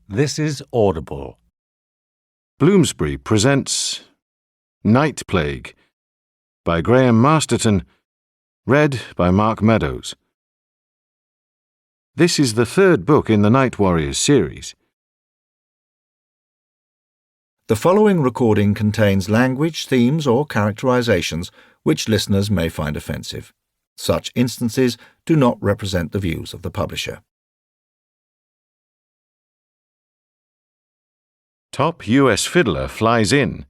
This is Audible. Bloomsbury presents Night Plague by Graham Masterton, read by Mark Meadows. This is the third book in the Night Warriors series. The following recording contains language, themes, or characterizations which listeners may find offensive. Such instances do not represent the views of the publisher. Top U.S. fiddler flies in.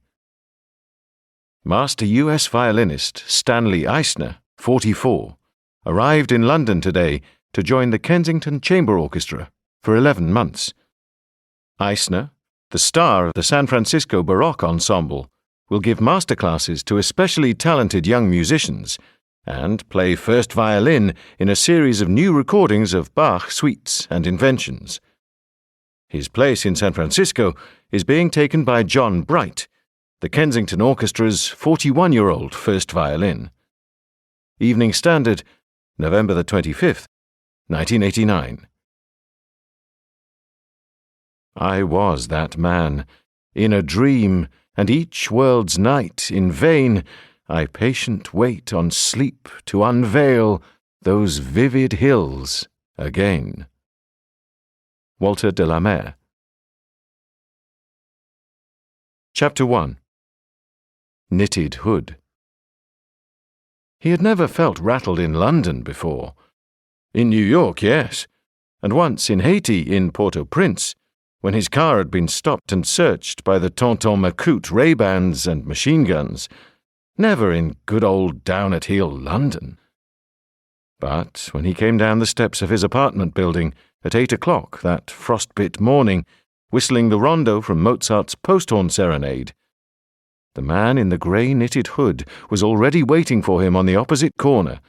Master U.S. violinist Stanley Eisner, 44, arrived in London today to join the Kensington Chamber Orchestra for 11 months. Eisner, the star of the San Francisco Baroque Ensemble, will give masterclasses to especially talented young musicians and play first violin in a series of new recordings of Bach suites and inventions. His place in San Francisco is being taken by John Bright, the Kensington Orchestra's 41-year-old first violin. Evening Standard, November the 25th, 1989. I was that man. In a dream, and each world's night in vain, I patient wait on sleep to unveil those vivid hills again. Walter de la Mare. Chapter 1. Knitted Hood. He had never felt rattled in London before. In New York, yes, and once in Haiti, in Port-au-Prince, when his car had been stopped and searched by the Tonton Macoute Ray-Bans and machine guns. Never in good old down-at-heel London. But when he came down the steps of his apartment building at 8 o'clock that frostbit morning, whistling the rondo from Mozart's Posthorn Serenade, the man in the grey knitted hood was already waiting for him on the opposite corner,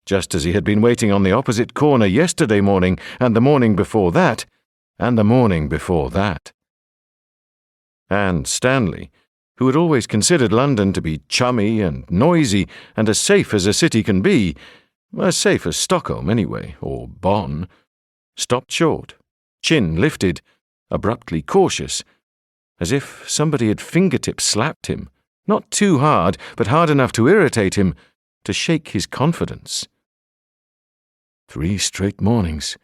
just as he had been waiting on the opposite corner yesterday morning, and the morning before that, and the morning before that. And Stanley, who had always considered London to be chummy and noisy and as safe as a city can be, as safe as Stockholm anyway, or Bonn, stopped short, chin lifted, abruptly cautious, as if somebody had fingertip slapped him, not too hard, but hard enough to irritate him, to shake his confidence. 3 straight mornings,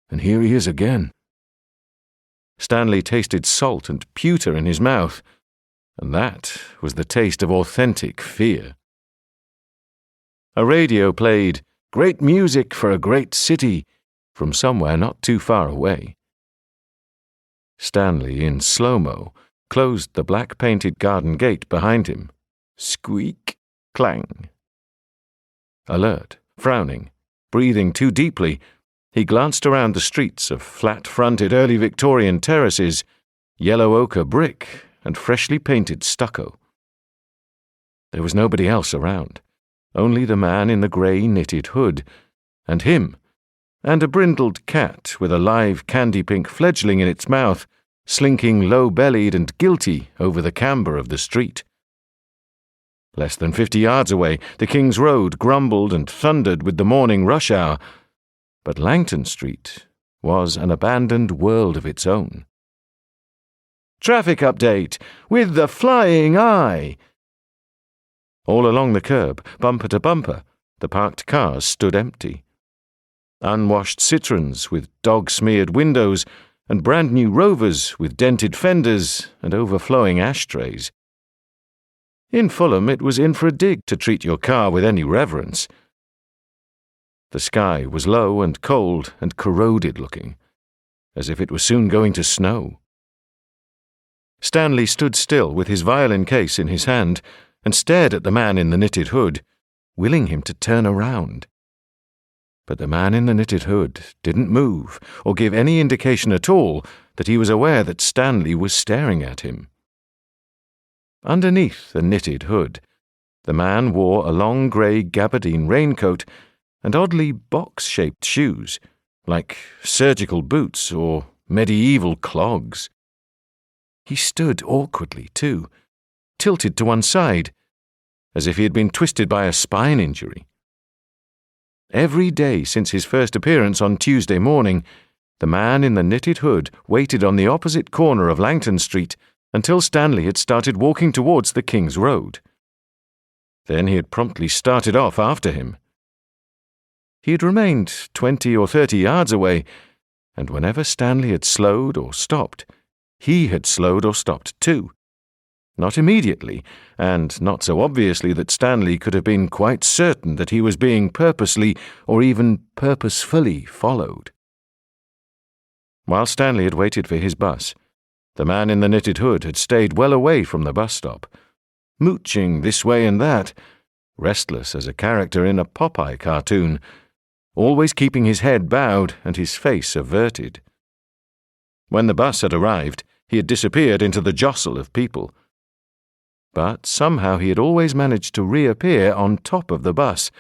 and here he is again. Stanley tasted salt and pewter in his mouth, and that was the taste of authentic fear. A radio played "Great Music for a Great City" from somewhere not too far away. Stanley, in slow-mo, closed the black-painted garden gate behind him. Squeak, clang. Alert, frowning, breathing too deeply, he glanced around the streets of flat-fronted early Victorian terraces, yellow ochre brick, and freshly painted stucco. There was nobody else around, only the man in the grey knitted hood, and him, and a brindled cat with a live candy-pink fledgling in its mouth, slinking low-bellied and guilty over the camber of the street. Less than 50 yards away, the King's Road grumbled and thundered with the morning rush hour, but Langton Street was an abandoned world of its own. Traffic update with the flying eye. All along the curb, bumper to bumper, the parked cars stood empty. Unwashed Citroens with dog-smeared windows and brand-new Rovers with dented fenders and overflowing ashtrays. In Fulham, it was in for a dig to treat your car with any reverence. The sky was low and cold and corroded-looking, as if it was soon going to snow. Stanley stood still with his violin case in his hand and stared at the man in the knitted hood, willing him to turn around. But the man in the knitted hood didn't move or give any indication at all that he was aware that Stanley was staring at him. Underneath the knitted hood, the man wore a long grey gabardine raincoat and oddly box-shaped shoes, like surgical boots or medieval clogs. He stood awkwardly, too, tilted to one side, as if he had been twisted by a spine injury. Every day since his first appearance on Tuesday morning, The man in the knitted hood waited on the opposite corner of Langton Street until Stanley had started walking towards the King's Road. Then he had promptly started off after him. He had remained 20 or 30 yards away, and whenever Stanley had slowed or stopped, he had slowed or stopped too. Not immediately, and not so obviously that Stanley could have been quite certain that he was being purposely or even purposefully followed. While Stanley had waited for his bus, the man in the knitted hood had stayed well away from the bus stop, mooching this way and that, restless as a character in a Popeye cartoon, always keeping his head bowed and his face averted. When the bus had arrived, he had disappeared into the jostle of people. But somehow he had always managed to reappear on top of the bus,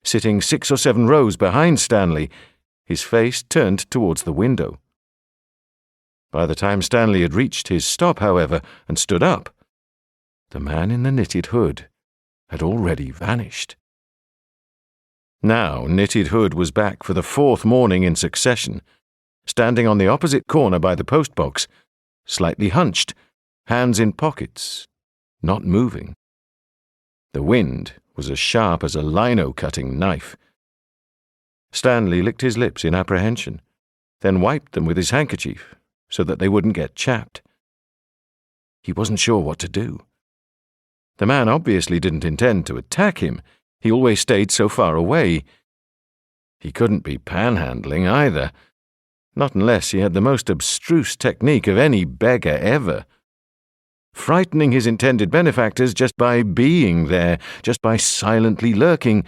sitting 6 or 7 rows behind Stanley, his face turned towards the window. By the time Stanley had reached his stop, however, and stood up, the man in the knitted hood had already vanished. Now Knitted Hood was back for the 4th morning in succession, standing on the opposite corner by the postbox, slightly hunched, hands in pockets, not moving. The wind was as sharp as a lino-cutting knife. Stanley licked his lips in apprehension, then wiped them with his handkerchief so that they wouldn't get chapped. He wasn't sure what to do. The man obviously didn't intend to attack him. He always stayed so far away. He couldn't be panhandling either, not unless he had the most abstruse technique of any beggar ever. Frightening his intended benefactors just by being there, just by silently lurking,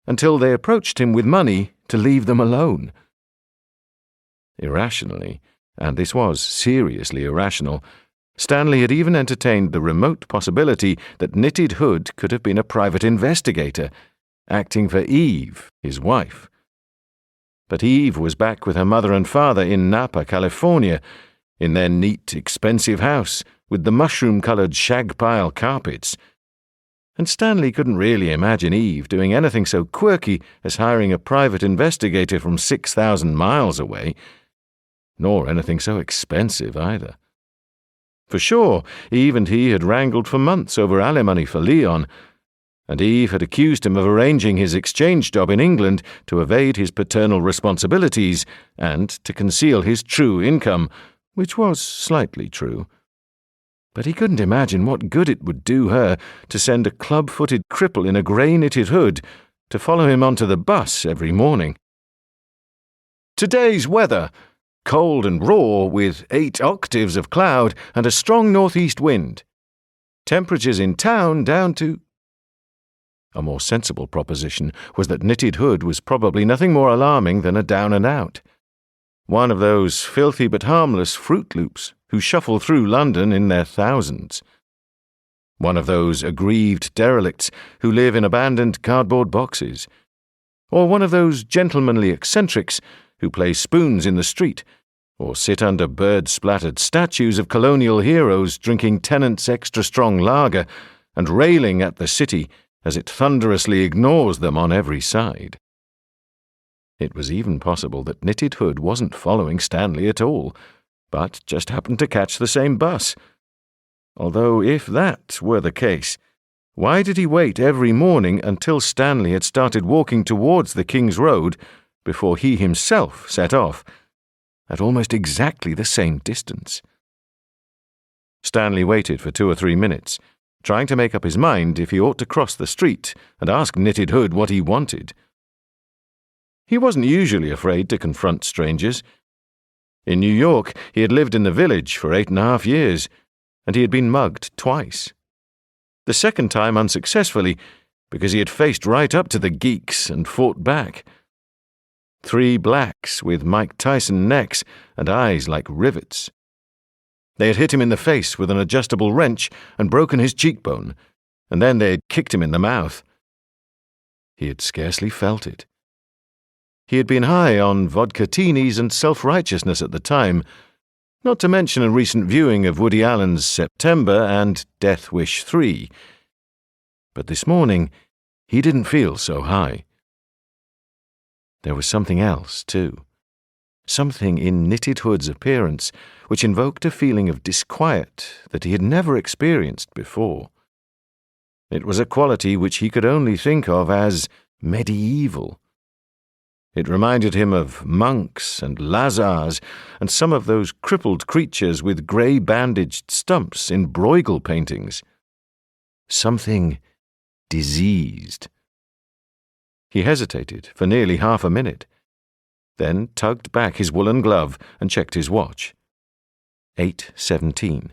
until they approached him with money to leave them alone. Irrationally, and this was seriously irrational, Stanley had even entertained the remote possibility that Knitted Hood could have been a private investigator, acting for Eve, his wife. But Eve was back with her mother and father in Napa, California, in their neat, expensive house with the mushroom-coloured shag-pile carpets. And Stanley couldn't really imagine Eve doing anything so quirky as hiring a private investigator from 6,000 miles away, nor anything so expensive either. For sure, Eve and he had wrangled for months over alimony for Leon, and Eve had accused him of arranging his exchange job in England to evade his paternal responsibilities and to conceal his true income, which was slightly true. But he couldn't imagine what good it would do her to send a club-footed cripple in a grey-knitted hood to follow him onto the bus every morning. Today's weather: cold and raw, with 8 octaves of cloud and a strong northeast wind. Temperatures in town down to... A more sensible proposition was that Knitted Hood was probably nothing more alarming than a down-and-out. One of those filthy but harmless Fruit Loops who shuffle through London in their thousands. One of those aggrieved derelicts who live in abandoned cardboard boxes. Or one of those gentlemanly eccentrics who play spoons in the street, or sit under bird-splattered statues of colonial heroes drinking Tennant's extra-strong lager and railing at the city as it thunderously ignores them on every side. It was even possible that Knitted Hood wasn't following Stanley at all, but just happened to catch the same bus. Although if that were the case, why did he wait every morning until Stanley had started walking towards the King's Road before he himself set off, at almost exactly the same distance? Stanley waited for 2 or 3 minutes, trying to make up his mind if he ought to cross the street and ask Knitted Hood what he wanted. He wasn't usually afraid to confront strangers. In New York, he had lived in the village for 8.5 years, and he had been mugged twice. The second time unsuccessfully, because he had faced right up to the geeks and fought back. 3 blacks with Mike Tyson necks and eyes like rivets. They had hit him in the face with an adjustable wrench and broken his cheekbone, and then they had kicked him in the mouth. He had scarcely felt it. He had been high on vodka-tinis and self-righteousness at the time, not to mention a recent viewing of Woody Allen's September and Death Wish 3. But this morning, he didn't feel so high. There was something else, too. something in Knitted Hood's appearance which invoked a feeling of disquiet that he had never experienced before. It was a quality which he could only think of as medieval. It reminded him of monks and lazars and some of those crippled creatures with grey bandaged stumps in Bruegel paintings. Something diseased. He hesitated for nearly half a minute, then tugged back his woolen glove and checked his watch. 8:17.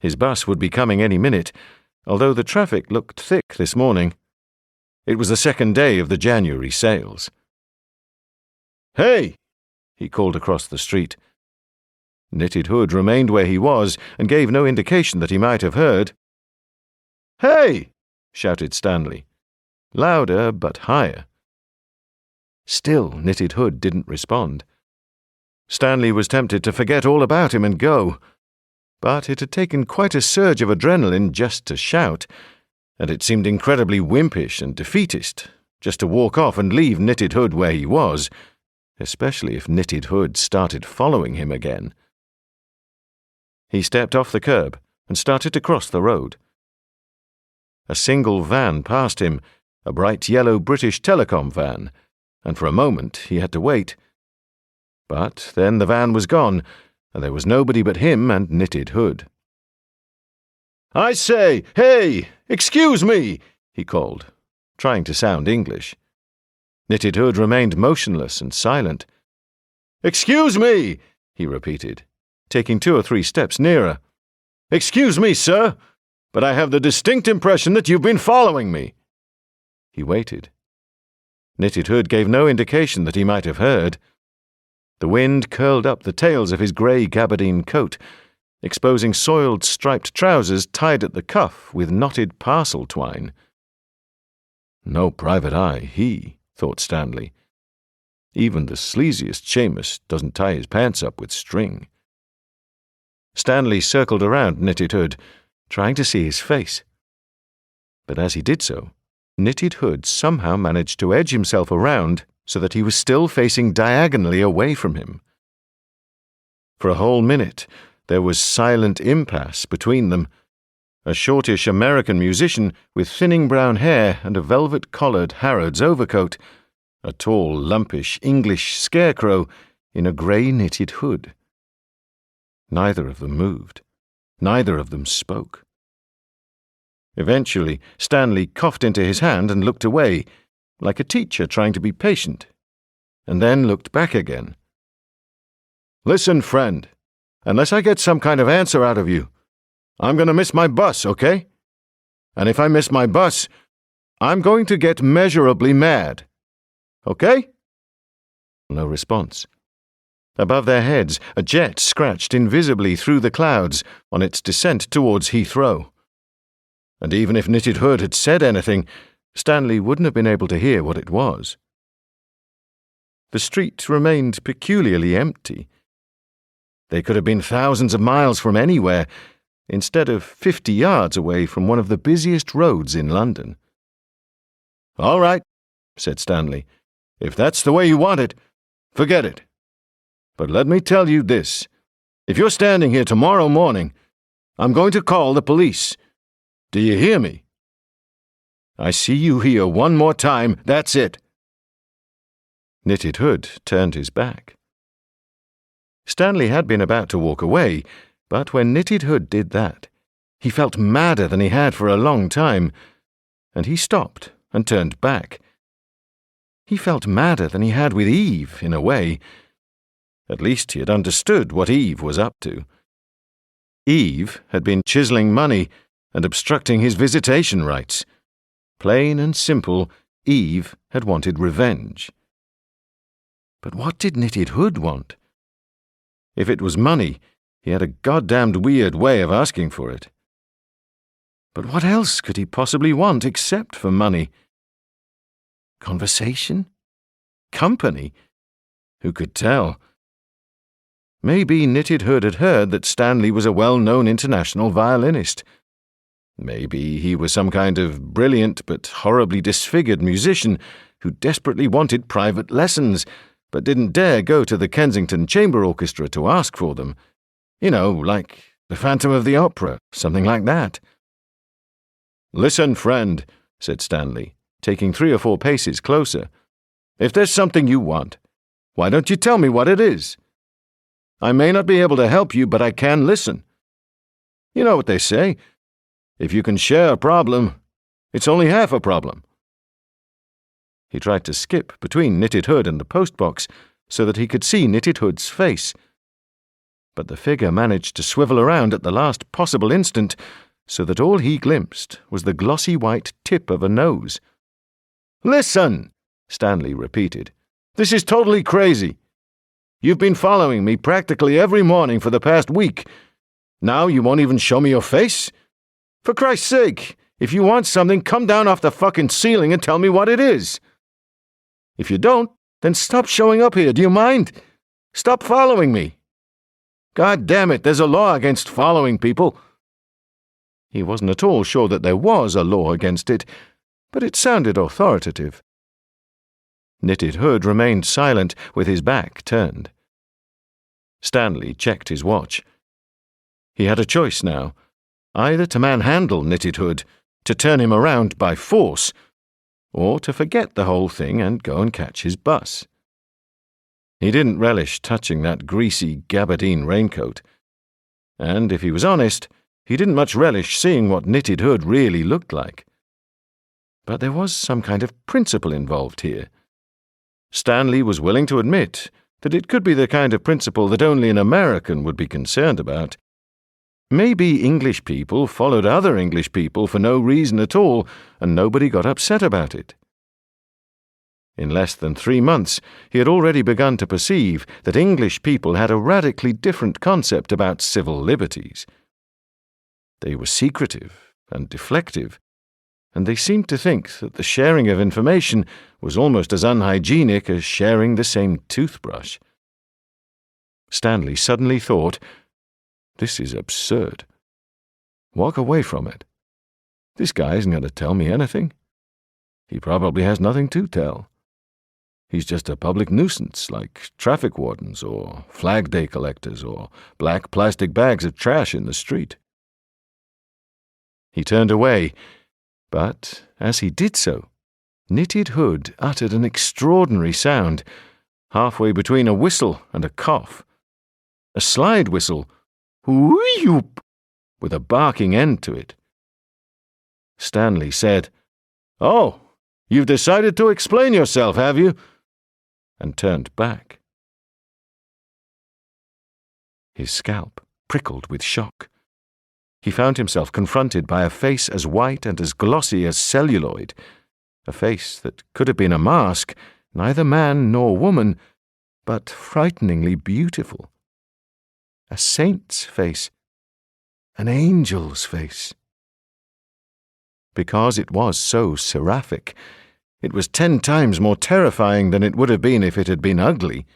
His bus would be coming any minute, although the traffic looked thick this morning. It was the second day of the January sales. "Hey!" he called across the street. Knitted Hood remained where he was and gave no indication that he might have heard. "Hey!" shouted Stanley, louder but higher. Still Knitted Hood didn't respond. Stanley was tempted to forget all about him and go, but it had taken quite a surge of adrenaline just to shout, and it seemed incredibly wimpish and defeatist just to walk off and leave Knitted Hood where he was, especially if Knitted Hood started following him again. He stepped off the curb and started to cross the road. A single van passed him, a bright yellow British Telecom van, and for a moment he had to wait. But then the van was gone, and there was nobody but him and Knitted Hood. "I say, hey, excuse me," he called, trying to sound English. Knitted Hood remained motionless and silent. "Excuse me," he repeated, taking 2 or 3 steps nearer. "Excuse me, sir, but I have the distinct impression that you've been following me." He waited. Knitted Hood gave no indication that he might have heard. The wind curled up the tails of his grey gabardine coat, exposing soiled striped trousers tied at the cuff with knotted parcel twine. No private eye, he, thought Stanley. Even the sleaziest Seamus doesn't tie his pants up with string. Stanley circled around Knitted Hood, trying to see his face. But as he did so, Knitted Hood somehow managed to edge himself around so that he was still facing diagonally away from him. For a whole minute, there was silent impasse between them. A shortish American musician with thinning brown hair and a velvet-collared Harrods overcoat, a tall, lumpish English scarecrow in a grey knitted hood. Neither of them moved. Neither of them spoke. Eventually, Stanley coughed into his hand and looked away, like a teacher trying to be patient, and then looked back again. "Listen, friend, unless I get some kind of answer out of you, I'm going to miss my bus, okay? And if I miss my bus, I'm going to get measurably mad. Okay?" No response. Above their heads, a jet scratched invisibly through the clouds on its descent towards Heathrow. And even if Knitted Hood had said anything, Stanley wouldn't have been able to hear what it was. The street remained peculiarly empty. They could have been thousands of miles from anywhere, instead of 50 yards away from one of the busiest roads in London. "All right," said Stanley. "If that's the way you want it, forget it. But let me tell you this. If you're standing here tomorrow morning, I'm going to call the police. Do you hear me? I see you here one more time, that's it." Knitted Hood turned his back. Stanley had been about to walk away, but when Knitted Hood did that, he felt madder than he had for a long time, and he stopped and turned back. He felt madder than he had with Eve, in a way. At least he had understood what Eve was up to. Eve had been chiseling money and obstructing his visitation rights. Plain and simple, Eve had wanted revenge. But what did Knitted Hood want? If it was money, he had a goddamned weird way of asking for it. But what else could he possibly want except for money? Conversation? Company? Who could tell? Maybe Knitted Hood had heard that Stanley was a well-known international violinist. Maybe he was some kind of brilliant but horribly disfigured musician who desperately wanted private lessons, but didn't dare go to the Kensington Chamber Orchestra to ask for them. You know, like the Phantom of the Opera, something like that. "Listen, friend," said Stanley, taking 3 or 4 paces closer. "If there's something you want, why don't you tell me what it is? I may not be able to help you, but I can listen. You know what they say, if you can share a problem, it's only half a problem." He tried to skip between Knitted Hood and the postbox so that he could see Knitted Hood's face. But the figure managed to swivel around at the last possible instant so that all he glimpsed was the glossy white tip of a nose. "Listen," Stanley repeated. "This is totally crazy. You've been following me practically every morning for the past week. Now you won't even show me your face? For Christ's sake, if you want something, come down off the fucking ceiling and tell me what it is. If you don't, then stop showing up here, do you mind? Stop following me. God damn it, there's a law against following people." He wasn't at all sure that there was a law against it, but it sounded authoritative. Knitted Hood remained silent with his back turned. Stanley checked his watch. He had a choice now, either to manhandle Knitted Hood, to turn him around by force, or to forget the whole thing and go and catch his bus. He didn't relish touching that greasy gabardine raincoat, and if he was honest, he didn't much relish seeing what Knitted Hood really looked like. But there was some kind of principle involved here. Stanley was willing to admit that it could be the kind of principle that only an American would be concerned about. Maybe English people followed other English people for no reason at all, and nobody got upset about it. In less than 3 months, he had already begun to perceive that English people had a radically different concept about civil liberties. They were secretive and deflective, and they seemed to think that the sharing of information was almost as unhygienic as sharing the same toothbrush. Stanley suddenly thought, "This is absurd. Walk away from it. This guy isn't going to tell me anything. He probably has nothing to tell. He's just a public nuisance, like traffic wardens or Flag Day collectors or black plastic bags of trash in the street." He turned away, but as he did so, Knitted Hood uttered an extraordinary sound, halfway between a whistle and a cough. A slide whistle, whoo-yoop, with a barking end to it. Stanley said, "Oh, you've decided to explain yourself, have you?" and turned back. His scalp prickled with shock. He found himself confronted by a face as white and as glossy as celluloid, a face that could have been a mask, neither man nor woman, but frighteningly beautiful. A saint's face, an angel's face. Because it was so seraphic, it was 10 times more terrifying than it would have been if it had been ugly.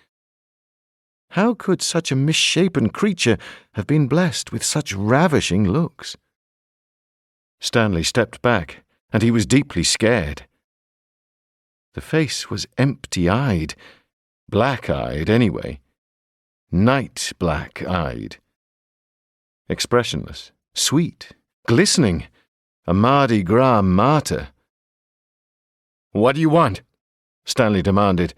How could such a misshapen creature have been blessed with such ravishing looks? Stanley stepped back, and he was deeply scared. The face was empty-eyed, black-eyed anyway, night-black-eyed. Expressionless, sweet, glistening, a Mardi Gras martyr. "What do you want?" Stanley demanded,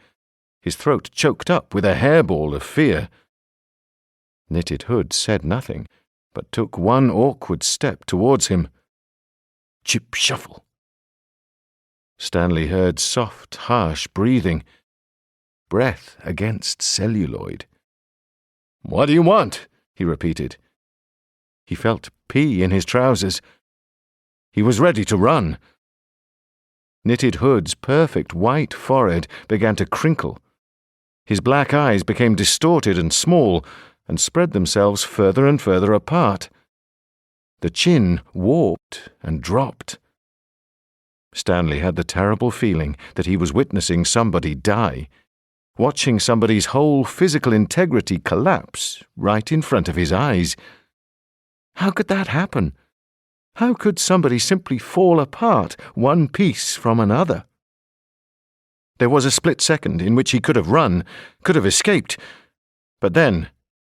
his throat choked up with a hairball of fear. Knitted Hood said nothing, but took one awkward step towards him. Chip shuffle. Stanley heard soft, harsh breathing, breath against celluloid. "What do you want?" he repeated. He felt pee in his trousers. He was ready to run. Knitted Hood's perfect white forehead began to crinkle. His black eyes became distorted and small, and spread themselves further and further apart. The chin warped and dropped. Stanley had the terrible feeling that he was witnessing somebody die, watching somebody's whole physical integrity collapse right in front of his eyes. How could that happen? How could somebody simply fall apart, one piece from another? There was a split second in which he could have run, could have escaped. But then,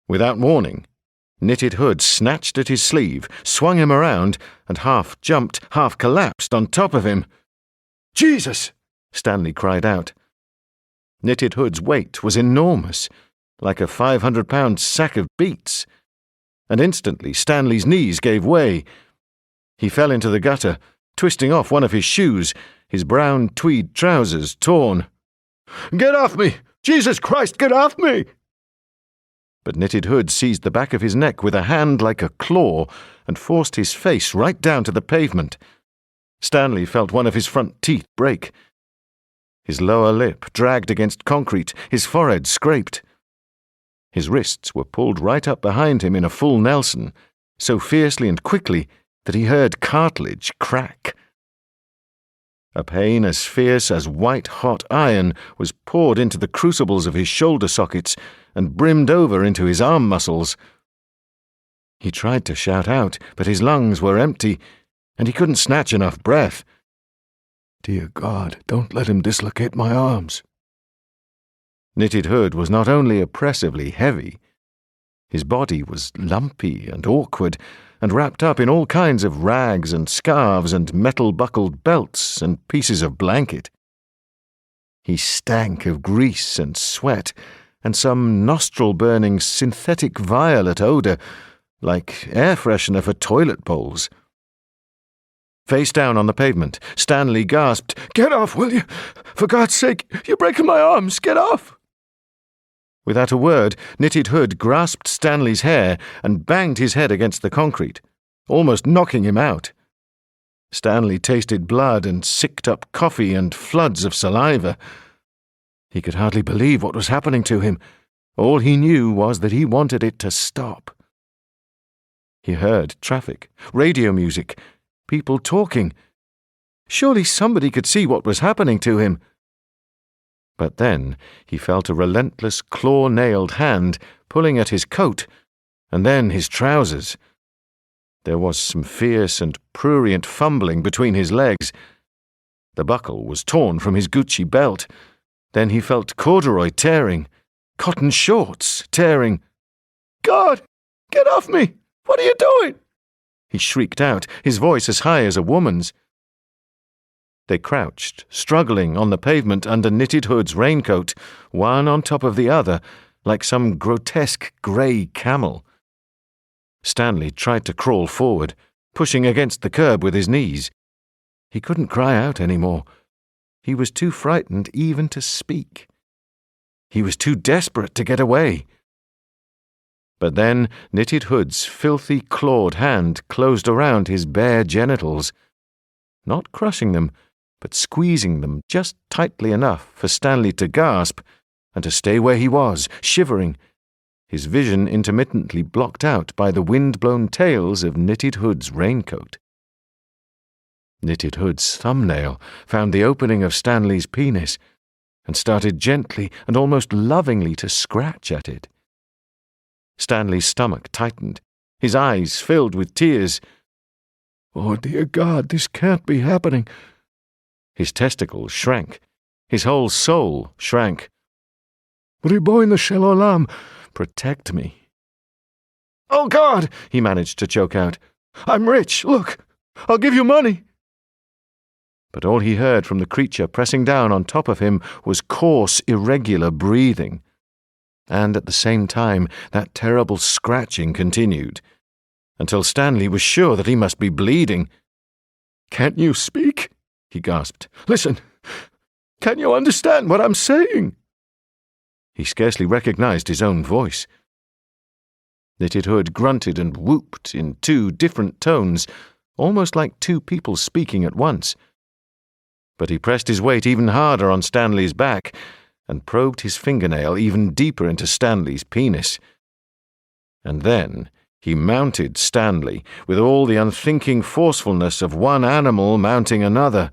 without warning, Knitted Hood snatched at his sleeve, swung him around, and half jumped, half collapsed on top of him. "Jesus!" Stanley cried out. Knitted Hood's weight was enormous, like a 500-pound sack of beets, and instantly Stanley's knees gave way. He fell into the gutter, twisting off one of his shoes, his brown tweed trousers torn. "Get off me! Jesus Christ, get off me!" But Knitted Hood seized the back of his neck with a hand like a claw and forced his face right down to the pavement. Stanley felt one of his front teeth break. His lower lip dragged against concrete, his forehead scraped. His wrists were pulled right up behind him in a full Nelson, so fiercely and quickly that he heard cartilage crack. A pain as fierce as white-hot iron was poured into the crucibles of his shoulder sockets and brimmed over into his arm muscles. He tried to shout out, but his lungs were empty, and he couldn't snatch enough breath. "Dear God, don't let him dislocate my arms." Knitted Hood was not only oppressively heavy, his body was lumpy and awkward, and wrapped up in all kinds of rags and scarves and metal-buckled belts and pieces of blanket. He stank of grease and sweat, and some nostril-burning synthetic violet odour, like air freshener for toilet bowls. Face down on the pavement, Stanley gasped, "Get off, will you? For God's sake, you're breaking my arms, get off!" Without a word, Knitted Hood grasped Stanley's hair and banged his head against the concrete, almost knocking him out. Stanley tasted blood and sicked up coffee and floods of saliva. He could hardly believe what was happening to him. All he knew was that he wanted it to stop. He heard traffic, radio music, people talking. Surely somebody could see what was happening to him. But then he felt a relentless claw-nailed hand pulling at his coat, and then his trousers. There was some fierce and prurient fumbling between his legs. The buckle was torn from his Gucci belt. Then he felt corduroy tearing, cotton shorts tearing. "God, get off me! What are you doing?" he shrieked out, his voice as high as a woman's. They crouched, struggling on the pavement under Knitted Hood's raincoat, one on top of the other, like some grotesque grey camel. Stanley tried to crawl forward, pushing against the curb with his knees. He couldn't cry out any more. He was too frightened even to speak. He was too desperate to get away. But then Knitted Hood's filthy clawed hand closed around his bare genitals, not crushing them, but squeezing them just tightly enough for Stanley to gasp and to stay where he was, shivering, his vision intermittently blocked out by the wind-blown tails of Knitted Hood's raincoat. Knitted Hood's thumbnail found the opening of Stanley's penis and started gently and almost lovingly to scratch at it. Stanley's stomach tightened, his eyes filled with tears. "Oh, dear God, this can't be happening." His testicles shrank. His whole soul shrank. "Ribono shel olam, protect me." "Oh, God," he managed to choke out. "I'm rich, look, I'll give you money." But all he heard from the creature pressing down on top of him was coarse, irregular breathing. And at the same time, that terrible scratching continued, until Stanley was sure that he must be bleeding. "Can't you speak?" he gasped. "Listen, can you understand what I'm saying?" He scarcely recognized his own voice. Knitted Hood grunted and whooped in two different tones, almost like two people speaking at once. But he pressed his weight even harder on Stanley's back and probed his fingernail even deeper into Stanley's penis. And then he mounted Stanley with all the unthinking forcefulness of one animal mounting another,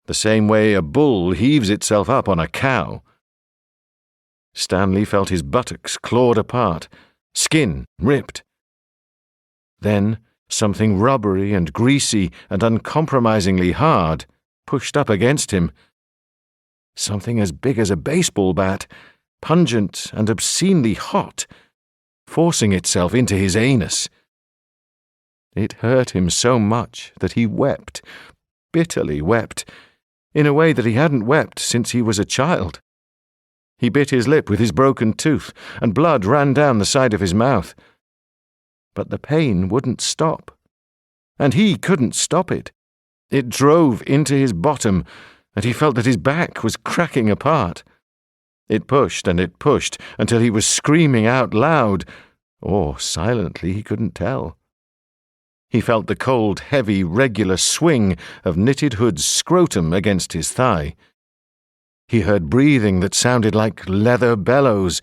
the same way a bull heaves itself up on a cow. Stanley felt his buttocks clawed apart, skin ripped. Then something rubbery and greasy and uncompromisingly hard pushed up against him. something as big as a baseball bat, pungent and obscenely hot, forcing itself into his anus. It hurt him so much that he wept, bitterly wept, in a way that he hadn't wept since he was a child. He bit his lip with his broken tooth, and blood ran down the side of his mouth. But the pain wouldn't stop, and he couldn't stop it. It drove into his bottom, and he felt that his back was cracking apart. It pushed and it pushed until he was screaming out loud, or silently, he couldn't tell. He felt the cold, heavy, regular swing of Knitted Hood's scrotum against his thigh. He heard breathing that sounded like leather bellows.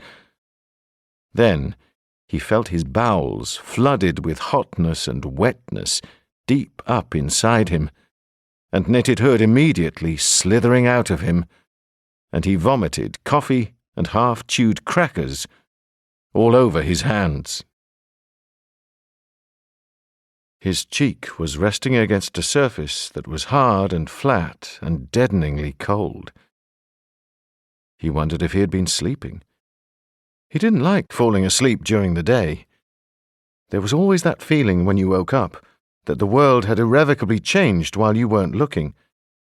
Then he felt his bowels flooded with hotness and wetness deep up inside him, and Knitted Hood immediately slithering out of him, and he vomited coffee and half-chewed crackers all over his hands. His cheek was resting against a surface that was hard and flat and deadeningly cold. He wondered if he had been sleeping. He didn't like falling asleep during the day. There was always that feeling when you woke up that the world had irrevocably changed while you weren't looking,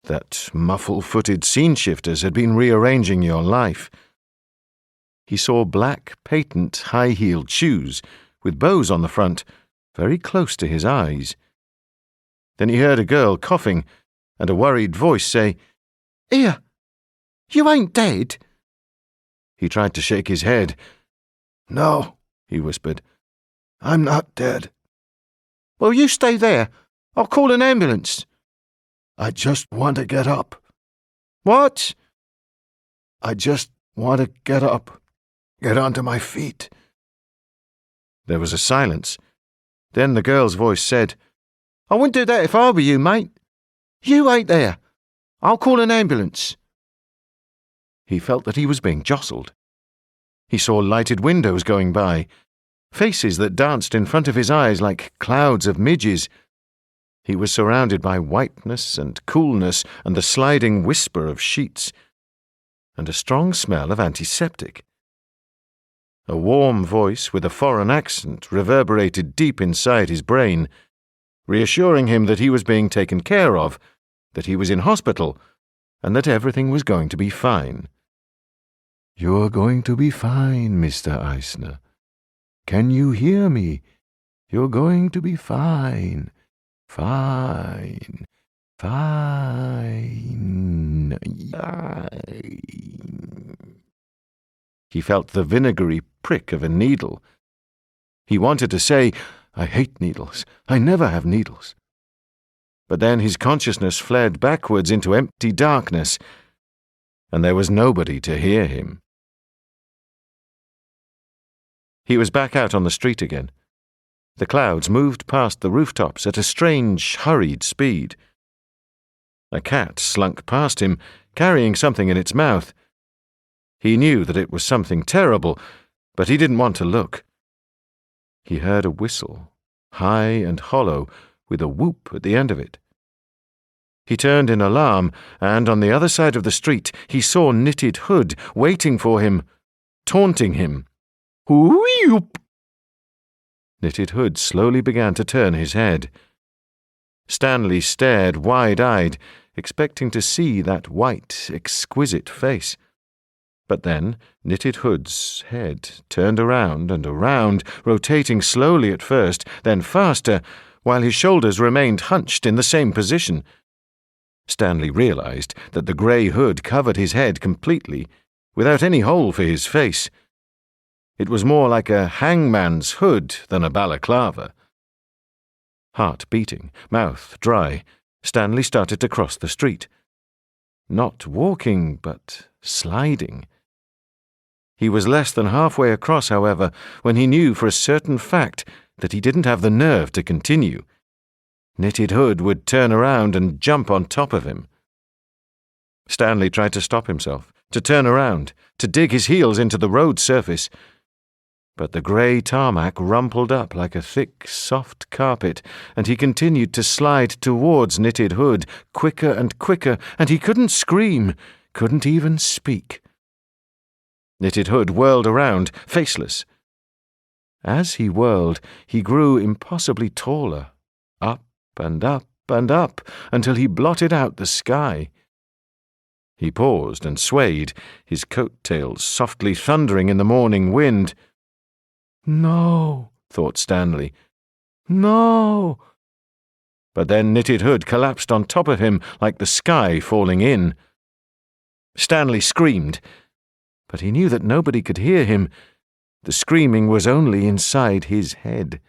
that muffle-footed scene-shifters had been rearranging your life. He saw black, patent, high-heeled shoes with bows on the front, very close to his eyes. Then he heard a girl coughing, and a worried voice say, "Here, you ain't dead?" He tried to shake his head. "No," he whispered. "I'm not dead." "Well, you stay there. I'll call an ambulance." "I just want to get up." "What?" "I just want to get up. Get onto my feet." There was a silence. Then the girl's voice said, "I wouldn't do that if I were you, mate. You ain't there. I'll call an ambulance." He felt that he was being jostled. He saw lighted windows going by, faces that danced in front of his eyes like clouds of midges. He was surrounded by whiteness and coolness and the sliding whisper of sheets, and a strong smell of antiseptic. A warm voice with a foreign accent reverberated deep inside his brain, reassuring him that he was being taken care of, that he was in hospital, and that everything was going to be fine. "You're going to be fine, Mr. Eisner. Can you hear me? You're going to be fine. Fine. Fine. He felt the vinegary prick of a needle. He wanted to say, "I hate needles. I never have needles." But then his consciousness fled backwards into empty darkness, and there was nobody to hear him. He was back out on the street again. The clouds moved past the rooftops at a strange, hurried speed. A cat slunk past him, carrying something in its mouth. He knew that it was something terrible, but he didn't want to look. He heard a whistle, high and hollow, with a whoop at the end of it. He turned in alarm, and on the other side of the street he saw Knitted Hood waiting for him, taunting him. "Whoop!" Knitted Hood slowly began to turn his head. Stanley stared wide-eyed, expecting to see that white, exquisite face. But then Knitted Hood's head turned around and around, rotating slowly at first, then faster, while his shoulders remained hunched in the same position. Stanley realized that the grey hood covered his head completely, without any hole for his face. It was more like a hangman's hood than a balaclava. Heart beating, mouth dry, Stanley started to cross the street. Not walking, but sliding. He was less than halfway across, however, when he knew for a certain fact that he didn't have the nerve to continue. Knitted Hood would turn around and jump on top of him. Stanley tried to stop himself, to turn around, to dig his heels into the road surface. But the grey tarmac rumpled up like a thick, soft carpet, and he continued to slide towards Knitted Hood, quicker and quicker, and he couldn't scream, couldn't even speak. Knitted Hood whirled around, faceless. As he whirled, he grew impossibly taller, up and up and up, until he blotted out the sky. He paused and swayed, his coat-tails softly thundering in the morning wind. "No," thought Stanley. "No." But then Knitted Hood collapsed on top of him like the sky falling in. Stanley screamed, but he knew that nobody could hear him. The screaming was only inside his head.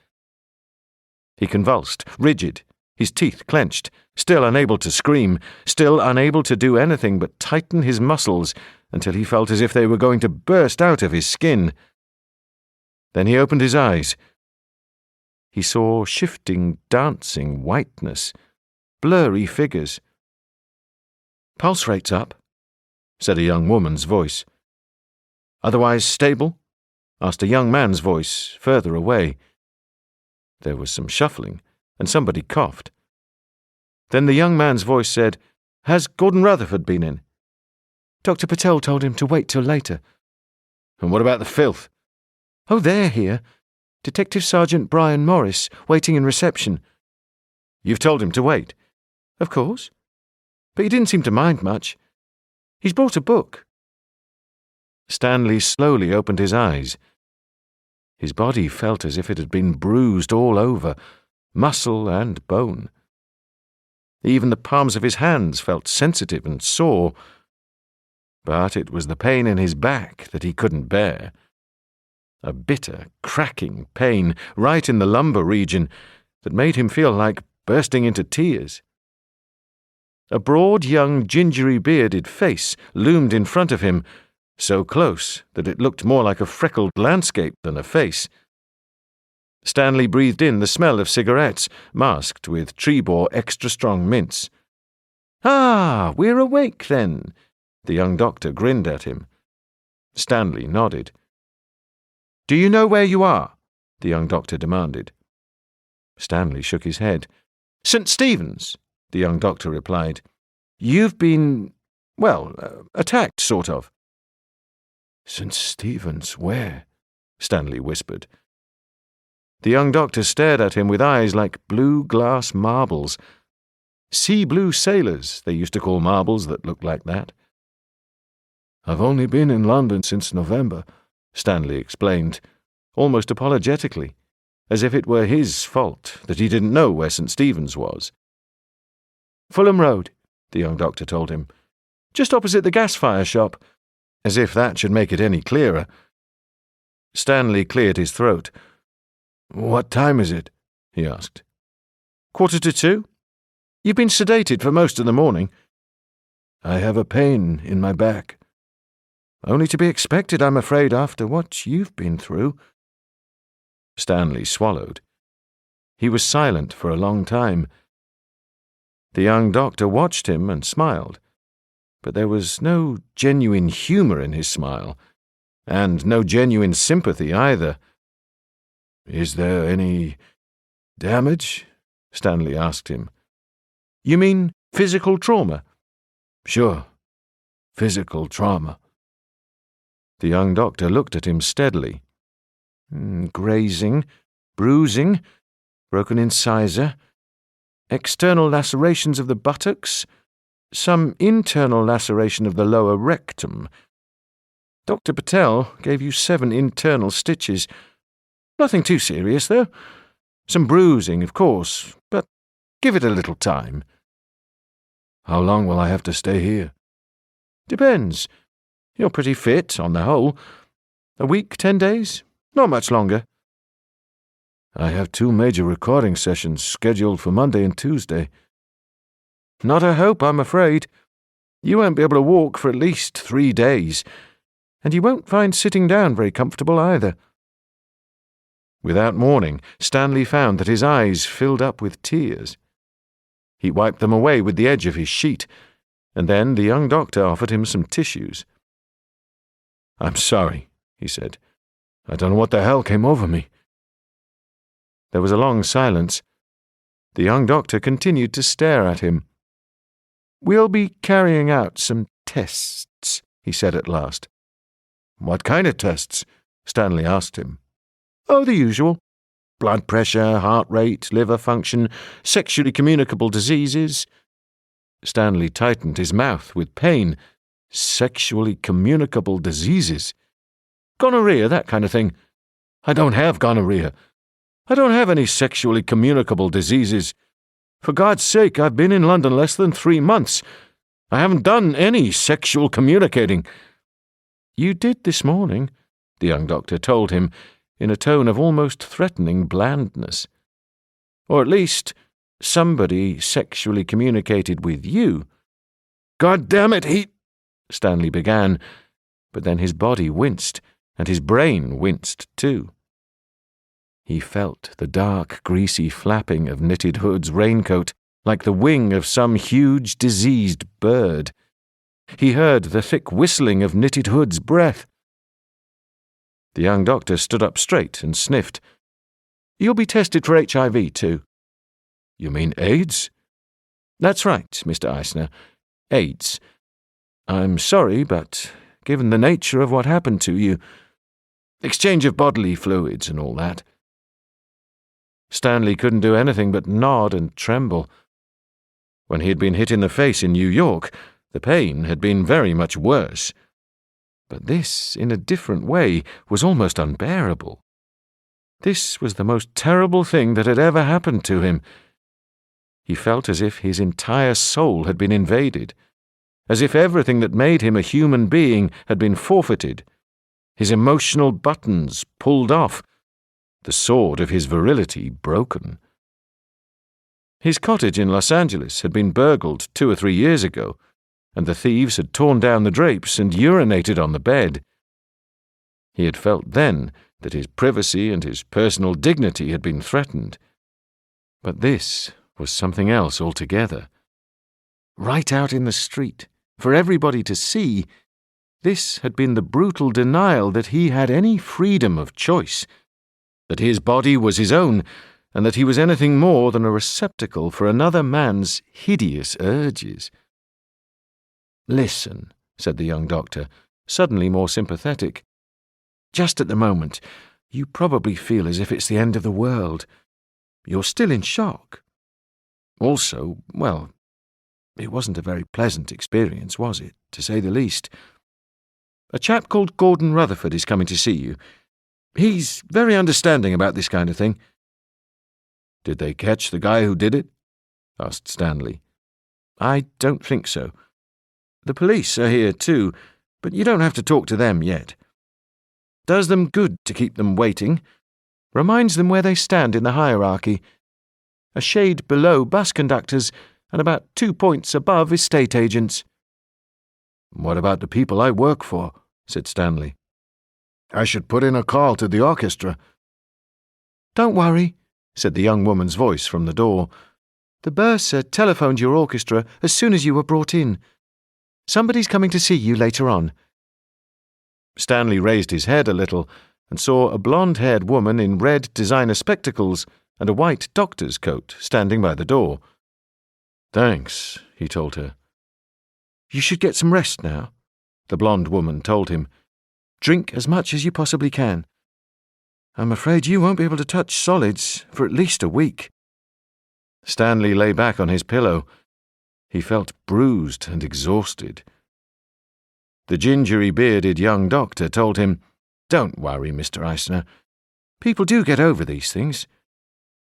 He convulsed, rigid, his teeth clenched, still unable to scream, still unable to do anything but tighten his muscles until he felt as if they were going to burst out of his skin. Then he opened his eyes. He saw shifting, dancing whiteness, blurry figures. "Pulse rate's up," said a young woman's voice. "Otherwise stable?" asked a young man's voice, further away. There was some shuffling, and somebody coughed. Then the young man's voice said, "Has Gordon Rutherford been in?" "Dr. Patel told him to wait till later." "And what about the filth?" "Oh, they're here. Detective Sergeant Brian Morris, waiting in reception." "You've told him to wait?" "Of course. But he didn't seem to mind much. He's brought a book." Stanley slowly opened his eyes. His body felt as if it had been bruised all over, muscle and bone. Even the palms of his hands felt sensitive and sore. But it was the pain in his back that he couldn't bear. A bitter, cracking pain right in the lumbar region that made him feel like bursting into tears. A broad, young, gingery-bearded face loomed in front of him, so close that it looked more like a freckled landscape than a face. Stanley breathed in the smell of cigarettes, masked with Trebor extra-strong mints. "Ah, we're awake, then." The young doctor grinned at him. Stanley nodded. "Do you know where you are?" the young doctor demanded. Stanley shook his head. "St. Stephen's," the young doctor replied. "You've been, attacked, sort of." "St. Stephen's, where?" Stanley whispered. The young doctor stared at him with eyes like blue glass marbles. Sea blue sailors, they used to call marbles that looked like that. "I've only been in London since November," Stanley explained, almost apologetically, as if it were his fault that he didn't know where St. Stephen's was. "Fulham Road," the young doctor told him. "Just opposite the gas-fire shop," as if that should make it any clearer. Stanley cleared his throat. "What time is it?" he asked. 1:45. You've been sedated for most of the morning." "I have a pain in my back." "Only to be expected, I'm afraid, after what you've been through." Stanley swallowed. He was silent for a long time. The young doctor watched him and smiled, but there was no genuine humour in his smile, and no genuine sympathy either. "Is there any damage?" Stanley asked him. "You mean physical trauma?" "Sure, physical trauma." The young doctor looked at him steadily. "Grazing, bruising, broken incisor, external lacerations of the buttocks, some internal laceration of the lower rectum. Dr. Patel gave you 7 internal stitches. Nothing too serious, though. Some bruising, of course, but give it a little time." "How long will I have to stay here?" "Depends. You're pretty fit, on the whole. A week, 10 days? Not much longer." "I have 2 major recording sessions scheduled for Monday and Tuesday." "Not a hope, I'm afraid. You won't be able to walk for at least 3 days, and you won't find sitting down very comfortable either." Without warning, Stanley found that his eyes filled up with tears. He wiped them away with the edge of his sheet, and then the young doctor offered him some tissues. "I'm sorry," he said. "I don't know what the hell came over me." There was a long silence. The young doctor continued to stare at him. "We'll be carrying out some Tests, he said at last. What kind of tests? Stanley asked him. Oh, the usual. Blood pressure, heart rate, liver function, sexually communicable diseases. Stanley tightened his mouth with pain. Sexually communicable diseases. Gonorrhea, that kind of thing. I don't have gonorrhea. I don't have any sexually communicable diseases. For God's sake, I've been in London less than 3 months. I haven't done any sexual communicating. You did this morning, the young doctor told him, in a tone of almost threatening blandness. Or at least, somebody sexually communicated with you. God damn it, Stanley began, but then his body winced, and his brain winced too. He felt the dark, greasy flapping of Knitted Hood's raincoat like the wing of some huge, diseased bird. He heard the thick whistling of Knitted Hood's breath. The young doctor stood up straight and sniffed. You'll be tested for HIV too. You mean AIDS? That's right, Mr. Eisner. AIDS. I'm sorry, but given the nature of what happened to you, exchange of bodily fluids and all that. Stanley couldn't do anything but nod and tremble. When he had been hit in the face in New York, the pain had been very much worse. But this, in a different way, was almost unbearable. This was the most terrible thing that had ever happened to him. He felt as if his entire soul had been invaded, as if everything that made him a human being had been forfeited, his emotional buttons pulled off, the sword of his virility broken. His cottage in Los Angeles had been burgled 2 or 3 years ago, and the thieves had torn down the drapes and urinated on the bed. He had felt then that his privacy and his personal dignity had been threatened. But this was something else altogether. Right out in the street, for everybody to see, this had been the brutal denial that he had any freedom of choice, that his body was his own, and that he was anything more than a receptacle for another man's hideous urges. Listen, said the young doctor, suddenly more sympathetic. Just at the moment, you probably feel as if it's the end of the world. You're still in shock. Also, well, it wasn't a very pleasant experience, was it, to say the least? A chap called Gordon Rutherford is coming to see you. He's very understanding about this kind of thing. Did they catch the guy who did it? Asked Stanley. I don't think so. The police are here too, but you don't have to talk to them yet. Does them good to keep them waiting. Reminds them where they stand in the hierarchy. A shade below bus conductors and about 2 points above estate agents. What about the people I work for? Said Stanley. I should put in a call to the orchestra. Don't worry, said the young woman's voice from the door. The bursar telephoned your orchestra as soon as you were brought in. Somebody's coming to see you later on. Stanley raised his head a little and saw a blonde-haired woman in red designer spectacles and a white doctor's coat standing by the door. Thanks, he told her. You should get some rest now, the blonde woman told him. Drink as much as you possibly can. I'm afraid you won't be able to touch solids for at least a week. Stanley lay back on his pillow. He felt bruised and exhausted. The gingery-bearded young doctor told him, Don't worry, Mr. Eisner. People do get over these things.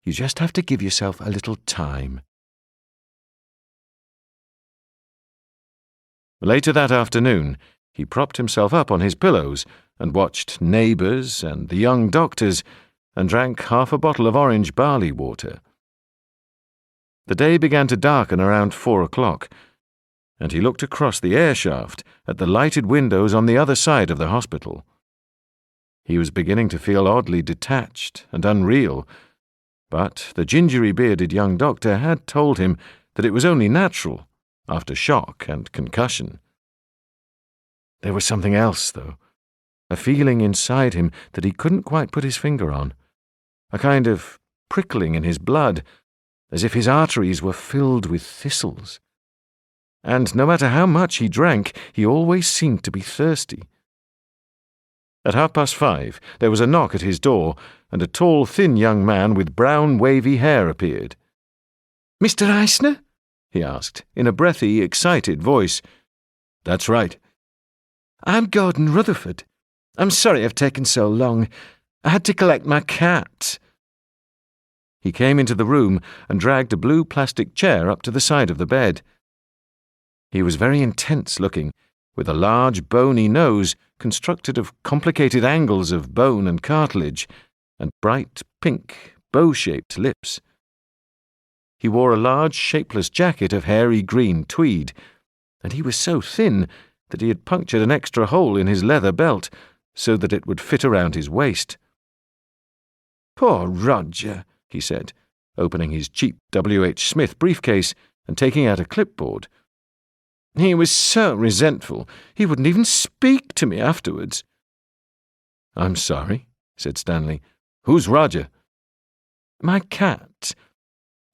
You just have to give yourself a little time. Later that afternoon, he propped himself up on his pillows and watched Neighbours and The Young Doctors and drank half a bottle of orange barley water. The day began to darken around 4 o'clock, and he looked across the air shaft at the lighted windows on the other side of the hospital. He was beginning to feel oddly detached and unreal, but the gingery-bearded young doctor had told him that it was only natural after shock and concussion. There was something else, though, a feeling inside him that he couldn't quite put his finger on, a kind of prickling in his blood, as if his arteries were filled with thistles. and no matter how much he drank, he always seemed to be thirsty. At 5:30, there was a knock at his door, and a tall, thin young man with brown, wavy hair appeared. "Mr. Eisner?" he asked, in a breathy, excited voice. "That's right." "I'm Gordon Rutherford. I'm sorry I've taken so long. I had to collect my cat." He came into the room and dragged a blue plastic chair up to the side of the bed. He was very intense-looking, with a large, bony nose constructed of complicated angles of bone and cartilage, and bright, pink, bow-shaped lips. He wore a large, shapeless jacket of hairy green tweed, and he was so thin that he had punctured an extra hole in his leather belt so that it would fit around his waist. "Poor Roger," he said, opening his cheap W.H. Smith briefcase and taking out a clipboard. "He was so resentful, he wouldn't even speak to me afterwards." "I'm sorry," said Stanley. "Who's Roger?" "My cat.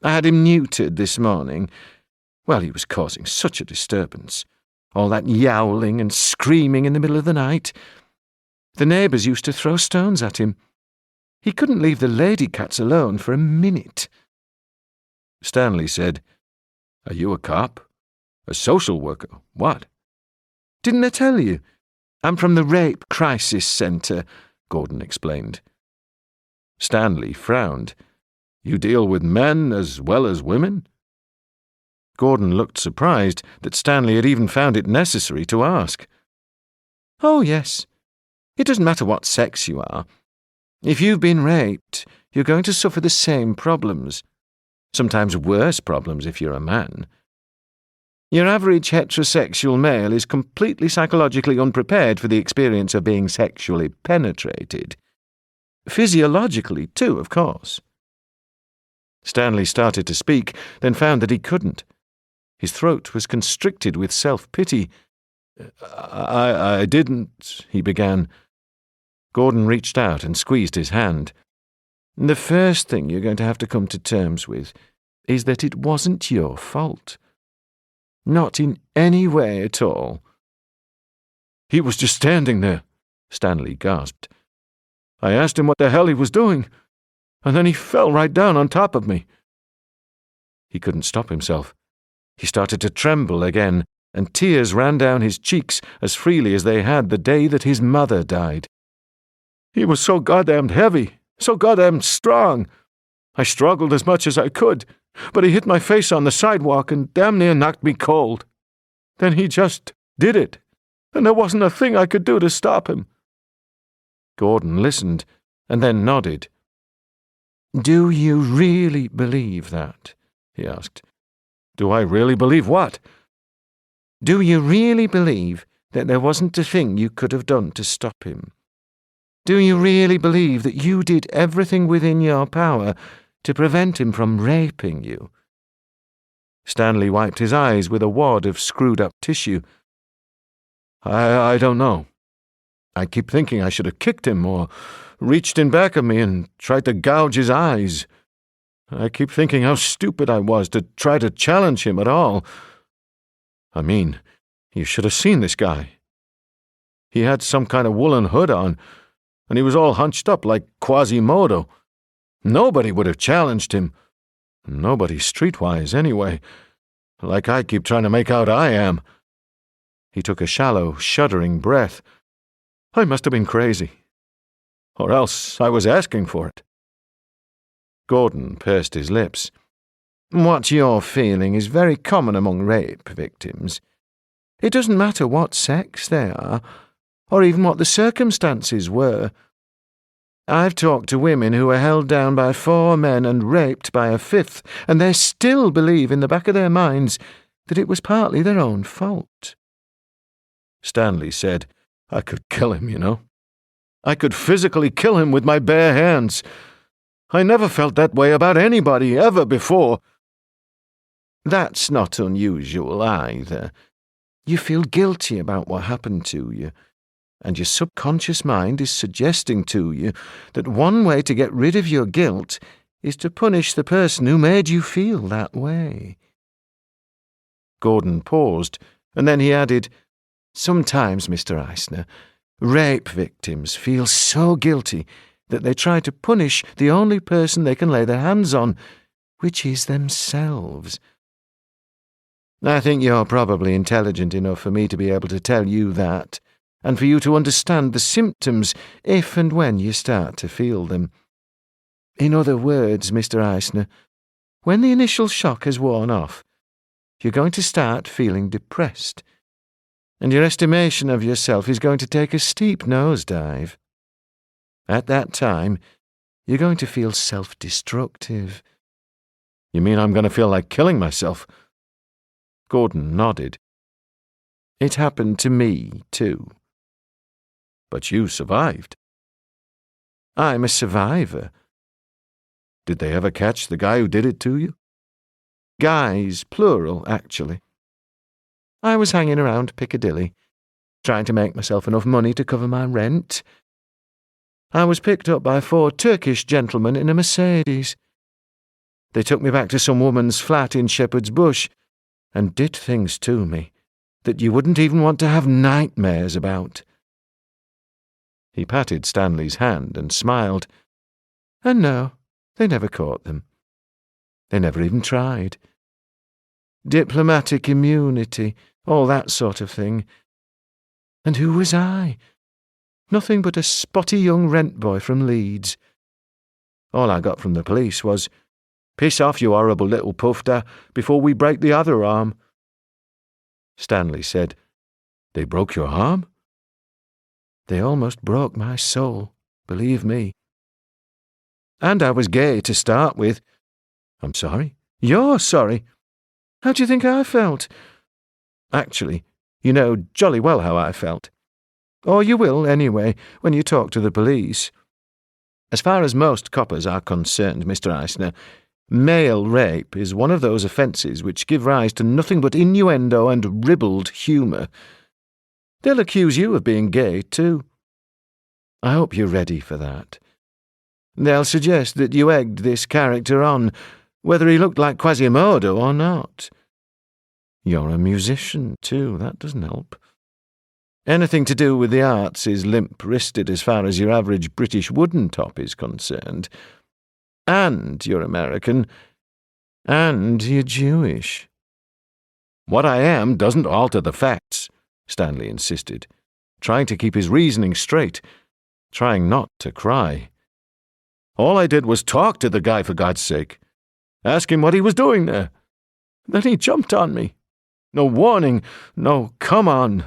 I had him neutered this morning. Well, he was causing such a disturbance. All that yowling and screaming in the middle of the night. The neighbours used to throw stones at him. He couldn't leave the lady cats alone for a minute." Stanley said, "Are you a cop? A social worker? What?" "Didn't I tell you? I'm from the Rape Crisis Centre," Gordon explained. Stanley frowned. "You deal with men as well as women?" Gordon looked surprised that Stanley had even found it necessary to ask. "Oh, yes. It doesn't matter what sex you are. If you've been raped, you're going to suffer the same problems. Sometimes worse problems if you're a man. Your average heterosexual male is completely psychologically unprepared for the experience of being sexually penetrated. Physiologically, too, of course." Stanley started to speak, then found that he couldn't. His throat was constricted with self-pity. I didn't," he began. Gordon reached out and squeezed his hand. "The first thing you're going to have to come to terms with is that it wasn't your fault. Not in any way at all." "He was just standing there," Stanley gasped. "I asked him what the hell he was doing, and then he fell right down on top of me." He couldn't stop himself. He started to tremble again, and tears ran down his cheeks as freely as they had the day that his mother died. "He was so goddamned heavy, so goddamned strong. I struggled as much as I could, but he hit my face on the sidewalk and damn near knocked me cold. Then he just did it, and there wasn't a thing I could do to stop him." Gordon listened, and then nodded. "Do you really believe that?" he asked. "Do I really believe what?" "Do you really believe that there wasn't a thing you could have done to stop him? Do you really believe that you did everything within your power to prevent him from raping you?" Stanley wiped his eyes with a wad of screwed-up tissue. I don't know. I keep thinking I should have kicked him or reached in back of me and tried to gouge his eyes. I keep thinking how stupid I was to try to challenge him at all. I mean, you should have seen this guy. He had some kind of woolen hood on, and he was all hunched up like Quasimodo. Nobody would have challenged him. Nobody streetwise, anyway. Like I keep trying to make out I am. He took a shallow, shuddering breath. I must have been crazy. Or else I was asking for it. Gordon pursed his lips. What you're feeling is very common among rape victims. It doesn't matter what sex they are, or even what the circumstances were. I've talked to women who were held down by 4 men and raped by a 5th, and they still believe in the back of their minds that it was partly their own fault. Stanley said, I could kill him, you know. I could physically kill him with my bare hands. I never felt that way about anybody ever before. That's not unusual either. You feel guilty about what happened to you, and your subconscious mind is suggesting to you that one way to get rid of your guilt is to punish the person who made you feel that way. Gordon paused, and then he added, "Sometimes, Mr. Eisner, rape victims feel so guilty that they try to punish the only person they can lay their hands on, which is themselves. I think you're probably intelligent enough for me to be able to tell you that, and for you to understand the symptoms if and when you start to feel them. In other words, Mr. Eisner, when the initial shock has worn off, you're going to start feeling depressed, and your estimation of yourself is going to take a steep nosedive. At that time, you're going to feel self-destructive." "You mean I'm going to feel like killing myself?" Gordon nodded. "It happened to me, too." "But you survived." "I'm a survivor." "Did they ever catch the guy who did it to you?" "Guys, plural, actually. I was hanging around Piccadilly, trying to make myself enough money to cover my rent. I was picked up by 4 Turkish gentlemen in a Mercedes. They took me back to some woman's flat in Shepherd's Bush and did things to me that you wouldn't even want to have nightmares about." He patted Stanley's hand and smiled. "And no, they never caught them. They never even tried. Diplomatic immunity, all that sort of thing. And who was I? Nothing but a spotty young rent boy from Leeds. All I got from the police was, 'Piss off, you horrible little pufter, before we break the other arm.'" Stanley said, "They broke your arm?" "They almost broke my soul, believe me. And I was gay to start with." "I'm sorry." "You're sorry. How do you think I felt? Actually, you know jolly well how I felt. Or you will, anyway, when you talk to the police. As far as most coppers are concerned, Mr. Eisner, male rape is one of those offences which give rise to nothing but innuendo and ribald humour. They'll accuse you of being gay, too. I hope you're ready for that. They'll suggest that you egged this character on, whether he looked like Quasimodo or not. You're a musician, too, that doesn't help. Anything to do with the arts is limp-wristed as far as your average British wooden top is concerned. And you're American. And you're Jewish." "What I am doesn't alter the facts," Stanley insisted, trying to keep his reasoning straight, trying not to cry. "All I did was talk to the guy, for God's sake. Ask him what he was doing there. Then he jumped on me. No warning, no come on,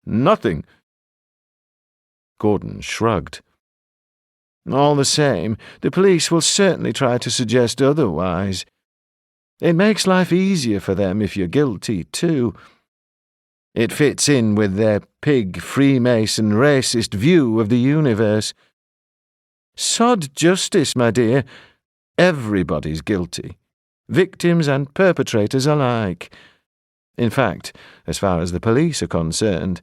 nothing." Gordon shrugged. "All the same, the police will certainly try to suggest otherwise. It makes life easier for them if you're guilty, too. It fits in with their pig, Freemason, racist view of the universe. Sod justice, my dear. Everybody's guilty. Victims and perpetrators alike. In fact, as far as the police are concerned,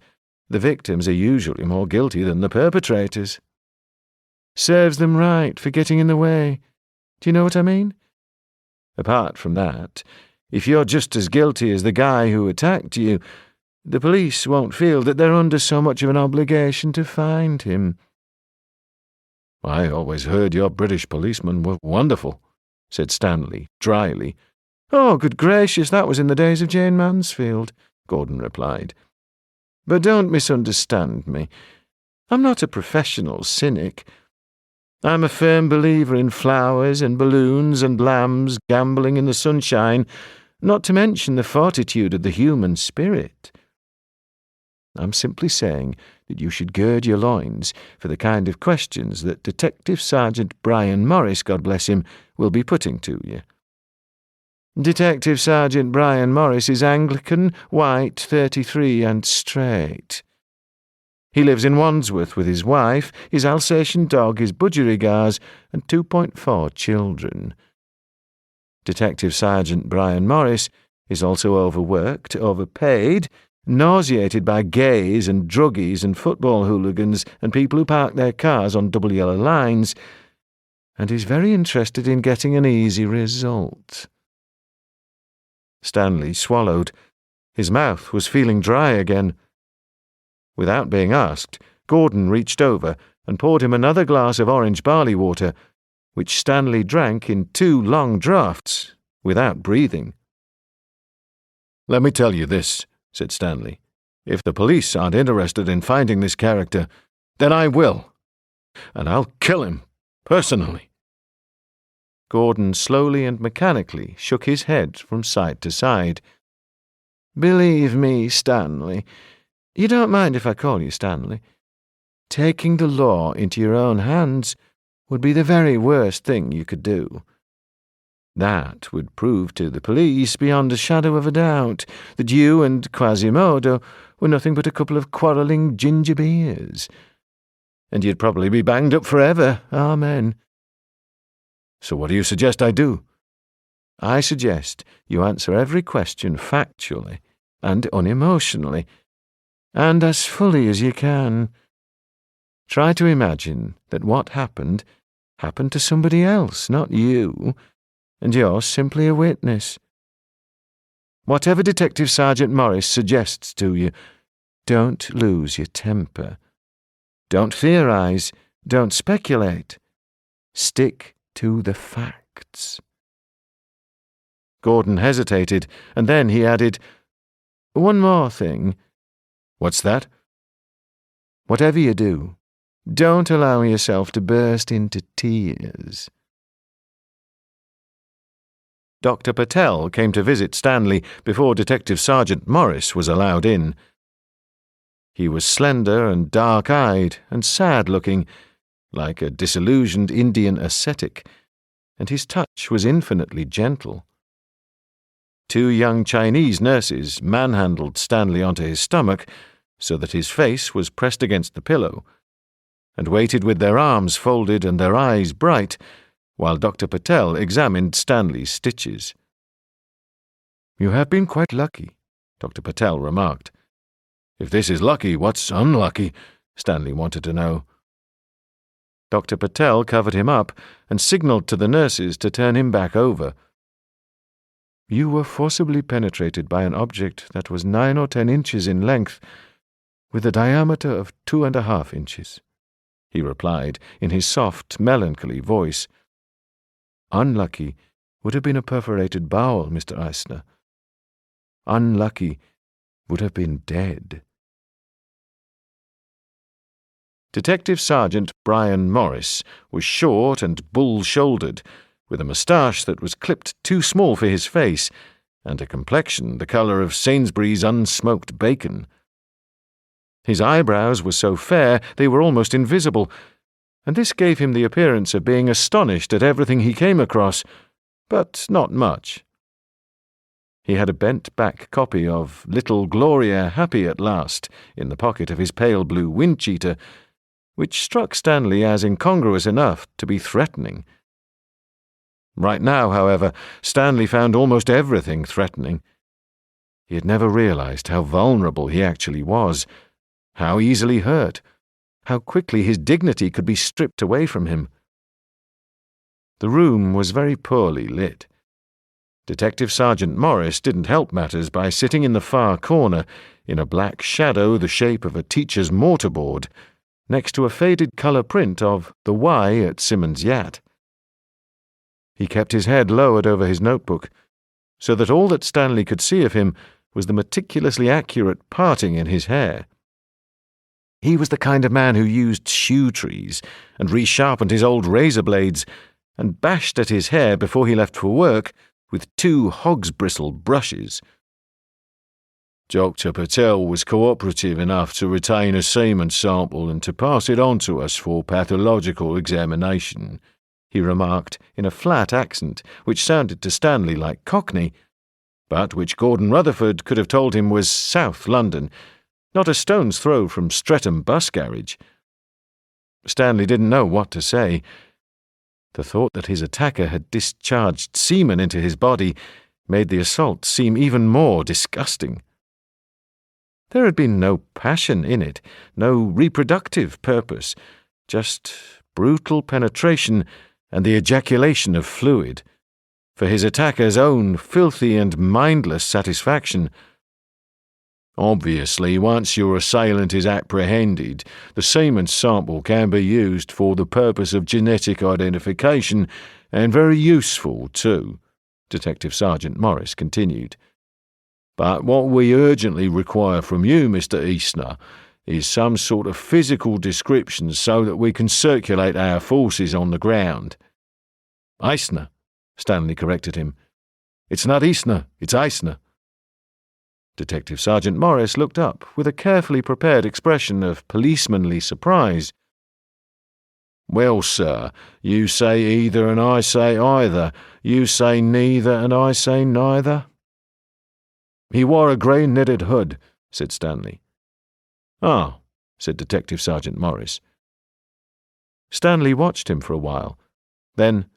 the victims are usually more guilty than the perpetrators. Serves them right for getting in the way. Do you know what I mean? Apart from that, if you're just as guilty as the guy who attacked you, the police won't feel that they're under so much of an obligation to find him." "I always heard your British policemen were wonderful," said Stanley dryly. "Oh, good gracious, that was in the days of Jane Mansfield," Gordon replied. "But don't misunderstand me. I'm not a professional cynic. I'm a firm believer in flowers and balloons and lambs gambling in the sunshine, not to mention the fortitude of the human spirit. I'm simply saying that you should gird your loins for the kind of questions that Detective Sergeant Brian Morris, God bless him, will be putting to you. Detective Sergeant Brian Morris is Anglican, white, 33 and straight. He lives in Wandsworth with his wife, his Alsatian dog, his budgerigars, and 2.4 children. Detective Sergeant Brian Morris is also overworked, overpaid, nauseated by gays and druggies and football hooligans and people who park their cars on double yellow lines, and is very interested in getting an easy result." Stanley swallowed, His mouth was feeling dry again. Without being asked, Gordon reached over and poured him another glass of orange barley water, which Stanley drank in 2 long draughts, without breathing. "Let me tell you this," said Stanley. "If the police aren't interested in finding this character, then I will. And I'll kill him, personally." Gordon slowly and mechanically shook his head from side to side. "Believe me, Stanley, you don't mind if I call you Stanley, taking the law into your own hands would be the very worst thing you could do. That would prove to the police beyond a shadow of a doubt that you and Quasimodo were nothing but a couple of quarrelling ginger beers. And you'd probably be banged up forever, amen. So what do you suggest I do?" "I suggest you answer every question factually and unemotionally, and as fully as you can. Try to imagine that what happened to somebody else, not you, and you're simply a witness. Whatever Detective Sergeant Morris suggests to you, don't lose your temper. Don't theorize, don't speculate. Stick to the facts." Gordon hesitated, and then he added, "One more thing." "What's that?" "Whatever you do, don't allow yourself to burst into tears." Dr. Patel came to visit Stanley before Detective Sergeant Morris was allowed in. He was slender and dark-eyed and sad-looking, like a disillusioned Indian ascetic, and his touch was infinitely gentle. 2 young Chinese nurses manhandled Stanley onto his stomach so that his face was pressed against the pillow, and waited with their arms folded and their eyes bright, while Dr. Patel examined Stanley's stitches. "You have been quite lucky," Dr. Patel remarked. "If this is lucky, what's unlucky?" Stanley wanted to know. Dr. Patel covered him up and signalled to the nurses to turn him back over. "You were forcibly penetrated by an object that was 9 or 10 inches in length, with a diameter of 2½ inches, he replied in his soft, melancholy voice. "Unlucky would have been a perforated bowel, Mr. Eisner. Unlucky would have been dead." Detective Sergeant Brian Morris was short and bull-shouldered, with a moustache that was clipped too small for his face, and a complexion the colour of Sainsbury's unsmoked bacon. His eyebrows were so fair they were almost invisible, and this gave him the appearance of being astonished at everything he came across, but not much. He had a bent-back copy of Little Gloria Happy at Last in the pocket of his pale blue wind-cheater, which struck Stanley as incongruous enough to be threatening. Right now, however, Stanley found almost everything threatening. He had never realized how vulnerable he actually was, how easily hurt, how quickly his dignity could be stripped away from him. The room was very poorly lit. Detective Sergeant Morris didn't help matters by sitting in the far corner, in a black shadow the shape of a teacher's mortarboard, next to a faded colour print of the Y at Simmons' Yacht. He kept his head lowered over his notebook, so that all that Stanley could see of him was the meticulously accurate parting in his hair. He was the kind of man who used shoe trees and resharpened his old razor blades and bashed at his hair before he left for work with 2 hog's bristle brushes. Dr. Patel was cooperative enough to retain a semen sample and to pass it on to us for pathological examination, he remarked in a flat accent which sounded to Stanley like Cockney, but which Gordon Rutherford could have told him was South London, not a stone's throw from Streatham bus garage. Stanley didn't know what to say. The thought that his attacker had discharged semen into his body made the assault seem even more disgusting. There had been no passion in it, no reproductive purpose, just brutal penetration and the ejaculation of fluid, for his attacker's own filthy and mindless satisfaction. Obviously, once your assailant is apprehended, the semen sample can be used for the purpose of genetic identification, and very useful too," Detective Sergeant Morris continued. "But what we urgently require from you, Mr. Eastner, is some sort of physical description so that we can circulate our forces on the ground." "Eisner," Stanley corrected him. "It's not Eastner, it's Eisner." Detective Sergeant Morris looked up with a carefully prepared expression of policemanly surprise. "Well, sir, you say either and I say either. You say neither and I say neither." "He wore a grey knitted hood," said Stanley. "Ah," said Detective Sergeant Morris. Stanley watched him for a while. Then,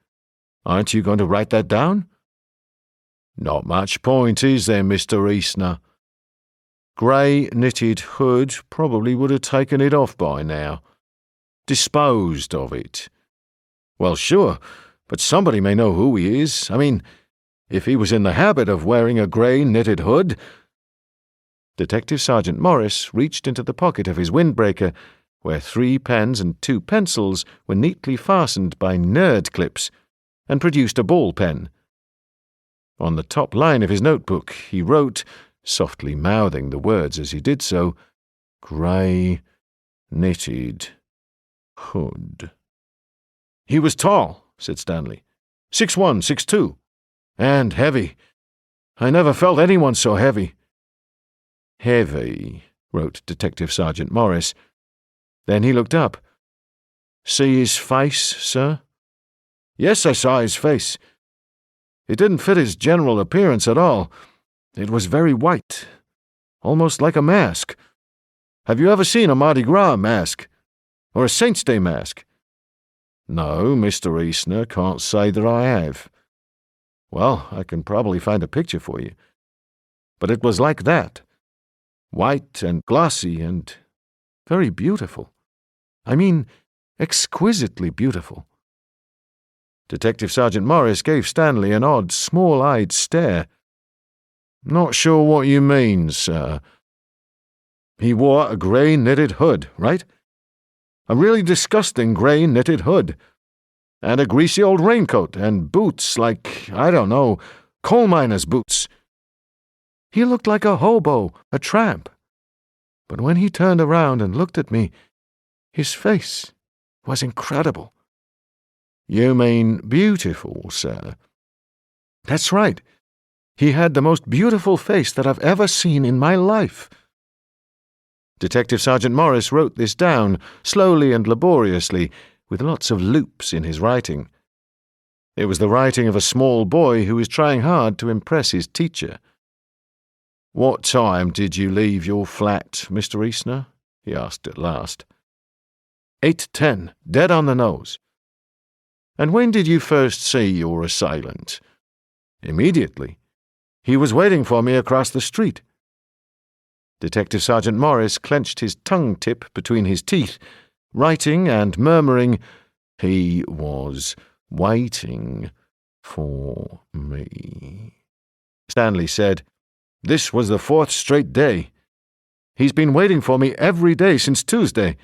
"Aren't you going to write that down?" "Not much point, is there, Mr. Eastner? Grey knitted hood probably would have taken it off by now. Disposed of it. Well, sure, but somebody may know who he is. I mean, if he was in the habit of wearing a grey knitted hood." Detective Sergeant Morris reached into the pocket of his windbreaker, where 3 pens and 2 pencils were neatly fastened by nerd clips, and produced a ball pen. On the top line of his notebook he wrote, softly mouthing the words as he did so, "Grey knitted hood." "He was tall," said Stanley. 6'1", 6'2", and heavy. I never felt anyone so heavy." "Heavy," wrote Detective Sergeant Morris. Then he looked up. "See his face, sir?" "Yes, I saw his face. It didn't fit his general appearance at all. It was very white, almost like a mask. Have you ever seen a Mardi Gras mask? Or a Saint's Day mask?" "No, Mr. Eastner, can't say that I have." "Well, I can probably find a picture for you. But it was like that. White and glossy and very beautiful. I mean, exquisitely beautiful." Detective Sergeant Morris gave Stanley an odd, small-eyed stare. "Not sure what you mean, sir." "He wore a grey knitted hood, right? A really disgusting grey knitted hood. And a greasy old raincoat and boots like, I don't know, coal miner's boots. He looked like a hobo, a tramp. But when he turned around and looked at me, his face was incredible." "You mean beautiful, sir?" "That's right. He had the most beautiful face that I've ever seen in my life." Detective Sergeant Morris wrote this down, slowly and laboriously, with lots of loops in his writing. It was the writing of a small boy who was trying hard to impress his teacher. "What time did you leave your flat, Mr. Eastner?" he asked at last. 8:10, dead on the nose." "And when did you first see your assailant?" "Immediately. He was waiting for me across the street." Detective Sergeant Morris clenched his tongue-tip between his teeth, writing and murmuring, "He was waiting for me." Stanley said, "This was the 4th straight day. He's been waiting for me every day since Tuesday.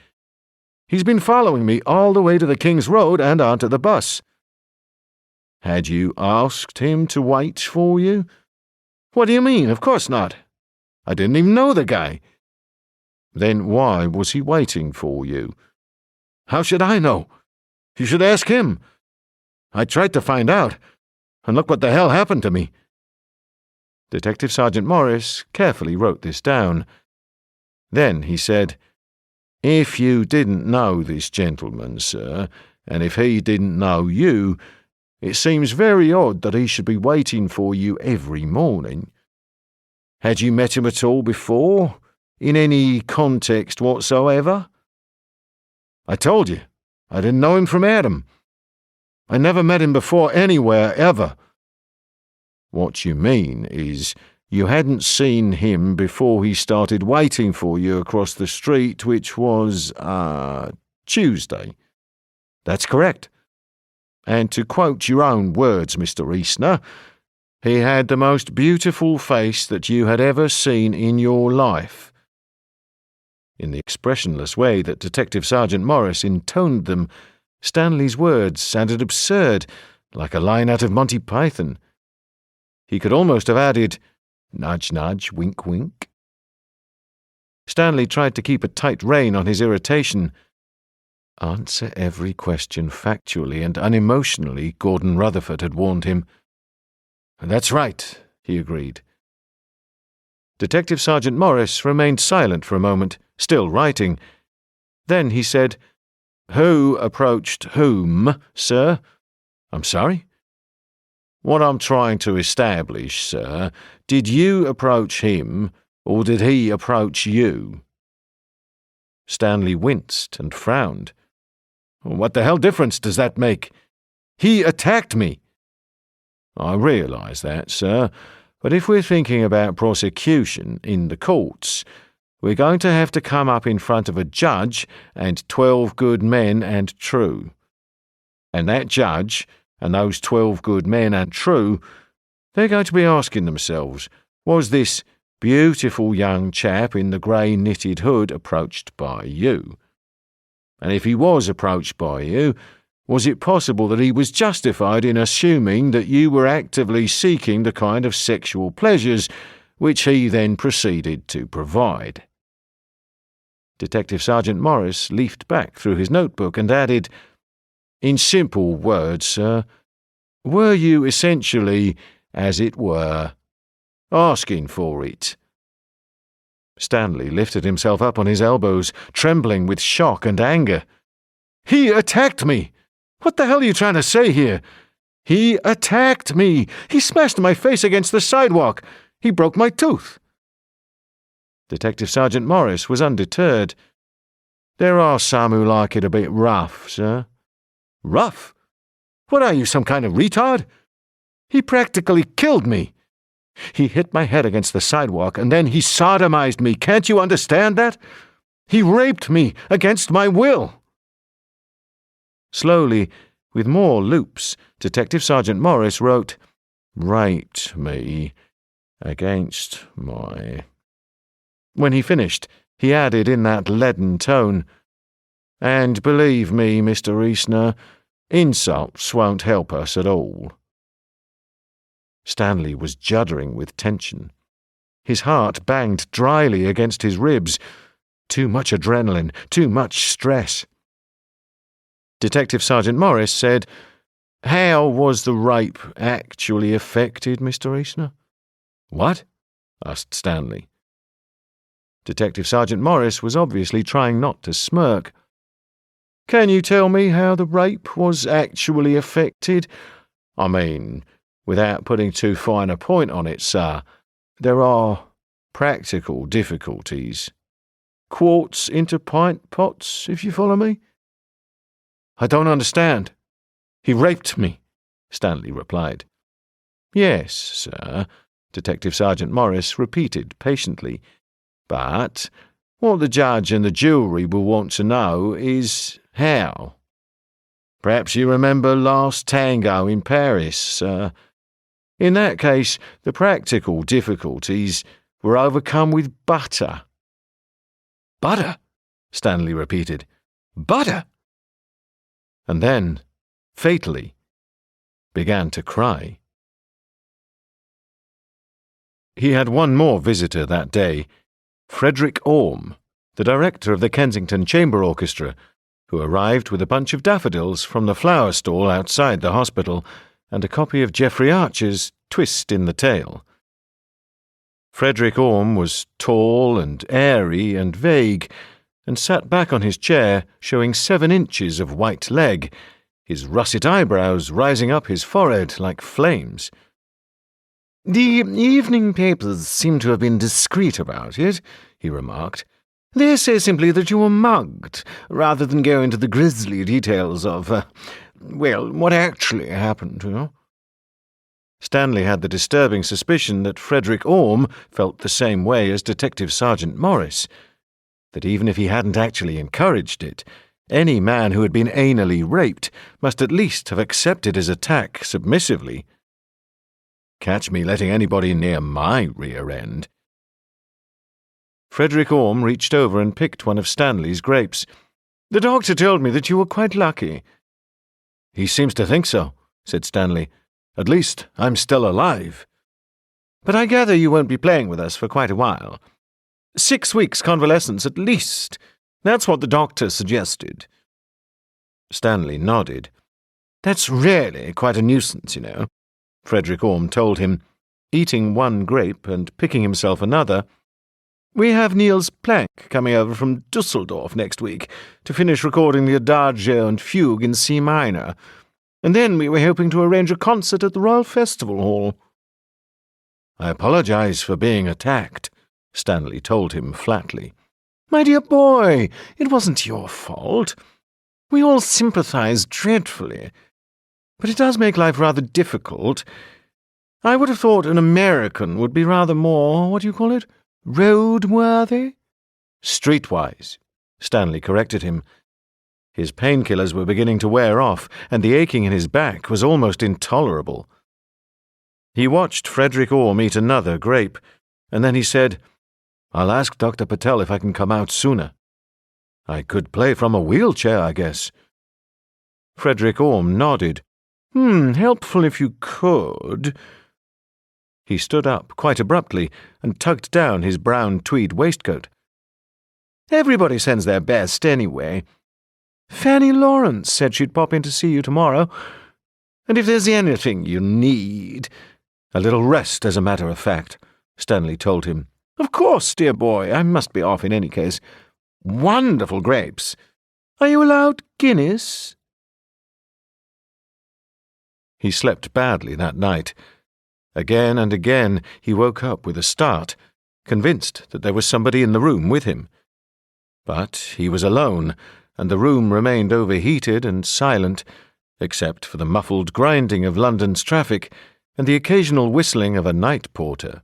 He's been following me all the way to the King's Road and onto the bus." "Had you asked him to wait for you?" "What do you mean? Of course not. I didn't even know the guy." "Then why was he waiting for you?" "How should I know? You should ask him. I tried to find out, and look what the hell happened to me." Detective Sergeant Morris carefully wrote this down. Then he said, "If you didn't know this gentleman, sir, and if he didn't know you, it seems very odd that he should be waiting for you every morning. Had you met him at all before, in any context whatsoever?" "I told you, I didn't know him from Adam. I never met him before anywhere, ever." "What you mean is you hadn't seen him before he started waiting for you across the street, which was, Tuesday." "That's correct. And to quote your own words, Mr. Eastner, He had the most beautiful face that you had ever seen in your life." In the expressionless way that Detective Sergeant Morris intoned them, Stanley's words sounded absurd, like a line out of Monty Python. He could almost have added, "Nudge, nudge, wink, wink." Stanley tried to keep a tight rein on his irritation. Answer every question factually and unemotionally, Gordon Rutherford had warned him. "That's right," he agreed. Detective Sergeant Morris remained silent for a moment, still writing. Then he said, "Who approached whom, sir?" "I'm sorry?" "What I'm trying to establish, sir, did you approach him, or did he approach you?" Stanley winced and frowned. "What the hell difference does that make? He attacked me." "I realise that, sir, but if we're thinking about prosecution in the courts, we're going to have to come up in front of a judge and 12 good men and true. And that judge and those 12 good men and true, they're going to be asking themselves, was this beautiful young chap in the grey knitted hood approached by you? And if he was approached by you, was it possible that he was justified in assuming that you were actively seeking the kind of sexual pleasures which he then proceeded to provide?" Detective Sergeant Morris leafed back through his notebook and added, "In simple words, sir, were you essentially, as it were, asking for it?" Stanley lifted himself up on his elbows, trembling with shock and anger. "He attacked me! What the hell are you trying to say here? He attacked me! He smashed my face against the sidewalk! He broke my tooth!" Detective Sergeant Morris was undeterred. "There are some who like it a bit rough, sir." "Rough? What are you, some kind of retard? He practically killed me. He hit my head against the sidewalk, and then he sodomized me. Can't you understand that? He raped me against my will." Slowly, with more loops, Detective Sergeant Morris wrote, "Raped me against my—" When he finished, he added in that leaden tone, "And believe me, Mr. Eastner, insults won't help us at all." Stanley was juddering with tension. His heart banged dryly against his ribs. Too much adrenaline, too much stress. Detective Sergeant Morris said, "How was the rape actually effected, Mr. Eastner?" "What?" asked Stanley. Detective Sergeant Morris was obviously trying not to smirk. "Can you tell me how the rape was actually effected? I mean, without putting too fine a point on it, sir, there are practical difficulties. Quarts into pint pots, if you follow me?" "I don't understand." "He raped me," Stanley replied. "Yes, sir," Detective Sergeant Morris repeated patiently. "But what the judge and the jury will want to know is how. Perhaps you remember Last Tango in Paris, sir. In that case, the practical difficulties were overcome with butter." "Butter?" Stanley repeated. "Butter?" And then, fatally, began to cry. He had one more visitor that day, Frederick Orme, the director of the Kensington Chamber Orchestra, who arrived with a bunch of daffodils from the flower stall outside the hospital and a copy of Geoffrey Archer's Twist in the Tail. Frederick Orme was tall and airy and vague, and sat back on his chair, showing 7 inches of white leg, his russet eyebrows rising up his forehead like flames. "The evening papers seem to have been discreet about it," he remarked. "They say simply that you were mugged, rather than go into the grisly details of, what actually happened to you." Stanley had the disturbing suspicion that Frederick Orme felt the same way as Detective Sergeant Morris, that even if he hadn't actually encouraged it, any man who had been anally raped must at least have accepted his attack submissively. catch me letting anybody near my rear end. Frederick Orme reached over and picked one of Stanley's grapes. "The doctor told me that you were quite lucky." "He seems to think so," said Stanley. "At least I'm still alive." "But I gather you won't be playing with us for quite a while. 6 weeks convalescence at least. That's what the doctor suggested." Stanley nodded. "That's really quite a nuisance, you know," Frederick Orme told him, eating one grape and picking himself another. "We have Niels Planck coming over from Dusseldorf next week to finish recording the Adagio and Fugue in C minor, and then we were hoping to arrange a concert at the Royal Festival Hall." "I apologize for being attacked," Stanley told him flatly. "My dear boy, it wasn't your fault. We all sympathize dreadfully. But it does make life rather difficult. I would have thought an American would be rather more, what do you call it, roadworthy?" "Streetwise," Stanley corrected him. His painkillers were beginning to wear off, and the aching in his back was almost intolerable. He watched Frederick Orme eat another grape, and then he said, "I'll ask Dr. Patel if I can come out sooner. I could play from a wheelchair, I guess." Frederick Orme nodded. Helpful if you could." He stood up quite abruptly and tugged down his brown tweed waistcoat. "Everybody sends their best anyway. Fanny Lawrence said she'd pop in to see you tomorrow, and if there's anything you need—" "A little rest, as a matter of fact," Stanley told him. "Of course, dear boy, I must be off in any case. Wonderful grapes. Are you allowed Guinness?" He slept badly that night. Again and again he woke up with a start, convinced that there was somebody in the room with him. But he was alone, and the room remained overheated and silent, except for the muffled grinding of London's traffic and the occasional whistling of a night porter.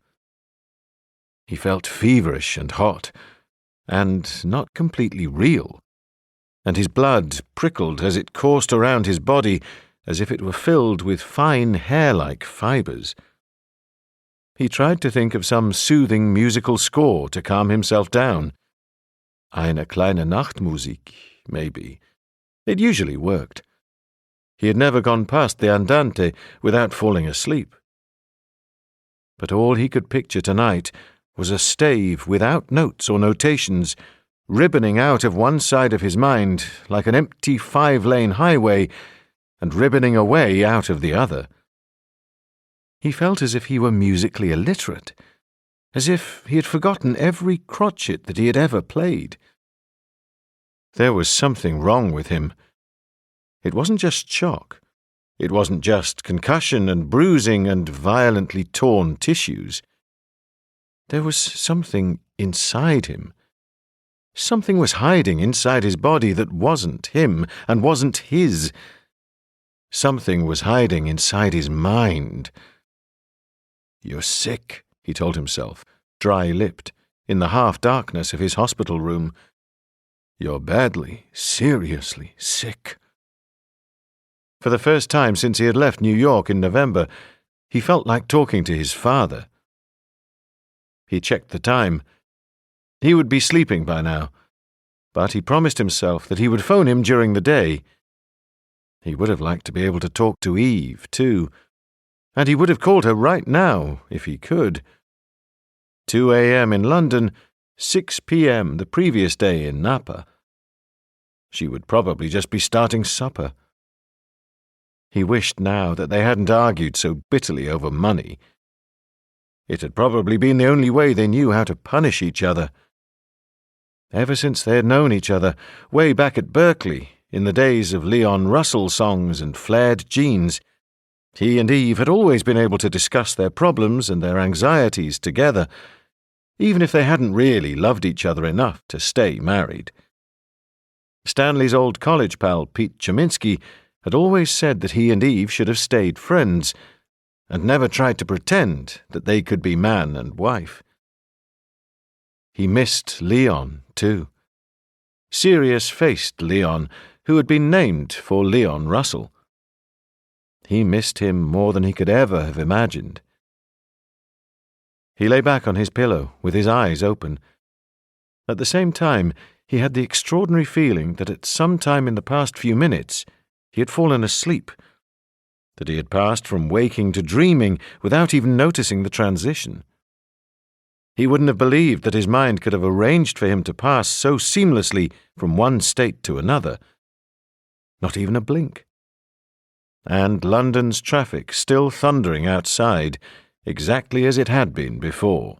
He felt feverish and hot, and not completely real, and his blood prickled as it coursed around his body as if it were filled with fine hair-like fibres. He tried to think of some soothing musical score to calm himself down. Eine kleine Nachtmusik, maybe. It usually worked. He had never gone past the Andante without falling asleep. But all he could picture tonight was a stave without notes or notations, ribboning out of one side of his mind like an empty 5-lane highway, and ribboning away out of the other. He felt as if he were musically illiterate, as if he had forgotten every crotchet that he had ever played. There was something wrong with him. It wasn't just shock. It wasn't just concussion and bruising and violently torn tissues. There was something inside him. Something was hiding inside his body that wasn't him and wasn't his. Something was hiding inside his mind. "You're sick," he told himself, dry-lipped, in the half-darkness of his hospital room. "You're badly, seriously sick." For the first time since he had left New York in November, he felt like talking to his father. He checked the time. He would be sleeping by now, but he promised himself that he would phone him during the day. He would have liked to be able to talk to Eve, too, and he would have called her right now, if he could. 2 a.m. in London, 6 p.m. the previous day in Napa. She would probably just be starting supper. He wished now that they hadn't argued so bitterly over money. It had probably been the only way they knew how to punish each other. Ever since they had known each other, way back at Berkeley, in the days of Leon Russell songs and flared jeans, he and Eve had always been able to discuss their problems and their anxieties together, even if they hadn't really loved each other enough to stay married. Stanley's old college pal, Pete Cheminsky, had always said that he and Eve should have stayed friends, and never tried to pretend that they could be man and wife. He missed Leon, too. Serious-faced Leon, who had been named for Leon Russell. He missed him more than he could ever have imagined. He lay back on his pillow, with his eyes open. At the same time, he had the extraordinary feeling that at some time in the past few minutes he had fallen asleep, that he had passed from waking to dreaming without even noticing the transition. He wouldn't have believed that his mind could have arranged for him to pass so seamlessly from one state to another. Not even a blink. And London's traffic still thundering outside, exactly as it had been before.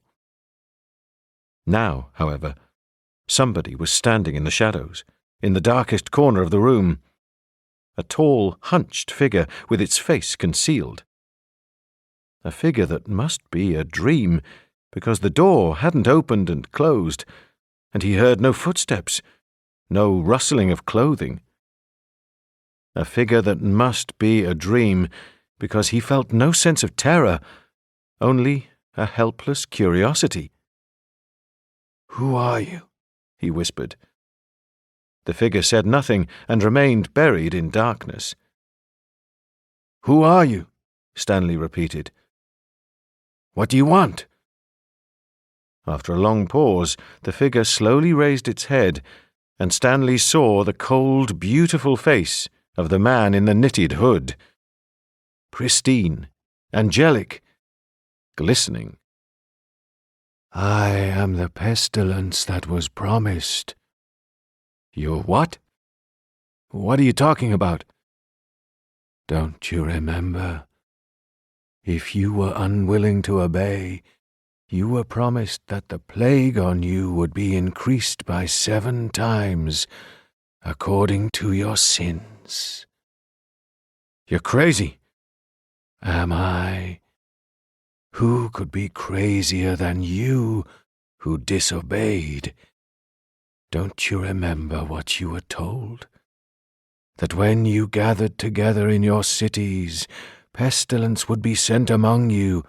Now, however, somebody was standing in the shadows, in the darkest corner of the room. A tall, hunched figure with its face concealed. A figure that must be a dream, because the door hadn't opened and closed, and he heard no footsteps, no rustling of clothing. A figure that must be a dream, because he felt no sense of terror, only a helpless curiosity. "Who are you?" he whispered. The figure said nothing and remained buried in darkness. "Who are you?" Stanley repeated. "What do you want?" After a long pause, the figure slowly raised its head, and Stanley saw the cold, beautiful face of the man in the knitted hood. Pristine, angelic, glistening. "I am the pestilence that was promised." "You're what? What are you talking about?" "Don't you remember? If you were unwilling to obey, you were promised that the plague on you would be increased by 7 times, according to your sins." "You're crazy." "Am I? Who could be crazier than you, who disobeyed? Don't you remember what you were told? That when you gathered together in your cities, pestilence would be sent among you,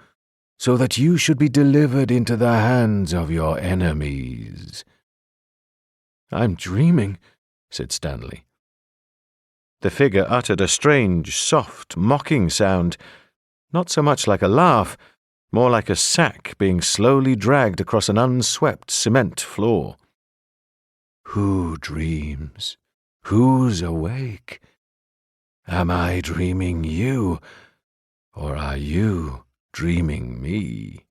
so that you should be delivered into the hands of your enemies." "I'm dreaming," said Stanley. The figure uttered a strange, soft, mocking sound, not so much like a laugh, more like a sack being slowly dragged across an unswept cement floor. "Who dreams? Who's awake? Am I dreaming you, or are you dreaming me?"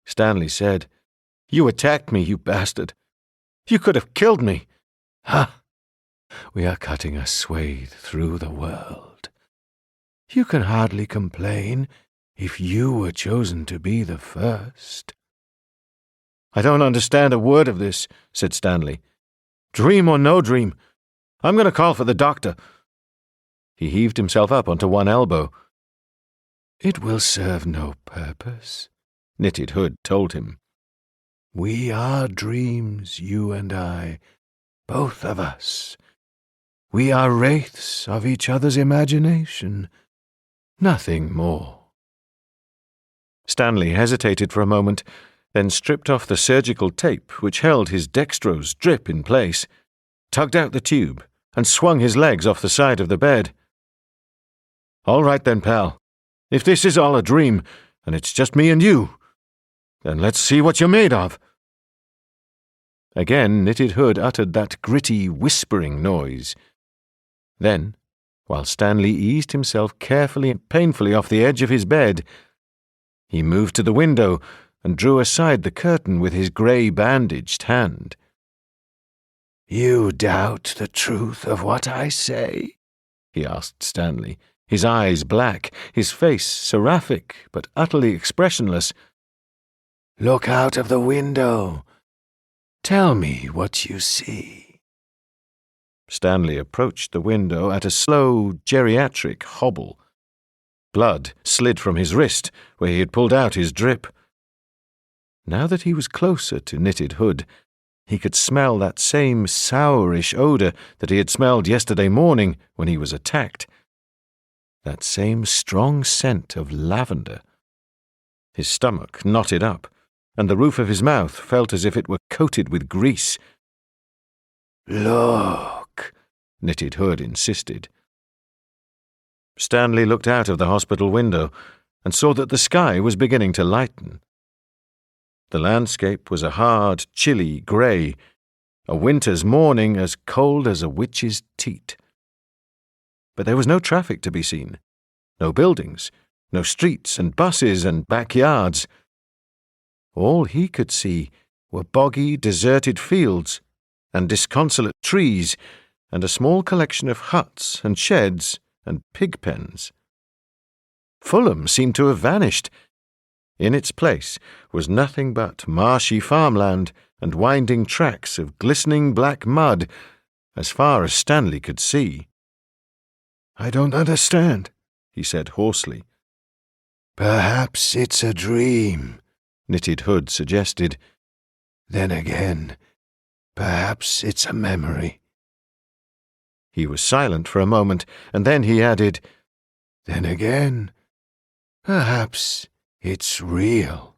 Stanley said, "You attacked me, you bastard. You could have killed me." "Ha! We are cutting a swathe through the world. You can hardly complain if you were chosen to be the first." "I don't understand a word of this," said Stanley. "Dream or no dream, I'm going to call for the doctor." He heaved himself up onto one elbow. "It will serve no purpose," Knitted Hood told him. "We are dreams, you and I, both of us. We are wraiths of each other's imagination, nothing more." Stanley hesitated for a moment, then stripped off the surgical tape which held his dextrose drip in place, tugged out the tube, and swung his legs off the side of the bed. "All right then, pal. If this is all a dream, and it's just me and you, then let's see what you're made of." Again Knitted Hood uttered that gritty, whispering noise. Then, while Stanley eased himself carefully and painfully off the edge of his bed, he moved to the window and drew aside the curtain with his grey bandaged hand. "You doubt the truth of what I say?" he asked Stanley, his eyes black, his face seraphic but utterly expressionless. "Look out of the window. Tell me what you see." Stanley approached the window at a slow, geriatric hobble. Blood slid from his wrist, where he had pulled out his drip. Now that he was closer to Knitted Hood, he could smell that same sourish odour that he had smelled yesterday morning when he was attacked. That same strong scent of lavender. His stomach knotted up, and the roof of his mouth felt as if it were coated with grease. "Look," Knitted Hood insisted. Stanley looked out of the hospital window and saw that the sky was beginning to lighten. The landscape was a hard, chilly grey, a winter's morning as cold as a witch's teat. But there was no traffic to be seen, no buildings, no streets and buses and backyards. All he could see were boggy, deserted fields and disconsolate trees and a small collection of huts and sheds and pig pens. Fulham seemed to have vanished. In its place was nothing but marshy farmland and winding tracks of glistening black mud as far as Stanley could see. "I don't understand," he said hoarsely. "Perhaps it's a dream," Knitted Hood suggested. "Then again, perhaps it's a memory." He was silent for a moment, and then he added, "Then again, perhaps it's real."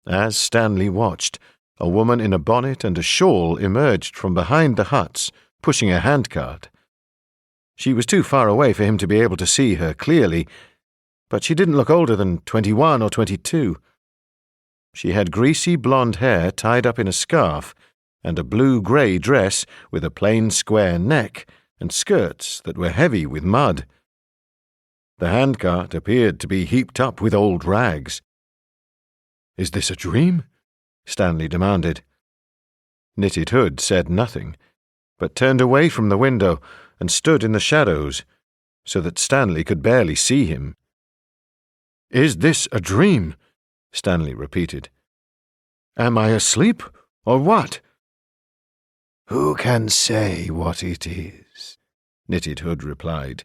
As Stanley watched, a woman in a bonnet and a shawl emerged from behind the huts, pushing a handcart. She was too far away for him to be able to see her clearly, but she didn't look older than 21 or 22. She had greasy blonde hair tied up in a scarf and a blue-grey dress with a plain square neck and skirts that were heavy with mud. The handcart appeared to be heaped up with old rags. "Is this a dream?" Stanley demanded. Knitted Hood said nothing, but turned away from the window and stood in the shadows so that Stanley could barely see him. "Is this a dream?" Stanley repeated. "Am I asleep, or what?" "Who can say what it is?" Knitted Hood replied.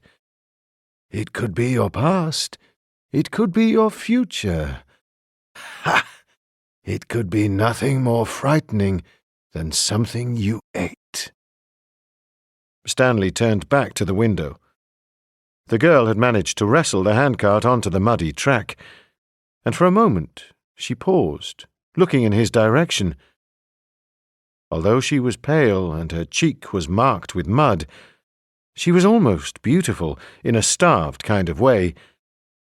"It could be your past. It could be your future. Ha! It could be nothing more frightening than something you ate." Stanley turned back to the window. The girl had managed to wrestle the handcart onto the muddy track, and for a moment she paused, looking in his direction. Although she was pale and her cheek was marked with mud, she was almost beautiful in a starved kind of way,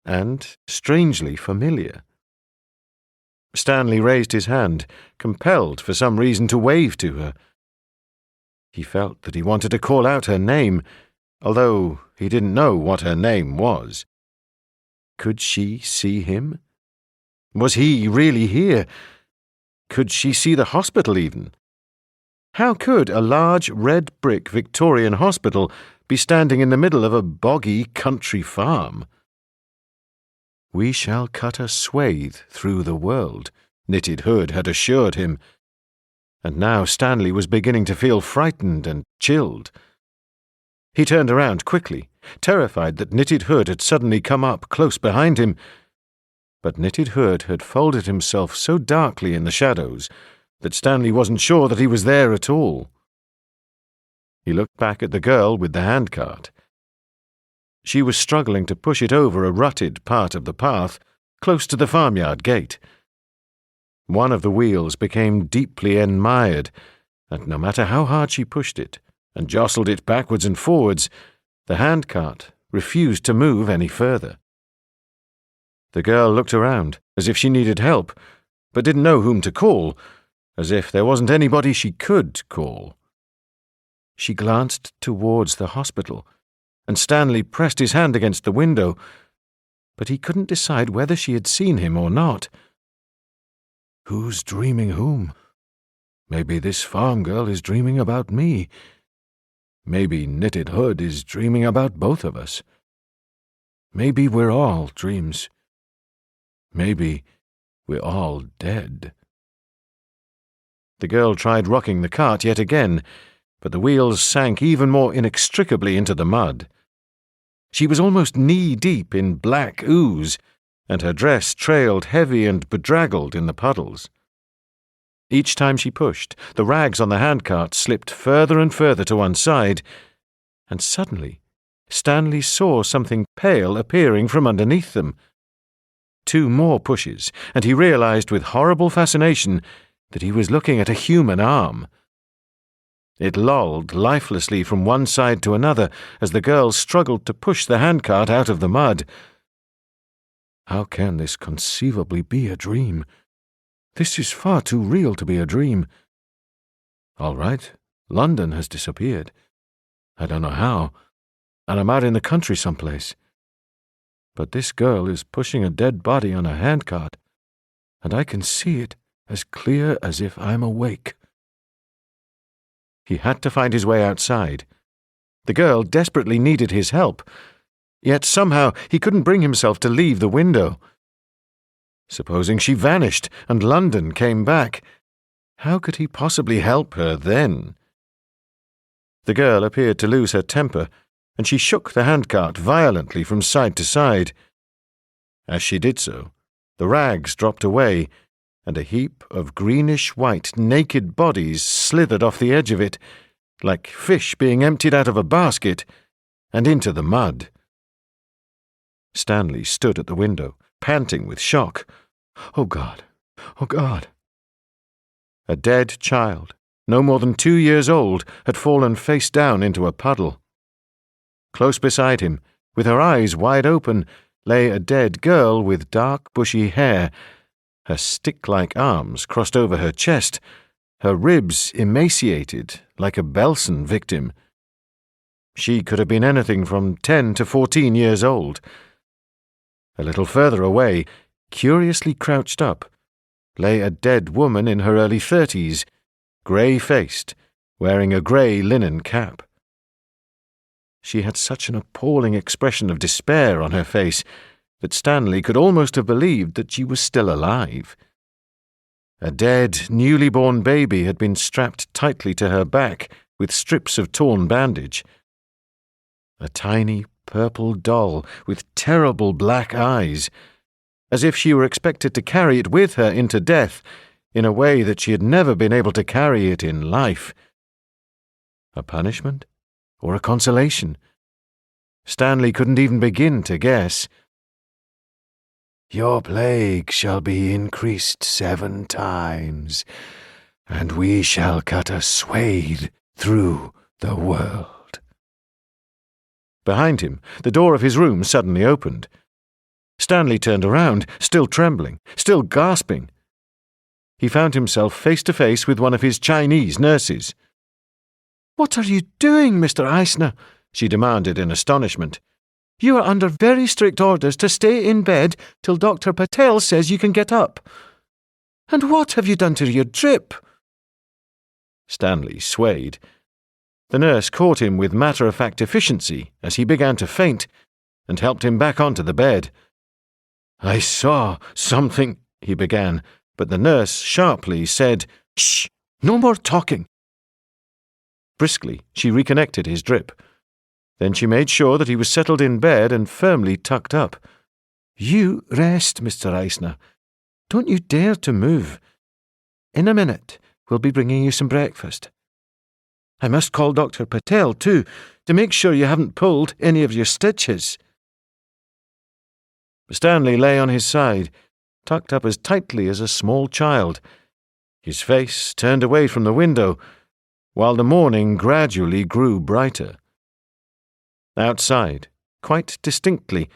and strangely familiar. Stanley raised his hand, compelled for some reason to wave to her. He felt that he wanted to call out her name, although he didn't know what her name was. Could she see him? Was he really here? Could she see the hospital even? How could a large red-brick Victorian hospital be standing in the middle of a boggy country farm? "We shall cut a swathe through the world," Knitted Hood had assured him, and now Stanley was beginning to feel frightened and chilled. He turned around quickly, terrified that Knitted Hood had suddenly come up close behind him, but Knitted Hood had folded himself so darkly in the shadows that Stanley wasn't sure that he was there at all. He looked back at the girl with the handcart. She was struggling to push it over a rutted part of the path, close to the farmyard gate. One of the wheels became deeply enmired, and no matter how hard she pushed it, and jostled it backwards and forwards, the handcart refused to move any further. The girl looked around, as if she needed help, but didn't know whom to call, as if there wasn't anybody she could call. She glanced towards the hospital, and Stanley pressed his hand against the window, but he couldn't decide whether she had seen him or not. "Who's dreaming whom? Maybe this farm girl is dreaming about me. Maybe Knitted Hood is dreaming about both of us. Maybe we're all dreams. Maybe we're all dead." The girl tried rocking the cart yet again, but the wheels sank even more inextricably into the mud. She was almost knee-deep in black ooze, and her dress trailed heavy and bedraggled in the puddles. Each time she pushed, the rags on the handcart slipped further and further to one side, and suddenly Stanley saw something pale appearing from underneath them. 2 more pushes, and he realized with horrible fascination that he was looking at a human arm. It lolled lifelessly from one side to another as the girl struggled to push the handcart out of the mud. How can this conceivably be a dream? This is far too real to be a dream. All right, London has disappeared. I don't know how, and I'm out in the country someplace. But this girl is pushing a dead body on a handcart, and I can see it as clear as if I'm awake. He had to find his way outside. The girl desperately needed his help, yet somehow he couldn't bring himself to leave the window. Supposing she vanished and London came back, how could he possibly help her then? The girl appeared to lose her temper, and she shook the handcart violently from side to side. As she did so, the rags dropped away, and a heap of greenish-white naked bodies slithered off the edge of it, like fish being emptied out of a basket, and into the mud. Stanley stood at the window, panting with shock. Oh, God! Oh, God! A dead child, no more than 2 years old, had fallen face down into a puddle. Close beside him, with her eyes wide open, lay a dead girl with dark, bushy hair, her stick-like arms crossed over her chest, her ribs emaciated like a Belson victim. She could have been anything from 10 to 14 years old. A little further away, curiously crouched up, lay a dead woman in her early 30s, grey-faced, wearing a grey linen cap. She had such an appalling expression of despair on her face that Stanley could almost have believed that she was still alive. A dead, newly born baby had been strapped tightly to her back with strips of torn bandage. A tiny purple doll with terrible black eyes, as if she were expected to carry it with her into death in a way that she had never been able to carry it in life. A punishment or a consolation? Stanley couldn't even begin to guess. Your plague shall be increased 7 times, and we shall cut a swathe through the world. Behind him, the door of his room suddenly opened. Stanley turned around, still trembling, still gasping. He found himself face to face with one of his Chinese nurses. "What are you doing, Mr. Eisner?" she demanded in astonishment. "You are under very strict orders to stay in bed till Dr. Patel says you can get up. And what have you done to your drip?" Stanley swayed. The nurse caught him with matter-of-fact efficiency as he began to faint, and helped him back onto the bed. "I saw something," he began, but the nurse sharply said, "Shh! No more talking." Briskly, she reconnected his drip. Then she made sure that he was settled in bed and firmly tucked up. "You rest, Mr. Eisner. Don't you dare to move. In a minute, we'll be bringing you some breakfast. I must call Dr. Patel, too, to make sure you haven't pulled any of your stitches." Stanley lay on his side, tucked up as tightly as a small child, his face turned away from the window, while the morning gradually grew brighter. Outside, quite distinctly,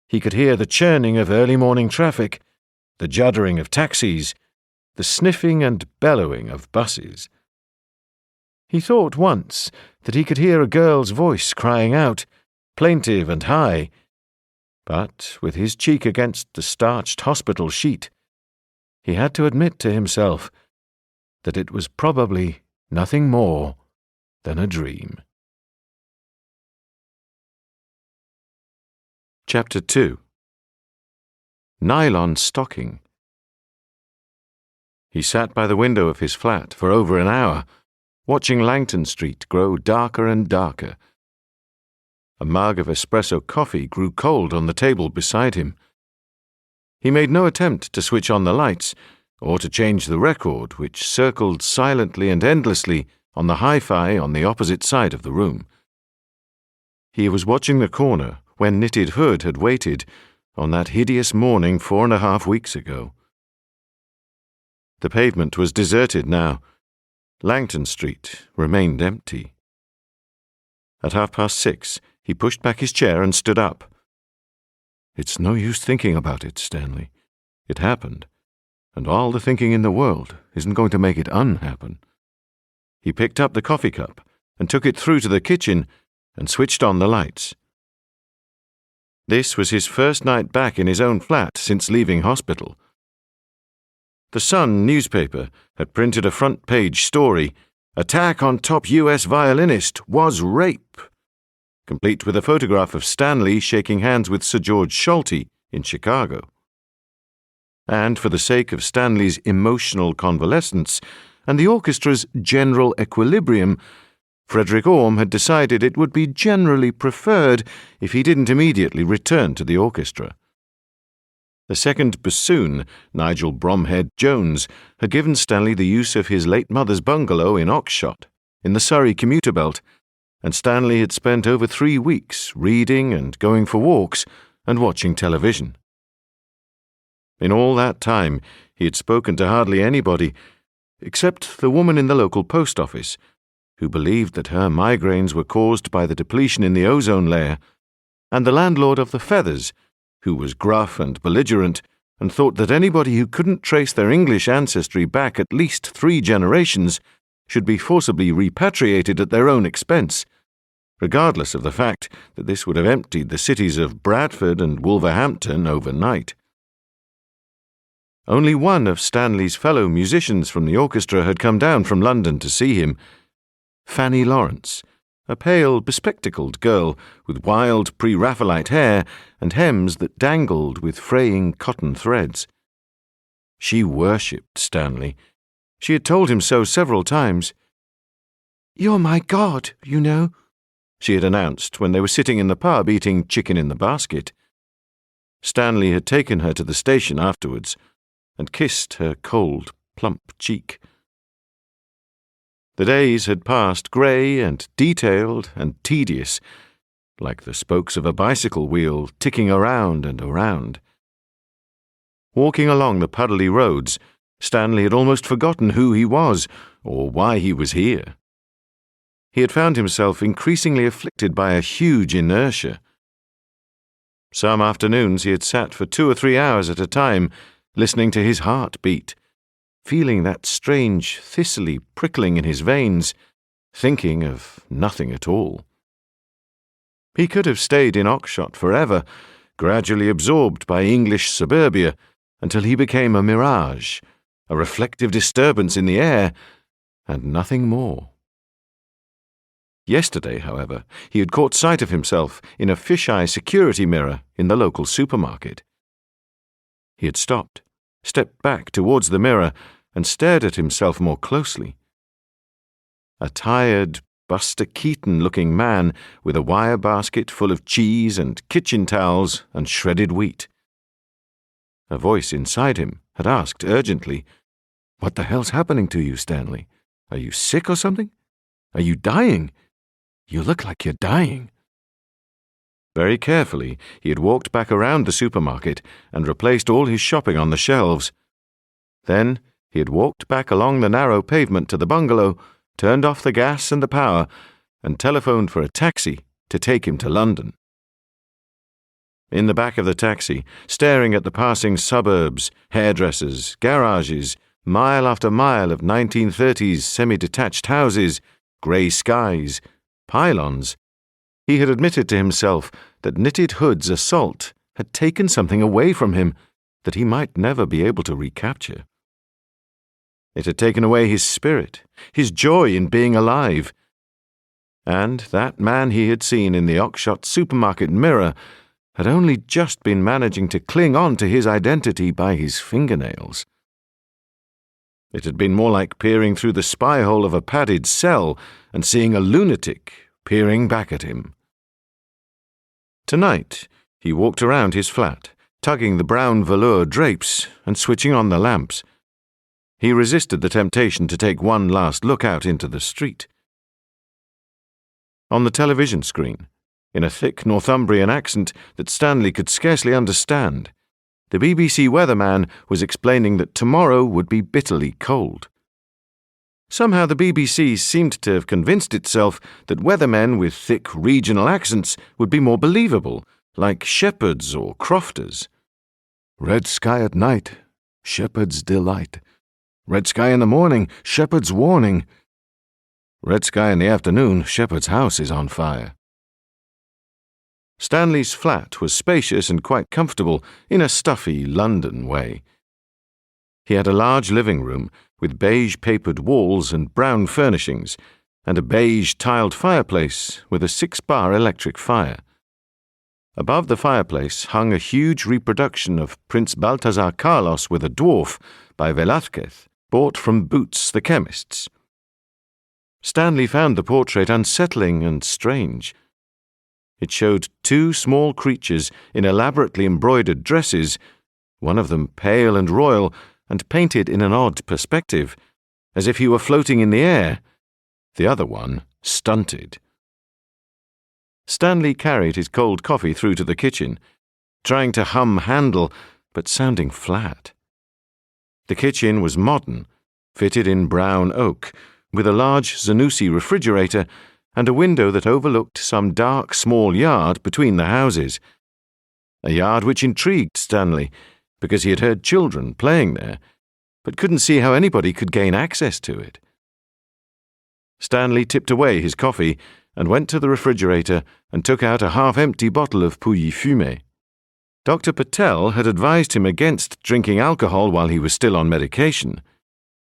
he could hear the churning of early morning traffic, the juddering of taxis, the sniffing and bellowing of buses. He thought once that he could hear a girl's voice crying out, plaintive and high, but with his cheek against the starched hospital sheet, he had to admit to himself that it was probably nothing more than a dream. Chapter 2. Nylon Stocking. He sat by the window of his flat for over an hour, watching Langton Street grow darker and darker. A mug of espresso coffee grew cold on the table beside him. He made no attempt to switch on the lights or to change the record, which circled silently and endlessly on the hi-fi on the opposite side of the room. He was watching the corner when Knitted Hood had waited on that hideous morning 4.5 weeks ago. The pavement was deserted now. Langton Street remained empty. At 6:30, he pushed back his chair and stood up. "It's no use thinking about it, Stanley. It happened. and all the thinking in the world isn't going to make it unhappen. He picked up the coffee cup and took it through to the kitchen and switched on the lights. This was his first night back in his own flat since leaving hospital. The Sun newspaper had printed a front-page story, "Attack on top US violinist was rape," complete with a photograph of Stanley shaking hands with Sir George Sholto in Chicago. And for the sake of Stanley's emotional convalescence and the orchestra's general equilibrium, Frederick Orme had decided it would be generally preferred if he didn't immediately return to the orchestra. The second bassoon, Nigel Bromhead Jones, had given Stanley the use of his late mother's bungalow in Oxshott, in the Surrey commuter belt, and Stanley had spent over 3 weeks reading and going for walks and watching television. In all that time, he had spoken to hardly anybody, except the woman in the local post office, who believed that her migraines were caused by the depletion in the ozone layer, and the landlord of the Feathers, who was gruff and belligerent and thought that anybody who couldn't trace their English ancestry back at least 3 generations should be forcibly repatriated at their own expense, regardless of the fact that this would have emptied the cities of Bradford and Wolverhampton overnight. Only one of Stanley's fellow musicians from the orchestra had come down from London to see him, Fanny Lawrence, a pale, bespectacled girl with wild pre-Raphaelite hair and hems that dangled with fraying cotton threads. She worshipped Stanley. She had told him so several times. "You're my god, you know," she had announced when they were sitting in the pub eating chicken in the basket. Stanley had taken her to the station afterwards and kissed her cold, plump cheek. The days had passed grey and detailed and tedious, like the spokes of a bicycle wheel ticking around and around. Walking along the puddly roads, Stanley had almost forgotten who he was or why he was here. He had found himself increasingly afflicted by a huge inertia. Some afternoons he had sat for 2 or 3 hours at a time, listening to his heart beat, feeling that strange thistly prickling in his veins, thinking of nothing at all. He could have stayed in Oxshott forever, gradually absorbed by English suburbia, until he became a mirage, a reflective disturbance in the air, and nothing more. Yesterday, however, he had caught sight of himself in a fisheye security mirror in the local supermarket. He had stopped, stepped back towards the mirror, and stared at himself more closely. A tired, Buster Keaton-looking man with a wire basket full of cheese and kitchen towels and shredded wheat. A voice inside him had asked urgently, "What the hell's happening to you, Stanley? Are you sick or something? Are you dying? You look like you're dying." Very carefully, he had walked back around the supermarket and replaced all his shopping on the shelves. Then he had walked back along the narrow pavement to the bungalow, turned off the gas and the power, and telephoned for a taxi to take him to London. In the back of the taxi, staring at the passing suburbs, hairdressers, garages, mile after mile of 1930s semi-detached houses, grey skies, pylons, he had admitted to himself that Knitted Hood's assault had taken something away from him that he might never be able to recapture. It had taken away his spirit, his joy in being alive. And that man he had seen in the Oxshott supermarket mirror had only just been managing to cling on to his identity by his fingernails. It had been more like peering through the spy hole of a padded cell and seeing a lunatic peering back at him. Tonight, he walked around his flat, tugging the brown velour drapes and switching on the lamps. He resisted the temptation to take one last look out into the street. On the television screen, in a thick Northumbrian accent that Stanley could scarcely understand, the BBC weatherman was explaining that tomorrow would be bitterly cold. Somehow the BBC seemed to have convinced itself that weathermen with thick regional accents would be more believable, like Shepherds or Crofters. Red sky at night, shepherd's delight. Red sky in the morning, shepherd's warning. Red sky in the afternoon, shepherd's house is on fire. Stanley's flat was spacious and quite comfortable in a stuffy London way. He had a large living room with beige-papered walls and brown furnishings, and a beige-tiled fireplace with a 6-bar electric fire. Above the fireplace hung a huge reproduction of Prince Balthazar Carlos with a dwarf by Velázquez, bought from Boots the chemist's. Stanley found the portrait unsettling and strange. It showed 2 small creatures in elaborately embroidered dresses, one of them pale and royal and painted in an odd perspective, as if he were floating in the air, the other one stunted. Stanley carried his cold coffee through to the kitchen, trying to hum Handel, but sounding flat. The kitchen was modern, fitted in brown oak, with a large Zanussi refrigerator and a window that overlooked some dark small yard between the houses, a yard which intrigued Stanley, because he had heard children playing there, but couldn't see how anybody could gain access to it. Stanley tipped away his coffee and went to the refrigerator and took out a half-empty bottle of Pouilly Fumé. Dr. Patel had advised him against drinking alcohol while he was still on medication,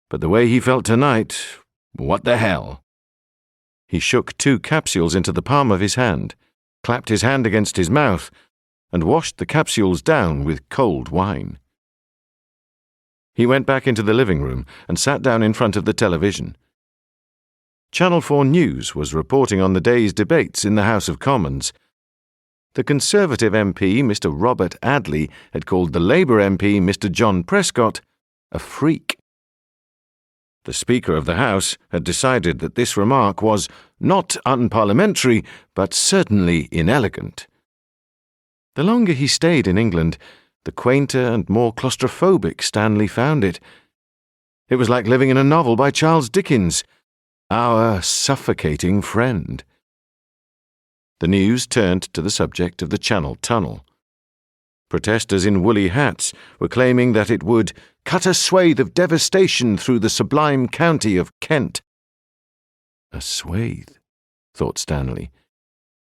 but the way he felt tonight, what the hell? He shook 2 capsules into the palm of his hand, clapped his hand against his mouth, and washed the capsules down with cold wine. He went back into the living room and sat down in front of the television. Channel 4 News was reporting on the day's debates in the House of Commons. The Conservative MP, Mr. Robert Adley, had called the Labour MP, Mr. John Prescott, a freak. The Speaker of the House had decided that this remark was not unparliamentary, but certainly inelegant. The longer he stayed in England, the quainter and more claustrophobic Stanley found it. It was like living in a novel by Charles Dickens, Our Suffocating Friend. The news turned to the subject of the Channel Tunnel. Protesters in woolly hats were claiming that it would cut a swathe of devastation through the sublime county of Kent. A swathe, thought Stanley.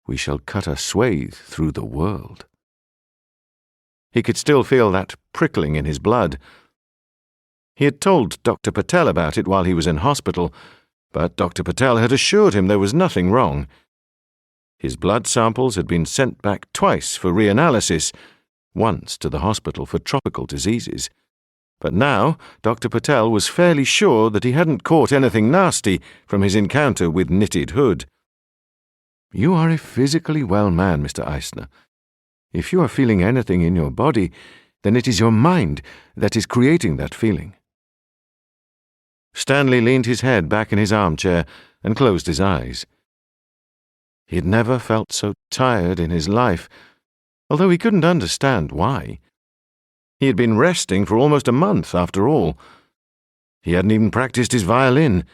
We shall cut a swathe through the world. He could still feel that prickling in his blood. He had told Dr. Patel about it while he was in hospital, but Dr. Patel had assured him there was nothing wrong. His blood samples had been sent back twice for reanalysis, once to the hospital for tropical diseases. But now Dr. Patel was fairly sure that he hadn't caught anything nasty from his encounter with Knitted Hood. You are a physically well man, Mr. Eisner. If you are feeling anything in your body, then it is your mind that is creating that feeling. Stanley leaned his head back in his armchair and closed his eyes. He had never felt so tired in his life, although he couldn't understand why. He had been resting for almost a month, after all. He hadn't even practiced his violin.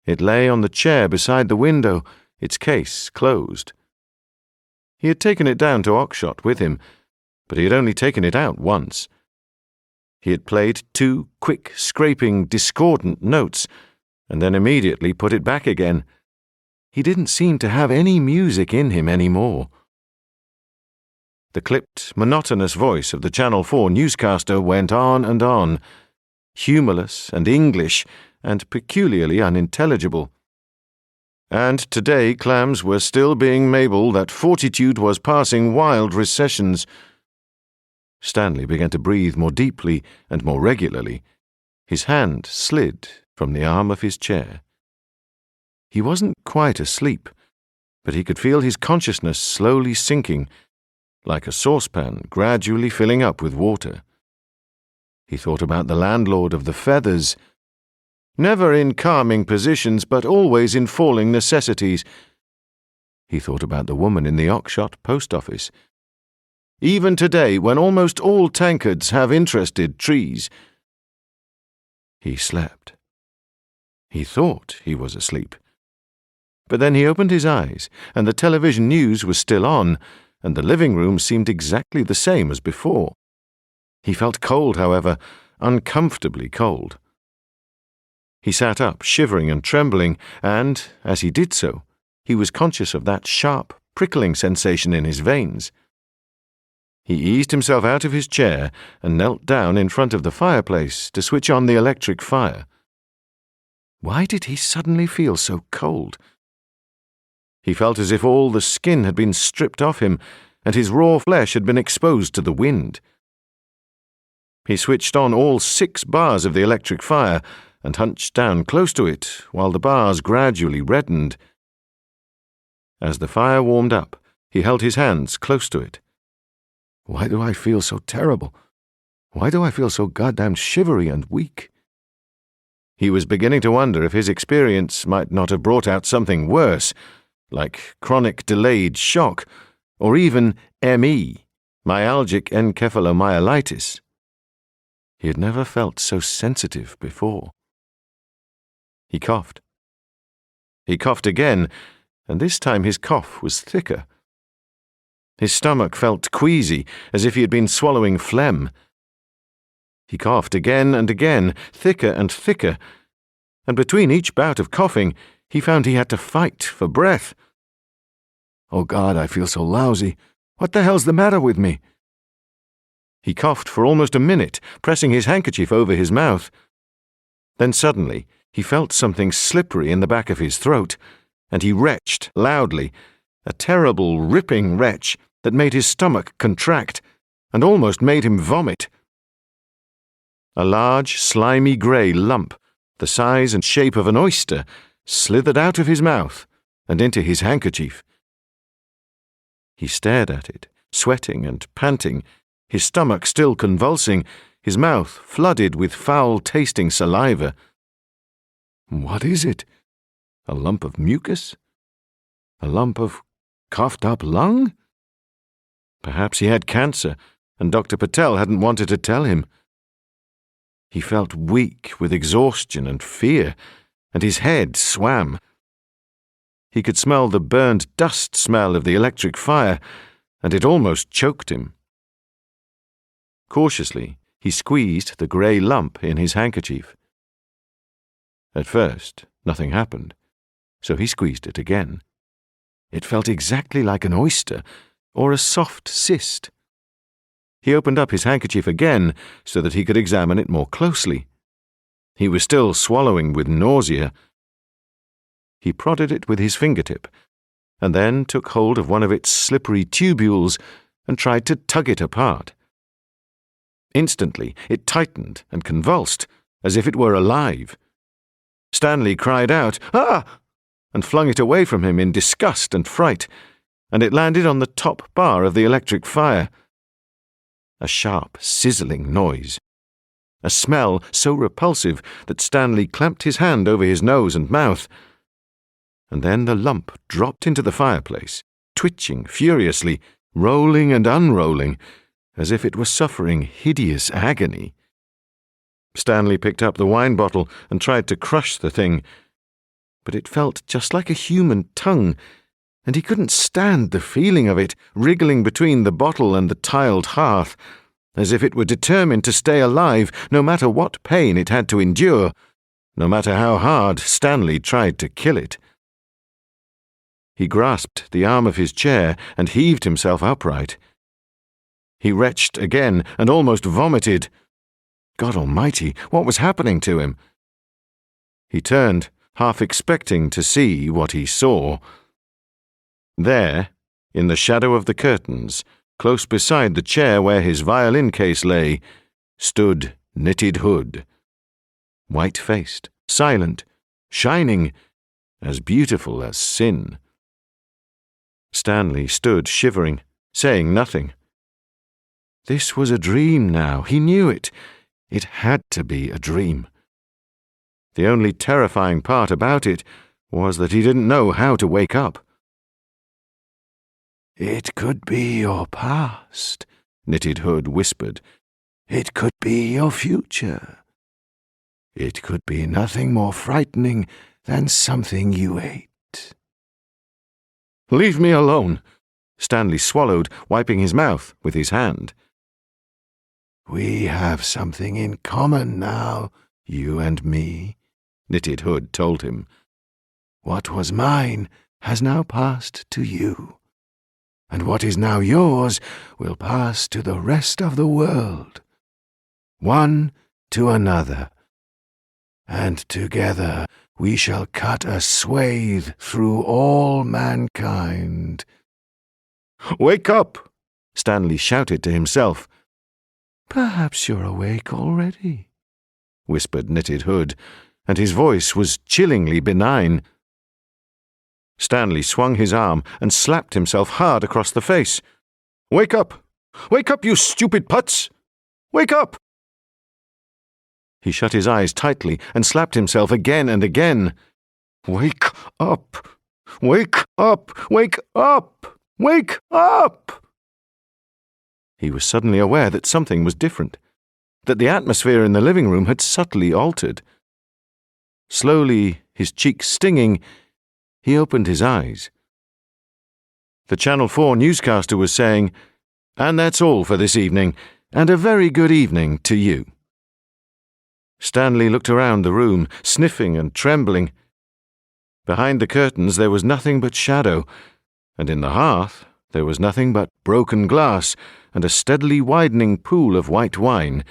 It lay on the chair beside the window, its case closed. He had taken it down to Oxshott with him, but he had only taken it out once. He had played 2 quick, scraping, discordant notes, and then immediately put it back again. He didn't seem to have any music in him anymore. The clipped, monotonous voice of the Channel 4 newscaster went on, humourless and English and peculiarly unintelligible. And today clams were still being Mabel that fortitude was passing wild recessions. Stanley began to breathe more deeply and more regularly. His hand slid from the arm of his chair. He wasn't quite asleep, but he could feel his consciousness slowly sinking, like a saucepan gradually filling up with water. He thought about the landlord of the Feathers, never in calming positions, but always in falling necessities. He thought about the woman in the Oxshott post office. Even today, when almost all tankards have interested trees. He slept. He thought he was asleep. But then he opened his eyes, and the television news was still on, and the living room seemed exactly the same as before. He felt cold, however, uncomfortably cold. He sat up, shivering and trembling, and, as he did so, he was conscious of that sharp, prickling sensation in his veins. He eased himself out of his chair and knelt down in front of the fireplace to switch on the electric fire. Why did he suddenly feel so cold? He felt as if all the skin had been stripped off him and his raw flesh had been exposed to the wind. He switched on all 6 bars of the electric fire and hunched down close to it while the bars gradually reddened. As the fire warmed up, he held his hands close to it. Why do I feel so terrible? Why do I feel so goddamn shivery and weak? He was beginning to wonder if his experience might not have brought out something worse, like chronic delayed shock, or even ME, myalgic encephalomyelitis. He had never felt so sensitive before. He coughed. He coughed again, and this time his cough was thicker. His stomach felt queasy, as if he had been swallowing phlegm. He coughed again and again, thicker and thicker, and between each bout of coughing, he found he had to fight for breath. Oh God, I feel so lousy. What the hell's the matter with me? He coughed for almost a minute, pressing his handkerchief over his mouth. Then suddenly, he felt something slippery in the back of his throat, and he retched loudly, a terrible, ripping retch that made his stomach contract and almost made him vomit. A large, slimy grey lump, the size and shape of an oyster, slithered out of his mouth and into his handkerchief. He stared at it, sweating and panting, his stomach still convulsing, his mouth flooded with foul-tasting saliva. What is it? A lump of mucus? A lump of coughed-up lung? Perhaps he had cancer, and Dr. Patel hadn't wanted to tell him. He felt weak with exhaustion and fear, and his head swam. He could smell the burned dust smell of the electric fire, and it almost choked him. Cautiously, he squeezed the grey lump in his handkerchief. At first, nothing happened, so he squeezed it again. It felt exactly like an oyster or a soft cyst. He opened up his handkerchief again so that he could examine it more closely. He was still swallowing with nausea. He prodded it with his fingertip, and then took hold of one of its slippery tubules and tried to tug it apart. Instantly, it tightened and convulsed, as if it were alive. Stanley cried out, "Ah!" and flung it away from him in disgust and fright, and it landed on the top bar of the electric fire. A sharp, sizzling noise. A smell so repulsive that Stanley clamped his hand over his nose and mouth. And then the lump dropped into the fireplace, twitching furiously, rolling and unrolling, as if it were suffering hideous agony. Stanley picked up the wine bottle and tried to crush the thing, but it felt just like a human tongue, and he couldn't stand the feeling of it wriggling between the bottle and the tiled hearth, as if it were determined to stay alive no matter what pain it had to endure, no matter how hard Stanley tried to kill it. He grasped the arm of his chair and heaved himself upright. He retched again and almost vomited. God Almighty, what was happening to him? He turned, half expecting to see what he saw. There, in the shadow of the curtains, close beside the chair where his violin case lay, stood Knitted Hood. White-faced, silent, shining, as beautiful as sin. Stanley stood shivering, saying nothing. This was a dream now, he knew it. It had to be a dream. The only terrifying part about it was that he didn't know how to wake up. It could be your past, Knitted Hood whispered. It could be your future. It could be nothing more frightening than something you ate. Leave me alone, Stanley swallowed, wiping his mouth with his hand. We have something in common now, you and me, Knitted Hood told him. What was mine has now passed to you, and what is now yours will pass to the rest of the world, one to another, and together we shall cut a swathe through all mankind. "Wake up!" Stanley shouted to himself. Perhaps you're awake already, whispered Knitted Hood, and his voice was chillingly benign. Stanley swung his arm and slapped himself hard across the face. "Wake up! Wake up, you stupid putz! Wake up!" He shut his eyes tightly and slapped himself again and again. "Wake up! Wake up! Wake up! Wake up!" He was suddenly aware that something was different, that the atmosphere in the living room had subtly altered. Slowly, his cheeks stinging, he opened his eyes. The Channel 4 newscaster was saying, "And that's all for this evening, and a very good evening to you." Stanley looked around the room, sniffing and trembling. Behind the curtains there was nothing but shadow, and in the hearth there was nothing but broken glass and a steadily widening pool of white wine,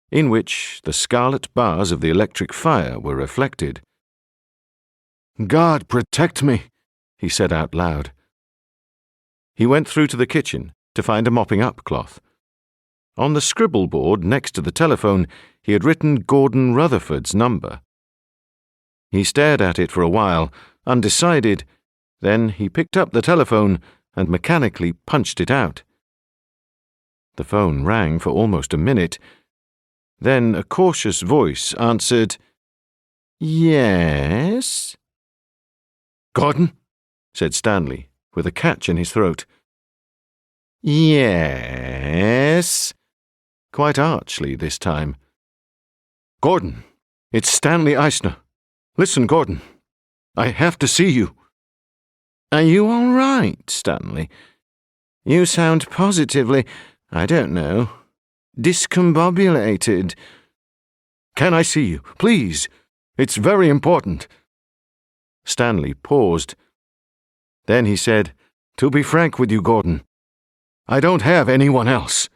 in which the scarlet bars of the electric fire were reflected. "God protect me," he said out loud. He went through to the kitchen to find a mopping-up cloth. On the scribble board next to the telephone, he had written Gordon Rutherford's number. He stared at it for a while, undecided. Then he picked up the telephone and mechanically punched it out. The phone rang for almost a minute. Then a cautious voice answered, "Yes?" "Gordon?" said Stanley, with a catch in his throat. "Yes?" quite archly this time. "Gordon, it's Stanley Eisner. Listen, Gordon, I have to see you." "Are you all right, Stanley? You sound positively, I don't know, discombobulated." "Can I see you, please? It's very important." Stanley paused. Then he said, "To be frank with you, Gordon, I don't have anyone else."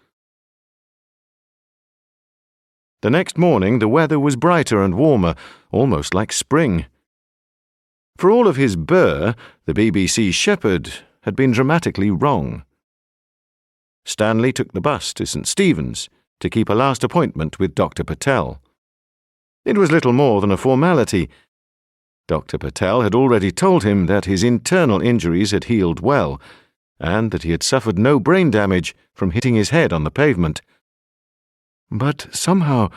The next morning the weather was brighter and warmer, almost like spring. For all of his burr, the BBC shepherd had been dramatically wrong. Stanley took the bus to St. Stephen's to keep a last appointment with Dr. Patel. It was little more than a formality. Dr. Patel had already told him that his internal injuries had healed well, and that he had suffered no brain damage from hitting his head on the pavement. "But somehow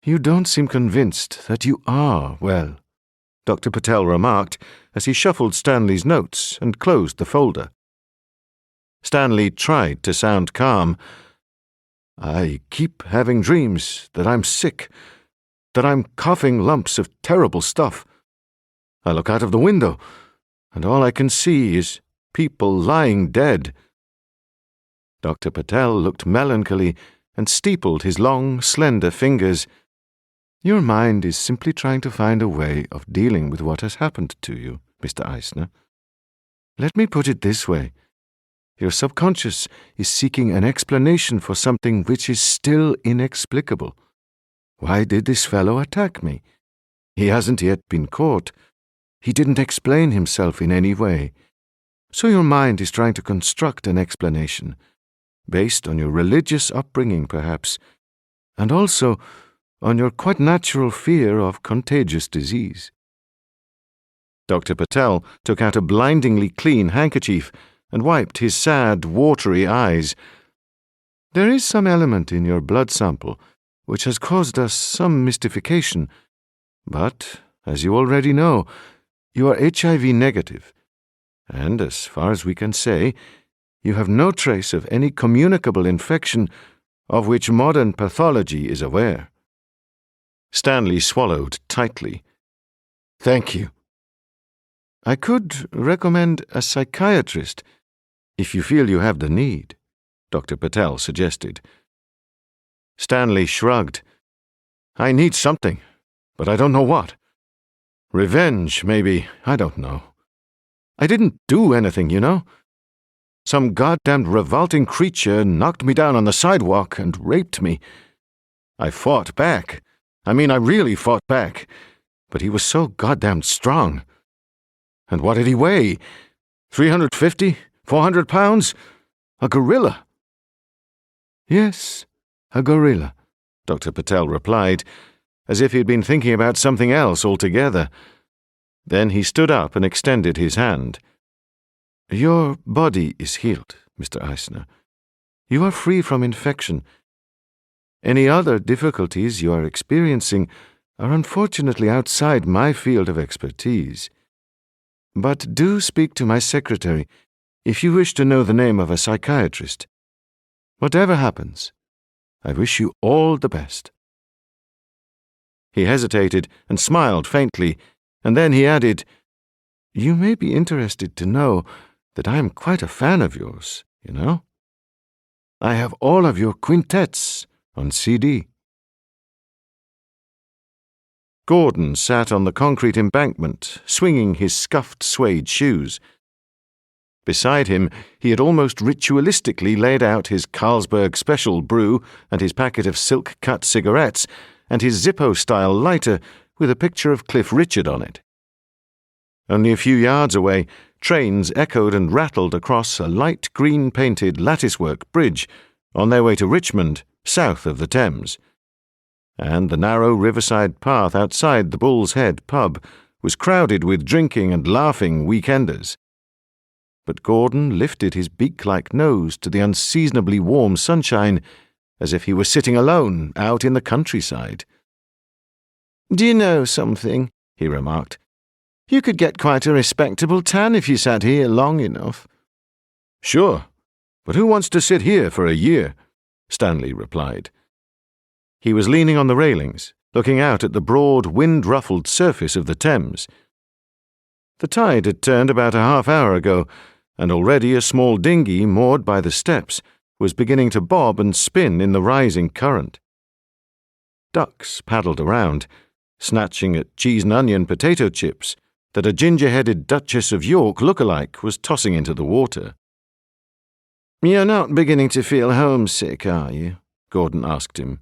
you don't seem convinced that you are well," Dr. Patel remarked as he shuffled Stanley's notes and closed the folder. Stanley tried to sound calm. "I keep having dreams that I'm sick, that I'm coughing lumps of terrible stuff. I look out of the window, and all I can see is people lying dead." Dr. Patel looked melancholy and steepled his long, slender fingers. "Your mind is simply trying to find a way of dealing with what has happened to you, Mr. Eisner. Let me put it this way. Your subconscious is seeking an explanation for something which is still inexplicable. Why did this fellow attack me? He hasn't yet been caught. He didn't explain himself in any way. So your mind is trying to construct an explanation, based on your religious upbringing, perhaps, and also on your quite natural fear of contagious disease." Dr. Patel took out a blindingly clean handkerchief and wiped his sad, watery eyes. "There is some element in your blood sample which has caused us some mystification, but, as you already know, you are HIV negative, and as far as we can say, you have no trace of any communicable infection of which modern pathology is aware." Stanley swallowed tightly. "Thank you. I could recommend a psychiatrist if you feel you have the need," Dr. Patel suggested. Stanley shrugged. I need something, but I don't know what. Revenge, maybe, I don't know. I didn't do anything, you know. Some goddamned revolting creature knocked me down on the sidewalk and raped me. I fought back. I really fought back. But he was so goddamned strong. And what did he weigh? 350? 400 pounds? A gorilla? Yes, a gorilla, Dr. Patel replied, as if he had been thinking about something else altogether. Then he stood up and extended his hand. Your body is healed, Mr. Eisner. You are free from infection. Any other difficulties you are experiencing are unfortunately outside my field of expertise. But do speak to my secretary if you wish to know the name of a psychiatrist. Whatever happens, I wish you all the best. He hesitated and smiled faintly, and then he added, You may be interested to know that I am quite a fan of yours, you know. I have all of your quintets on CD. Gordon sat on the concrete embankment, swinging his scuffed suede shoes. Beside him, he had almost ritualistically laid out his Carlsberg Special brew and his packet of silk-cut cigarettes and his Zippo-style lighter with a picture of Cliff Richard on it. Only a few yards away, trains echoed and rattled across a light green-painted latticework bridge on their way to Richmond, south of the Thames. And the narrow riverside path outside the Bull's Head pub was crowded with drinking and laughing weekenders. But Gordon lifted his beak-like nose to the unseasonably warm sunshine as if he were sitting alone out in the countryside. Do you know something? He remarked. You could get quite a respectable tan if you sat here long enough. Sure, but who wants to sit here for a year? Stanley replied. He was leaning on the railings, looking out at the broad, wind-ruffled surface of the Thames. The tide had turned about a half-hour ago, and already a small dinghy moored by the steps was beginning to bob and spin in the rising current. Ducks paddled around, snatching at cheese and onion potato chips that a ginger-headed Duchess of York look-alike was tossing into the water. You're not beginning to feel homesick, are you? Gordon asked him,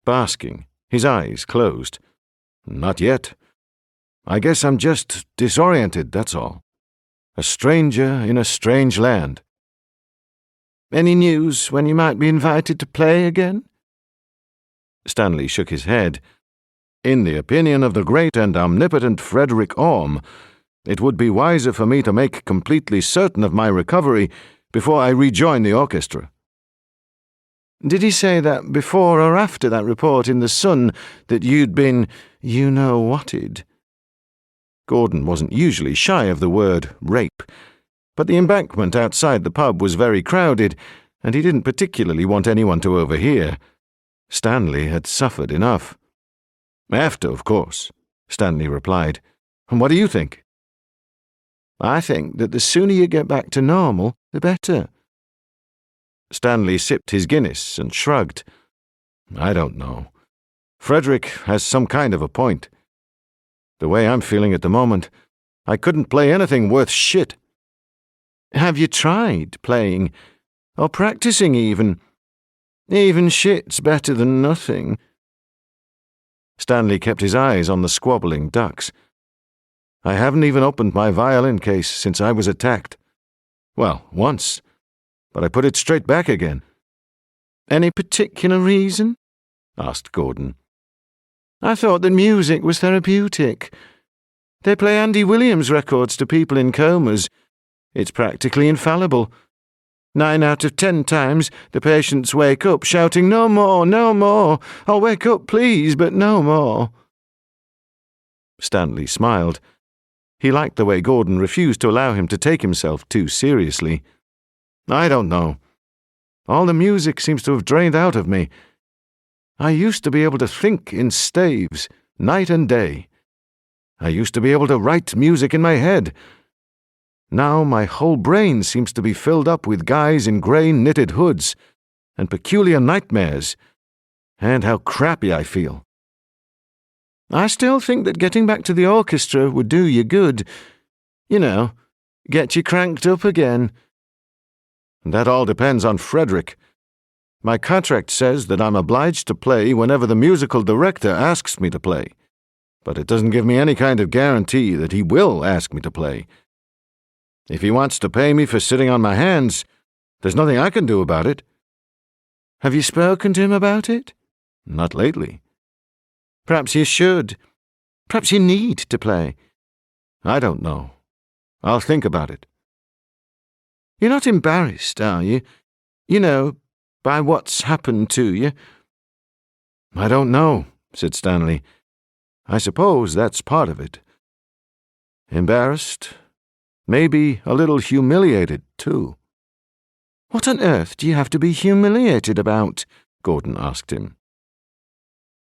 basking, his eyes closed. Not yet. I guess I'm just disoriented, that's all. A stranger in a strange land. Any news when you might be invited to play again? Stanley shook his head. In the opinion of the great and omnipotent Frederick Orme, it would be wiser for me to make completely certain of my recovery before I rejoin the orchestra. Did he say that before or after that report in the Sun that you'd been, you-know-whatted? Gordon wasn't usually shy of the word rape, but the embankment outside the pub was very crowded, and he didn't particularly want anyone to overhear. Stanley had suffered enough. After, of course, Stanley replied. And what do you think? I think that the sooner you get back to normal, the better. Stanley sipped his Guinness and shrugged. I don't know. Frederick has some kind of a point. The way I'm feeling at the moment, I couldn't play anything worth shit. Have you tried playing? Or practicing even? Even shit's better than nothing. Stanley kept his eyes on the squabbling ducks. I haven't even opened my violin case since I was attacked. Well, once, but I put it straight back again. Any particular reason? Asked Gordon. I thought that music was therapeutic. They play Andy Williams records to people in comas. It's practically infallible. 9 out of 10 times, the patients wake up shouting, "No more, no more! I'll wake up, please, but no more." Stanley smiled. He liked the way Gordon refused to allow him to take himself too seriously. I don't know. All the music seems to have drained out of me. I used to be able to think in staves, night and day. I used to be able to write music in my head. Now my whole brain seems to be filled up with guys in grey knitted hoods and peculiar nightmares. And how crappy I feel. I still think that getting back to the orchestra would do you good. You know, get you cranked up again. That all depends on Frederick. My contract says that I'm obliged to play whenever the musical director asks me to play, but it doesn't give me any kind of guarantee that he will ask me to play. If he wants to pay me for sitting on my hands, there's nothing I can do about it. Have you spoken to him about it? Not lately. Perhaps you should. Perhaps you need to play. I don't know. I'll think about it. You're not embarrassed, are you? You know, by what's happened to you. I don't know, said Stanley. I suppose that's part of it. Embarrassed. Maybe a little humiliated, too. What on earth do you have to be humiliated about? Gordon asked him.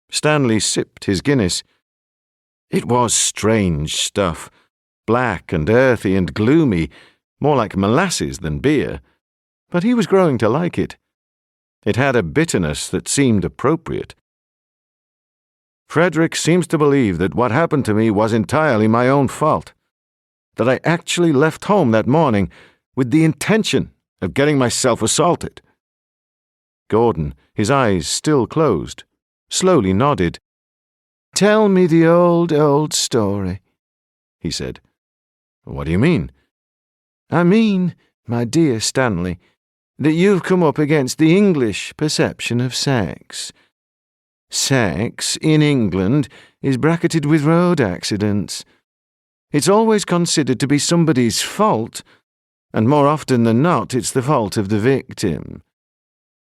Stanley sipped his Guinness. It was strange stuff, black and earthy and gloomy, more like molasses than beer, but he was growing to like it. It had a bitterness that seemed appropriate. Frederick seems to believe that what happened to me was entirely my own fault, that I actually left home that morning with the intention of getting myself assaulted. Gordon, his eyes still closed, slowly nodded. Tell me the old story, he said. What do you mean? I mean, my dear Stanley, that you've come up against the English perception of sex. Sex, in England, is bracketed with road accidents. It's always considered to be somebody's fault, and more often than not, it's the fault of the victim.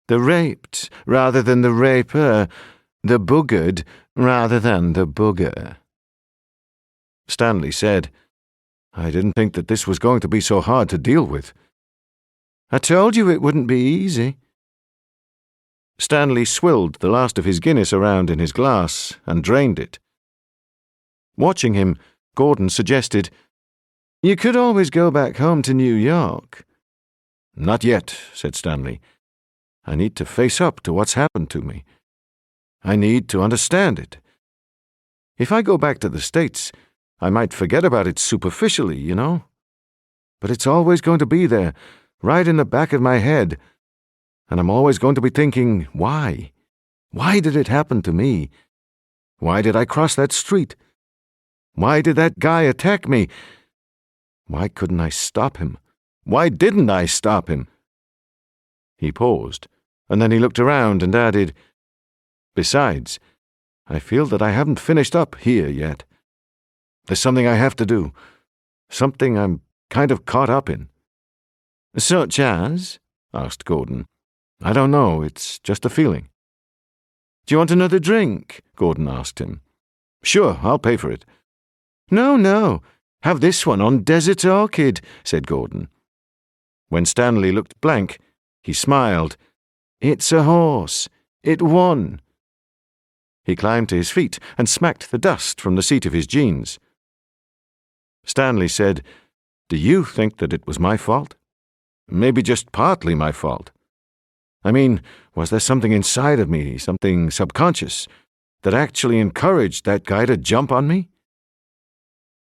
The raped rather than the raper, the buggered rather than the bugger. Stanley said, I didn't think that this was going to be so hard to deal with. I told you it wouldn't be easy. Stanley swilled the last of his Guinness around in his glass and drained it. Watching him, Gordon suggested, You could always go back home to New York. Not yet, said Stanley. I need to face up to what's happened to me. I need to understand it. If I go back to the States, I might forget about it superficially, you know. But it's always going to be there, right in the back of my head. And I'm always going to be thinking, why? Why did it happen to me? Why did I cross that street? Why did that guy attack me? Why couldn't I stop him? Why didn't I stop him? He paused, and then he looked around and added, Besides, I feel that I haven't finished up here yet. There's something I have to do, something I'm kind of caught up in. Such as? Asked Gordon. I don't know, it's just a feeling. Do you want another drink? Gordon asked him. Sure, I'll pay for it. No, have this one on Desert Orchid, said Gordon. When Stanley looked blank, he smiled. It's a horse. It won. He climbed to his feet and smacked the dust from the seat of his jeans. Stanley said, Do you think that it was my fault? Maybe just partly my fault. I mean, was there something inside of me, something subconscious, that actually encouraged that guy to jump on me?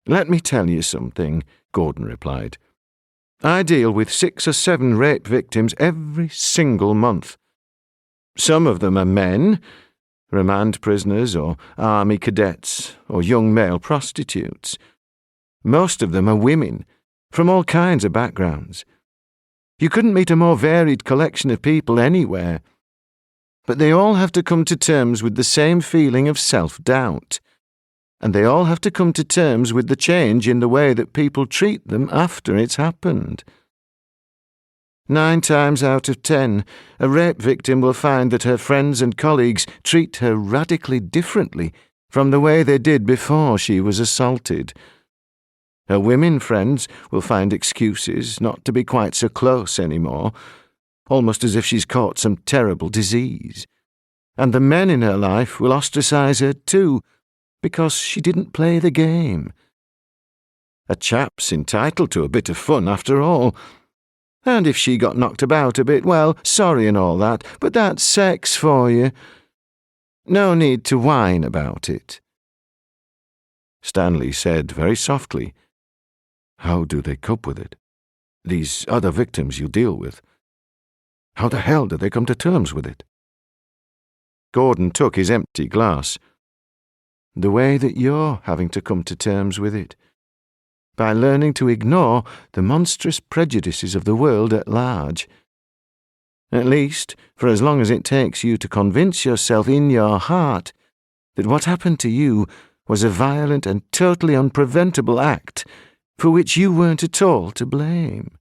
Let me tell you something, Gordon replied. I deal with 6 or 7 rape victims every single month. Some of them are men, remand prisoners or army cadets or young male prostitutes. Most of them are women, from all kinds of backgrounds. You couldn't meet a more varied collection of people anywhere. But they all have to come to terms with the same feeling of self-doubt. And they all have to come to terms with the change in the way that people treat them after it's happened. 9 times out of 10, a rape victim will find that her friends and colleagues treat her radically differently from the way they did before she was assaulted. Her women friends will find excuses not to be quite so close anymore, almost as if she's caught some terrible disease. And the men in her life will ostracize her too, because she didn't play the game. A chap's entitled to a bit of fun after all. And if she got knocked about a bit, well, sorry and all that, but that's sex for you. No need to whine about it. Stanley said very softly, How do they cope with it? These other victims you deal with. How the hell do they come to terms with it? Gordon took his empty glass. The way that you're having to come to terms with it. By learning to ignore the monstrous prejudices of the world at large. At least, for as long as it takes you to convince yourself in your heart that what happened to you was a violent and totally unpreventable act for which you weren't at all to blame.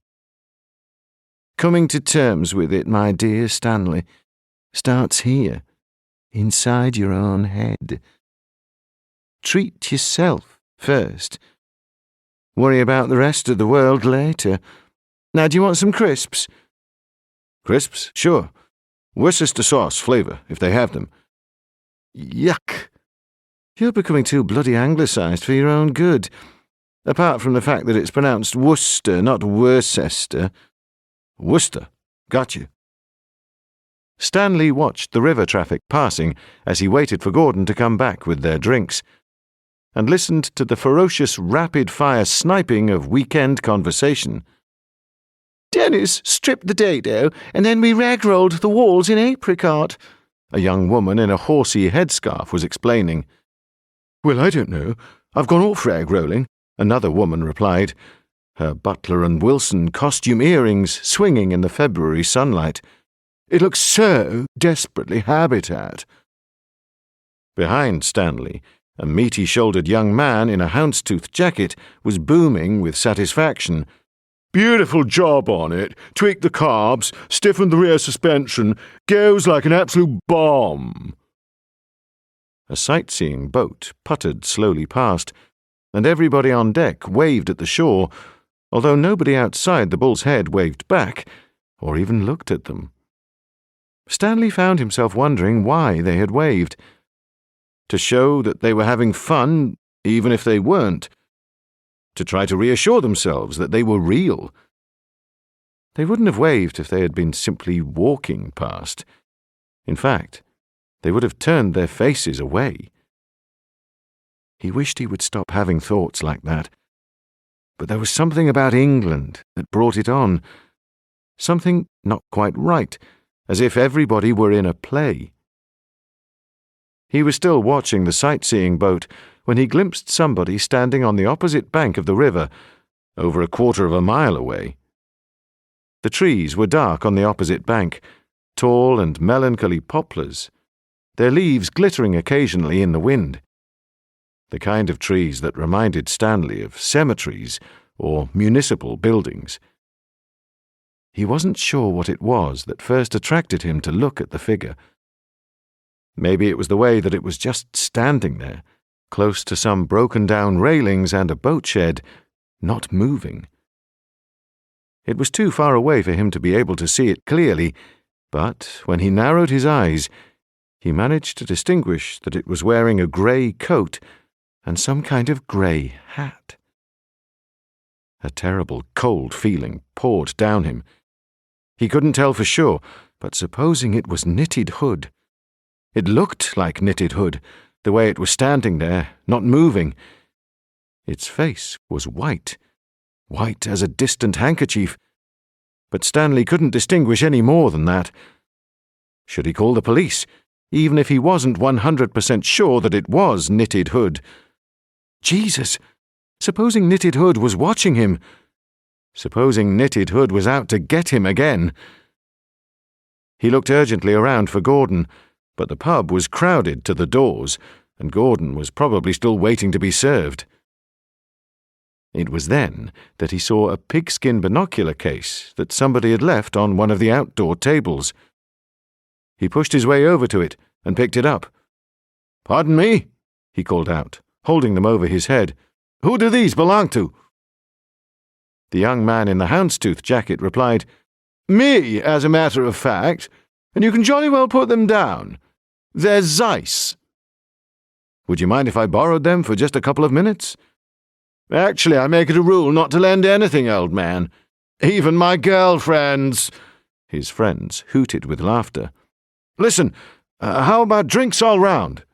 Coming to terms with it, my dear Stanley, starts here, inside your own head. Treat yourself first. Worry about the rest of the world later. Now, do you want some crisps? Crisps? Sure. Worcester sauce flavour, if they have them. Yuck! You're becoming too bloody anglicised for your own good. Apart from the fact that it's pronounced Worcester, not Worcester. Worcester. Got you. Stanley watched the river traffic passing as he waited for Gordon to come back with their drinks, and listened to the ferocious rapid-fire sniping of weekend conversation. Dennis stripped the dado, and then we rag-rolled the walls in apricot, a young woman in a horsey headscarf was explaining. Well, I don't know. I've gone off rag-rolling, another woman replied, her Butler and Wilson costume earrings swinging in the February sunlight. It looks so desperately habitat. Behind Stanley, a meaty-shouldered young man in a houndstooth jacket was booming with satisfaction. Beautiful job on it. Tweaked the carbs, stiffened the rear suspension. Goes like an absolute bomb. A sightseeing boat puttered slowly past, and everybody on deck waved at the shore, although nobody outside the Bull's Head waved back, or even looked at them. Stanley found himself wondering why they had waved. To show that they were having fun, even if they weren't. To try to reassure themselves that they were real. They wouldn't have waved if they had been simply walking past. In fact, they would have turned their faces away. He wished he would stop having thoughts like that. But there was something about England that brought it on. Something not quite right, as if everybody were in a play. He was still watching the sightseeing boat when he glimpsed somebody standing on the opposite bank of the river, over a quarter of a mile away. The trees were dark on the opposite bank, tall and melancholy poplars, their leaves glittering occasionally in the wind. The kind of trees that reminded Stanley of cemeteries or municipal buildings. He wasn't sure what it was that first attracted him to look at the figure. Maybe it was the way that it was just standing there, close to some broken-down railings and a boat shed, not moving. It was too far away for him to be able to see it clearly, but when he narrowed his eyes, he managed to distinguish that it was wearing a grey coat and some kind of grey hat. A terrible cold feeling poured down him. He couldn't tell for sure, but supposing it was Knitted Hood. It looked like Knitted Hood, the way it was standing there, not moving. Its face was white, white as a distant handkerchief, but Stanley couldn't distinguish any more than that. Should he call the police, even if he wasn't 100% sure that it was Knitted Hood? Jesus! Supposing Knitted Hood was watching him? Supposing Knitted Hood was out to get him again? He looked urgently around for Gordon, but the pub was crowded to the doors, and Gordon was probably still waiting to be served. It was then that he saw a pigskin binocular case that somebody had left on one of the outdoor tables. He pushed his way over to it and picked it up. "Pardon me," he called out, holding them over his head. "Who do these belong to?" The young man in the houndstooth jacket replied, "Me, as a matter of fact, and you can jolly well put them down. They're Zeiss." "Would you mind if I borrowed them for just a couple of minutes?" "Actually, I make it a rule not to lend anything, old man. Even my girlfriend's." His friends hooted with laughter. "Listen, How about drinks all round?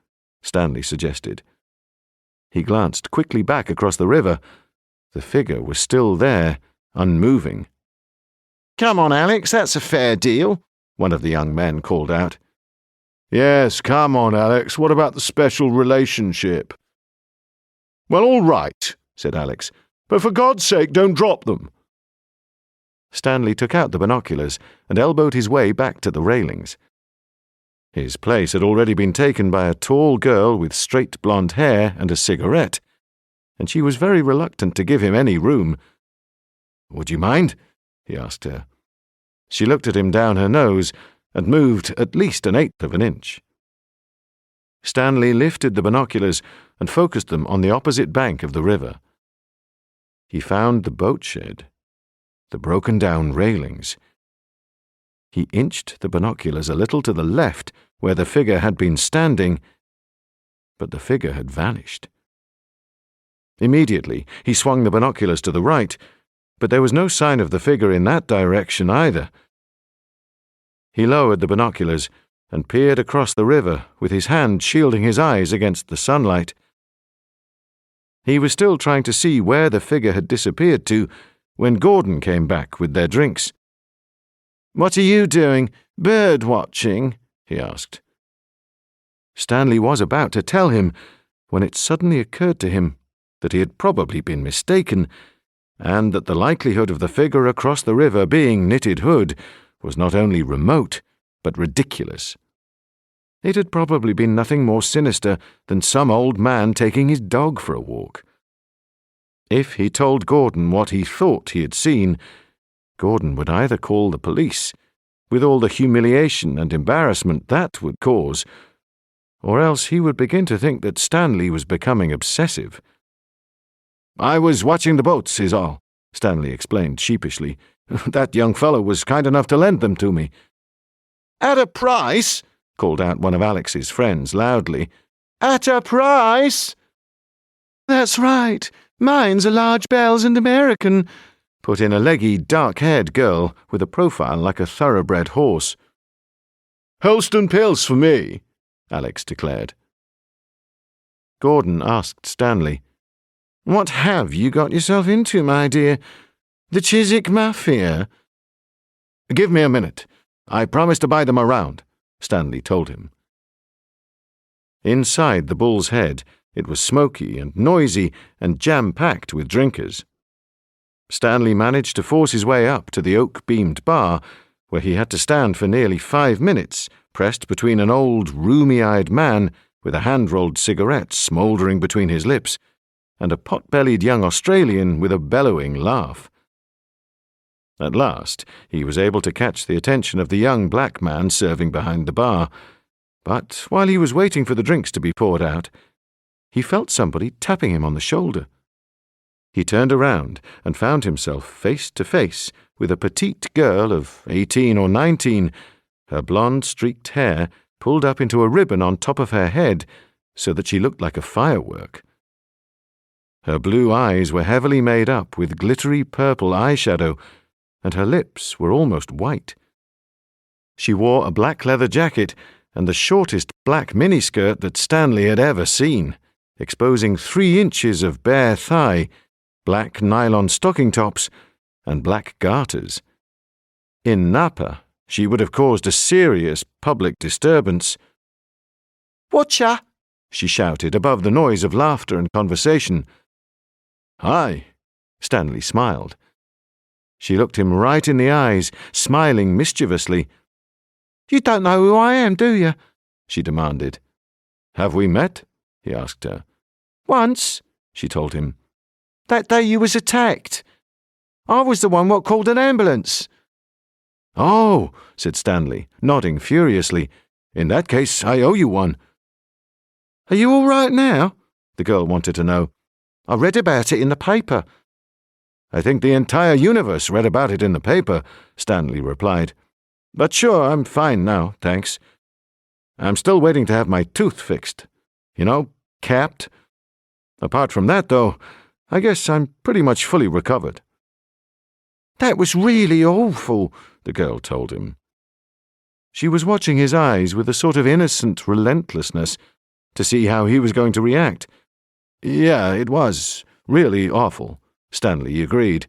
Stanley suggested. He glanced quickly back across the river. The figure was still there, unmoving. Come on, Alex, that's a fair deal, one of the young men called out. Yes, come on, Alex, what about the special relationship? Well, all right, said Alex, but for God's sake, don't drop them. Stanley took out the binoculars and elbowed his way back to the railings. His place had already been taken by a tall girl with straight blonde hair and a cigarette, and she was very reluctant to give him any room. Would you mind? He asked her. She looked at him down her nose and moved at least 1/8 of an inch. Stanley lifted the binoculars and focused them on the opposite bank of the river. He found the boat shed, the broken-down railings. He inched the binoculars a little to the left, where the figure had been standing, but the figure had vanished. Immediately, he swung the binoculars to the right, but there was no sign of the figure in that direction either. He lowered the binoculars and peered across the river, with his hand shielding his eyes against the sunlight. He was still trying to see where the figure had disappeared to when Gordon came back with their drinks. "What are you doing? Bird watching?" he asked. Stanley was about to tell him when it suddenly occurred to him that he had probably been mistaken, and that the likelihood of the figure across the river being Knitted Hood was not only remote, but ridiculous. It had probably been nothing more sinister than some old man taking his dog for a walk. If he told Gordon what he thought he had seen, Gordon would either call the police, with all the humiliation and embarrassment that would cause, or else he would begin to think that Stanley was becoming obsessive. "I was watching the boats, is all," Stanley explained sheepishly. "That young fellow was kind enough to lend them to me." "At a price?" called out one of Alex's friends loudly. "At a price?" "That's right. Mine's a large bells and American," put in a leggy, dark-haired girl with a profile like a thoroughbred horse. "Holston pills for me," Alex declared. Gordon asked Stanley, "What have you got yourself into, my dear? The Chiswick Mafia?" "Give me a minute. I promised to buy them around," Stanley told him. Inside the Bull's Head, it was smoky and noisy and jam-packed with drinkers. Stanley managed to force his way up to the oak-beamed bar, where he had to stand for nearly 5 minutes, pressed between an old, rheumy-eyed man with a hand-rolled cigarette smouldering between his lips, and a pot-bellied young Australian with a bellowing laugh. At last, he was able to catch the attention of the young black man serving behind the bar, but while he was waiting for the drinks to be poured out, he felt somebody tapping him on the shoulder. He turned around and found himself face to face with a petite girl of 18 or 19, her blonde streaked hair pulled up into a ribbon on top of her head so that she looked like a firework. Her blue eyes were heavily made up with glittery purple eyeshadow, and her lips were almost white. She wore a black leather jacket and the shortest black miniskirt that Stanley had ever seen, exposing 3 inches of bare thigh, black nylon stocking tops, and black garters. In Napa, she would have caused a serious public disturbance. "Watcha!" she shouted above the noise of laughter and conversation. "Hi," Stanley smiled. She looked him right in the eyes, smiling mischievously. "You don't know who I am, do you?" she demanded. "Have we met?" he asked her. "Once," she told him. "That day you was attacked. I was the one what called an ambulance." "Oh," said Stanley, nodding furiously. "In that case, I owe you one." "Are you all right now?" the girl wanted to know. "I read about it in the paper." "I think the entire universe read about it in the paper," Stanley replied. "But sure, I'm fine now, thanks. I'm still waiting to have my tooth fixed. You know, capped. Apart from that, though, I guess I'm pretty much fully recovered." "That was really awful," the girl told him. She was watching his eyes with a sort of innocent relentlessness to see how he was going to react. Yeah, it was really awful, Stanley agreed.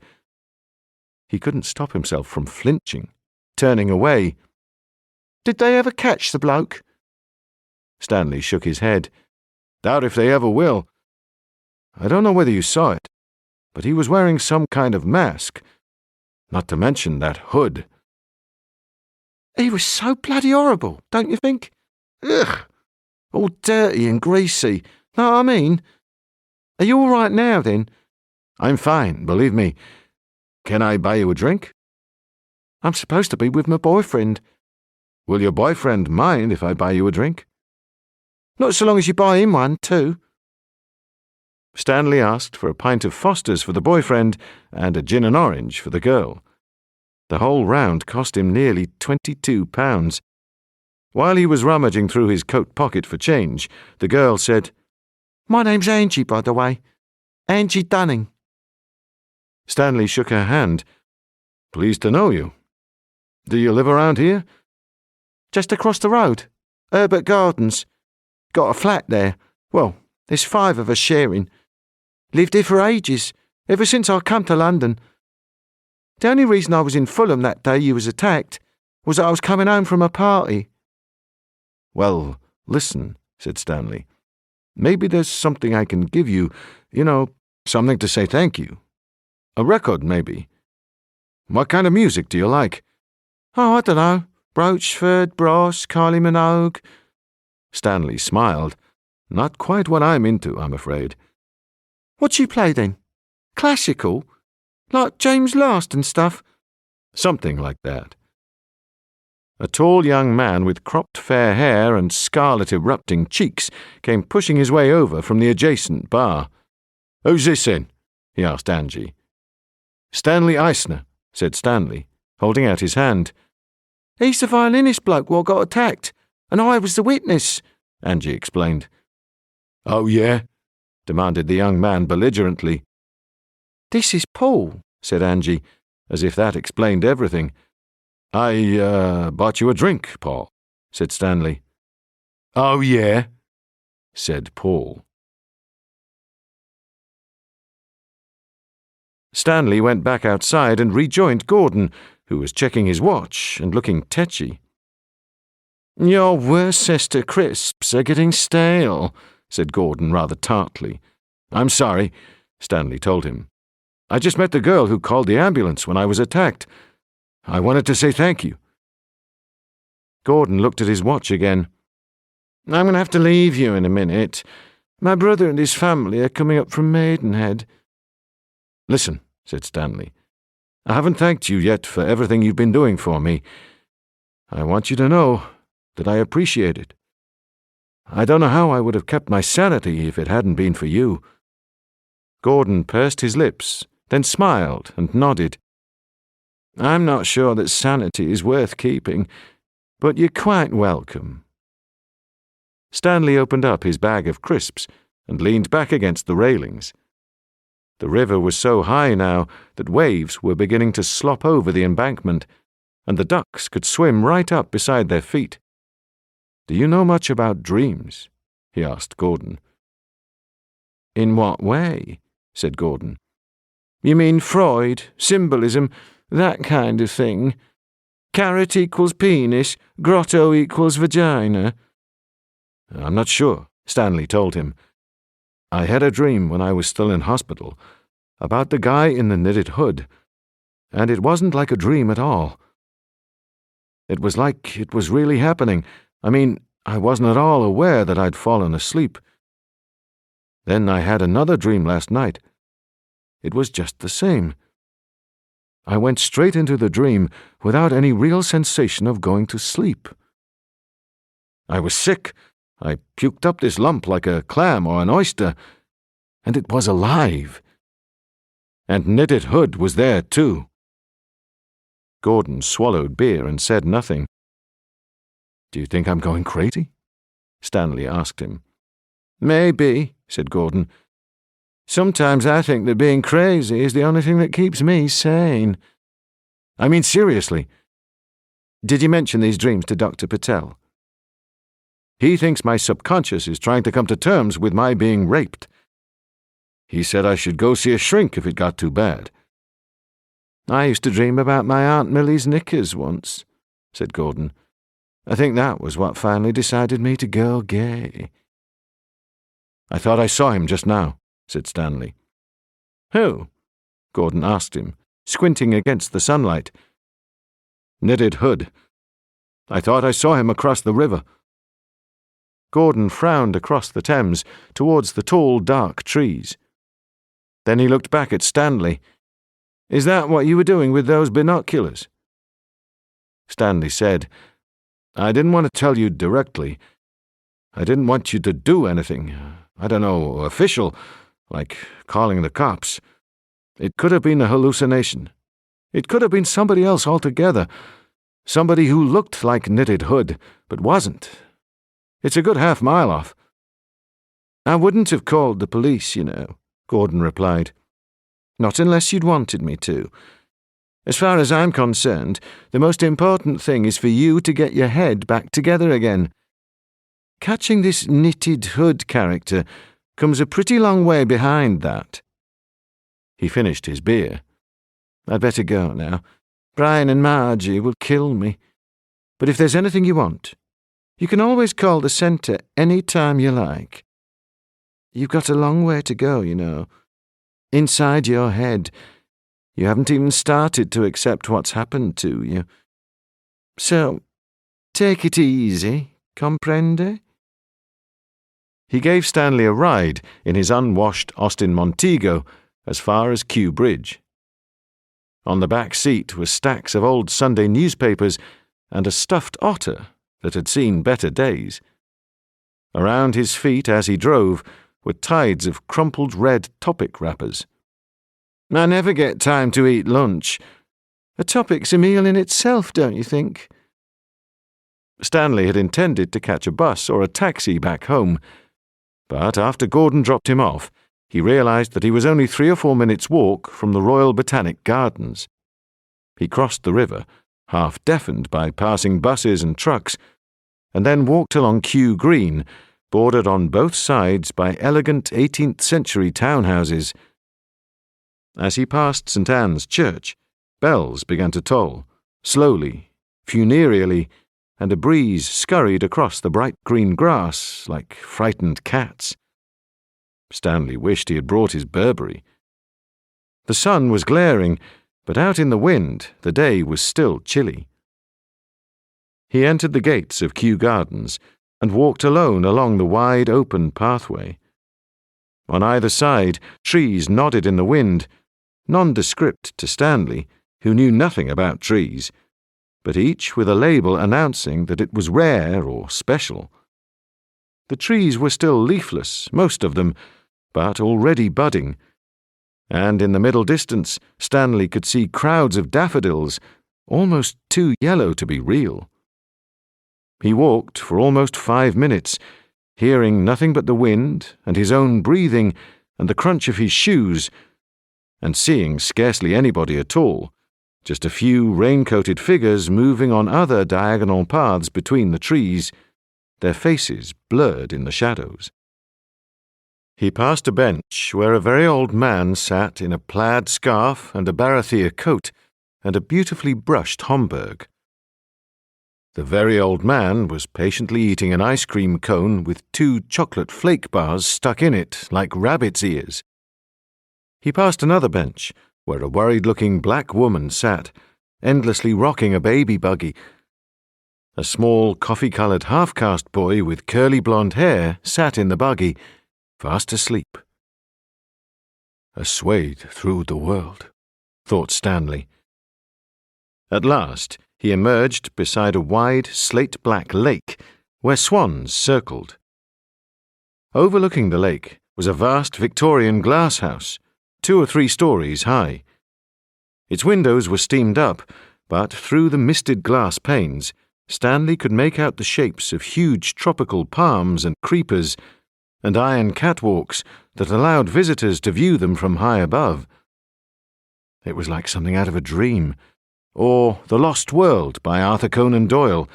He couldn't stop himself from flinching, turning away. Did they ever catch the bloke? Stanley shook his head. Doubt if they ever will. I don't know whether you saw it, but he was wearing some kind of mask, not to mention that hood. He was so bloody horrible, don't you think? Ugh! All dirty and greasy. Know what I mean? Are you all right now, then? I'm fine, believe me. Can I buy you a drink? I'm supposed to be with my boyfriend. Will your boyfriend mind if I buy you a drink? Not so long as you buy him one, too. Stanley asked for a pint of Foster's for the boyfriend and a gin and orange for the girl. The whole round cost him nearly £22. While he was rummaging through his coat pocket for change, the girl said, My name's Angie, by the way. Angie Dunning. Stanley shook her hand. Pleased to know you. Do you live around here? Just across the road. Herbert Gardens. Got a flat there. Well, there's 5 of us sharing. Lived here for ages, ever since I come to London. The only reason I was in Fulham that day you was attacked was that I was coming home from a party. Well, listen, said Stanley. Maybe there's something I can give you, something to say thank you. A record, maybe. What kind of music do you like? Oh, I don't know. Roachford, Bross, Kylie Minogue. Stanley smiled. Not quite what I'm into, I'm afraid. What do you play then? Classical? Like James Last and stuff? Something like that. A tall young man with cropped fair hair and scarlet erupting cheeks came pushing his way over from the adjacent bar. Who's this in? He asked Angie. Stanley Eisner, said Stanley, holding out his hand. He's the violinist bloke what got attacked, and I was the witness, Angie explained. Oh, yeah? Demanded the young man belligerently. This is Paul, said Angie, as if that explained everything. I bought you a drink, Paul, said Stanley. Oh, yeah, said Paul. Stanley went back outside and rejoined Gordon, who was checking his watch and looking tetchy. Your Worcester crisps are getting stale, said Gordon rather tartly. I'm sorry, Stanley told him. I just met the girl who called the ambulance when I was attacked. I wanted to say thank you. Gordon looked at his watch again. I'm going to have to leave you in a minute. My brother and his family are coming up from Maidenhead. Listen, said Stanley. I haven't thanked you yet for everything you've been doing for me. I want you to know that I appreciate it. I don't know how I would have kept my sanity if it hadn't been for you. Gordon pursed his lips, then smiled and nodded. I'm not sure that sanity is worth keeping, but you're quite welcome. Stanley opened up his bag of crisps and leaned back against the railings. The river was so high now that waves were beginning to slop over the embankment, and the ducks could swim right up beside their feet. Do you know much about dreams? He asked Gordon. In what way? Said Gordon. You mean Freud, symbolism, that kind of thing? Carrot equals penis, grotto equals vagina? I'm not sure, Stanley told him. I had a dream when I was still in hospital about the guy in the knitted hood, and it wasn't like a dream at all. It was like it was really happening. I mean, I wasn't at all aware that I'd fallen asleep. Then I had another dream last night. It was just the same. I went straight into the dream without any real sensation of going to sleep. I was sick. I puked up this lump like a clam or an oyster, and it was alive. And Knitted Hood was there too. Gordon swallowed beer and said nothing. Do you think I'm going crazy? Stanley asked him. Maybe, said Gordon. Sometimes I think that being crazy is the only thing that keeps me sane. I mean, seriously. Did you mention these dreams to Dr. Patel? He thinks my subconscious is trying to come to terms with my being raped. He said I should go see a shrink if it got too bad. I used to dream about my Aunt Millie's knickers once, said Gordon. I think that was what finally decided me to go gay. I thought I saw him just now, said Stanley. Who? Gordon asked him, squinting against the sunlight. Knitted Hood. I thought I saw him across the river. Gordon frowned across the Thames towards the tall, dark trees. Then he looked back at Stanley. Is that what you were doing with those binoculars? Stanley said, I didn't want to tell you directly. I didn't want you to do anything, I don't know, official, like calling the cops. It could have been a hallucination. It could have been somebody else altogether. Somebody who looked like Knitted Hood, but wasn't. It's a good half-mile off. I wouldn't have called the police, you know, Gordon replied. Not unless you'd wanted me to. As far as I'm concerned, the most important thing is for you to get your head back together again. Catching this Knitted Hood character comes a pretty long way behind that. He finished his beer. I'd better go now. Brian and Margie will kill me. But if there's anything you want, you can always call the centre any time you like. You've got a long way to go, you know. Inside your head, you haven't even started to accept what's happened to you. So, take it easy, comprende? He gave Stanley a ride in his unwashed Austin Montego as far as Kew Bridge. On the back seat were stacks of old Sunday newspapers and a stuffed otter that had seen better days. Around his feet as he drove were tides of crumpled red Topic wrappers. I never get time to eat lunch. A Topic's a meal in itself, don't you think? Stanley had intended to catch a bus or a taxi back home, but after Gordon dropped him off, he realized that he was only 3 or 4 minutes' walk from the Royal Botanic Gardens. He crossed the river, half deafened by passing buses and trucks, and then walked along Kew Green, bordered on both sides by elegant 18th-century townhouses. As he passed St. Anne's Church, bells began to toll, slowly, funereally, and a breeze scurried across the bright green grass like frightened cats. Stanley wished he had brought his Burberry. The sun was glaring, but out in the wind the day was still chilly. He entered the gates of Kew Gardens and walked alone along the wide open pathway. On either side, trees nodded in the wind, nondescript to Stanley, who knew nothing about trees, but each with a label announcing that it was rare or special. The trees were still leafless, most of them, but already budding, and in the middle distance Stanley could see crowds of daffodils, almost too yellow to be real. He walked for almost 5 minutes, hearing nothing but the wind and his own breathing and the crunch of his shoes, and seeing scarcely anybody at all, just a few raincoated figures moving on other diagonal paths between the trees, their faces blurred in the shadows. He passed a bench where a very old man sat in a plaid scarf and a Barathea coat and a beautifully brushed Homburg. The very old man was patiently eating an ice cream cone with 2 chocolate flake bars stuck in it like rabbit's ears. He passed another bench where a worried-looking black woman sat, endlessly rocking a baby buggy. A small coffee-coloured half-caste boy with curly blonde hair sat in the buggy, fast asleep. A swathe through the world, thought Stanley. At last, he emerged beside a wide, slate-black lake where swans circled. Overlooking the lake was a vast Victorian glasshouse, 2 or 3 stories high. Its windows were steamed up, but through the misted glass panes, Stanley could make out the shapes of huge tropical palms and creepers, and iron catwalks that allowed visitors to view them from high above. It was like something out of a dream, Or The Lost World by Arthur Conan Doyle,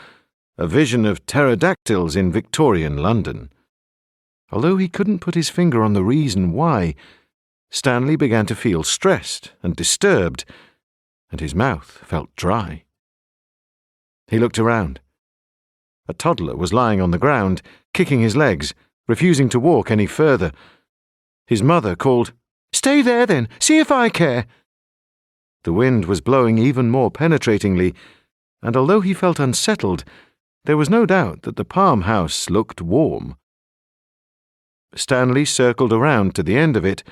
a vision of pterodactyls in Victorian London. Although he couldn't put his finger on the reason why, Stanley began to feel stressed and disturbed, and his mouth felt dry. He looked around. A toddler was lying on the ground, kicking his legs, refusing to walk any further. His mother called, "Stay there then, see if I care." The wind was blowing even more penetratingly, and although he felt unsettled, there was no doubt that the palm house looked warm. Stanley circled around to the end of it,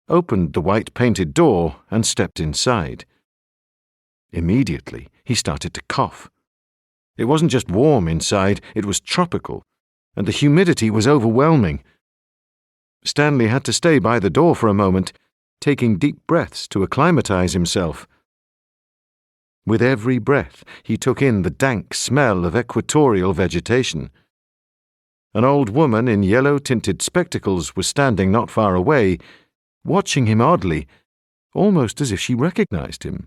opened the white-painted door, and stepped inside. Immediately, he started to cough. It wasn't just warm inside, it was tropical, and the humidity was overwhelming. Stanley had to stay by the door for a moment, taking deep breaths to acclimatize himself. With every breath, he took in the dank smell of equatorial vegetation. An old woman in yellow-tinted spectacles was standing not far away, watching him oddly, almost as if she recognized him.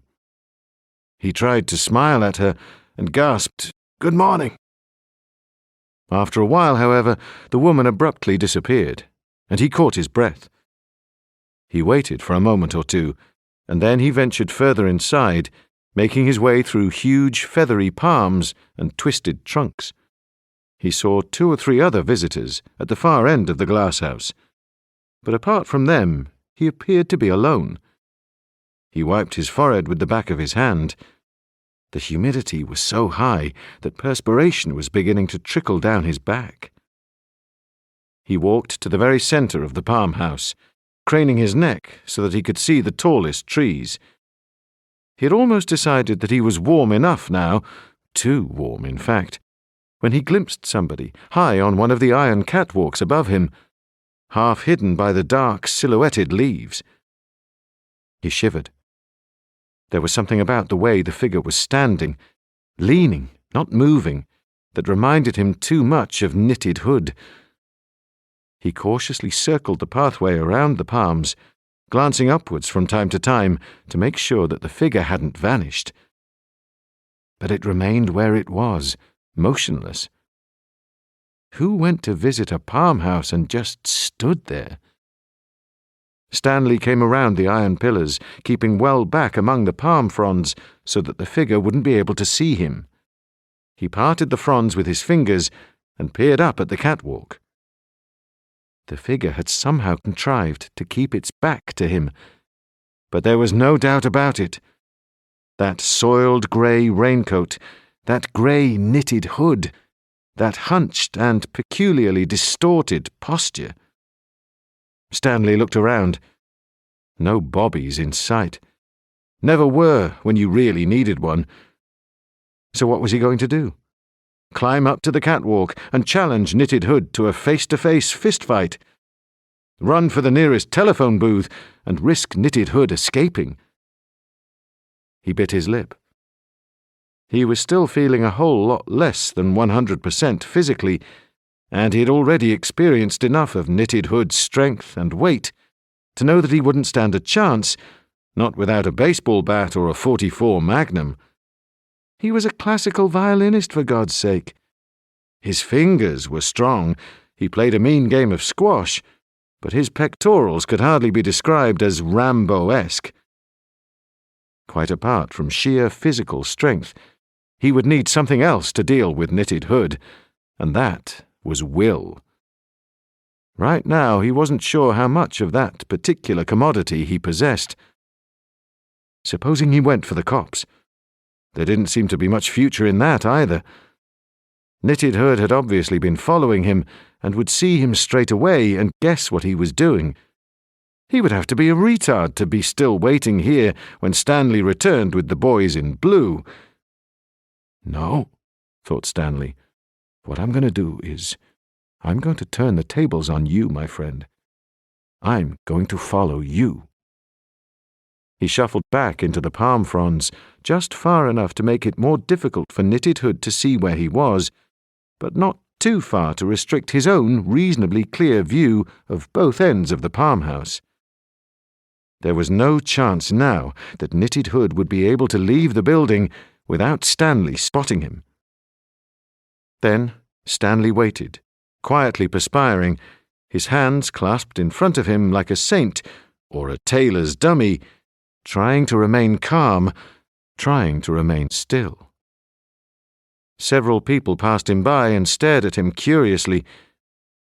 He tried to smile at her and gasped, "Good morning." After a while, however, the woman abruptly disappeared, and he caught his breath. He waited for a moment or two, and then he ventured further inside, making his way through huge feathery palms and twisted trunks. He saw 2 or 3 other visitors at the far end of the glasshouse, but apart from them, he appeared to be alone. He wiped his forehead with the back of his hand. The humidity was so high that perspiration was beginning to trickle down his back. He walked to the very center of the palm house, craning his neck so that he could see the tallest trees. He had almost decided that he was warm enough now, too warm in fact, when he glimpsed somebody high on one of the iron catwalks above him, half hidden by the dark silhouetted leaves. He shivered. There was something about the way the figure was standing, leaning, not moving, that reminded him too much of Knitted Hood. He cautiously circled the pathway around the palms, glancing upwards from time to make sure that the figure hadn't vanished. But it remained where it was, motionless. Who went to visit a palm house and just stood there? Stanley came around the iron pillars, keeping well back among the palm fronds so that the figure wouldn't be able to see him. He parted the fronds with his fingers and peered up at the catwalk. The figure had somehow contrived to keep its back to him, but there was no doubt about it. That soiled grey raincoat, that grey knitted hood, that hunched and peculiarly distorted posture. Stanley looked around. No bobbies in sight. Never were when you really needed one. So what was he going to do? Climb up to the catwalk and challenge Knitted Hood to a face-to-face fistfight? Run for the nearest telephone booth and risk Knitted Hood escaping? He bit his lip. He was still feeling a whole lot less than 100% physically, and he had already experienced enough of Knitted Hood's strength and weight to know that he wouldn't stand a chance, not without a baseball bat or a .44 Magnum. He was a classical violinist, for God's sake. His fingers were strong. He played a mean game of squash, but his pectorals could hardly be described as Rambo-esque. Quite apart from sheer physical strength, he would need something else to deal with Knitted Hood, and that was will. Right now, he wasn't sure how much of that particular commodity he possessed. Supposing he went for the cops? There didn't seem to be much future in that either. Knitted Hood had obviously been following him and would see him straight away and guess what he was doing. He would have to be a retard to be still waiting here when Stanley returned with the boys in blue. No, thought Stanley. What I'm going to do is, I'm going to turn the tables on you, my friend. I'm going to follow you. He shuffled back into the palm fronds, just far enough to make it more difficult for Knitted Hood to see where he was, but not too far to restrict his own reasonably clear view of both ends of the palm house. There was no chance now that Knitted Hood would be able to leave the building without Stanley spotting him. Then Stanley waited, quietly perspiring, his hands clasped in front of him like a saint or a tailor's dummy, trying to remain calm, trying to remain still. Several people passed him by and stared at him curiously.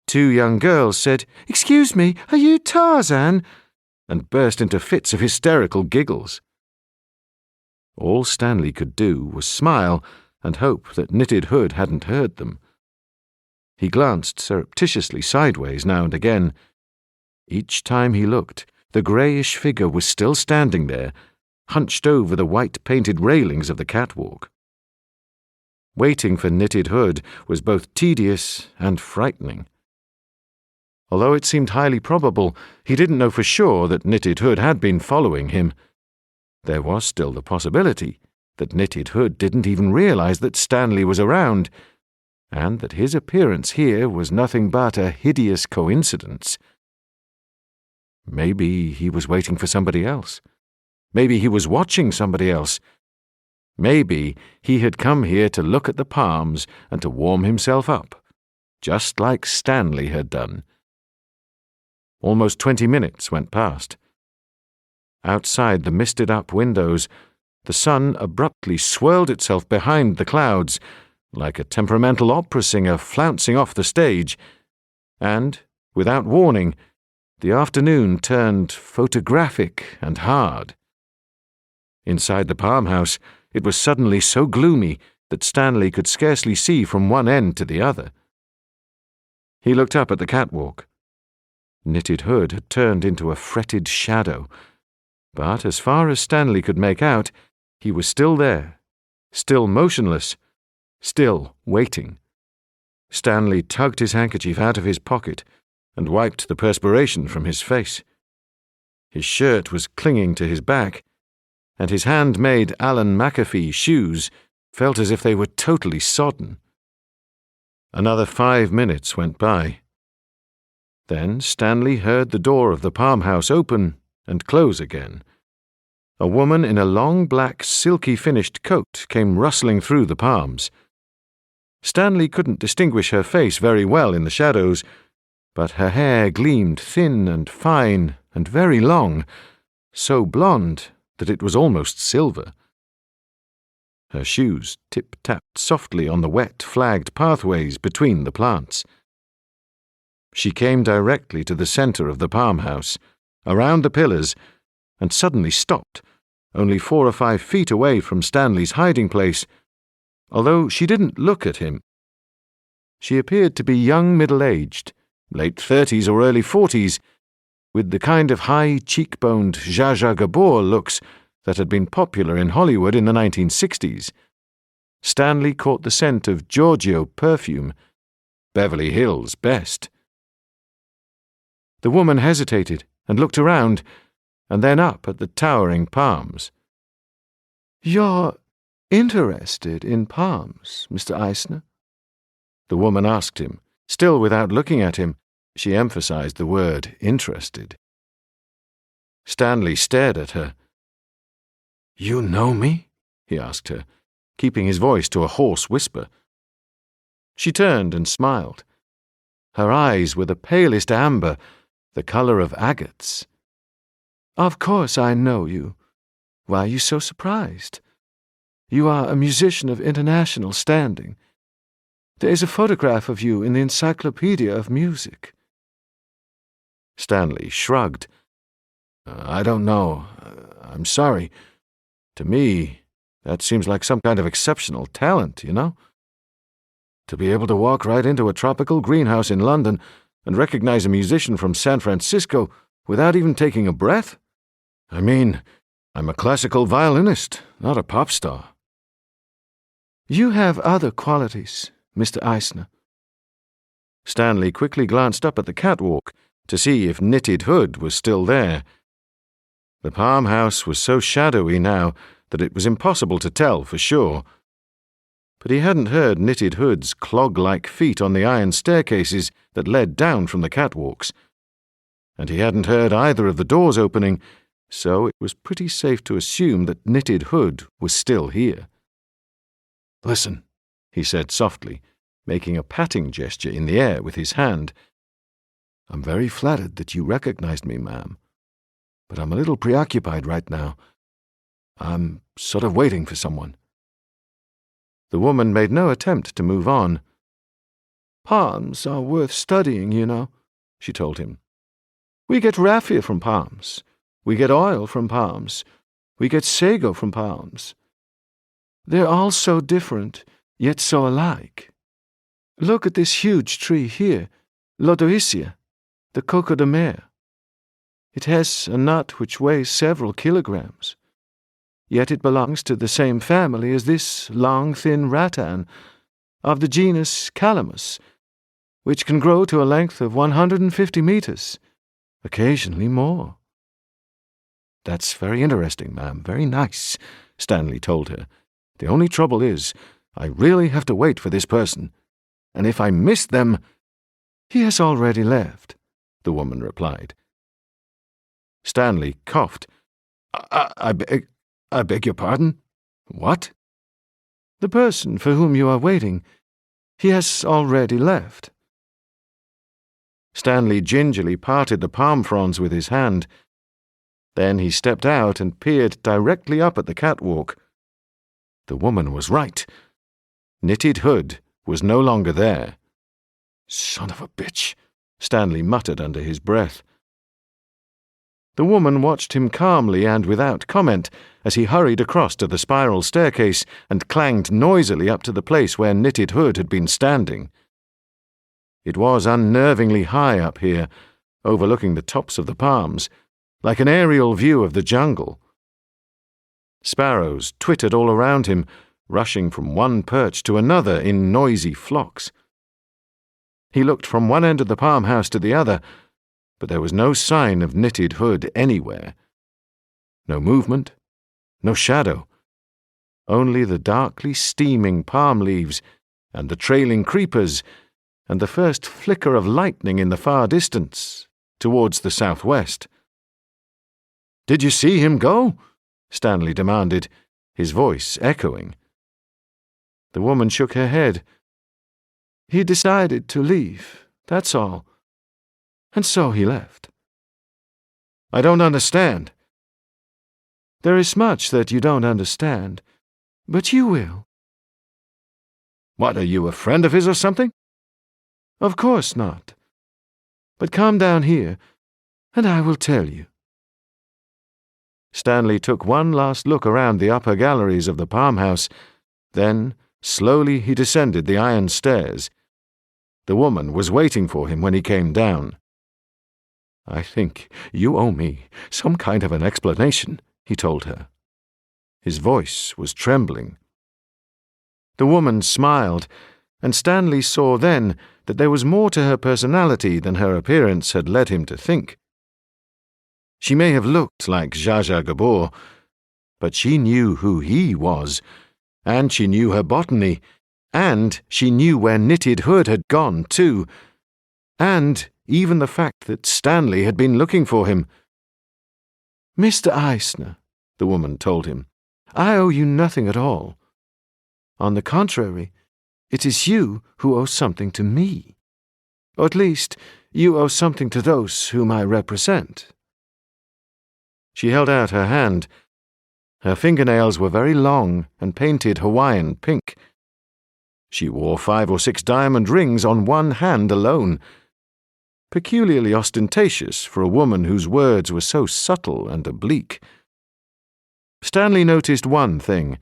2 young girls said, "Excuse me, are you Tarzan?" and burst into fits of hysterical giggles. All Stanley could do was smile and hope that Knitted Hood hadn't heard them. He glanced surreptitiously sideways now and again. Each time he looked, the greyish figure was still standing there, hunched over the white-painted railings of the catwalk. Waiting for Knitted Hood was both tedious and frightening. Although it seemed highly probable, he didn't know for sure that Knitted Hood had been following him. There was still the possibility that Knitted Hood didn't even realize that Stanley was around, and that his appearance here was nothing but a hideous coincidence. Maybe he was waiting for somebody else. Maybe he was watching somebody else. Maybe he had come here to look at the palms and to warm himself up, just like Stanley had done. Almost 20 minutes went past. Outside the misted-up windows, the sun abruptly swirled itself behind the clouds, like a temperamental opera singer flouncing off the stage, and, without warning, the afternoon turned photographic and hard. Inside the farmhouse, it was suddenly so gloomy that Stanley could scarcely see from one end to the other. He looked up at the catwalk. Knitted Hood had turned into a fretted shadow, but as far as Stanley could make out, he was still there, still motionless, still waiting. Stanley tugged his handkerchief out of his pocket and wiped the perspiration from his face. His shirt was clinging to his back, and his hand-made Alan McAfee shoes felt as if they were totally sodden. Another 5 minutes went by. Then Stanley heard the door of the farmhouse open and close again. A woman in a long black silky-finished coat came rustling through the palms. Stanley couldn't distinguish her face very well in the shadows, but her hair gleamed thin and fine and very long, so blonde that it was almost silver. Her shoes tip-tapped softly on the wet, flagged pathways between the plants. She came directly to the centre of the farmhouse, around the pillars, and suddenly stopped, only 4 or 5 feet away from Stanley's hiding place, although she didn't look at him. She appeared to be young middle-aged, late 30s or early 40s, with the kind of high cheekboned Zsa Zsa Gabor looks that had been popular in Hollywood in the 1960s. Stanley caught the scent of Giorgio perfume, Beverly Hills best. The woman hesitated and looked around, and then up at the towering palms. "You're interested in palms, Mr. Eisner?" The woman asked him, still without looking at him. She emphasized the word interested. Stanley stared at her. "You know me?" he asked her, keeping his voice to a hoarse whisper. She turned and smiled. Her eyes were the palest amber, the colour of agates. "Of course I know you. Why are you so surprised? You are a musician of international standing. There is a photograph of you in the Encyclopedia of Music." Stanley shrugged. "I don't know. I'm sorry. To me, that seems like some kind of exceptional talent, you know? To be able to walk right into a tropical greenhouse in London and recognize a musician from San Francisco without even taking a breath? I mean, I'm a classical violinist, not a pop star." "You have other qualities, Mr. Eisner." Stanley quickly glanced up at the catwalk to see if Knitted Hood was still there. The farmhouse was so shadowy now that it was impossible to tell for sure. But he hadn't heard Knitted Hood's clog-like feet on the iron staircases that led down from the catwalks, and he hadn't heard either of the doors opening so it was pretty safe to assume that Knitted Hood was still here. Listen, he said softly, making a patting gesture in the air with his hand. I'm very flattered that you recognized me, ma'am, but I'm a little preoccupied right now. I'm sort of waiting for someone. The woman made no attempt to move on. Palms are worth studying, you know, she told him. We get raffia from palms. We get oil from palms. We get sago from palms. They're all so different, yet so alike. Look at this huge tree here, Lodoicea, the coco de mer. It has a nut which weighs several kilograms. Yet it belongs to the same family as this long, thin rattan of the genus Calamus, which can grow to a length of 150 meters, occasionally more. That's very interesting, ma'am, very nice, Stanley told her. The only trouble is, I really have to wait for this person, and if I miss them— He has already left, the woman replied. Stanley coughed. I beg your pardon? What? The person for whom you are waiting, he has already left. Stanley gingerly parted the palm fronds with his hand. Then he stepped out and peered directly up at the catwalk. The woman was right. Knitted Hood was no longer there. Son of a bitch, Stanley muttered under his breath. The woman watched him calmly and without comment as he hurried across to the spiral staircase and clanged noisily up to the place where Knitted Hood had been standing. It was unnervingly high up here, overlooking the tops of the palms, like an aerial view of the jungle. Sparrows twittered all around him, rushing from one perch to another in noisy flocks. He looked from one end of the palm house to the other, but there was no sign of Knitted Hood anywhere. No movement, no shadow, only the darkly steaming palm leaves and the trailing creepers and the first flicker of lightning in the far distance, towards the southwest. Did you see him go? Stanley demanded, his voice echoing. The woman shook her head. He decided to leave, that's all. And so he left. I don't understand. There is much that you don't understand, but you will. What, are you a friend of his or something? Of course not. But come down here, and I will tell you. Stanley took one last look around the upper galleries of the palm house, then slowly he descended the iron stairs. The woman was waiting for him when he came down. I think you owe me some kind of an explanation, he told her. His voice was trembling. The woman smiled, and Stanley saw then that there was more to her personality than her appearance had led him to think. She may have looked like Zsa Zsa Gabor, but she knew who he was, and she knew her botany, and she knew where Knitted Hood had gone too, and even the fact that Stanley had been looking for him. Mr. Eisner, the woman told him, I owe you nothing at all. On the contrary, it is you who owe something to me. Or at least, you owe something to those whom I represent. She held out her hand. Her fingernails were very long and painted Hawaiian pink. She wore 5 or 6 diamond rings on one hand alone, peculiarly ostentatious for a woman whose words were so subtle and oblique. Stanley noticed one thing.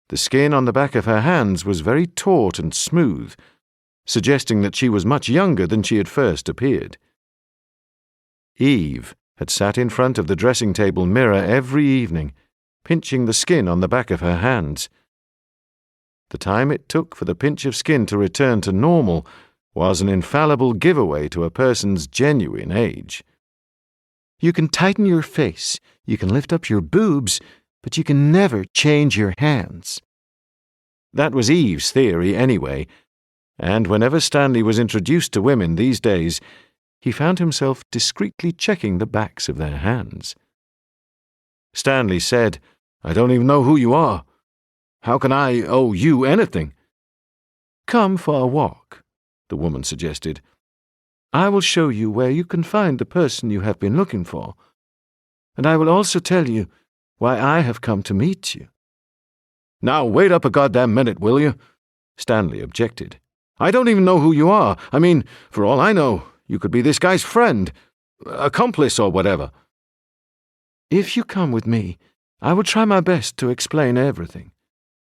The skin on the back of her hands was very taut and smooth, suggesting that she was much younger than she had first appeared. Eve had sat in front of the dressing-table mirror every evening, pinching the skin on the back of her hands. The time it took for the pinch of skin to return to normal was an infallible giveaway to a person's genuine age. You can tighten your face, you can lift up your boobs, but you can never change your hands. That was Eve's theory anyway, and whenever Stanley was introduced to women these days, he found himself discreetly checking the backs of their hands. Stanley said, "I don't even know who you are. How can I owe you anything?" "Come for a walk," the woman suggested. "I will show you where you can find the person you have been looking for, and I will also tell you why I have come to meet you." "Now wait up a goddamn minute, will you?" Stanley objected. "I don't even know who you are. I mean, for all I know, you could be this guy's friend, accomplice or whatever." "If you come with me, I will try my best to explain everything,"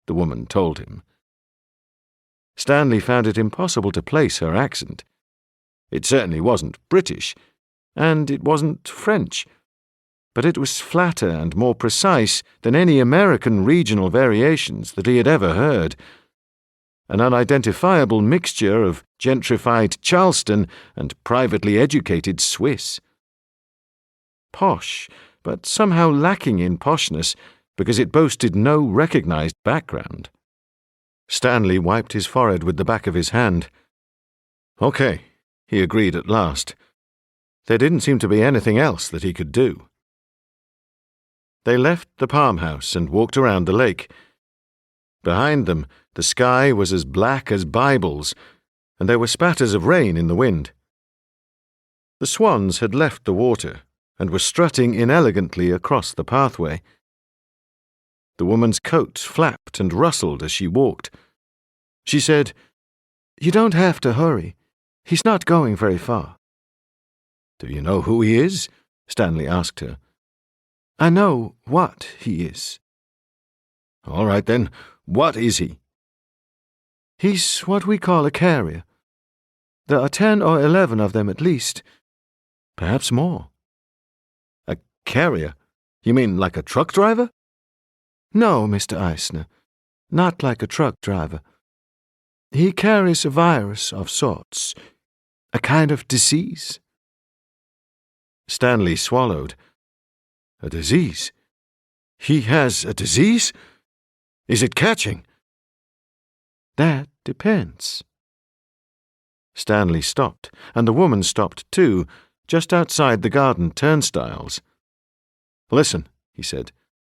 the woman told him. Stanley found it impossible to place her accent. It certainly wasn't British, and it wasn't French, but it was flatter and more precise than any American regional variations that he had ever heard. An unidentifiable mixture of gentrified Charleston and privately educated Swiss. Posh, but somehow lacking in poshness because it boasted no recognized background. Stanley wiped his forehead with the back of his hand. "Okay," he agreed at last. There didn't seem to be anything else that he could do. They left the farmhouse and walked around the lake. Behind them, the sky was as black as Bibles, and there were spatters of rain in the wind. The swans had left the water and were strutting inelegantly across the pathway. The woman's coat flapped and rustled as she walked. She said, "You don't have to hurry. He's not going very far." "Do you know who he is?" Stanley asked her. "I know what he is." "All right then, what is he?" "He's what we call a carrier. There are 10 or 11 of them at least, perhaps more." "A carrier? You mean like a truck driver?" "No, Mr. Eisner, not like a truck driver. He carries a virus of sorts, a kind of disease." Stanley swallowed. "A disease? He has a disease? Is it catching?" "That depends." Stanley stopped, and the woman stopped too, just outside the garden turnstiles. "Listen," he said,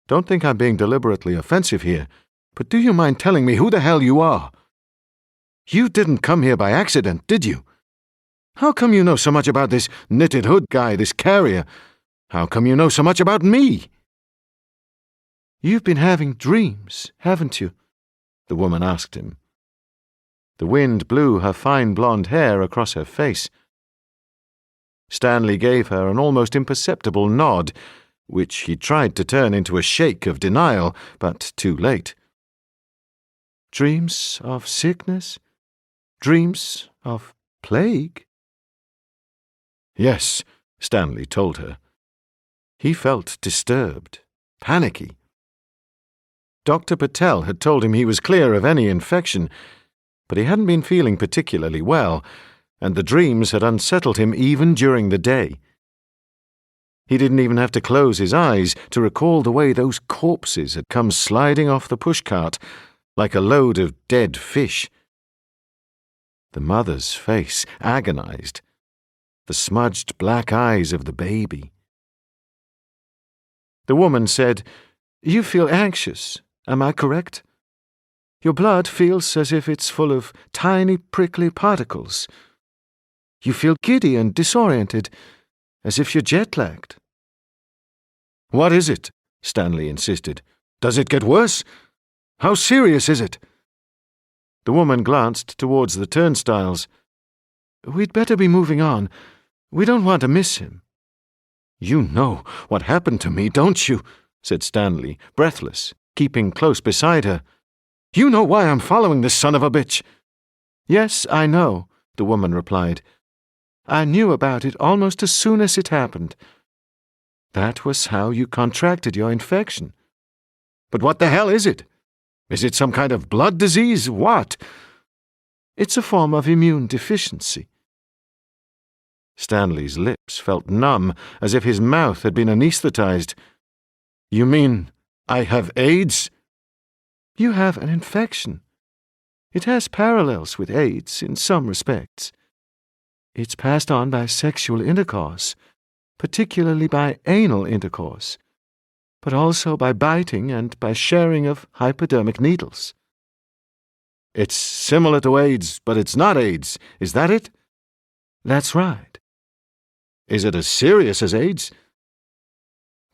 "don't think I'm being deliberately offensive here, but do you mind telling me who the hell you are? You didn't come here by accident, did you? How come you know so much about this knitted hood guy, this carrier? How come you know so much about me?" "You've been having dreams, haven't you?" the woman asked him. The wind blew her fine blonde hair across her face. Stanley gave her an almost imperceptible nod, which he tried to turn into a shake of denial, but too late. "Dreams of sickness? Dreams of plague?" "Yes," Stanley told her. He felt disturbed, panicky. Dr. Patel had told him he was clear of any infection, but he hadn't been feeling particularly well, and the dreams had unsettled him even during the day. He didn't even have to close his eyes to recall the way those corpses had come sliding off the pushcart like a load of dead fish. The mother's face, agonized. The smudged black eyes of the baby. The woman said, "You feel anxious, am I correct? Your blood feels as if it's full of tiny prickly particles. You feel giddy and disoriented, as if you're jet-lagged." "What is it?" Stanley insisted. "Does it get worse? How serious is it?" The woman glanced towards the turnstiles. "We'd better be moving on. We don't want to miss him." "You know what happened to me, don't you?" said Stanley, breathless, keeping close beside her. "You know why I'm following this son of a bitch." "Yes, I know," the woman replied. "I knew about it almost as soon as it happened. That was how you contracted your infection." "But what the hell is it? Is it some kind of blood disease? What?" "It's a form of immune deficiency." Stanley's lips felt numb, as if his mouth had been anesthetized. "You mean I have AIDS?" "You have an infection. It has parallels with AIDS in some respects. It's passed on by sexual intercourse, particularly by anal intercourse. but also by biting and by sharing of hypodermic needles. It's similar to AIDS, but it's not AIDS. Is that it? That's right. Is it as serious as AIDS?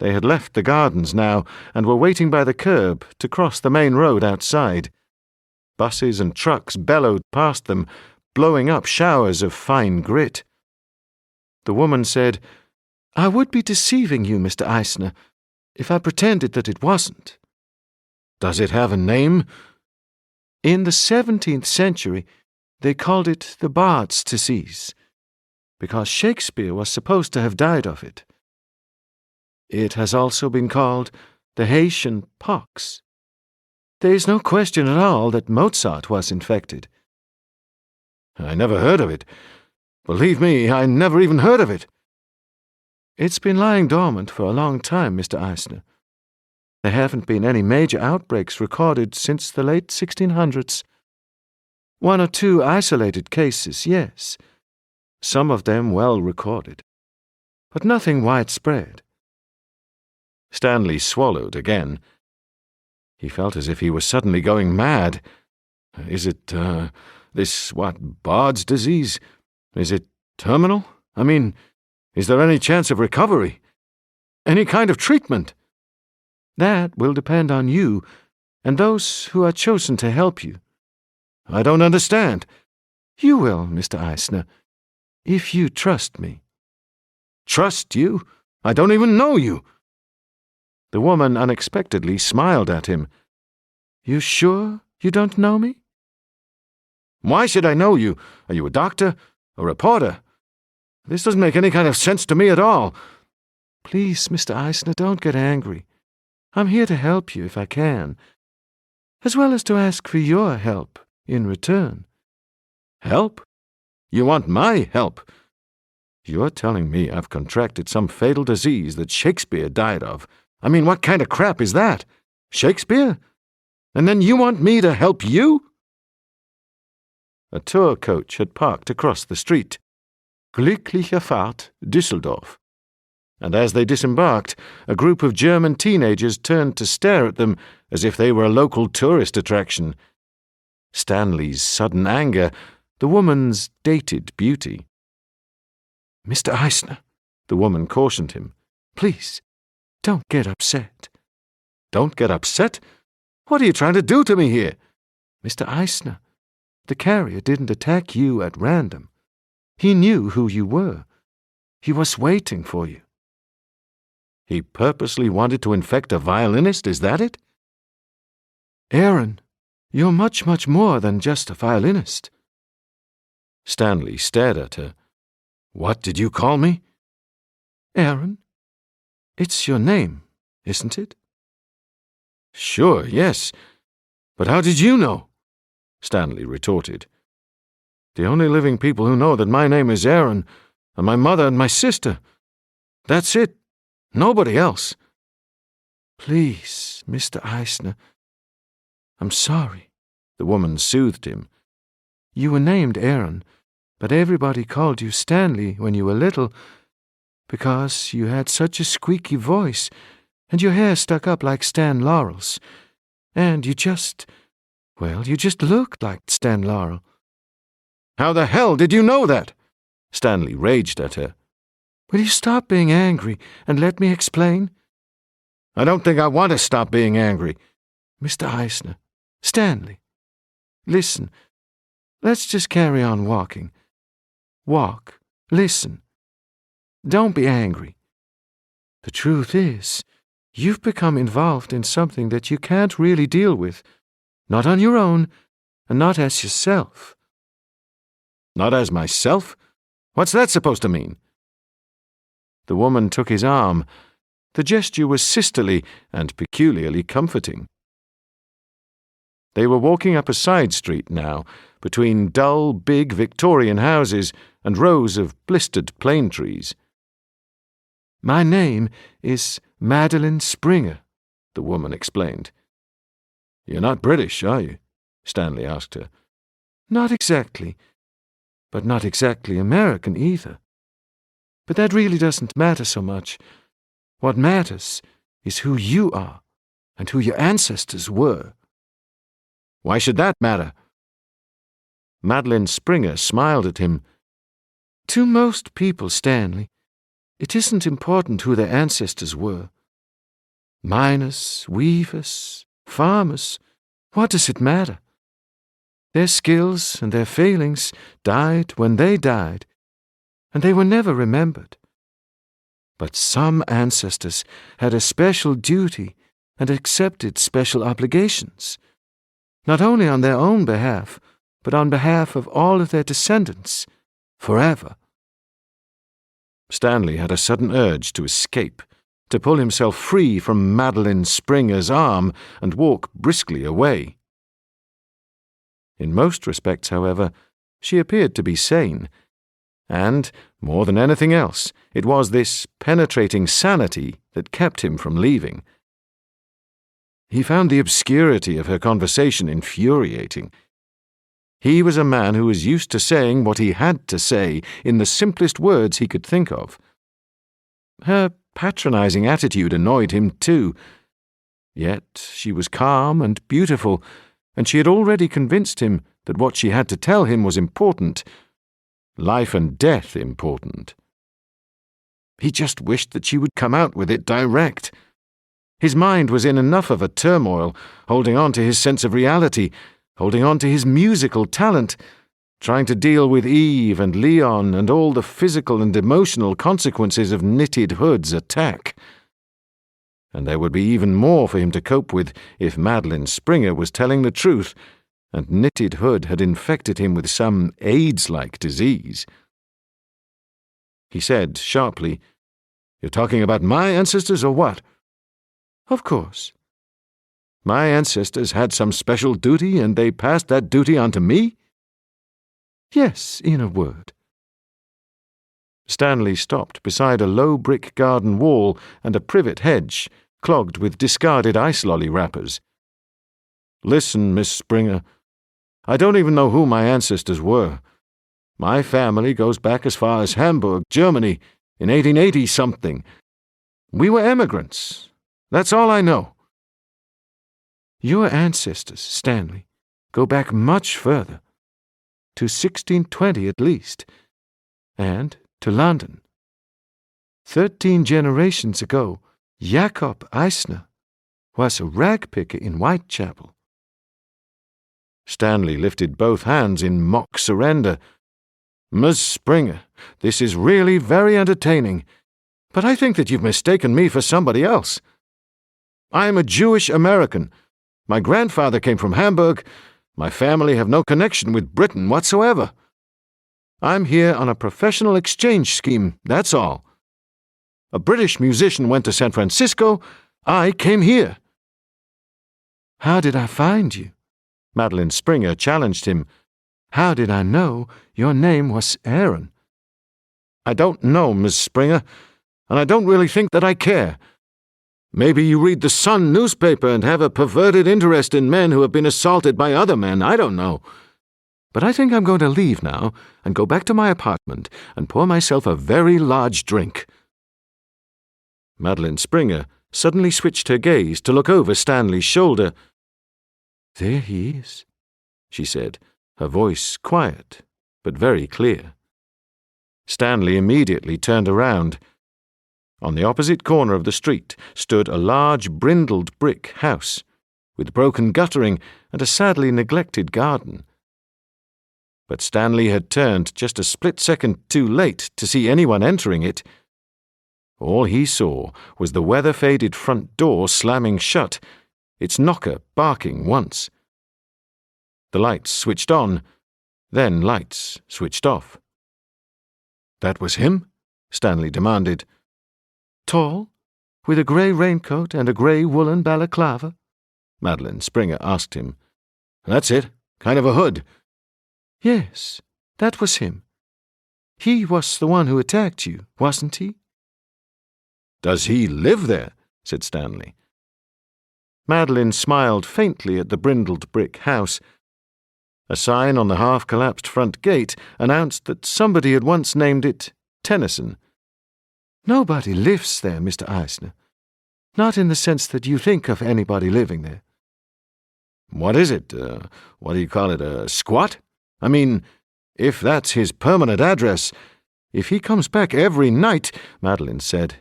They had left the gardens now and were waiting by the curb to cross the main road outside. Buses and trucks bellowed past them, blowing up showers of fine grit. The woman said, "I would be deceiving you, Mr. Eisner, if I pretended that it wasn't." Does it have a name? In the 17th century, they called it the Bard's disease, because Shakespeare was supposed to have died of it. It has also been called the Haitian pox. There is no question at all that Mozart was infected. I never heard of it. Believe me, I never even heard of it. It's been lying dormant for a long time, Mr. Eisner. There haven't been any major outbreaks recorded since the late 1600s. 1 or 2 isolated cases, yes, some of them well recorded, but nothing widespread. Stanley swallowed again. He felt as if he was suddenly going mad. Is it, Bard's disease? Is it terminal? I mean, is there any chance of recovery? Any kind of treatment? That will depend on you and those who are chosen to help you. I don't understand. You will, Mr. Eisner, if you trust me. Trust you? I don't even know you. The woman unexpectedly smiled at him. You sure you don't know me? Why should I know you? Are you a doctor? A reporter? This doesn't make any kind of sense to me at all. Please, Mr. Eisner, don't get angry. I'm here to help you if I can, as well as to ask for your help in return. Help? You want my help? You're telling me I've contracted some fatal disease that Shakespeare died of. I mean, what kind of crap is that? Shakespeare? And then you want me to help you? A tour coach had parked across the street. Glückliche Fahrt, Düsseldorf. And as they disembarked, a group of German teenagers turned to stare at them as if they were a local tourist attraction. Stanley's sudden anger, the woman's dated beauty. Mr. Eisner, the woman cautioned him, please, don't get upset. Don't get upset? What are you trying to do to me here? Mr. Eisner, the carrier didn't attack you at random. He knew who you were. He was waiting for you. He purposely wanted to infect a violinist, is that it? Aaron, you're much, much more than just a violinist. Stanley stared at her. What did you call me? Aaron. It's your name, isn't it? Sure, yes. But how did you know? Stanley retorted. The only living people who know that my name is Aaron are my mother and my sister. That's it. Nobody else. Please, Mr. Eisner. I'm sorry, the woman soothed him. You were named Aaron, but everybody called you Stanley when you were little because you had such a squeaky voice and your hair stuck up like Stan Laurel's. And you just looked like Stan Laurel. How the hell did you know that? Stanley raged at her. Will you stop being angry and let me explain? I don't think I want to stop being angry. Mr. Eisner, Stanley, listen. Let's just carry on walking. Walk. Listen. Don't be angry. The truth is, you've become involved in something that you can't really deal with, not on your own, and not as yourself. Not as myself? What's that supposed to mean? The woman took his arm. The gesture was sisterly and peculiarly comforting. They were walking up a side street now, between dull, big Victorian houses and rows of blistered plane trees. My name is Madeline Springer, the woman explained. You're not British, are you? Stanley asked her. Not exactly, but not exactly American either. But that really doesn't matter so much. What matters is who you are and who your ancestors were. Why should that matter? Madeline Springer smiled at him. To most people, Stanley, it isn't important who their ancestors were. Miners, weavers, farmers, what does it matter? Their skills and their failings died when they died, and they were never remembered. But some ancestors had a special duty and accepted special obligations, not only on their own behalf, but on behalf of all of their descendants, forever. Stanley had a sudden urge to escape, to pull himself free from Madeline Springer's arm and walk briskly away. In most respects, however, she appeared to be sane, and, more than anything else, it was this penetrating sanity that kept him from leaving. He found the obscurity of her conversation infuriating. He was a man who was used to saying what he had to say in the simplest words he could think of. Her patronizing attitude annoyed him too. Yet she was calm and beautiful, and she had already convinced him that what she had to tell him was important, life and death important. He just wished that she would come out with it direct. His mind was in enough of a turmoil, holding on to his sense of reality, holding on to his musical talent, trying to deal with Eve and Leon and all the physical and emotional consequences of Knitted Hood's attack. And there would be even more for him to cope with if Madeline Springer was telling the truth, and Knitted Hood had infected him with some AIDS-like disease. He said sharply, "You're talking about my ancestors or what?" Of course. My ancestors had some special duty and they passed that duty on to me? Yes, in a word. Stanley stopped beside a low brick garden wall and a privet hedge, clogged with discarded ice lolly wrappers. Listen, Miss Springer, I don't even know who my ancestors were. My family goes back as far as Hamburg, Germany, in 1880-something. We were emigrants. That's all I know. Your ancestors, Stanley, go back much further, to 1620 at least, and to London. 13 generations ago, Jacob Eisner was a ragpicker in Whitechapel. Stanley lifted both hands in mock surrender. Miss Springer, this is really very entertaining, but I think that you've mistaken me for somebody else. I am a Jewish American. My grandfather came from Hamburg. My family have no connection with Britain whatsoever. I'm here on a professional exchange scheme, that's all. A British musician went to San Francisco. I came here. How did I find you? Madeline Springer challenged him. How did I know your name was Aaron? I don't know, Miss Springer, and I don't really think that I care. Maybe you read the Sun newspaper and have a perverted interest in men who have been assaulted by other men, I don't know. But I think I'm going to leave now and go back to my apartment and pour myself a very large drink. Madeline Springer suddenly switched her gaze to look over Stanley's shoulder. There he is, she said, her voice quiet, but very clear. Stanley immediately turned around. On the opposite corner of the street stood a large brindled brick house, with broken guttering and a sadly neglected garden. But Stanley had turned just a split second too late to see anyone entering it. All he saw was the weather-faded front door slamming shut, its knocker barking once. The lights switched on, then lights switched off. "That was him?" Stanley demanded. Tall, with a grey raincoat and a grey woolen balaclava? Madeline Springer asked him. "That's it, kind of a hood." Yes, that was him. He was the one who attacked you, wasn't he? "Does he live there?" said Stanley. Madeline smiled faintly at the brindled brick house. A sign on the half-collapsed front gate announced that somebody had once named it Tennyson. Nobody lives there, Mr. Eisner. Not in the sense that you think of anybody living there. What is it? What do you call it, a squat? I mean, if that's his permanent address, If he comes back every night, Madeline said.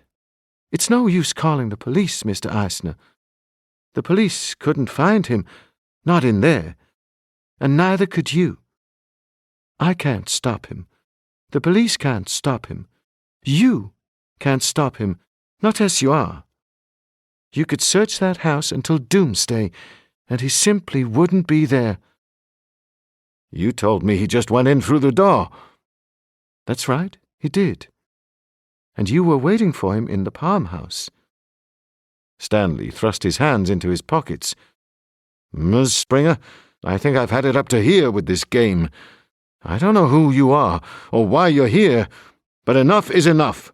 It's no use calling the police, Mr. Eisner. The police couldn't find him, not in there, and neither could you. I can't stop him. The police can't stop him. You can't stop him, not as you are. You could search that house until doomsday, and he simply wouldn't be there. You told me he just went in through the door. That's right, he did. And you were waiting for him in the Palm House. Stanley thrust his hands into his pockets. Miss Springer, I think I've had it up to here with this game. I don't know who you are or why you're here, but enough is enough.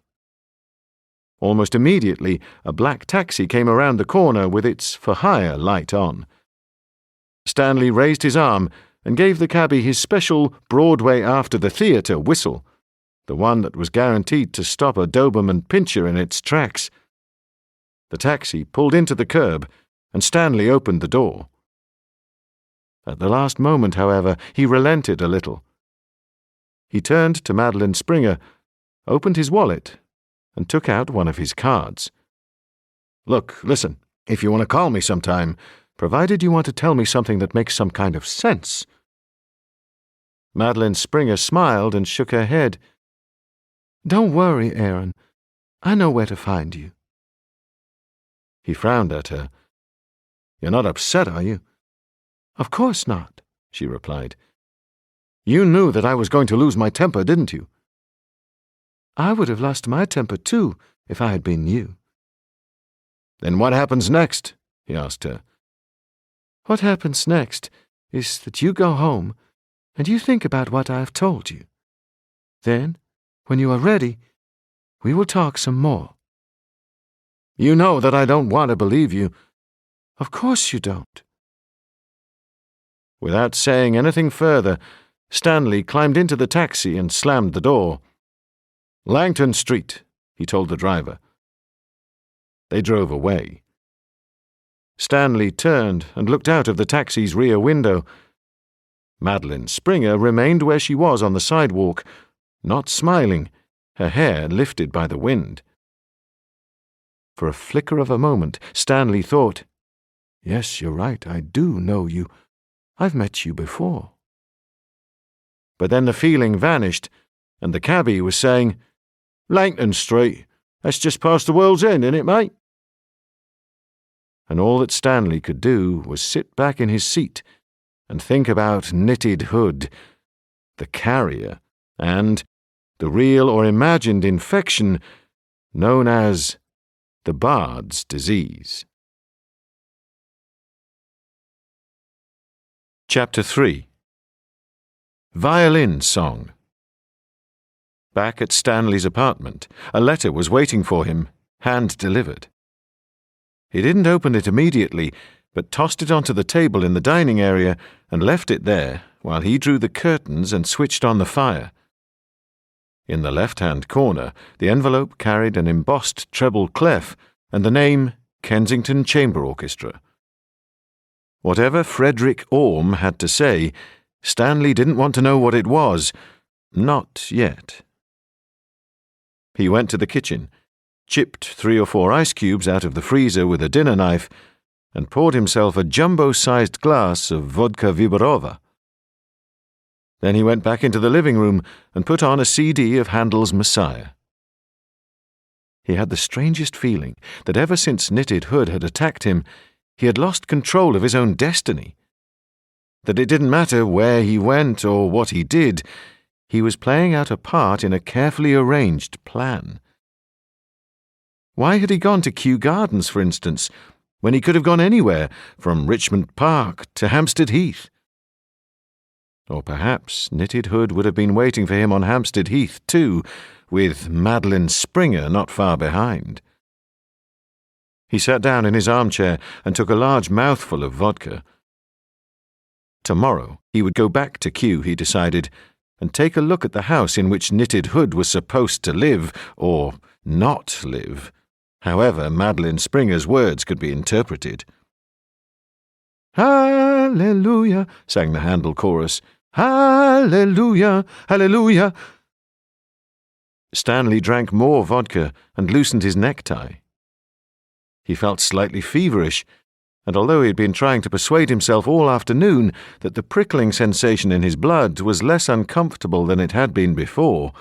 Almost immediately, a black taxi came around the corner with its for-hire light on. Stanley raised his arm and gave the cabbie his special Broadway after the theatre whistle, the one that was guaranteed to stop a Doberman Pinscher in its tracks. The taxi pulled into the curb, and Stanley opened the door. At the last moment, however, he relented a little. He turned to Madeline Springer, opened his wallet, and took out one of his cards. Look, listen, if you want to call me sometime, provided you want to tell me something that makes some kind of sense. Madeline Springer smiled and shook her head. Don't worry, Aaron. I know where to find you. He frowned at her. You're not upset, are you? Of course not, she replied. You knew that I was going to lose my temper, didn't you? I would have lost my temper too if I had been you. Then what happens next? He asked her. What happens next is that you go home and you think about what I have told you. Then, when you are ready, we will talk some more. You know that I don't want to believe you. Of course you don't. Without saying anything further, Stanley climbed into the taxi and slammed the door. Langton Street, he told the driver. They drove away. Stanley turned and looked out of the taxi's rear window. Madeline Springer remained where she was on the sidewalk, not smiling, her hair lifted by the wind. For a flicker of a moment, Stanley thought, Yes, you're right, I do know you. I've met you before. But then the feeling vanished, and the cabbie was saying, Langton Street, that's just past the world's end, isn't it, mate? And all that Stanley could do was sit back in his seat and think about Knitted Hood, the carrier, and the real or imagined infection known as the Bard's disease. Chapter 3. Violin Song. Back at Stanley's apartment, a letter was waiting for him, hand-delivered. He didn't open it immediately, but tossed it onto the table in the dining area and left it there while he drew the curtains and switched on the fire. In the left-hand corner, the envelope carried an embossed treble clef and the name Kensington Chamber Orchestra. Whatever Frederick Orme had to say, Stanley didn't want to know what it was, not yet. He went to the kitchen, chipped 3 or 4 ice cubes out of the freezer with a dinner knife, and poured himself a jumbo-sized glass of vodka Viborova. Then he went back into the living room and put on a CD of Handel's Messiah. He had the strangest feeling that ever since Knitted Hood had attacked him, he had lost control of his own destiny. That it didn't matter where he went or what he did, he was playing out a part in a carefully arranged plan. Why had he gone to Kew Gardens, for instance, when he could have gone anywhere, from Richmond Park to Hampstead Heath? Or perhaps Knitted Hood would have been waiting for him on Hampstead Heath too, with Madeline Springer not far behind. He sat down in his armchair and took a large mouthful of vodka. Tomorrow he would go back to Kew, he decided, and take a look at the house in which Knitted Hood was supposed to live, or not live, However Madeline Springer's words could be interpreted. Hallelujah, sang the Handel chorus. Hallelujah, hallelujah. Stanley drank more vodka and loosened his necktie. He felt slightly feverish, and although he had been trying to persuade himself all afternoon that the prickling sensation in his blood was less uncomfortable than it had been before,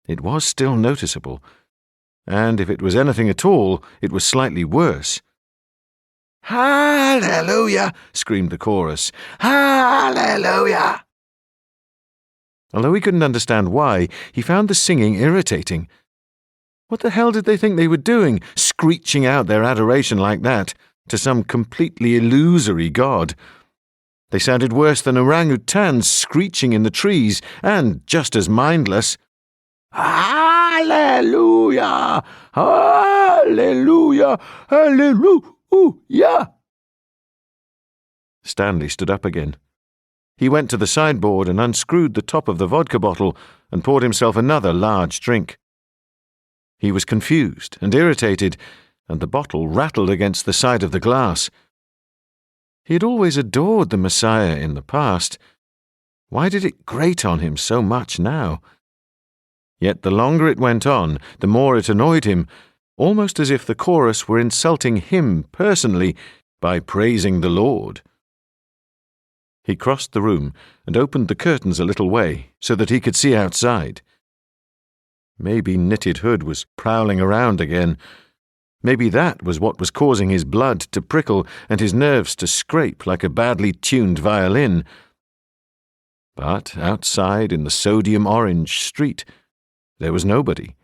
it was still noticeable, and if it was anything at all, it was slightly worse. Hallelujah! Screamed the chorus. Hallelujah! Although he couldn't understand why, he found the singing irritating. What the hell did they think they were doing, screeching out their adoration like that to some completely illusory god? They sounded worse than orangutans screeching in the trees, and just as mindless. Hallelujah! Hallelujah! Hallelujah! Stanley stood up again. He went to the sideboard and unscrewed the top of the vodka bottle and poured himself another large drink. He was confused and irritated, and the bottle rattled against the side of the glass. He had always adored the Messiah in the past. Why did it grate on him so much now? Yet the longer it went on, the more it annoyed him, almost as if the chorus were insulting him personally by praising the Lord. He crossed the room and opened the curtains a little way so that he could see outside. Maybe Knitted Hood was prowling around again. Maybe that was what was causing his blood to prickle and his nerves to scrape like a badly tuned violin. But outside in the sodium-orange street, there was nobody.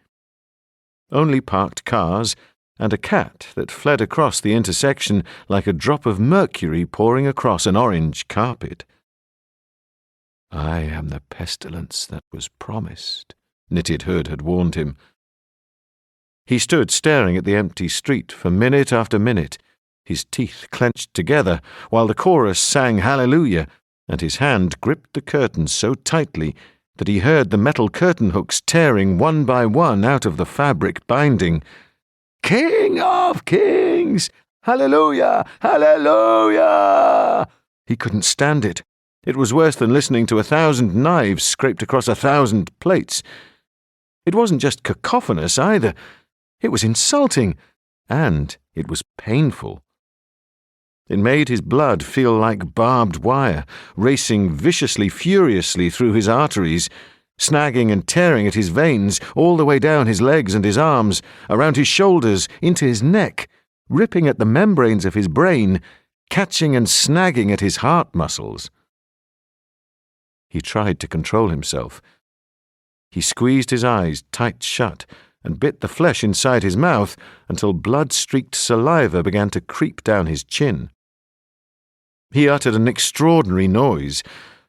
Only parked cars and a cat that fled across the intersection like a drop of mercury pouring across an orange carpet. I am the pestilence that was promised, Knitted Hood had warned him. He stood staring at the empty street for minute after minute, his teeth clenched together, while the chorus sang Hallelujah, and his hand gripped the curtains so tightly that he heard the metal curtain hooks tearing one by one out of the fabric binding. King of Kings! Hallelujah! Hallelujah! He couldn't stand it. It was worse than listening to 1,000 knives scraped across 1,000 plates. It wasn't just cacophonous either. It was insulting, and it was painful. It made his blood feel like barbed wire, racing viciously, furiously through his arteries, snagging and tearing at his veins all the way down his legs and his arms, around his shoulders, into his neck, ripping at the membranes of his brain, catching and snagging at his heart muscles. He tried to control himself. He squeezed his eyes tight shut and bit the flesh inside his mouth until blood-streaked saliva began to creep down his chin. He uttered an extraordinary noise,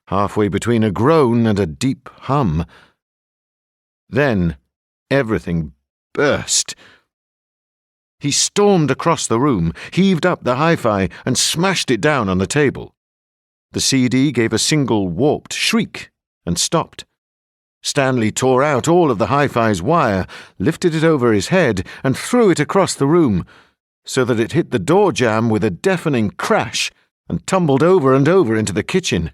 halfway between a groan and a deep hum. Then everything burst. He stormed across the room, heaved up the hi-fi, and smashed it down on the table. The CD gave a single warped shriek and stopped. Stanley tore out all of the hi-fi's wire, lifted it over his head, and threw it across the room, so that it hit the door jamb with a deafening crash and tumbled over and over into the kitchen.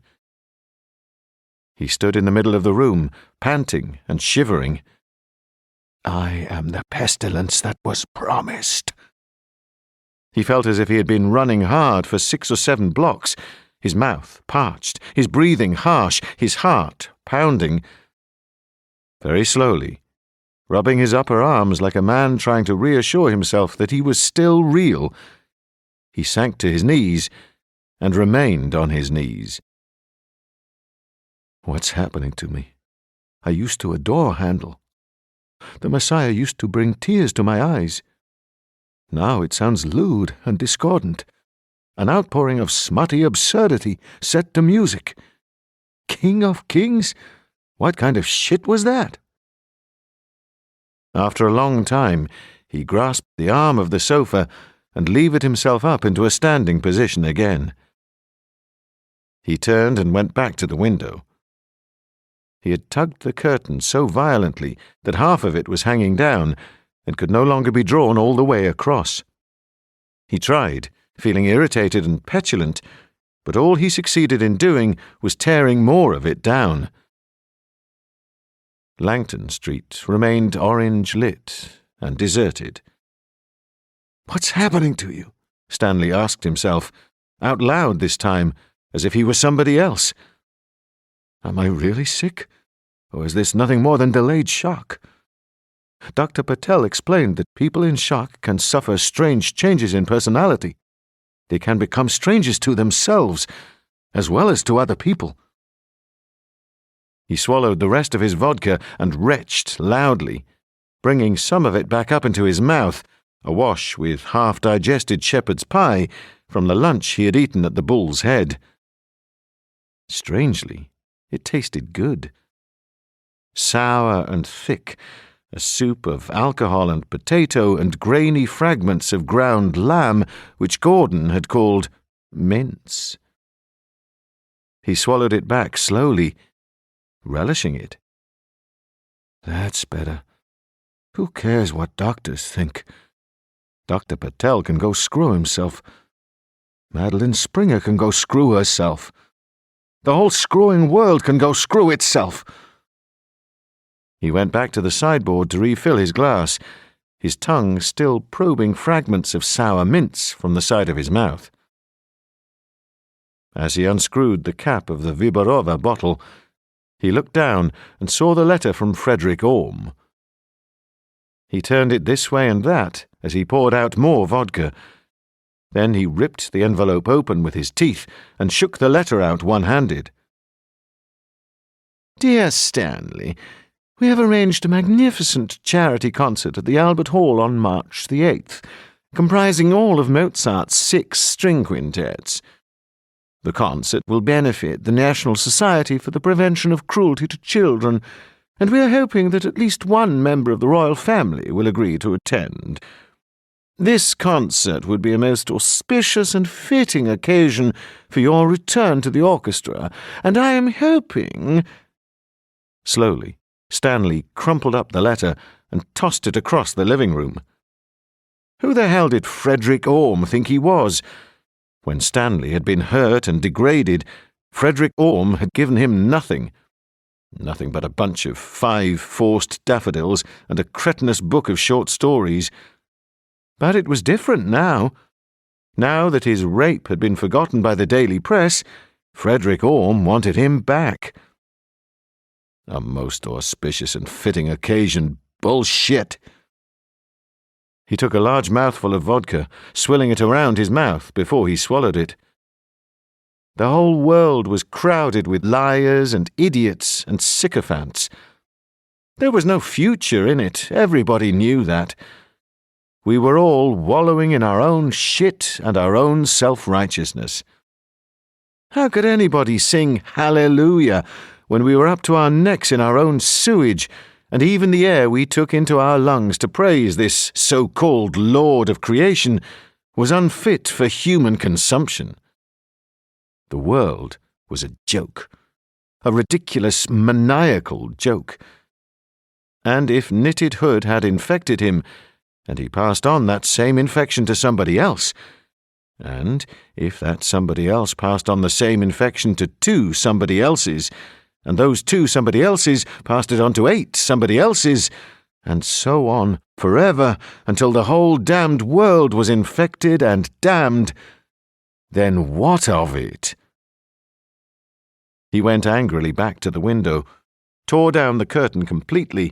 He stood in the middle of the room, panting and shivering. I am the pestilence that was promised. He felt as if he had been running hard for 6 or 7 blocks, his mouth parched, his breathing harsh, his heart pounding. Very slowly, rubbing his upper arms like a man trying to reassure himself that he was still real, he sank to his knees and remained on his knees. What's happening to me? I used to adore Handel. The Messiah used to bring tears to my eyes. Now it sounds lewd and discordant, an outpouring of smutty absurdity set to music. King of Kings? What kind of shit was that? After a long time, he grasped the arm of the sofa and levered himself up into a standing position again. He turned and went back to the window. He had tugged the curtain so violently that half of it was hanging down, and could no longer be drawn all the way across. He tried, feeling irritated and petulant, but all he succeeded in doing was tearing more of it down. Langton Street remained orange-lit and deserted. "What's happening to you?" Stanley asked himself, out loud this time, as if he were somebody else. Am I really sick? Or is this nothing more than delayed shock? Dr. Patel explained that people in shock can suffer strange changes in personality. They can become strangers to themselves, as well as to other people. He swallowed the rest of his vodka and retched loudly, bringing some of it back up into his mouth, awash with half-digested shepherd's pie from the lunch he had eaten at the Bull's Head. Strangely, it tasted good. Sour and thick, a soup of alcohol and potato and grainy fragments of ground lamb which Gordon had called mince. He swallowed it back slowly, relishing it. That's better. Who cares what doctors think? Dr. Patel can go screw himself. Madeline Springer can go screw herself. The whole screwing world can go screw itself. He went back to the sideboard to refill his glass, his tongue still probing fragments of sour mince from the side of his mouth. As he unscrewed the cap of the Vyborova bottle, he looked down and saw the letter from Frederick Orme. He turned it this way and that as he poured out more vodka. Then he ripped the envelope open with his teeth and shook the letter out one-handed. Dear Stanley, we have arranged a magnificent charity concert at the Albert Hall on March the 8th, comprising all of Mozart's 6 string quintets. The concert will benefit the National Society for the Prevention of Cruelty to Children, and we are hoping that at least one member of the royal family will agree to attend. This concert would be a most auspicious and fitting occasion for your return to the orchestra, and I am hoping— Slowly, Stanley crumpled up the letter and tossed it across the living room. Who the hell did Frederick Orme think he was? When Stanley had been hurt and degraded, Frederick Orme had given him nothing. Nothing but a bunch of 5 forced daffodils and a cretinous book of short stories. But it was different now. Now that his rape had been forgotten by the daily press, Frederick Orme wanted him back. A most auspicious and fitting occasion. Bullshit! He took a large mouthful of vodka, swilling it around his mouth before he swallowed it. The whole world was crowded with liars and idiots and sycophants. There was no future in it, everybody knew that. We were all wallowing in our own shit and our own self-righteousness. How could anybody sing Hallelujah when we were up to our necks in our own sewage, and even the air we took into our lungs to praise this so-called Lord of creation was unfit for human consumption? The world was a joke, a ridiculous, maniacal joke. And if knitted hood had infected him, and he passed on that same infection to somebody else, and if that somebody else passed on the same infection to 2 somebody else's, and those 2 somebody else's passed it on to 8 somebody else's, and so on forever until the whole damned world was infected and damned, then what of it? He went angrily back to the window, tore down the curtain completely,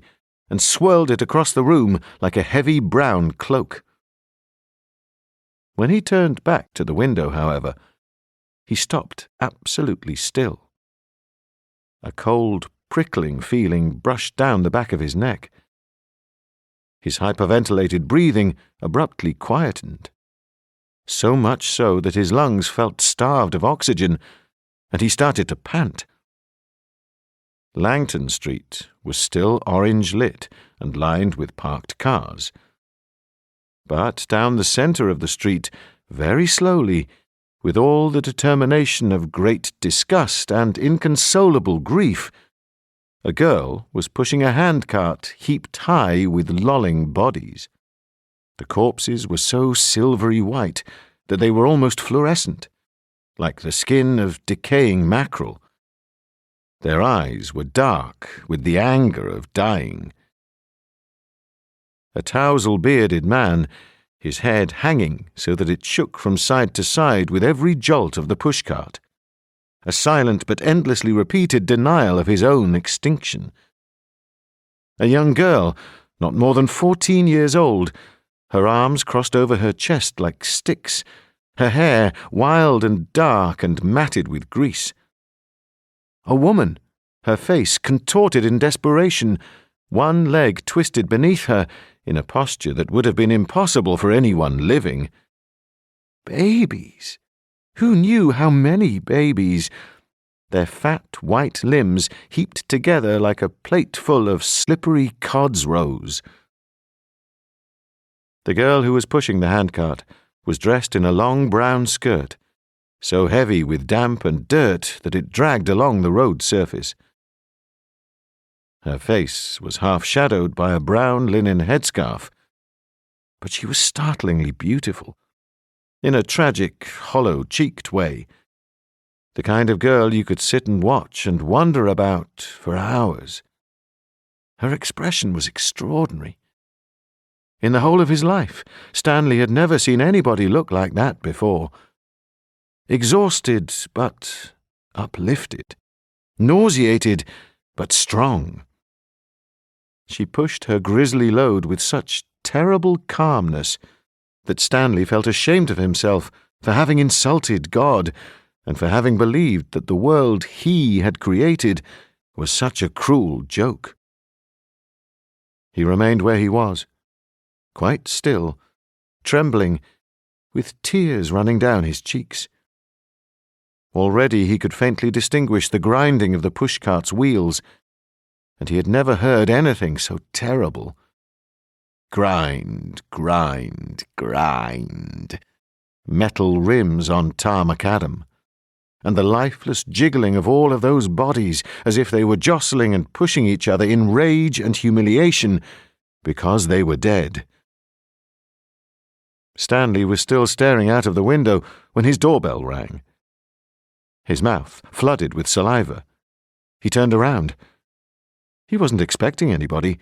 and swirled it across the room like a heavy brown cloak. When he turned back to the window, however, he stopped absolutely still. A cold, prickling feeling brushed down the back of his neck. His hyperventilated breathing abruptly quietened, so much so that his lungs felt starved of oxygen, and he started to pant. Langton Street was still orange-lit and lined with parked cars. But down the centre of the street, very slowly, with all the determination of great disgust and inconsolable grief, A girl was pushing a handcart heaped high with lolling bodies. The corpses were so silvery white that they were almost fluorescent, like the skin of decaying mackerel. Their eyes were dark with the anger of dying. A tousle-bearded man, his head hanging so that it shook from side to side with every jolt of the pushcart. A silent but endlessly repeated denial of his own extinction. A young girl, not more than 14 years old, her arms crossed over her chest like sticks, her hair wild and dark and matted with grease. A woman, her face contorted in desperation, one leg twisted beneath her in a posture that would have been impossible for anyone living. Babies! Who knew how many babies? Their fat white limbs heaped together like a plateful of slippery cod's roes. The girl who was pushing the handcart was dressed in a long brown skirt, so heavy with damp and dirt that it dragged along the road surface. Her face was half-shadowed by a brown linen headscarf, but she was startlingly beautiful, in a tragic, hollow-cheeked way, the kind of girl you could sit and watch and wonder about for hours. Her expression was extraordinary. In the whole of his life, Stanley had never seen anybody look like that before. Exhausted but uplifted, nauseated but strong. She pushed her grisly load with such terrible calmness that Stanley felt ashamed of himself for having insulted God and for having believed that the world he had created was such a cruel joke. He remained where he was, quite still, trembling, with tears running down his cheeks. Already he could faintly distinguish the grinding of the pushcart's wheels, and he had never heard anything so terrible. Grind, grind, grind. Metal rims on tar macadam, and the lifeless jiggling of all of those bodies as if they were jostling and pushing each other in rage and humiliation because they were dead. Stanley was still staring out of the window when his doorbell rang. His mouth flooded with saliva. He turned around. He wasn't expecting anybody.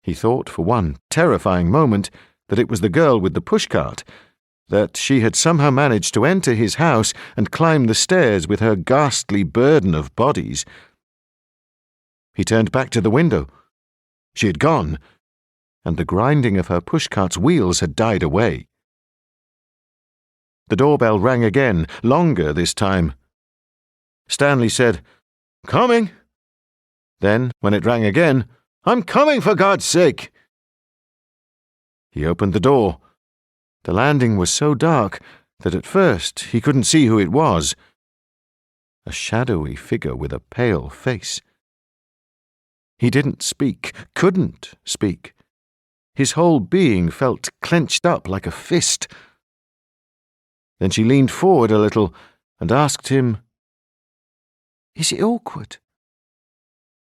He thought for one terrifying moment that it was the girl with the pushcart, that she had somehow managed to enter his house and climb the stairs with her ghastly burden of bodies. He turned back to the window. She had gone, and the grinding of her pushcart's wheels had died away. The doorbell rang again, longer this time. Stanley said, "Coming." Then, when it rang again, "I'm coming, for God's sake!" He opened the door. The landing was so dark that at first he couldn't see who it was. A shadowy figure with a pale face. He didn't speak, couldn't speak. His whole being felt clenched up like a fist. Then she leaned forward a little and asked him, "Is it awkward?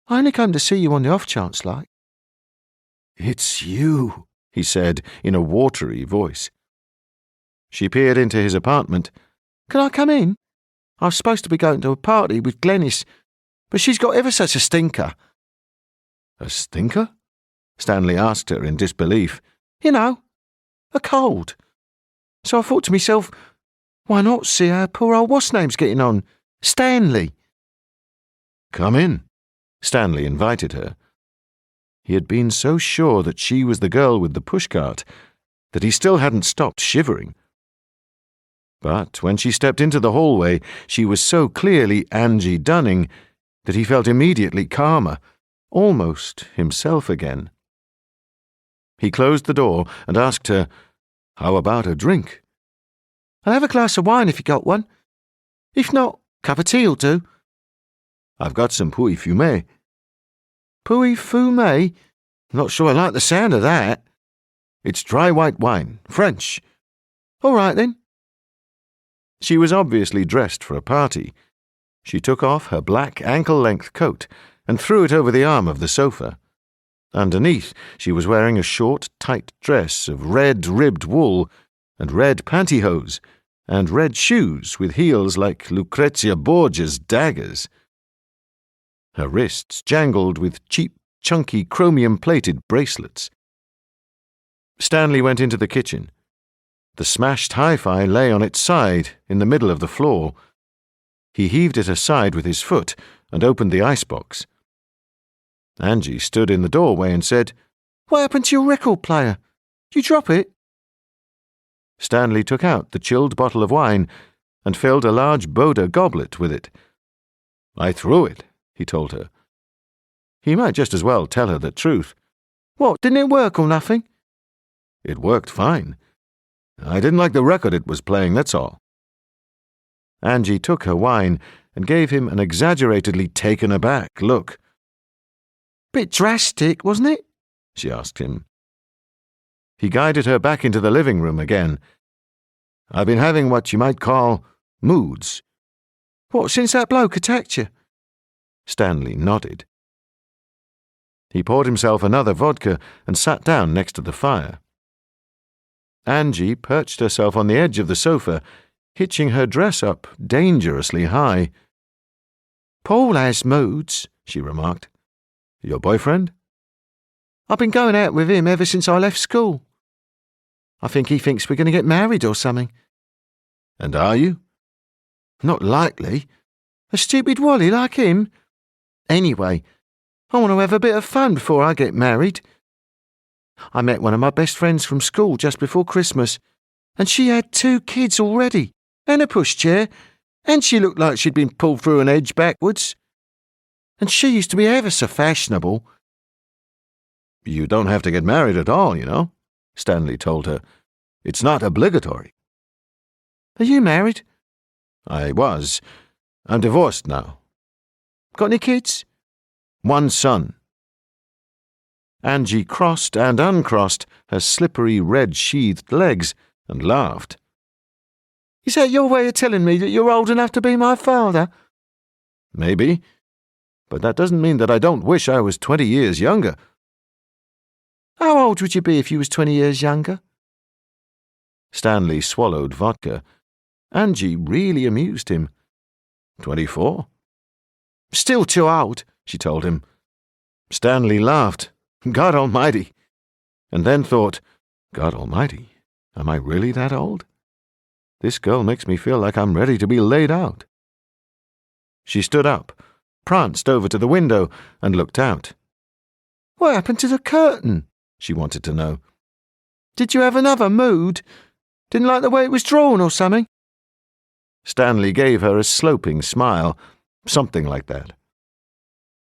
I only came to see you on the off-chance, like." "It's you," he said in a watery voice. She peered into his apartment. "Can I come in? I was supposed to be going to a party with Glenys, but she's got ever such a stinker." "A stinker?" Stanley asked her in disbelief. "You know, a cold. So I thought to myself, why not see how poor old what's-name's getting on? Stanley." "Come in," Stanley invited her. He had been so sure that she was the girl with the pushcart that he still hadn't stopped shivering. But when she stepped into the hallway, she was so clearly Angie Dunning that he felt immediately calmer, almost himself again. He closed the door and asked her, "How about a drink?" "I'll have a glass of wine if you got one. If not, cup of tea will do." "I've got some pouilly fumé." "Pouilly fumé? Not sure I like the sound of that." "It's dry white wine, French." "All right, then." She was obviously dressed for a party. She took off her black ankle-length coat and threw it over the arm of the sofa. Underneath, she was wearing a short, tight dress of red ribbed wool and red pantyhose and red shoes with heels like Lucrezia Borgia's daggers. Her wrists jangled with cheap, chunky, chromium-plated bracelets. Stanley went into the kitchen. The smashed hi-fi lay on its side in the middle of the floor. He heaved it aside with his foot and opened the icebox. Angie stood in the doorway and said, "What happened to your record player? Did you drop it?" Stanley took out the chilled bottle of wine and filled a large Boda goblet with it. "I threw it," he told her. He might just as well tell her the truth. "What, didn't it work or nothing?" "It worked fine. I didn't like the record it was playing, that's all." Angie took her wine and gave him an exaggeratedly taken-aback look. "Bit drastic, wasn't it?" she asked him. He guided her back into the living room again. "I've been having what you might call moods." "What, since that bloke attacked you?" Stanley nodded. He poured himself another vodka and sat down next to the fire. Angie perched herself on the edge of the sofa, hitching her dress up dangerously high. "Paul has moods," she remarked. "Your boyfriend?" "I've been going out with him ever since I left school. I think he thinks we're going to get married or something." "And are you?" "Not likely. A stupid wally like him. Anyway, I want to have a bit of fun before I get married. I met one of my best friends from school just before Christmas, and she had 2 kids already, and a pushchair, and she looked like she'd been pulled through an edge backwards. And she used to be ever so fashionable." "You don't have to get married at all, you know," Stanley told her. "It's not obligatory." "Are you married?" "I was. I'm divorced now." "Got any kids?" "One son." Angie crossed and uncrossed her slippery red-sheathed legs and laughed. "Is that your way of telling me that you're old enough to be my father?" "Maybe. But that doesn't mean that I don't wish I was 20 years younger." "How old would you be if you was 20 years younger?" Stanley swallowed vodka. Angie really amused him. 24. "Still too old," she told him. Stanley laughed. God Almighty! And then thought, God Almighty, am I really that old? This girl makes me feel like I'm ready to be laid out. She stood up, pranced over to the window, and looked out. "What happened to the curtain?" she wanted to know. "Did you have another mood? Didn't like the way it was drawn or something?" Stanley gave her a sloping smile, something like that.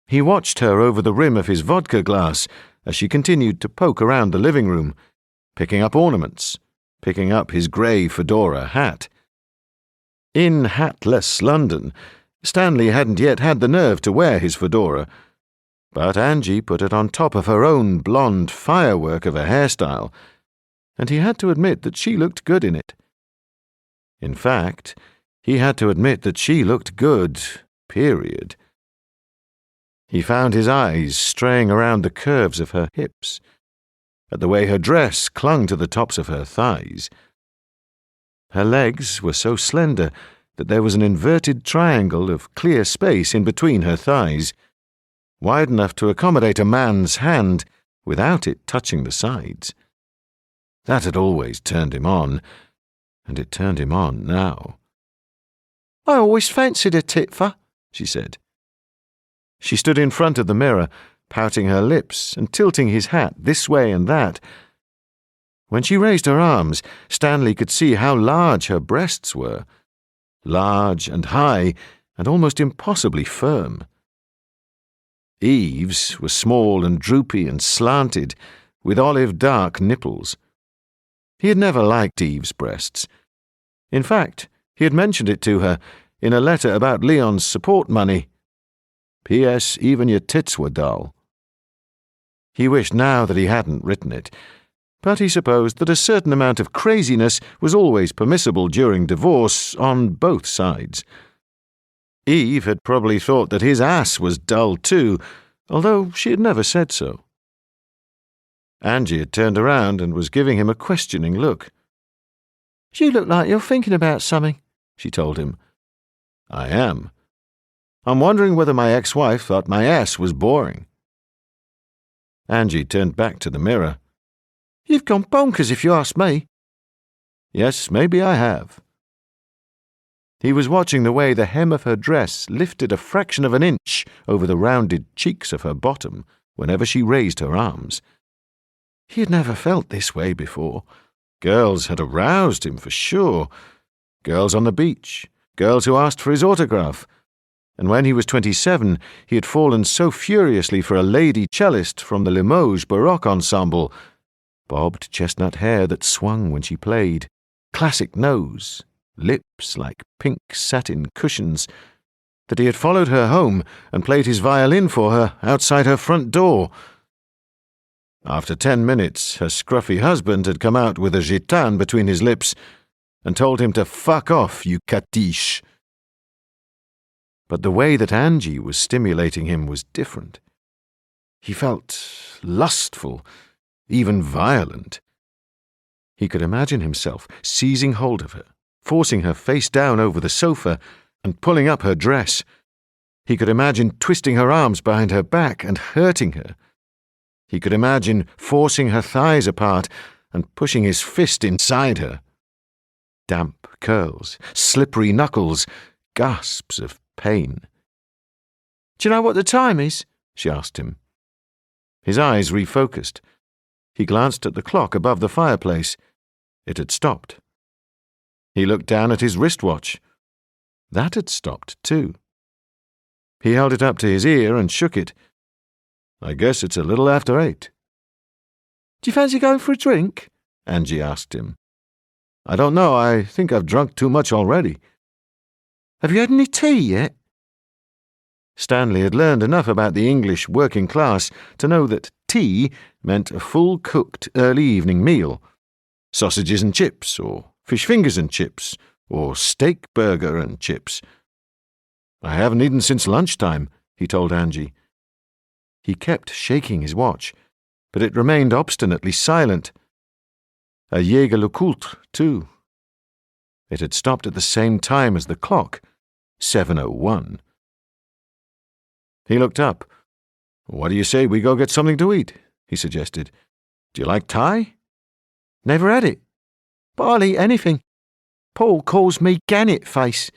He watched her over the rim of his vodka glass as she continued to poke around the living room, picking up ornaments, picking up his grey fedora hat. In hatless London, Stanley hadn't yet had the nerve to wear his fedora, but Angie put it on top of her own blonde firework of a hairstyle, and he had to admit that she looked good in it. In fact, he had to admit that she looked good, period. He found his eyes straying around the curves of her hips, at the way her dress clung to the tops of her thighs. Her legs were so slender that there was an inverted triangle of clear space in between her thighs, wide enough to accommodate a man's hand without it touching the sides. That had always turned him on, and it turned him on now. "I always fancied a titfer," she said. She stood in front of the mirror, pouting her lips and tilting his hat this way and that. When she raised her arms, Stanley could see how large her breasts were. Large and high and almost impossibly firm. Eve's were small and droopy and slanted, with olive-dark nipples. He had never liked Eve's breasts. In fact, he had mentioned it to her in a letter about Leon's support money. P.S. Even your tits were dull. He wished now that he hadn't written it, but he supposed that a certain amount of craziness was always permissible during divorce on both sides. Eve had probably thought that his ass was dull too, although she had never said so. Angie had turned around and was giving him a questioning look. You look like you're thinking about something, she told him. I am. I'm wondering whether my ex-wife thought my ass was boring. Angie turned back to the mirror. You've gone bonkers if you ask me. Yes, maybe I have. He was watching the way the hem of her dress lifted a fraction of an inch over the rounded cheeks of her bottom whenever she raised her arms. He had never felt this way before. Girls had aroused him for sure. Girls on the beach, girls who asked for his autograph. And when he was 27, he had fallen so furiously for a lady cellist from the Limoges Baroque Ensemble. Bobbed chestnut hair that swung when she played, classic nose, lips like pink satin cushions, that he had followed her home and played his violin for her outside her front door. After 10 minutes, her scruffy husband had come out with a gitane between his lips and told him to fuck off, you catiche. But the way that Angie was stimulating him was different. He felt lustful, even violent. He could imagine himself seizing hold of her, forcing her face down over the sofa and pulling up her dress. He could imagine twisting her arms behind her back and hurting her. He could imagine forcing her thighs apart and pushing his fist inside her. Damp curls, slippery knuckles, gasps of pain. Do you know what the time is? She asked him. His eyes refocused. He glanced at the clock above the fireplace. It had stopped. He looked down at his wristwatch. That had stopped too. He held it up to his ear and shook it. I guess it's a little after 8. Do you fancy going for a drink? Angie asked him. I don't know. I think I've drunk too much already. Have you had any tea yet? Stanley had learned enough about the English working class to know that tea meant a full-cooked early evening meal. Sausages and chips, or fish fingers and chips, or steak burger and chips. I haven't eaten since lunchtime, he told Angie. He kept shaking his watch, but it remained obstinately silent. A Jaeger LeCoultre, too. It had stopped at the same time as the clock, 7:01. He looked up. What do you say we go get something to eat? He suggested. Do you like Thai? Never had it, but I'll eat anything. Paul calls me Gannet Face.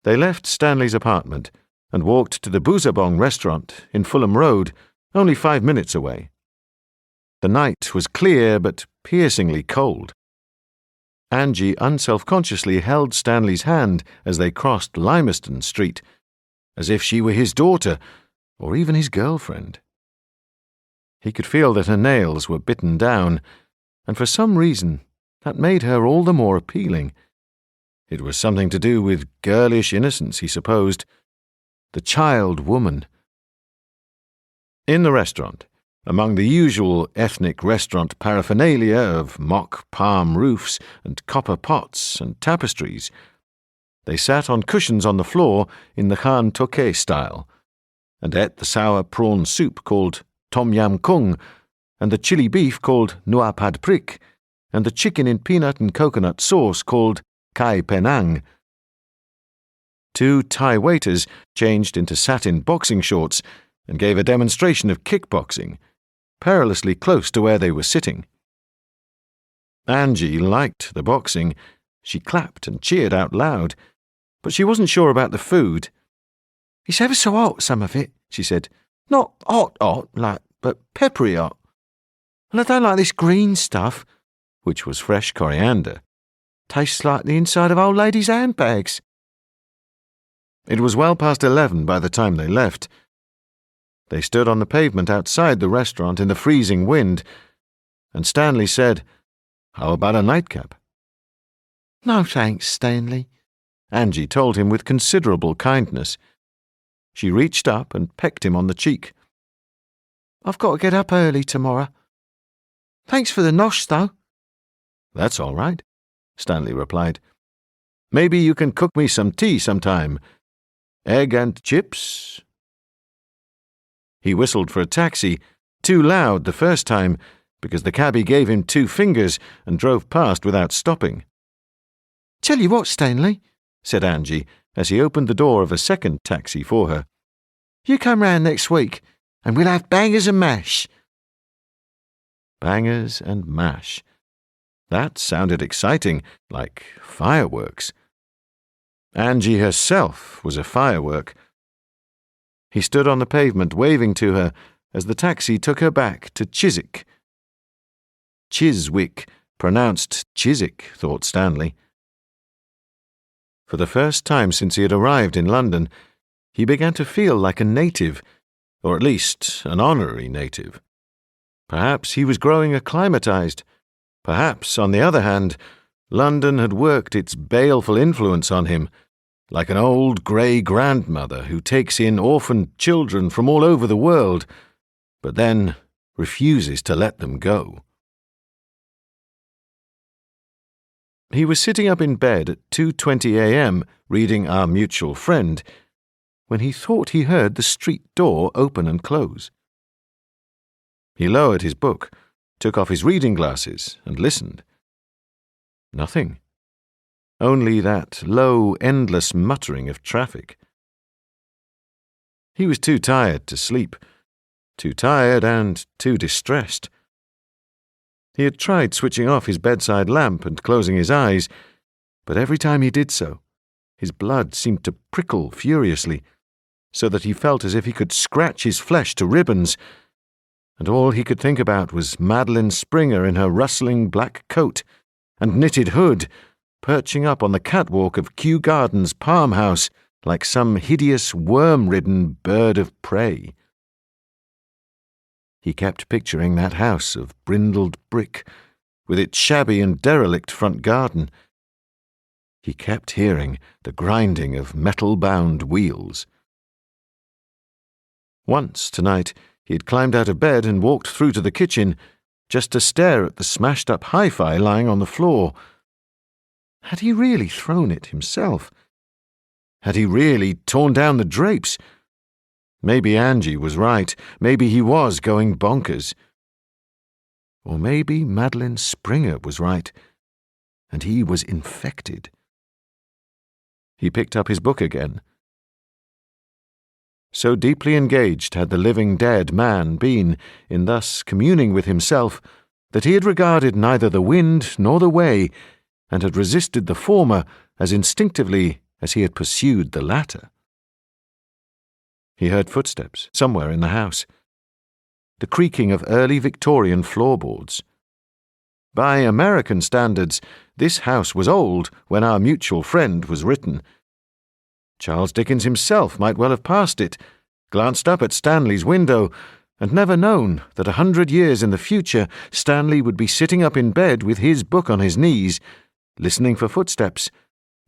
They left Stanley's apartment and walked to the Bouzabong restaurant in Fulham Road, only 5 minutes away. The night was clear but piercingly cold. Angie unselfconsciously held Stanley's hand as they crossed Limerston Street, as if she were his daughter, or even his girlfriend. He could feel that her nails were bitten down, and for some reason that made her all the more appealing. It was something to do with girlish innocence, he supposed. The child woman. In the restaurant, among the usual ethnic restaurant paraphernalia of mock palm roofs and copper pots and tapestries, they sat on cushions on the floor in the Khan Tokay style, and ate the sour prawn soup called Tom Yam Kung, and the chili beef called Nuar Pad Prik, and the chicken in peanut and coconut sauce called Kai Penang. 2 Thai waiters changed into satin boxing shorts and gave a demonstration of kickboxing, perilously close to where they were sitting. Angie liked the boxing. She clapped and cheered out loud, but she wasn't sure about the food. It's ever so hot, some of it, she said. Not hot, like, but peppery hot. And I don't like this green stuff, which was fresh coriander. Tastes like the inside of old ladies' handbags. It was well past 11 by the time they left. They stood on the pavement outside the restaurant in the freezing wind, and Stanley said, How about a nightcap? No thanks, Stanley, Angie told him with considerable kindness. She reached up and pecked him on the cheek. I've got to get up early tomorrow. Thanks for the nosh, though. That's all right, Stanley replied. Maybe you can cook me some tea sometime. Egg and chips?" He whistled for a taxi, too loud the first time, because the cabbie gave him 2 fingers and drove past without stopping. "Tell you what, Stanley," said Angie, as he opened the door of a second taxi for her. "You come round next week, and we'll have bangers and mash." Bangers and mash. That sounded exciting, like fireworks. Angie herself was a firework. He stood on the pavement waving to her as the taxi took her back to Chiswick. Chiswick, pronounced Chiswick, thought Stanley. For the first time since he had arrived in London, he began to feel like a native, or at least an honorary native. Perhaps he was growing acclimatized. Perhaps, on the other hand, London had worked its baleful influence on him, like an old grey grandmother who takes in orphaned children from all over the world, but then refuses to let them go. He was sitting up in bed at 2:20 a.m. reading Our Mutual Friend, when he thought he heard the street door open and close. He lowered his book, took off his reading glasses, and listened. Nothing. Only that low, endless muttering of traffic. He was too tired to sleep, too tired and too distressed. He had tried switching off his bedside lamp and closing his eyes, but every time he did so, his blood seemed to prickle furiously, so that he felt as if he could scratch his flesh to ribbons, and all he could think about was Madeline Springer in her rustling black coat and knitted hood, perching up on the catwalk of Kew Gardens Palm House like some hideous worm-ridden bird of prey. He kept picturing that house of brindled brick, with its shabby and derelict front garden. He kept hearing the grinding of metal-bound wheels. Once, tonight, he had climbed out of bed and walked through to the kitchen, just to stare at the smashed-up hi-fi lying on the floor. Had he really thrown it himself? Had he really torn down the drapes? Maybe Angie was right. Maybe he was going bonkers. Or maybe Madeline Springer was right, and he was infected. He picked up his book again. So deeply engaged had the living dead man been in thus communing with himself that he had regarded neither the wind nor the way, and had resisted the former as instinctively as he had pursued the latter. He heard footsteps somewhere in the house, the creaking of early Victorian floorboards. By American standards, this house was old when Our Mutual Friend was written. Charles Dickens himself might well have passed it, glanced up at Stanley's window, and never known that 100 years in the future Stanley would be sitting up in bed with his book on his knees, listening for footsteps,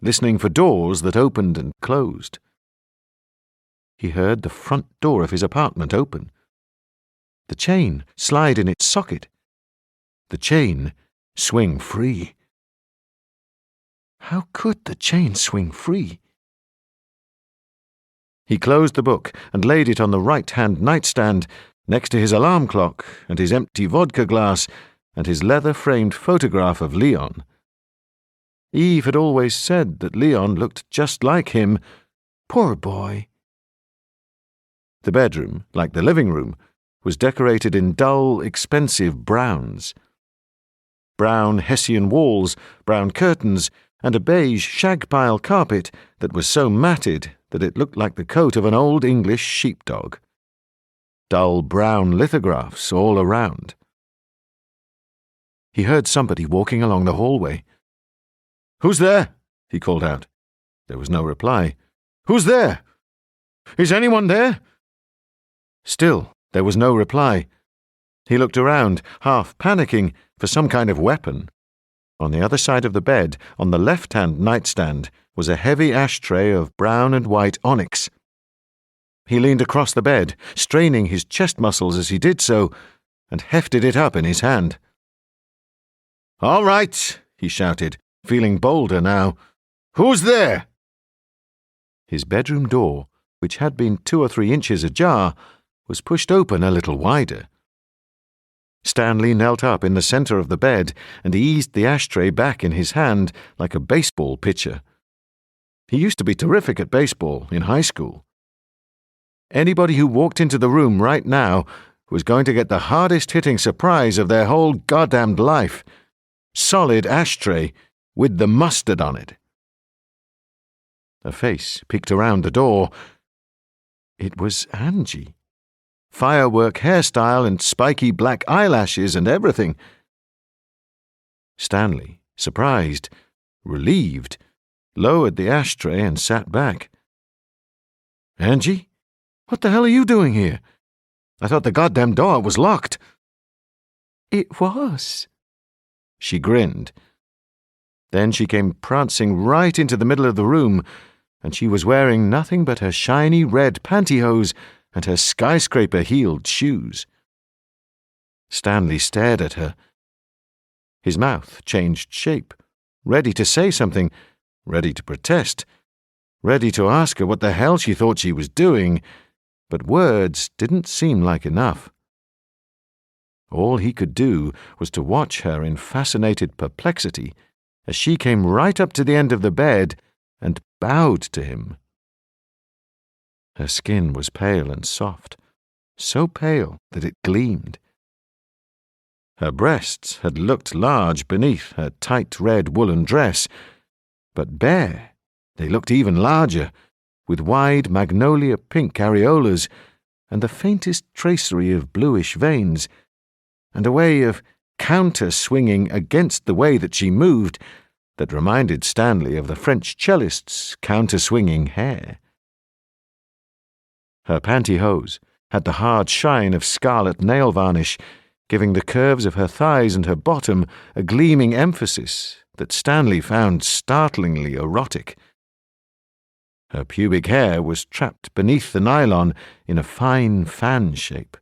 listening for doors that opened and closed. He heard the front door of his apartment open, the chain slide in its socket, the chain swing free. How could the chain swing free? He closed the book and laid it on the right-hand nightstand next to his alarm clock and his empty vodka glass and his leather-framed photograph of Leon. Eve had always said that Leon looked just like him. Poor boy. The bedroom, like the living room, was decorated in dull, expensive browns. Brown Hessian walls, brown curtains, and a beige shag-pile carpet that was so matted that it looked like the coat of an old English sheepdog. Dull brown lithographs all around. He heard somebody walking along the hallway. "Who's there?" he called out. There was no reply. "Who's there? Is anyone there?" Still, there was no reply. He looked around, half panicking, for some kind of weapon. On the other side of the bed, on the left-hand nightstand, was a heavy ashtray of brown and white onyx. He leaned across the bed, straining his chest muscles as he did so, and hefted it up in his hand. "All right," he shouted, feeling bolder now. Who's there?" His bedroom door, which had been 2 or 3 inches ajar, was pushed open a little wider. Stanley knelt up in the center of the bed and eased the ashtray back in his hand like a baseball pitcher. He used to be terrific at baseball in high school. Anybody who walked into the room right now was going to get the hardest-hitting surprise of their whole goddamned life. Solid ashtray with the mustard on it. A face peeked around the door. It was Angie. Firework hairstyle and spiky black eyelashes and everything. Stanley, surprised, relieved, lowered the ashtray and sat back. "Angie? What the hell are you doing here? I thought the goddamn door was locked." "It was." She grinned. Then she came prancing right into the middle of the room, and she was wearing nothing but her shiny red pantyhose and her skyscraper-heeled shoes. Stanley stared at her. His mouth changed shape, ready to say something, ready to protest, ready to ask her what the hell she thought she was doing, but words didn't seem like enough. All he could do was to watch her in fascinated perplexity as she came right up to the end of the bed and bowed to him. Her skin was pale and soft, so pale that it gleamed. Her breasts had looked large beneath her tight red woolen dress, but bare they looked even larger, with wide magnolia pink areolas and the faintest tracery of bluish veins, and a way of counter-swinging against the way that she moved that reminded Stanley of the French cellist's counter-swinging hair. Her pantyhose had the hard shine of scarlet nail varnish, giving the curves of her thighs and her bottom a gleaming emphasis that Stanley found startlingly erotic. Her pubic hair was trapped beneath the nylon in a fine fan shape.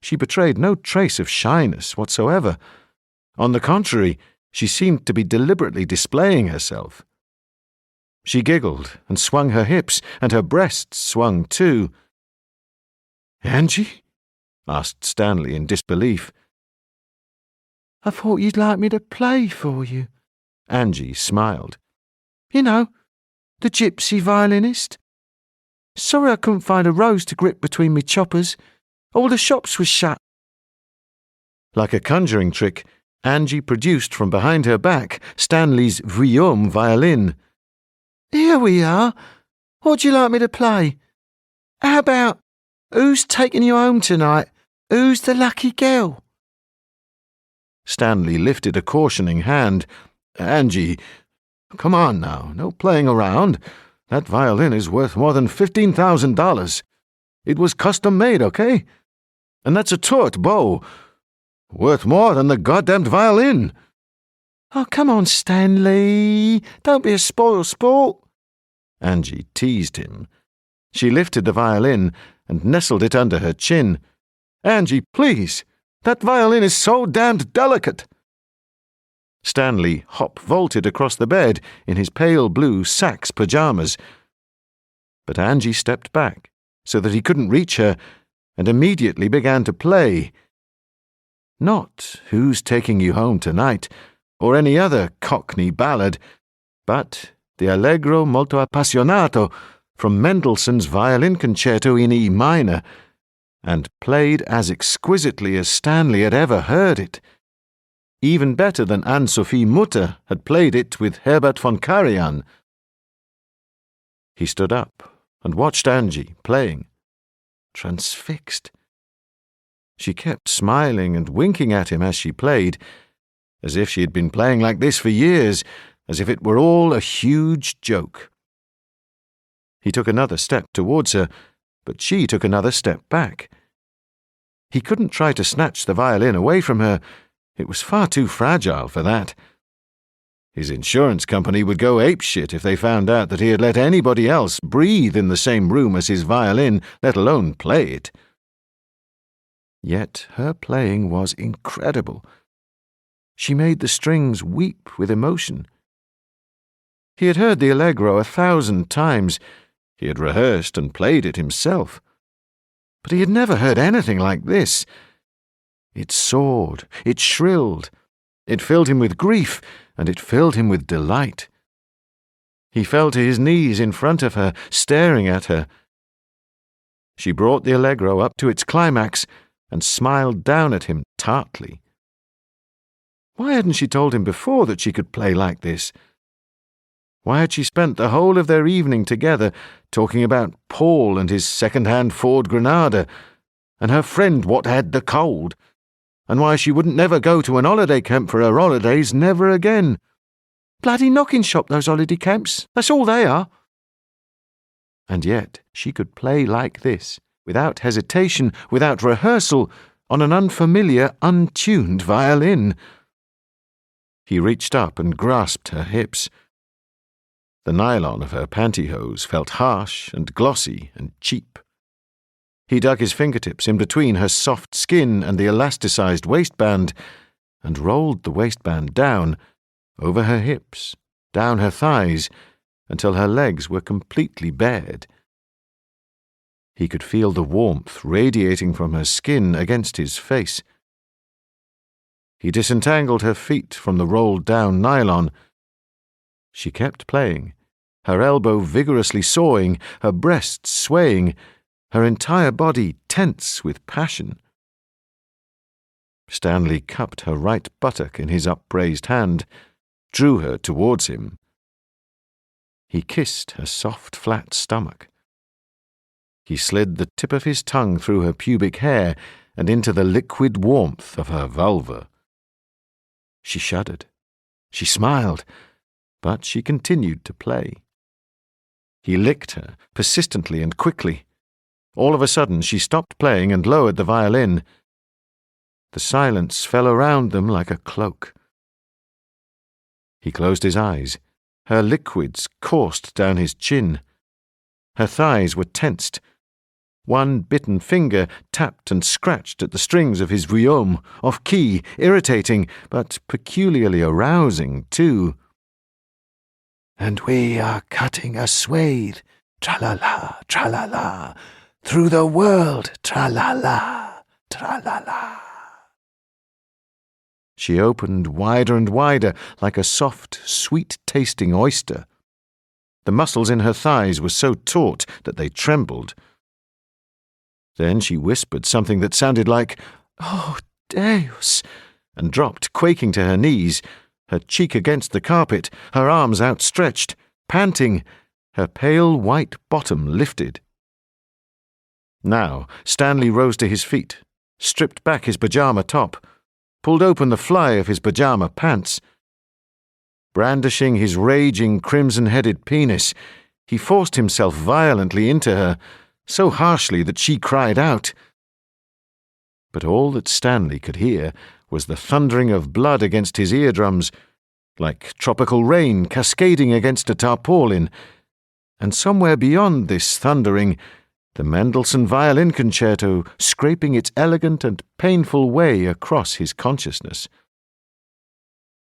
She betrayed no trace of shyness whatsoever. On the contrary, she seemed to be deliberately displaying herself. She giggled and swung her hips, and her breasts swung too. "Angie?" asked Stanley in disbelief. "I thought you'd like me to play for you." Angie smiled. "You know, the gypsy violinist. Sorry I couldn't find a rose to grip between me choppers. All the shops was shut." Like a conjuring trick, Angie produced from behind her back Stanley's Vuillaume violin. "Here we are. What'd you like me to play? How about Who's Taking You Home Tonight? Who's the Lucky Girl?" Stanley lifted a cautioning hand. "Angie, come on now, no playing around. That violin is worth more than $15,000. It was custom-made, okay? And that's a taut bow. Worth more than the goddamned violin." "Oh, come on, Stanley. Don't be a spoil sport." Angie teased him. She lifted the violin and nestled it under her chin. "Angie, please. That violin is so damned delicate." Stanley hop-vaulted across the bed in his pale blue Saxe pajamas. But Angie stepped back so that he couldn't reach her and immediately began to play. Not Who's Taking You Home Tonight, or any other Cockney ballad, but the Allegro molto appassionato from Mendelssohn's Violin Concerto in E minor, and played as exquisitely as Stanley had ever heard it. Even better than Anne-Sophie Mutter had played it with Herbert von Karajan. He stood up and watched Angie playing, transfixed. She kept smiling and winking at him as she played, as if she had been playing like this for years, as if it were all a huge joke. He took another step towards her, but she took another step back. He couldn't try to snatch the violin away from her. It was far too fragile for that. His insurance company would go apeshit if they found out that he had let anybody else breathe in the same room as his violin, let alone play it. Yet her playing was incredible. She made the strings weep with emotion. He had heard the Allegro 1,000 times. He had rehearsed and played it himself. But he had never heard anything like this. It soared, it shrilled, it filled him with grief, and it filled him with delight. He fell to his knees in front of her, staring at her. She brought the Allegro up to its climax and smiled down at him tartly. Why hadn't she told him before that she could play like this? Why had she spent the whole of their evening together talking about Paul and his second-hand Ford Granada, and her friend what had the cold, and why she wouldn't never go to an holiday camp for her holidays, never again? Bloody knocking shop, those holiday camps. That's all they are. And yet she could play like this, without hesitation, without rehearsal, on an unfamiliar, untuned violin. He reached up and grasped her hips. The nylon of her pantyhose felt harsh and glossy and cheap. He dug his fingertips in between her soft skin and the elasticized waistband, and rolled the waistband down, over her hips, down her thighs, until her legs were completely bared. He could feel the warmth radiating from her skin against his face. He disentangled her feet from the rolled-down nylon. She kept playing, her elbow vigorously sawing, her breasts swaying, her entire body tense with passion. Stanley cupped her right buttock in his upraised hand, drew her towards him. He kissed her soft, flat stomach. He slid the tip of his tongue through her pubic hair and into the liquid warmth of her vulva. She shuddered. She smiled, but she continued to play. He licked her, persistently and quickly. All of a sudden, she stopped playing and lowered the violin. The silence fell around them like a cloak. He closed his eyes. Her liquids coursed down his chin. Her thighs were tensed. One bitten finger tapped and scratched at the strings of his violon, off-key, irritating, but peculiarly arousing, too. And we are cutting a swathe, tra-la-la, tra-la-la, through the world, tra-la-la, tra-la-la. She opened wider and wider like a soft, sweet-tasting oyster. The muscles in her thighs were so taut that they trembled. Then she whispered something that sounded like, "Oh, Deus," and dropped quaking to her knees, her cheek against the carpet, her arms outstretched, panting, her pale white bottom lifted. Now Stanley rose to his feet, stripped back his pajama top, pulled open the fly of his pajama pants. Brandishing his raging crimson-headed penis, he forced himself violently into her, so harshly that she cried out. But all that Stanley could hear was the thundering of blood against his eardrums, like tropical rain cascading against a tarpaulin, and somewhere beyond this thundering, the Mendelssohn Violin Concerto scraping its elegant and painful way across his consciousness.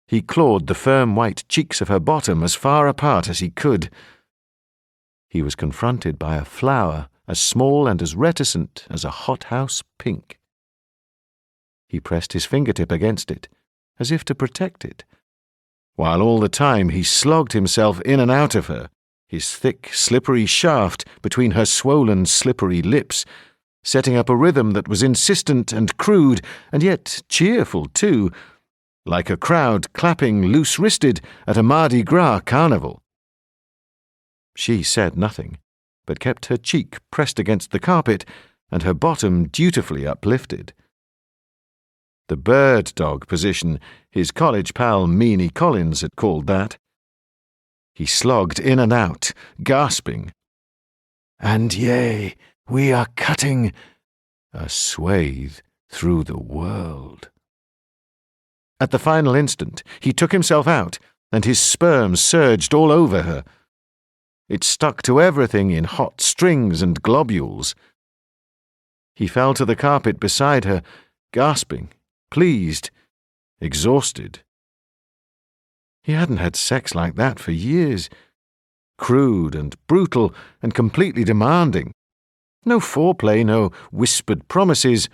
He clawed the firm white cheeks of her bottom as far apart as he could. He was confronted by a flower as small and as reticent as a hothouse pink. He pressed his fingertip against it, as if to protect it, while all the time he slogged himself in and out of her, his thick, slippery shaft between her swollen, slippery lips, setting up a rhythm that was insistent and crude, and yet cheerful too, like a crowd clapping loose-wristed at a Mardi Gras carnival. She said nothing, but kept her cheek pressed against the carpet and her bottom dutifully uplifted. The bird dog position, his college pal Meanie Collins had called that. He slogged in and out, gasping. And yea, we are cutting a swathe through the world. At the final instant, he took himself out, and his sperm surged all over her. It stuck to everything in hot strings and globules. He fell to the carpet beside her, gasping, pleased, exhausted. He hadn't had sex like that for years, crude and brutal and completely demanding. No foreplay, no whispered promises,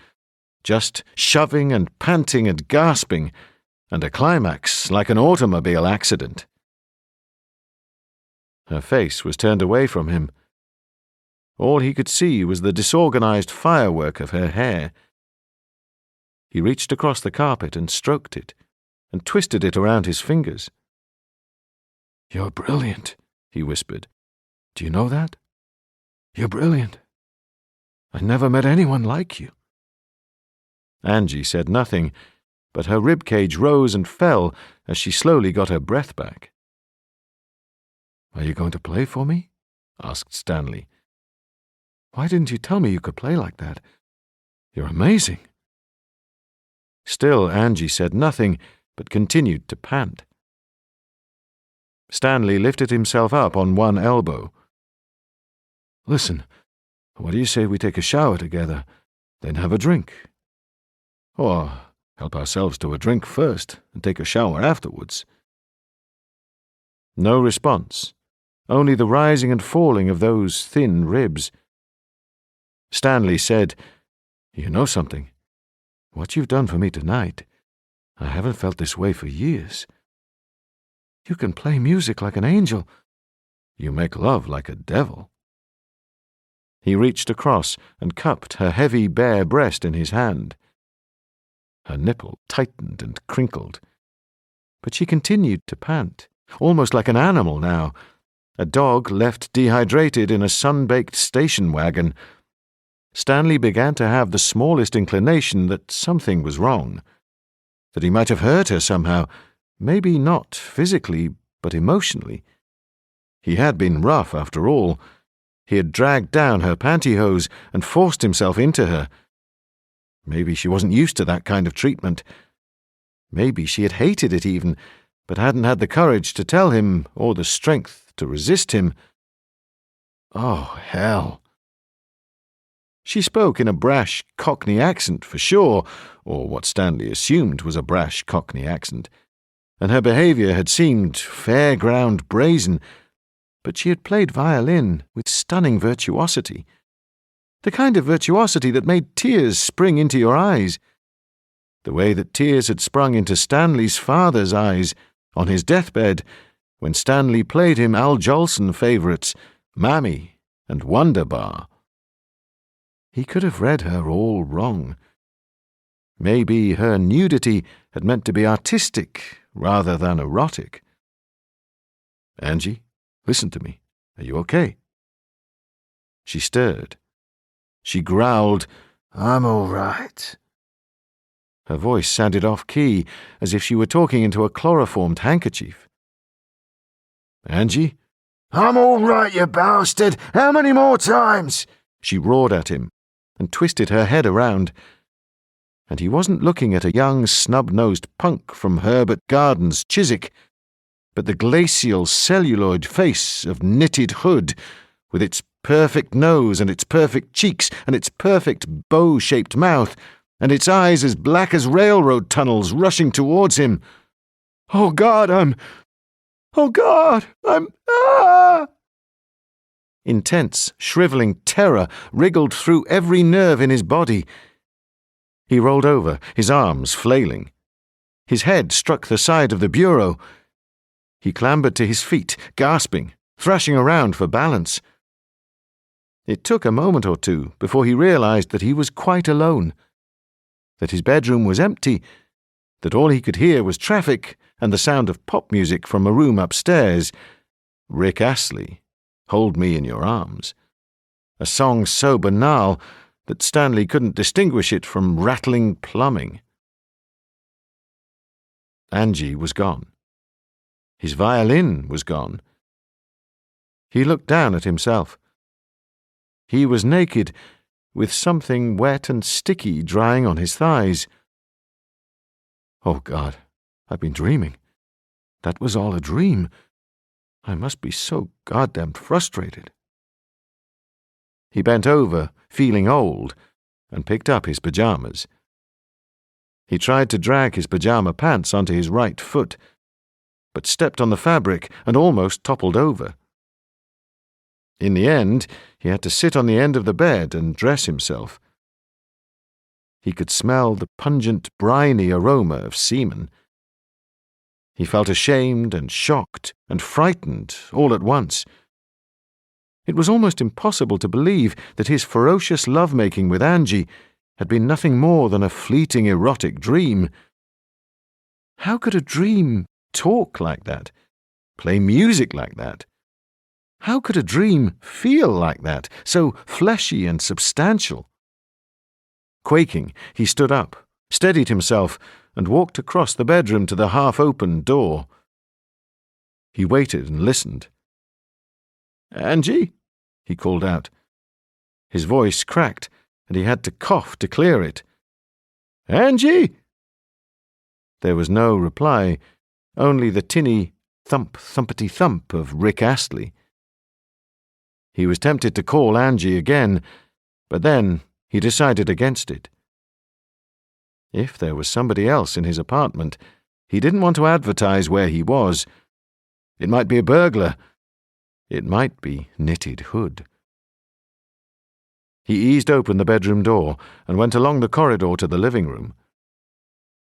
just shoving and panting and gasping, and a climax like an automobile accident. Her face was turned away from him. All he could see was the disorganized firework of her hair. He reached across the carpet and stroked it, and twisted it around his fingers. "You're brilliant," he whispered. "Do you know that? You're brilliant. I never met anyone like you." Angie said nothing, but her ribcage rose and fell as she slowly got her breath back. "Are you going to play for me?" asked Stanley. "Why didn't you tell me you could play like that? You're amazing." Still Angie said nothing, but continued to pant. Stanley lifted himself up on one elbow. "Listen, what do you say we take a shower together, then have a drink? Or help ourselves to a drink first and take a shower afterwards?" No response, only the rising and falling of those thin ribs. Stanley said, "You know something? What you've done for me tonight, I haven't felt this way for years. You can play music like an angel. You make love like a devil." He reached across and cupped her heavy bare breast in his hand. Her nipple tightened and crinkled, but she continued to pant, almost like an animal now, a dog left dehydrated in a sun-baked station wagon. Stanley began to have the smallest inclination that something was wrong, that he might have hurt her somehow, maybe not physically, but emotionally. He had been rough, after all. He had dragged down her pantyhose and forced himself into her. Maybe she wasn't used to that kind of treatment. Maybe she had hated it even, but hadn't had the courage to tell him or the strength to resist him. Oh, hell. She spoke in a brash Cockney accent, for sure, or what Stanley assumed was a brash Cockney accent, and her behaviour had seemed fairground brazen, but she had played violin with stunning virtuosity. The kind of virtuosity that made tears spring into your eyes, the way that tears had sprung into Stanley's father's eyes on his deathbed when Stanley played him Al Jolson favourites, Mammy and Wonderbar. He could have read her all wrong. Maybe her nudity had meant to be artistic rather than erotic. "Angie, listen to me. Are you okay?" She stirred. She growled, "I'm all right." Her voice sounded off-key, as if she were talking into a chloroformed handkerchief. "Angie?" "I'm all right, you bastard! How many more times?" She roared at him and twisted her head around. And he wasn't looking at a young snub-nosed punk from Herbert Gardens, Chiswick, but the glacial celluloid face of Knitted Hood, with its perfect nose and its perfect cheeks and its perfect bow-shaped mouth, and its eyes as black as railroad tunnels rushing towards him. Oh, God, I'm... Ah! Intense, shrivelling terror wriggled through every nerve in his body. He rolled over, his arms flailing. His head struck the side of the bureau. He clambered to his feet, gasping, thrashing around for balance. It took a moment or two before he realized that he was quite alone, that his bedroom was empty, that all he could hear was traffic and the sound of pop music from a room upstairs. Rick Astley, Hold Me in Your Arms. A song so banal that Stanley couldn't distinguish it from rattling plumbing. Angie was gone. His violin was gone. He looked down at himself. He was naked, with something wet and sticky drying on his thighs. Oh, God, I've been dreaming. That was all a dream. I must be so goddamned frustrated. He bent over, feeling old, and picked up his pajamas. He tried to drag his pajama pants onto his right foot, but stepped on the fabric and almost toppled over. In the end, he had to sit on the end of the bed and dress himself. He could smell the pungent, briny aroma of semen. He felt ashamed and shocked and frightened all at once. It was almost impossible to believe that his ferocious love-making with Angie had been nothing more than a fleeting erotic dream. How could a dream talk like that, play music like that? How could a dream feel like that, so fleshy and substantial? Quaking, he stood up, steadied himself, and walked across the bedroom to the half-open door. He waited and listened. "Angie?" he called out. His voice cracked, and he had to cough to clear it. "Angie?" There was no reply, only the tinny thump-thumpety-thump of Rick Astley. He was tempted to call Angie again, but then he decided against it. If there was somebody else in his apartment, he didn't want to advertise where he was. It might be a burglar. It might be Knitted Hood. He eased open the bedroom door and went along the corridor to the living room.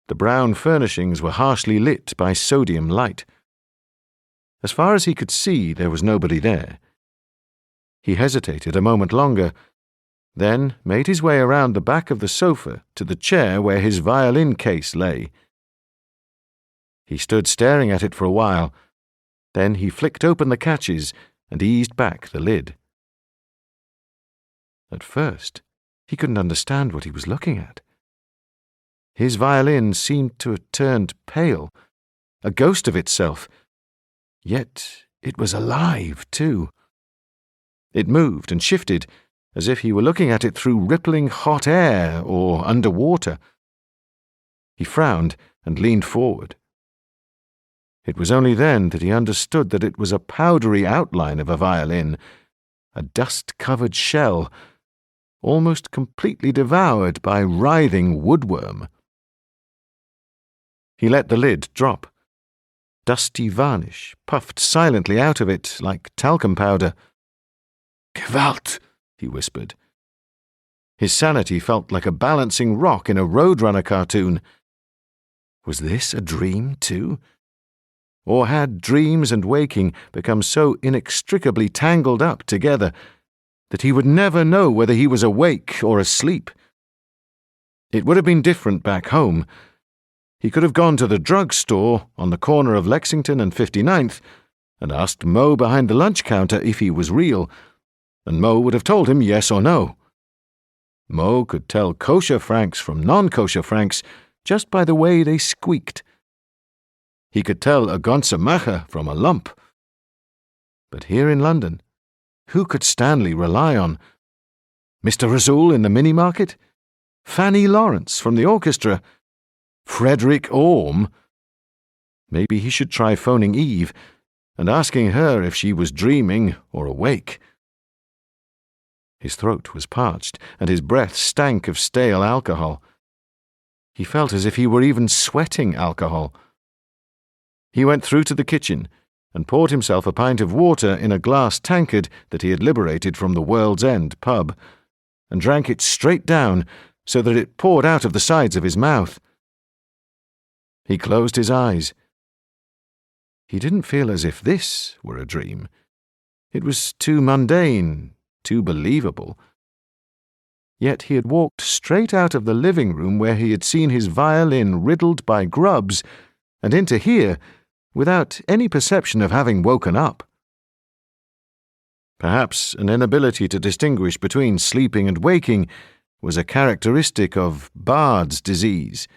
The brown furnishings were harshly lit by sodium light. As far as he could see, there was nobody there. He hesitated a moment longer, then made his way around the back of the sofa to the chair where his violin case lay. He stood staring at it for a while. Then he flicked open the catches and eased back the lid. At first, he couldn't understand what he was looking at. His violin seemed to have turned pale, a ghost of itself. Yet it was alive, too. It moved and shifted, as if he were looking at it through rippling hot air or underwater. He frowned and leaned forward. It was only then that he understood that it was a powdery outline of a violin, a dust-covered shell, almost completely devoured by writhing woodworm. He let the lid drop. Dusty varnish puffed silently out of it like talcum powder. "Gewalt!" he whispered. His sanity felt like a balancing rock in a Roadrunner cartoon. Was this a dream, too? Or had dreams and waking become so inextricably tangled up together that he would never know whether he was awake or asleep? It would have been different back home. He could have gone to the drugstore on the corner of Lexington and 59th and asked Mo behind the lunch counter if he was real, and Mo would have told him yes or no. Mo could tell kosher Franks from non-kosher Franks just by the way they squeaked. He could tell a ganze Mache from a lump. But here in London, who could Stanley rely on? Mr. Rasool in the mini-market? Fanny Lawrence from the orchestra? Frederick Orme? Maybe he should try phoning Eve and asking her if she was dreaming or awake. His throat was parched, and his breath stank of stale alcohol. He felt as if he were even sweating alcohol. He went through to the kitchen and poured himself a pint of water in a glass tankard that he had liberated from the World's End pub, and drank it straight down so that it poured out of the sides of his mouth. He closed his eyes. He didn't feel as if this were a dream. It was too mundane, too believable. Yet he had walked straight out of the living room where he had seen his violin riddled by grubs, and into here, without any perception of having woken up. Perhaps an inability to distinguish between sleeping and waking was a characteristic of Bard's disease.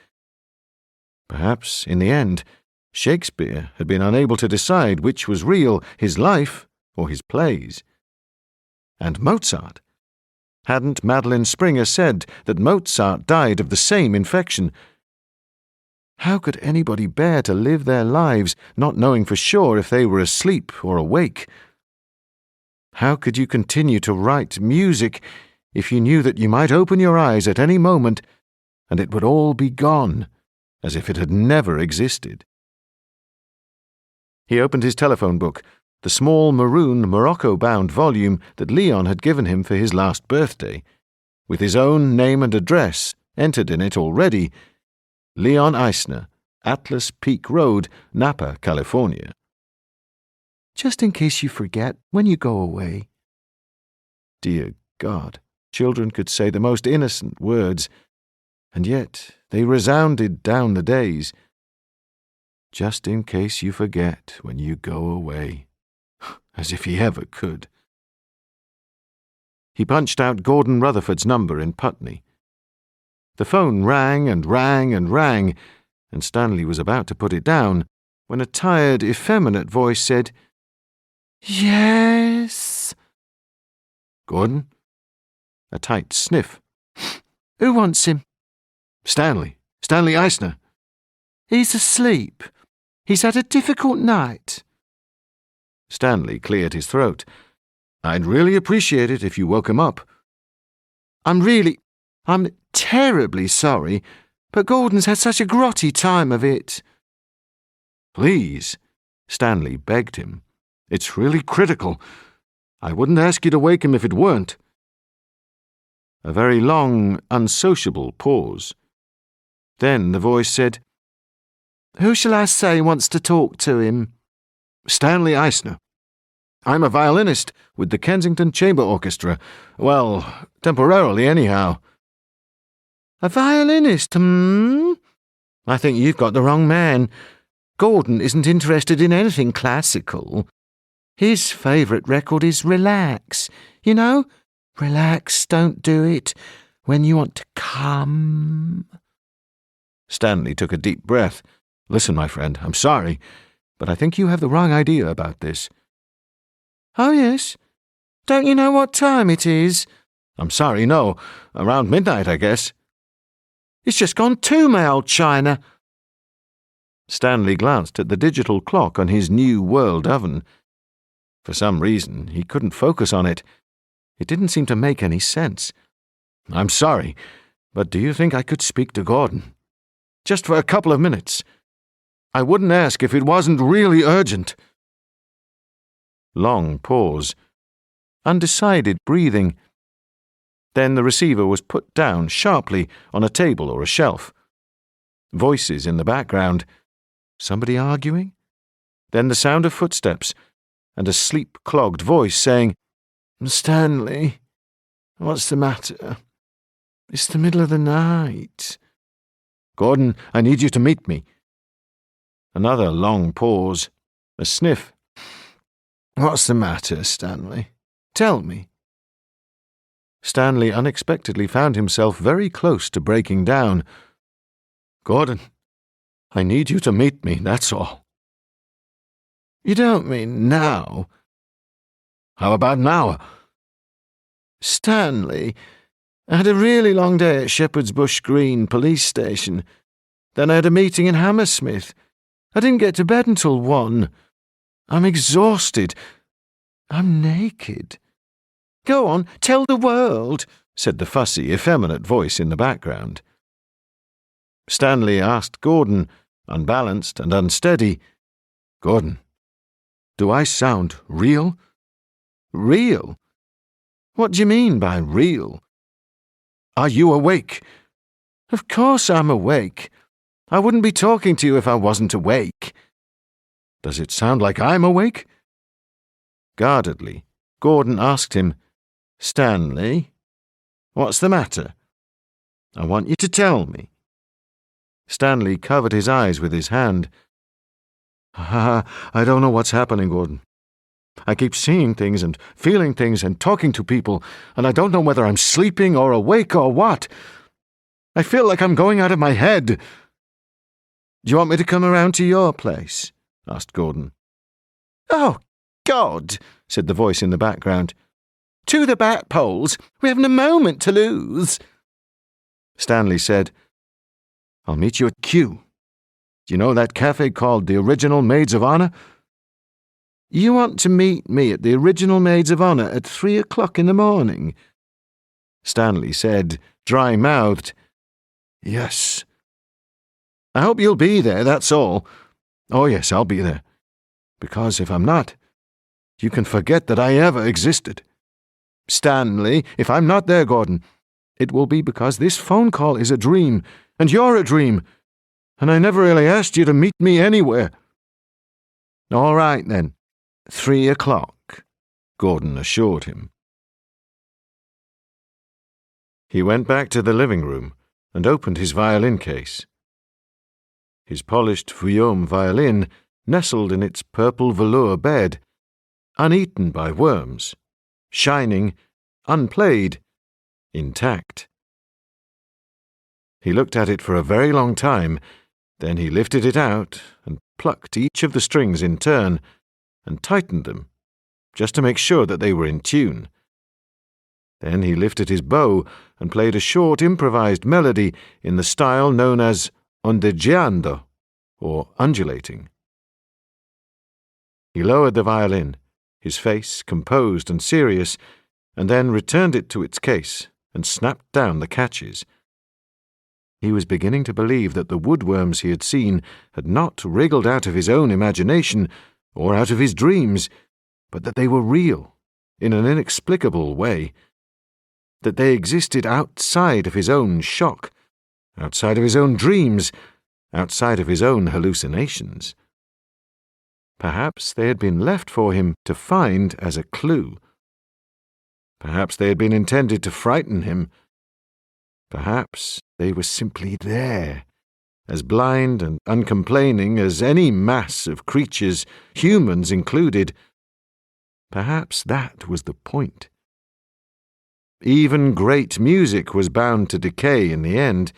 Perhaps, in the end, Shakespeare had been unable to decide which was real, his life or his plays. And Mozart? Hadn't Madeline Springer said that Mozart died of the same infection? How could anybody bear to live their lives not knowing for sure if they were asleep or awake? How could you continue to write music if you knew that you might open your eyes at any moment and it would all be gone, as if it had never existed? He opened his telephone book, the small maroon Morocco-bound volume that Leon had given him for his last birthday, with his own name and address entered in it already, Leon Eisner, Atlas Peak Road, Napa, California. Just in case you forget when you go away. Dear God, children could say the most innocent words, and yet they resounded down the days. Just in case you forget when you go away. As if he ever could. He punched out Gordon Rutherford's number in Putney. The phone rang and rang and rang, and Stanley was about to put it down when a tired, effeminate voice said, Yes? Gordon? A tight sniff. Who wants him? Stanley Eisner. He's asleep. He's had a difficult night. Stanley cleared his throat. I'd really appreciate it if you woke him up. I'm terribly sorry, but Gordon's had such a grotty time of it. Please, Stanley begged him. It's really critical. I wouldn't ask you to wake him if it weren't. A very long, unsociable pause. Then the voice said, Who shall I say wants to talk to him? Stanley Eisner. I'm a violinist with the Kensington Chamber Orchestra. Well, temporarily anyhow. A violinist, I think you've got the wrong man. Gordon isn't interested in anything classical. His favourite record is Relax. You know, relax, don't do it when you want to come. Stanley took a deep breath. Listen, my friend, I'm sorry, but I think you have the wrong idea about this. Oh, yes? Don't you know what time it is? I'm sorry, no. Around midnight, I guess. It's just gone 2, my old China. Stanley glanced at the digital clock on his new world oven. For some reason, he couldn't focus on it. It didn't seem to make any sense. I'm sorry, but do you think I could speak to Gordon? Just for a couple of minutes. I wouldn't ask if it wasn't really urgent. Long pause. Undecided breathing. Then the receiver was put down sharply on a table or a shelf. Voices in the background. Somebody arguing? Then the sound of footsteps, and a sleep-clogged voice saying, Stanley, what's the matter? It's the middle of the night. Gordon, I need you to meet me. Another long pause. A sniff. What's the matter, Stanley? Tell me. Stanley unexpectedly found himself very close to breaking down. Gordon, I need you to meet me, that's all. You don't mean now? How about now? Stanley, I had a really long day at Shepherd's Bush Green police station. Then I had a meeting in Hammersmith. I didn't get to bed until 1. I'm exhausted. I'm naked. Go on, tell the world, said the fussy, effeminate voice in the background. Stanley asked Gordon, unbalanced and unsteady, Gordon, do I sound real? Real? What do you mean by real? Are you awake? Of course I'm awake. I wouldn't be talking to you if I wasn't awake. Does it sound like I'm awake? Guardedly, Gordon asked him, Stanley, what's the matter? I want you to tell me. Stanley covered his eyes with his hand. I don't know what's happening, Gordon. I keep seeing things and feeling things and talking to people, and I don't know whether I'm sleeping or awake or what. I feel like I'm going out of my head. Do you want me to come around to your place? Asked Gordon. Oh, God, said the voice in the background. To the back poles. We haven't a moment to lose. Stanley said, I'll meet you at Q. Do you know that cafe called the Original Maids of Honor? You want to meet me at the Original Maids of Honor at 3 o'clock in the morning? Stanley said, dry-mouthed, Yes. I hope you'll be there, that's all. Oh, yes, I'll be there. Because if I'm not, You can forget that I ever existed. Stanley, if I'm not there, Gordon, it will be because this phone call is a dream, and you're a dream, and I never really asked you to meet me anywhere." "All right, then. 3 o'clock," Gordon assured him. He went back to the living room and opened his violin case. His polished Vuillaume violin nestled in its purple velour bed, uneaten by worms, shining, unplayed, intact. He looked at it for a very long time, then he lifted it out and plucked each of the strings in turn and tightened them, just to make sure that they were in tune. Then he lifted his bow and played a short improvised melody in the style known as ondeggiando, or undulating. He lowered the violin, his face composed and serious, and then returned it to its case and snapped down the catches. He was beginning to believe that the woodworms he had seen had not wriggled out of his own imagination or out of his dreams, but that they were real, in an inexplicable way, that they existed outside of his own shock, outside of his own dreams, outside of his own hallucinations. Perhaps they had been left for him to find as a clue. Perhaps they had been intended to frighten him. Perhaps they were simply there, as blind and uncomplaining as any mass of creatures, humans included. Perhaps that was the point. Even great music was bound to decay in the end,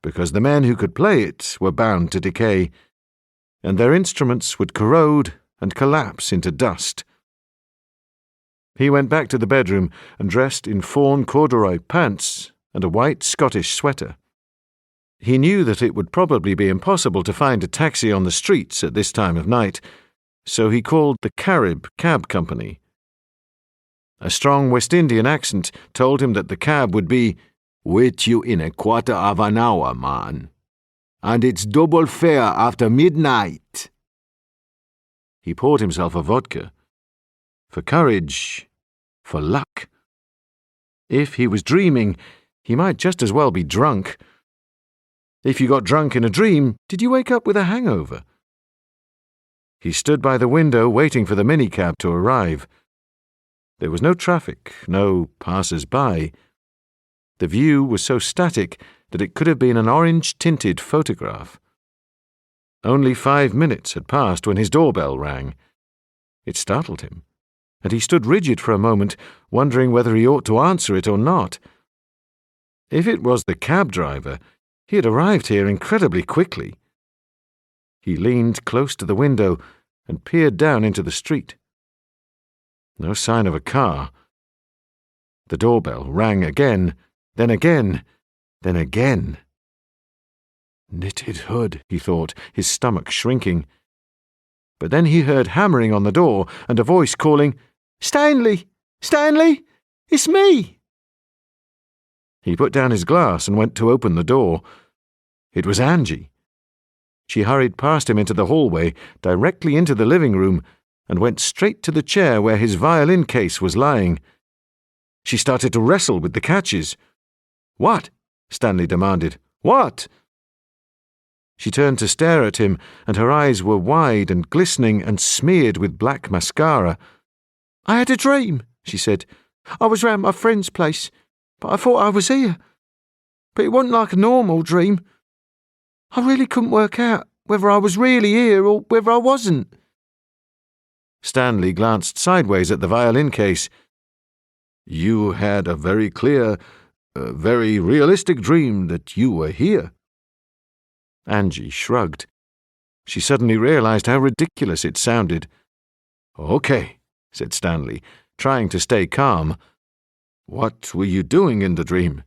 because the men who could play it were bound to decay, and their instruments would corrode and collapse into dust. He went back to the bedroom and dressed in fawn corduroy pants and a white Scottish sweater. He knew that it would probably be impossible to find a taxi on the streets at this time of night, so he called the Carib Cab Company. A strong West Indian accent told him that the cab would be "with you in a quarter of an hour, man. And it's double fare after midnight." He poured himself a vodka. For courage, for luck. If he was dreaming, he might just as well be drunk. If you got drunk in a dream, did you wake up with a hangover? He stood by the window waiting for the minicab to arrive. There was no traffic, no passers-by. The view was so static that it could have been an orange-tinted photograph. Only 5 minutes had passed when his doorbell rang. It startled him, and he stood rigid for a moment, wondering whether he ought to answer it or not. If it was the cab driver, he had arrived here incredibly quickly. He leaned close to the window and peered down into the street. No sign of a car. The doorbell rang again, then again, then again. Knitted hood, he thought, his stomach shrinking. But then he heard hammering on the door and a voice calling, "Stanley! Stanley! It's me!" He put down his glass and went to open the door. It was Angie. She hurried past him into the hallway, directly into the living room, and went straight to the chair where his violin case was lying. She started to wrestle with the catches. "What?" Stanley demanded. "What?" She turned to stare at him, and her eyes were wide and glistening and smeared with black mascara. "I had a dream," she said. "I was round my friend's place, but I thought I was here. But it wasn't like a normal dream. I really couldn't work out whether I was really here or whether I wasn't." Stanley glanced sideways at the violin case. "You had a very clear, very realistic dream that you were here." Angie shrugged. She suddenly realized how ridiculous it sounded. "Okay," said Stanley, trying to stay calm. "What were you doing in the dream?"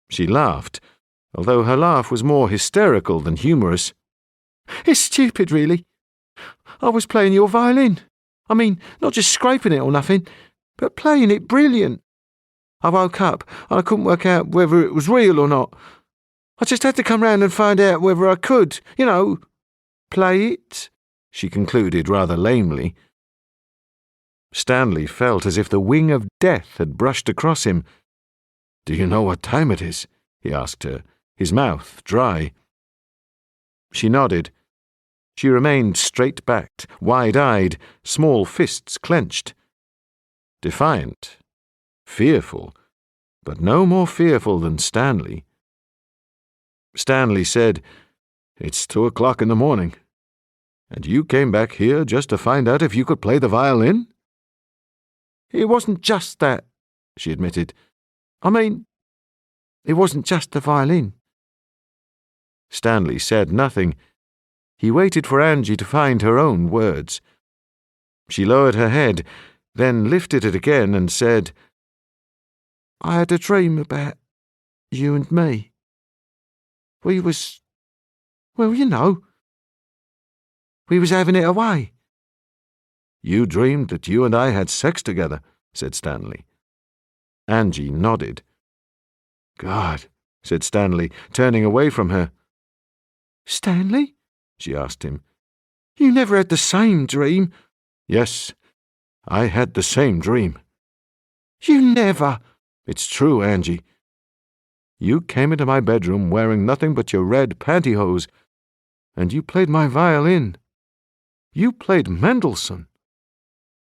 She laughed, although her laugh was more hysterical than humorous. "It's stupid, really. I was playing your violin. I mean, not just scraping it or nothing, but playing it brilliant. I woke up and I couldn't work out whether it was real or not. I just had to come round and find out whether I could, play it," she concluded rather lamely. Stanley felt as if the wing of death had brushed across him. "Do you know what time it is?" he asked her, his mouth dry. She nodded. She remained straight-backed, wide-eyed, small fists clenched. Defiant, fearful, but no more fearful than Stanley. Stanley said, "It's 2 o'clock in the morning. And you came back here just to find out if you could play the violin?" "It wasn't just that," she admitted. "I mean, it wasn't just the violin." Stanley said nothing. He waited for Angie to find her own words. She lowered her head, then lifted it again and said, "I had a dream about you and me. We was, well, you know, we was having it away." "You dreamed that you and I had sex together," said Stanley. Angie nodded. "God," said Stanley, turning away from her. "Stanley?" she asked him. "You never had the same dream?" "Yes, I had the same dream." "You never—" "It's true, Angie. You came into my bedroom wearing nothing but your red pantyhose, and you played my violin. You played Mendelssohn.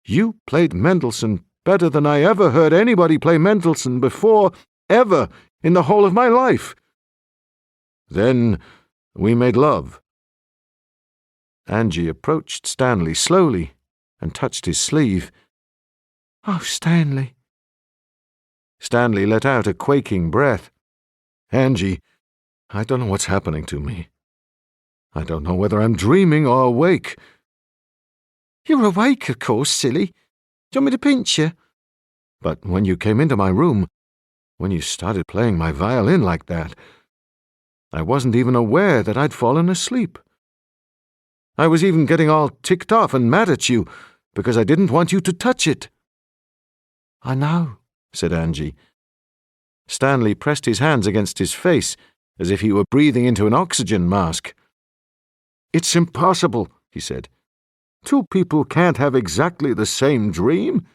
You played Mendelssohn better than I ever heard anybody play Mendelssohn before, ever, in the whole of my life. Then we made love." Angie approached Stanley slowly and touched his sleeve. "Oh, Stanley." Stanley let out a quaking breath. "Angie, I don't know what's happening to me. I don't know whether I'm dreaming or awake." "You're awake, of course, silly. Do you want me to pinch you?" "But when you came into my room, when you started playing my violin like that, I wasn't even aware that I'd fallen asleep. I was even getting all ticked off and mad at you because I didn't want you to touch it." "I know," said Angie. Stanley pressed his hands against his face as if he were breathing into an oxygen mask. "It's impossible," he said. "Two people can't have exactly the same dream."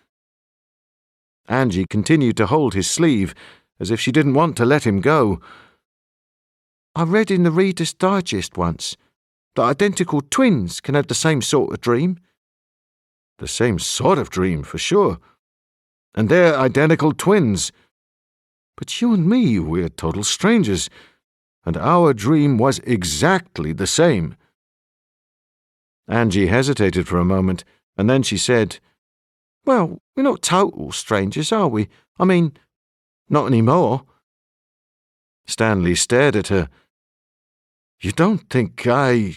Angie continued to hold his sleeve as if she didn't want to let him go. "I read in the Reader's Digest once that identical twins can have the same sort of dream." "The same sort of dream, for sure. And they're identical twins. But you and me, we're total strangers, and our dream was exactly the same." Angie hesitated for a moment, and then she said, "Well, we're not total strangers, are we? I mean, not anymore." Stanley stared at her. "You don't think I—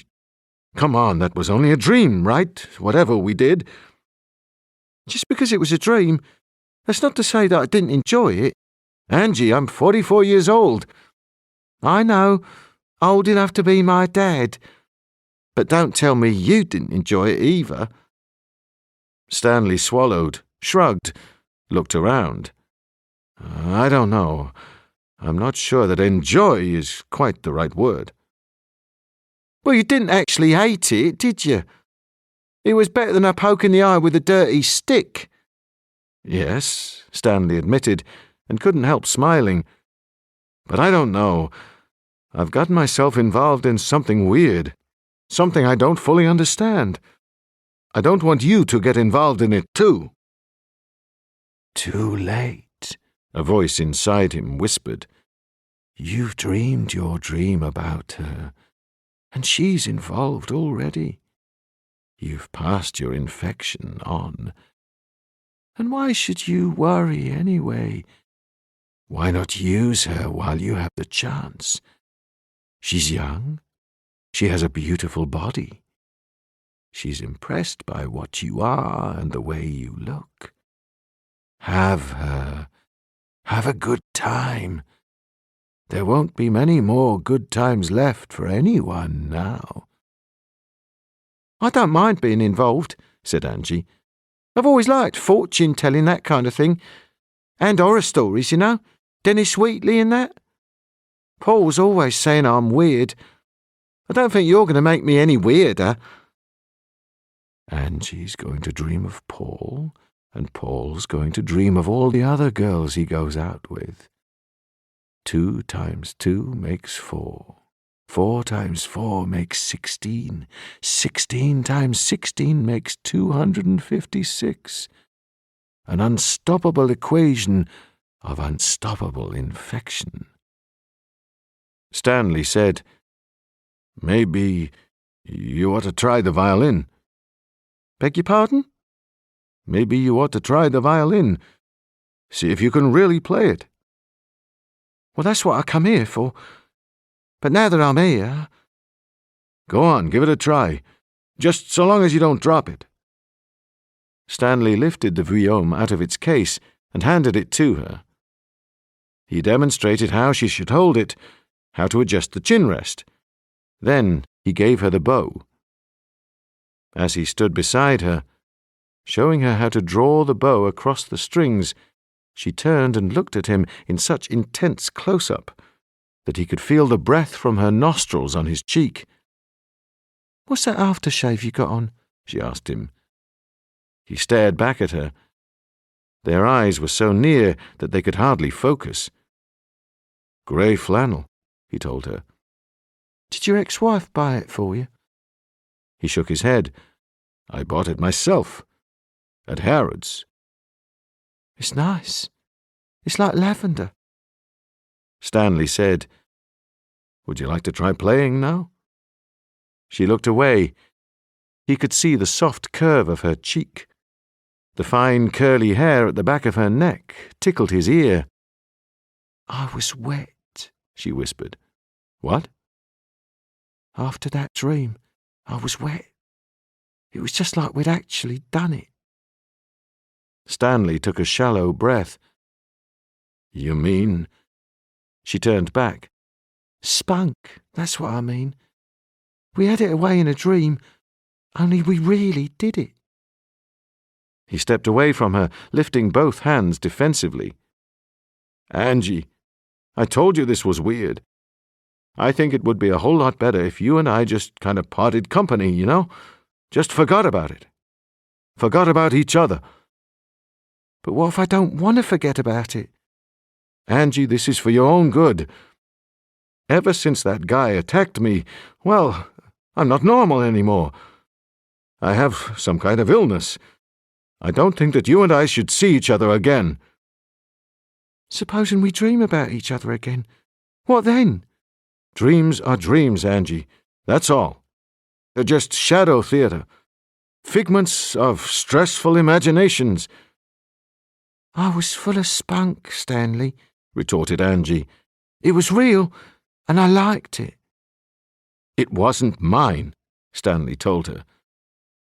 Come on, that was only a dream, right? Whatever we did." "Just because it was a dream, that's not to say that I didn't enjoy it." "Angie, I'm 44 years old." "I know, old enough to be my dad. But don't tell me you didn't enjoy it either." Stanley swallowed, shrugged, looked around. "I don't know. I'm not sure that enjoy is quite the right word." "Well, you didn't actually hate it, did you? It was better than a poke in the eye with a dirty stick." "Yes," Stanley admitted, and couldn't help smiling. "But I don't know. I've gotten myself involved in something weird, something I don't fully understand. I don't want you to get involved in it too." "Too late," a voice inside him whispered. "You've dreamed your dream about her, and she's involved already. You've passed your infection on. And why should you worry anyway? Why not use her while you have the chance? She's young. She has a beautiful body. She's impressed by what you are and the way you look. Have her. Have a good time. There won't be many more good times left for anyone now." "I don't mind being involved," said Angie. "I've always liked fortune-telling, that kind of thing. And horror stories, you know, Dennis Wheatley and that. Paul's always saying I'm weird. I don't think you're going to make me any weirder." "Angie's going to dream of Paul And Paul's going to dream of all the other girls he goes out with. 2 times 2 makes 4. 4 times 4 makes 16. 16 times 16 makes 256. An unstoppable equation of unstoppable infection. Stanley said, "Maybe you ought to try the violin." Beg your pardon? Maybe you ought to try the violin. See if you can really play it. Well, that's what I come here for. But now that I'm here... Go on, give it a try. Just so long as you don't drop it. Stanley lifted the violon out of its case and handed it to her. He demonstrated how she should hold it, how to adjust the chin rest. Then he gave her the bow. As he stood beside her, showing her how to draw the bow across the strings, she turned and looked at him in such intense close-up that he could feel the breath from her nostrils on his cheek. "What's that aftershave you got on?" she asked him. He stared back at her. Their eyes were so near that they could hardly focus. "Grey flannel," he told her. "Did your ex-wife buy it for you?" He shook his head. "I bought it myself. At Harrods." "It's nice. It's like lavender." Stanley said, "Would you like to try playing now?" She looked away. He could see the soft curve of her cheek. The fine curly hair at the back of her neck tickled his ear. "I was wet," she whispered. "What?" "After that dream, I was wet. It was just like we'd actually done it." Stanley took a shallow breath. "You mean—" She turned back. "Spunk, that's what I mean. We had it away in a dream, only we really did it." He stepped away from her, lifting both hands defensively. "Angie, I told you this was weird. I think it would be a whole lot better if you and I just kind of parted company, you know? Just forgot about it. Forgot about each other." "But what if I don't want to forget about it?" "Angie, this is for your own good. Ever since that guy attacked me, well, I'm not normal anymore. I have some kind of illness. I don't think that you and I should see each other again." "Supposing we dream about each other again? What then?" "Dreams are dreams, Angie. That's all. They're just shadow theatre. Figments of stressful imaginations." "I was full of spunk, Stanley," retorted Angie. "It was real, and I liked it." "It wasn't mine," Stanley told her.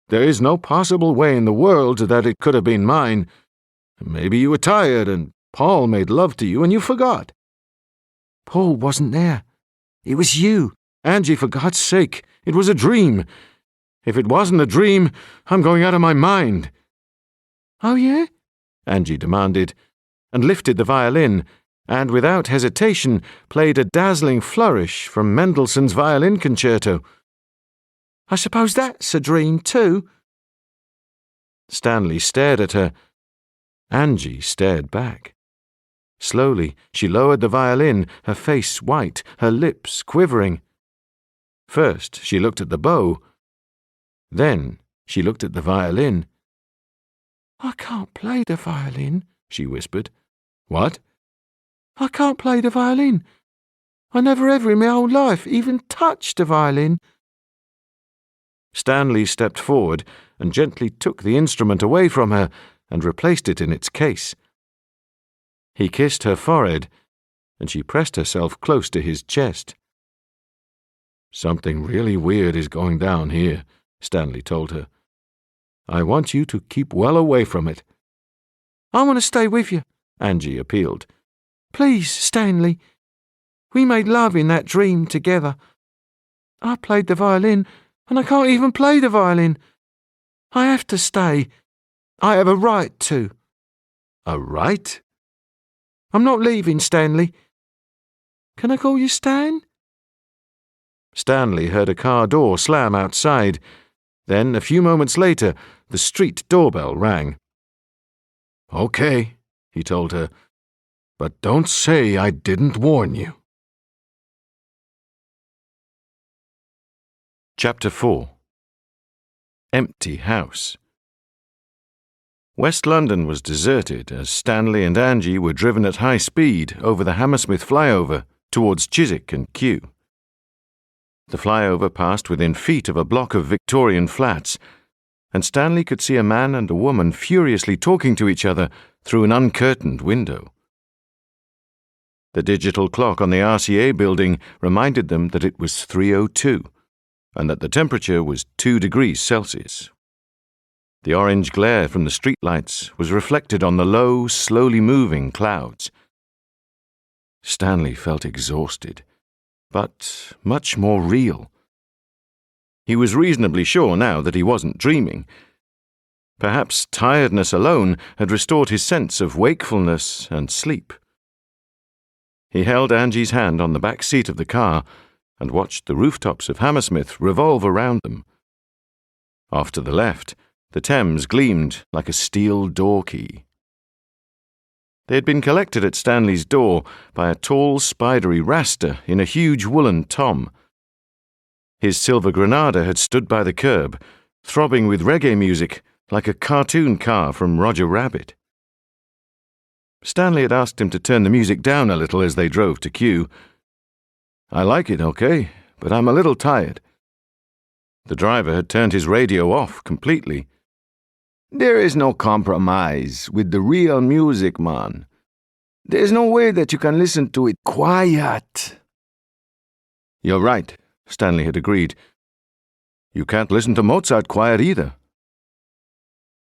"There is no possible way in the world that it could have been mine. Maybe you were tired and Paul made love to you and you forgot." "Paul wasn't there. It was you." "Angie, for God's sake, it was a dream. If it wasn't a dream, I'm going out of my mind." "Oh, yeah?" Angie demanded, and lifted the violin, and without hesitation played a dazzling flourish from Mendelssohn's Violin Concerto. "I suppose that's a dream, too." Stanley stared at her. Angie stared back. Slowly, she lowered the violin, her face white, her lips quivering. First, she looked at the bow. Then, she looked at the violin. "I can't play the violin," she whispered. "What?" "I can't play the violin. I never ever in my whole life even touched a violin." Stanley stepped forward and gently took the instrument away from her and replaced it in its case. He kissed her forehead, and she pressed herself close to his chest. "Something really weird is going down here," Stanley told her. "I want you to keep well away from it." "I want to stay with you," Angie appealed. "Please, Stanley. We made love in that dream together. I played the violin, and I can't even play the violin. I have to stay. I have a right to." "A right?" "I'm not leaving, Stanley. Can I call you Stan?" Stanley heard a car door slam outside. Then, a few moments later, the street doorbell rang. Okay, he told her, but don't say I didn't warn you. Chapter 4. Empty House. West London was deserted as Stanley and Angie were driven at high speed over the Hammersmith flyover towards Chiswick and Kew. The flyover passed within feet of a block of Victorian flats, and Stanley could see a man and a woman furiously talking to each other through an uncurtained window. The digital clock on the RCA building reminded them that it was 3:02, and that the temperature was 2 degrees Celsius. The orange glare from the streetlights was reflected on the low, slowly moving clouds. Stanley felt exhausted, but much more real. He was reasonably sure now that he wasn't dreaming. Perhaps tiredness alone had restored his sense of wakefulness and sleep. He held Angie's hand on the back seat of the car and watched the rooftops of Hammersmith revolve around them. Off to the left, the Thames gleamed like a steel door key. They had been collected at Stanley's door by a tall, spidery Rasta in a huge woolen tom. His silver Granada had stood by the curb, throbbing with reggae music like a cartoon car from Roger Rabbit. Stanley had asked him to turn the music down a little as they drove to Kew. "I like it, okay, but I'm a little tired." The driver had turned his radio off completely. There is no compromise with the real music, man. There's no way that you can listen to it quiet. "You're right," Stanley had agreed. "You can't listen to Mozart quiet either."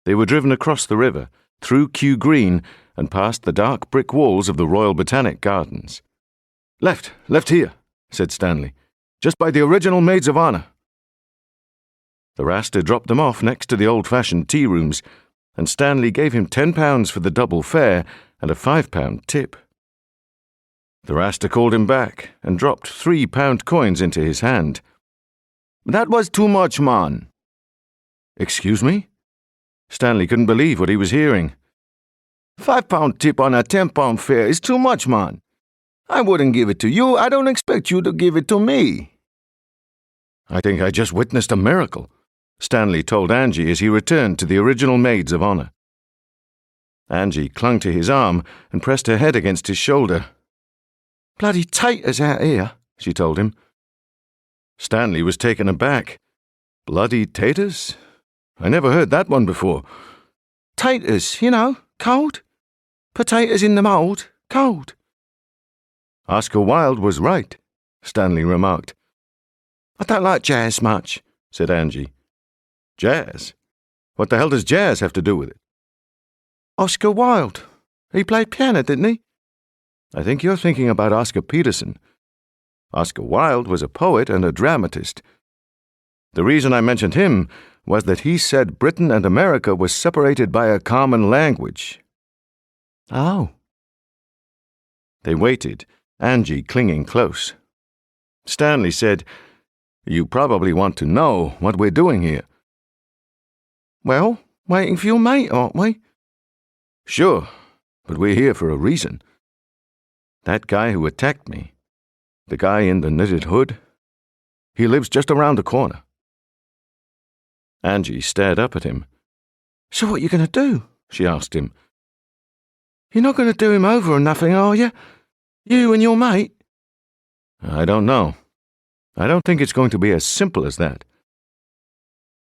They were driven across the river, through Kew Green, and past the dark brick walls of the Royal Botanic Gardens. Left here," said Stanley. "Just by the original Maids of Honor." The Rasta dropped them off next to the old-fashioned tea rooms, and Stanley gave him £10 for the double fare and a £5 tip. The Rasta called him back and dropped £3 coins into his hand. That was too much, man. "Excuse me?" Stanley couldn't believe what he was hearing. £5 tip on a £10 fare is too much, man. I wouldn't give it to you. I don't expect you to give it to me. "I think I just witnessed a miracle," Stanley told Angie as he returned to the original Maids of Honor. Angie clung to his arm and pressed her head against his shoulder. "Bloody taters out here," she told him. Stanley was taken aback. Bloody taters? I never heard that one before. Taters, you know, cold. Potatoes in the mould, cold. Oscar Wilde was right, Stanley remarked. "I don't like jazz much," said Angie. "Jazz? What the hell does jazz have to do with it?" "Oscar Wilde. He played piano, didn't he?" "I think you're thinking about Oscar Peterson. Oscar Wilde was a poet and a dramatist. The reason I mentioned him was that he said Britain and America were separated by a common language." "Oh." They waited, Angie clinging close. Stanley said, "You probably want to know what we're doing here." "Well, waiting for your mate, aren't we?" "Sure, but we're here for a reason. That guy who attacked me, the guy in the knitted hood, he lives just around the corner." Angie stared up at him. "So what are you going to do?" she asked him. You're not going to do him over or nothing, are you? You and your mate? I don't know. I don't think it's going to be as simple as that.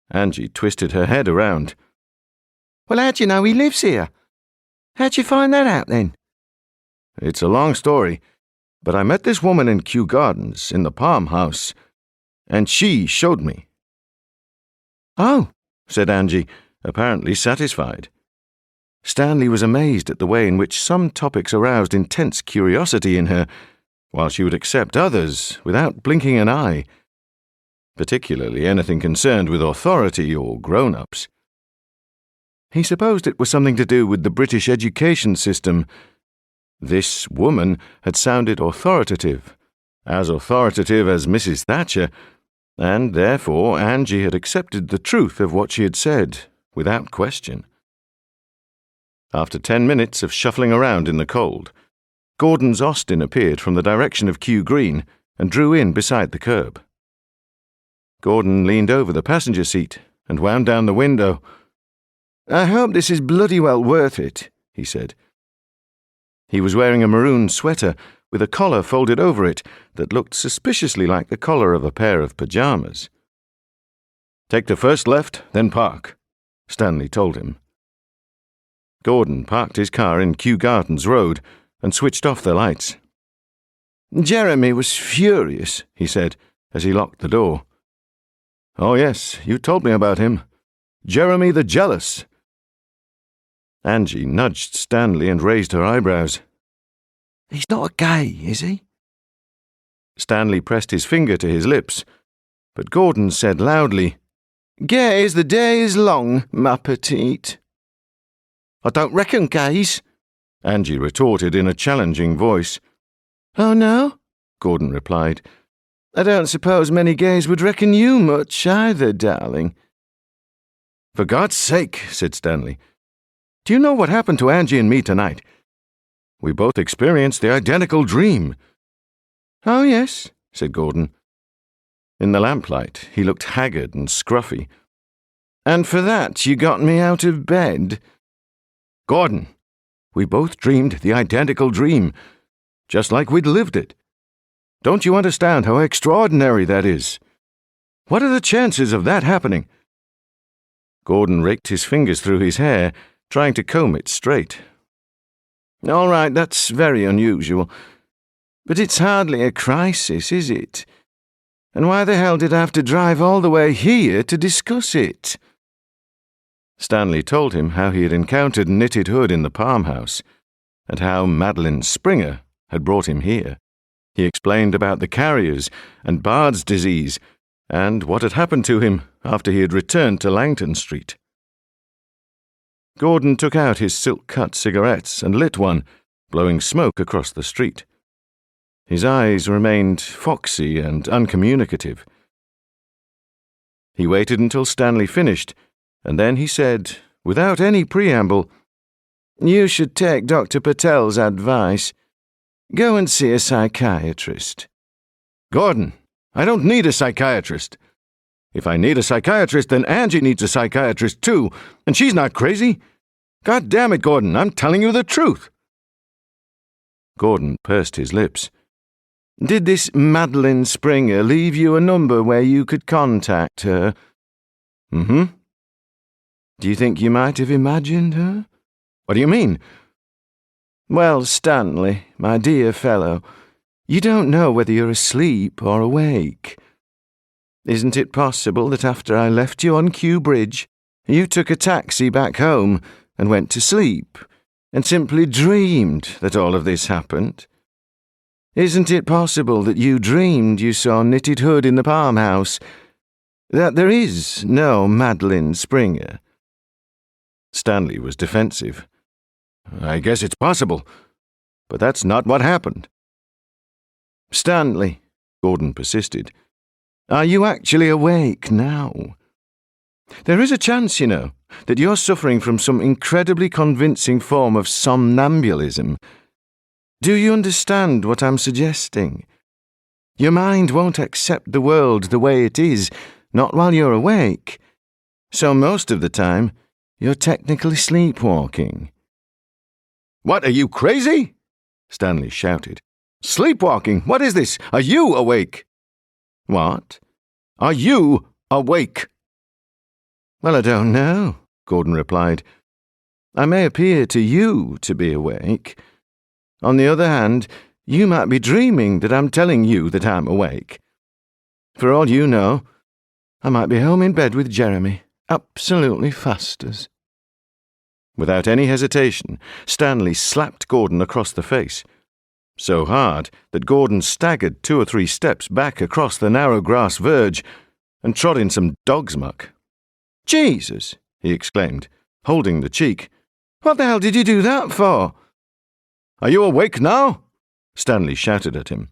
Angie twisted her head around. Well, how'd you know he lives here? How'd you find that out, then? It's a long story, but I met this woman in Kew Gardens, in the Palm House, and she showed me. Oh, said Angie, apparently satisfied. Stanley was amazed at the way in which some topics aroused intense curiosity in her, while she would accept others without blinking an eye, particularly anything concerned with authority or grown-ups. He supposed it was something to do with the British education system. This woman had sounded authoritative as Mrs. Thatcher, and therefore Angie had accepted the truth of what she had said without question. After 10 minutes of shuffling around in the cold, Gordon's Austin appeared from the direction of Kew Green and drew in beside the curb. Gordon leaned over the passenger seat and wound down the window. "I hope this is bloody well worth it," he said. He was wearing a maroon sweater with a collar folded over it that looked suspiciously like the collar of a pair of pajamas. "Take the first left, then park," Stanley told him. Gordon parked his car in Kew Gardens Road and switched off the lights. "Jeremy was furious," he said, as he locked the door. "Oh yes, you told me about him. Jeremy the Jealous." Angie nudged Stanley and raised her eyebrows. "He's not gay, is he?" Stanley pressed his finger to his lips, but Gordon said loudly, "Gay as the day is long, ma petite." "I don't reckon gays," Angie retorted in a challenging voice. "Oh, no?" Gordon replied. "I don't suppose many gays would reckon you much either, darling." "For God's sake," said Stanley, "do you know what happened to Angie and me tonight? We both experienced the identical dream." "Oh, yes," said Gordon. In the lamplight, he looked haggard and scruffy. "And for that you got me out of bed?" "Gordon, we both dreamed the identical dream, just like we'd lived it. Don't you understand how extraordinary that is? What are the chances of that happening?" Gordon raked his fingers through his hair, trying to comb it straight. "All right, that's very unusual. But it's hardly a crisis, is it? And why the hell did I have to drive all the way here to discuss it?" Stanley told him how he had encountered Knitted Hood in the Palm House, and how Madeline Springer had brought him here. He explained about the carriers and Bard's disease, and what had happened to him after he had returned to Langton Street. Gordon took out his silk-cut cigarettes and lit one, blowing smoke across the street. His eyes remained foxy and uncommunicative. He waited until Stanley finished, and then he said, without any preamble, "You should take Dr. Patel's advice. Go and see a psychiatrist." "Gordon, I don't need a psychiatrist. If I need a psychiatrist, then Angie needs a psychiatrist too, and she's not crazy. God damn it, Gordon, I'm telling you the truth." Gordon pursed his lips. "Did this Madeline Springer leave you a number where you could contact her?" "Mm-hmm." "Do you think you might have imagined her?" "What do you mean?" "Well, Stanley, my dear fellow, you don't know whether you're asleep or awake. Isn't it possible that after I left you on Kew Bridge, you took a taxi back home and went to sleep, and simply dreamed that all of this happened? Isn't it possible that you dreamed you saw Knitted Hood in the Palm House, that there is no Madeline Springer?" Stanley was defensive. "I guess it's possible, but that's not what happened." "Stanley," Gordon persisted, "are you actually awake now? There is a chance, you know, that you're suffering from some incredibly convincing form of somnambulism. Do you understand what I'm suggesting? Your mind won't accept the world the way it is, not while you're awake. So most of the time, you're technically sleepwalking." "What, are you crazy?" Stanley shouted. "Sleepwalking? What is this? Are you awake?" "What? Are you awake?" "Well, I don't know," Gordon replied. "I may appear to you to be awake. On the other hand, you might be dreaming that I'm telling you that I'm awake. For all you know, I might be home in bed with Jeremy, absolutely fast as." Without any hesitation, Stanley slapped Gordon across the face, so hard that Gordon staggered 2 or 3 steps back across the narrow grass verge and trod in some dog's muck. "Jesus!" he exclaimed, holding the cheek. "What the hell did you do that for?" "Are you awake now?" Stanley shouted at him.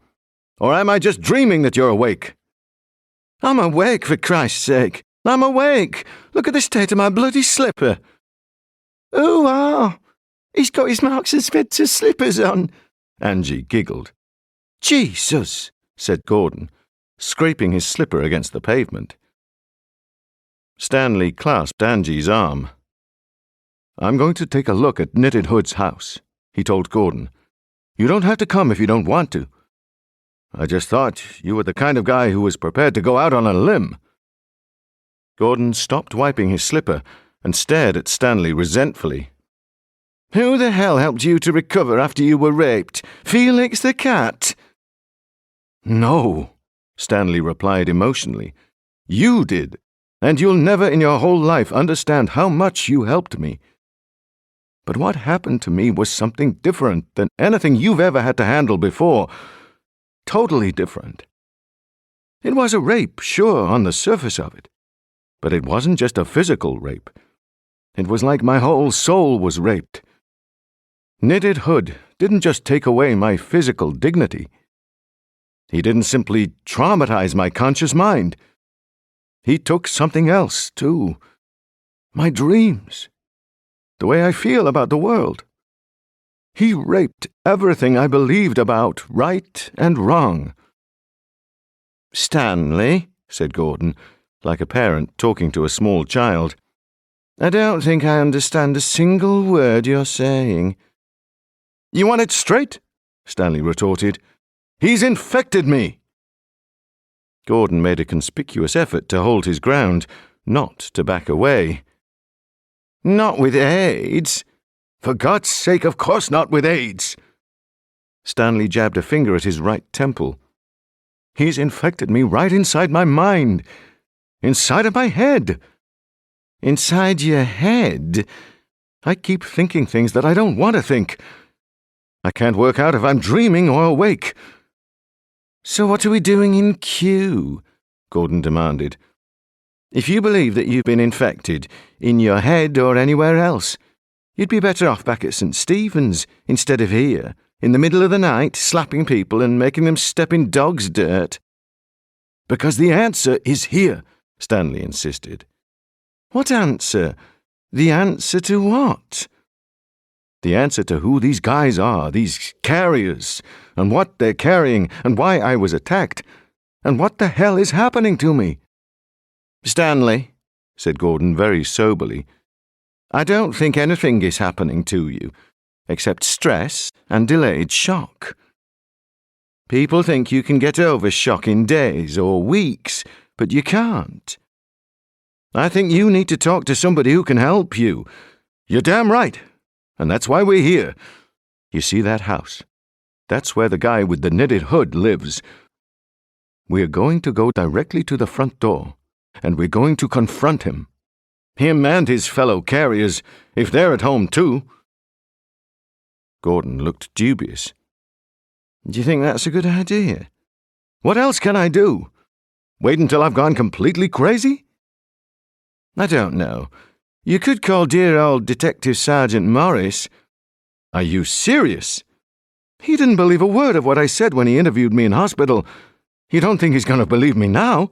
"Or am I just dreaming that you're awake?" "I'm awake, for Christ's sake. I'm awake. Look at the state of my bloody slipper." "Ooh-ah!" He's got his Marks and Spencer slippers on. Angie giggled. Jesus, said Gordon, scraping his slipper against the pavement. Stanley clasped Angie's arm. I'm going to take a look at Knitted Hood's house, he told Gordon. You don't have to come if you don't want to. I just thought you were the kind of guy who was prepared to go out on a limb. Gordon stopped wiping his slipper and stared at Stanley resentfully. Who the hell helped you to recover after you were raped? Felix the cat? No, Stanley replied emotionally. You did, and you'll never in your whole life understand how much you helped me. But what happened to me was something different than anything you've ever had to handle before. Totally different. It was a rape, sure, on the surface of it. But it wasn't just a physical rape. It was like my whole soul was raped. Knitted Hood didn't just take away my physical dignity. He didn't simply traumatize my conscious mind. He took something else, too. My dreams. The way I feel about the world. He raped everything I believed about right and wrong. Stanley, said Gordon, like a parent talking to a small child, I don't think I understand a single word you're saying. You want it straight? Stanley retorted. He's infected me. Gordon made a conspicuous effort to hold his ground, not to back away. Not with AIDS. For God's sake, of course not with AIDS. Stanley jabbed a finger at his right temple. He's infected me right inside my mind. Inside of my head. Inside your head? I keep thinking things that I don't want to think. I can't work out if I'm dreaming or awake. So what are we doing in Q? Gordon demanded. If you believe that you've been infected, in your head or anywhere else, you'd be better off back at St. Stephen's instead of here, in the middle of the night, slapping people and making them step in dog's dirt. Because the answer is here, Stanley insisted. What answer? The answer to what? The answer to who these guys are, these carriers, and what they're carrying, and why I was attacked, and what the hell is happening to me. Stanley, said Gordon very soberly, I don't think anything is happening to you, except stress and delayed shock. People think you can get over shock in days or weeks, but you can't. I think you need to talk to somebody who can help you. You're damn right, and that's why we're here. You see that house? That's where the guy with the knitted hood lives. We're going to go directly to the front door, and we're going to confront him. Him and his fellow carriers, if they're at home too. Gordon looked dubious. Do you think that's a good idea? What else can I do? Wait until I've gone completely crazy? I don't know. You could call dear old Detective Sergeant Morris. Are you serious? He didn't believe a word of what I said when he interviewed me in hospital. You don't think he's going to believe me now?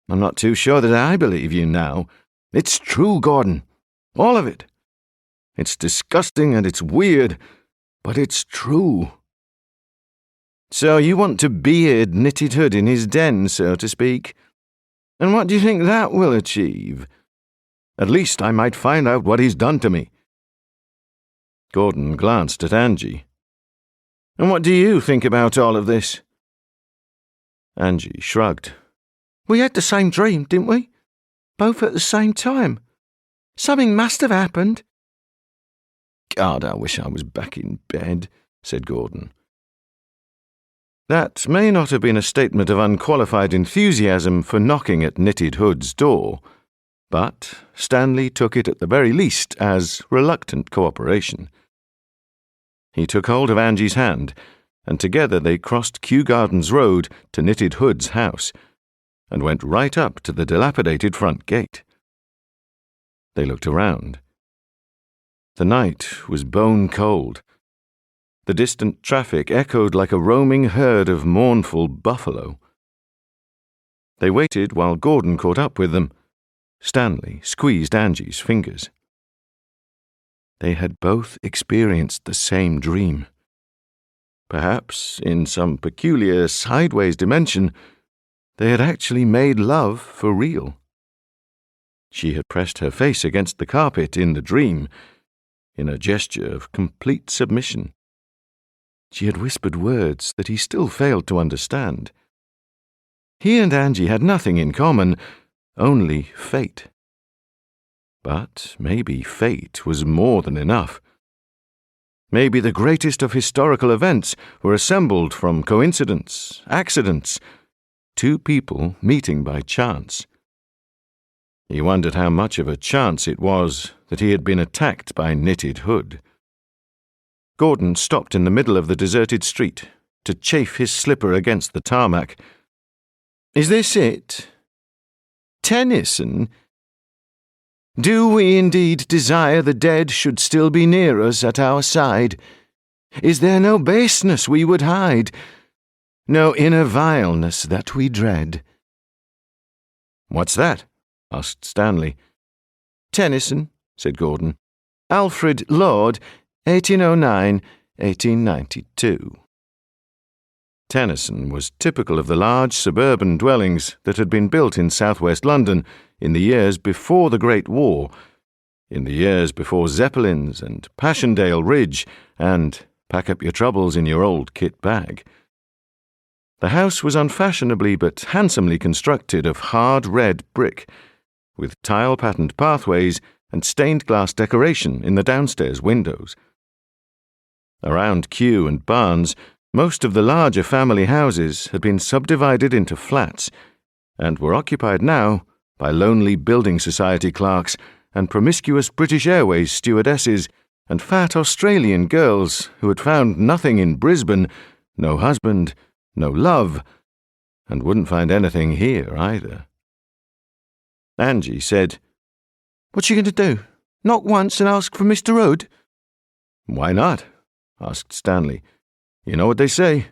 I'm not too sure that I believe you now. It's true, Gordon. All of it. It's disgusting and it's weird, but it's true. So you want to beard Knitted Hood in his den, so to speak? And what do you think that will achieve? At least I might find out what he's done to me. Gordon glanced at Angie. And what do you think about all of this? Angie shrugged. We had the same dream, didn't we? Both at the same time. Something must have happened. God, I wish I was back in bed, said Gordon. That may not have been a statement of unqualified enthusiasm for knocking at Knitted Hood's door, but Stanley took it at the very least as reluctant cooperation. He took hold of Angie's hand, and together they crossed Kew Gardens Road to Knitted Hood's house, and went right up to the dilapidated front gate. They looked around. The night was bone cold. The distant traffic echoed like a roaming herd of mournful buffalo. They waited while Gordon caught up with them. Stanley squeezed Angie's fingers. They had both experienced the same dream. Perhaps, in some peculiar sideways dimension, they had actually made love for real. She had pressed her face against the carpet in the dream, in a gesture of complete submission. She had whispered words that he still failed to understand. He and Angie had nothing in common, only fate. But maybe fate was more than enough. Maybe the greatest of historical events were assembled from coincidence, accidents, two people meeting by chance. He wondered how much of a chance it was that he had been attacked by Knitted Hood. Gordon stopped in the middle of the deserted street to chafe his slipper against the tarmac. "Is this it? Tennyson? Do we indeed desire the dead should still be near us at our side? Is there no baseness we would hide, no inner vileness that we dread?" "What's that?" asked Stanley. "Tennyson," said Gordon. "Alfred Lord, 1809–1892. Tennyson was typical of the large suburban dwellings that had been built in southwest London in the years before the Great War, in the years before Zeppelins and Passchendaele Ridge and pack up your troubles in your old kit bag. The house was unfashionably but handsomely constructed of hard red brick, with tile-patterned pathways and stained-glass decoration in the downstairs windows. Around Kew and Barnes, most of the larger family houses had been subdivided into flats and were occupied now by lonely building society clerks and promiscuous British Airways stewardesses and fat Australian girls who had found nothing in Brisbane, no husband, no love, and wouldn't find anything here either. Angie said, "What's you going to do? Knock once and ask for Mr. Hood?" "Why not?" asked Stanley. "You know what they say.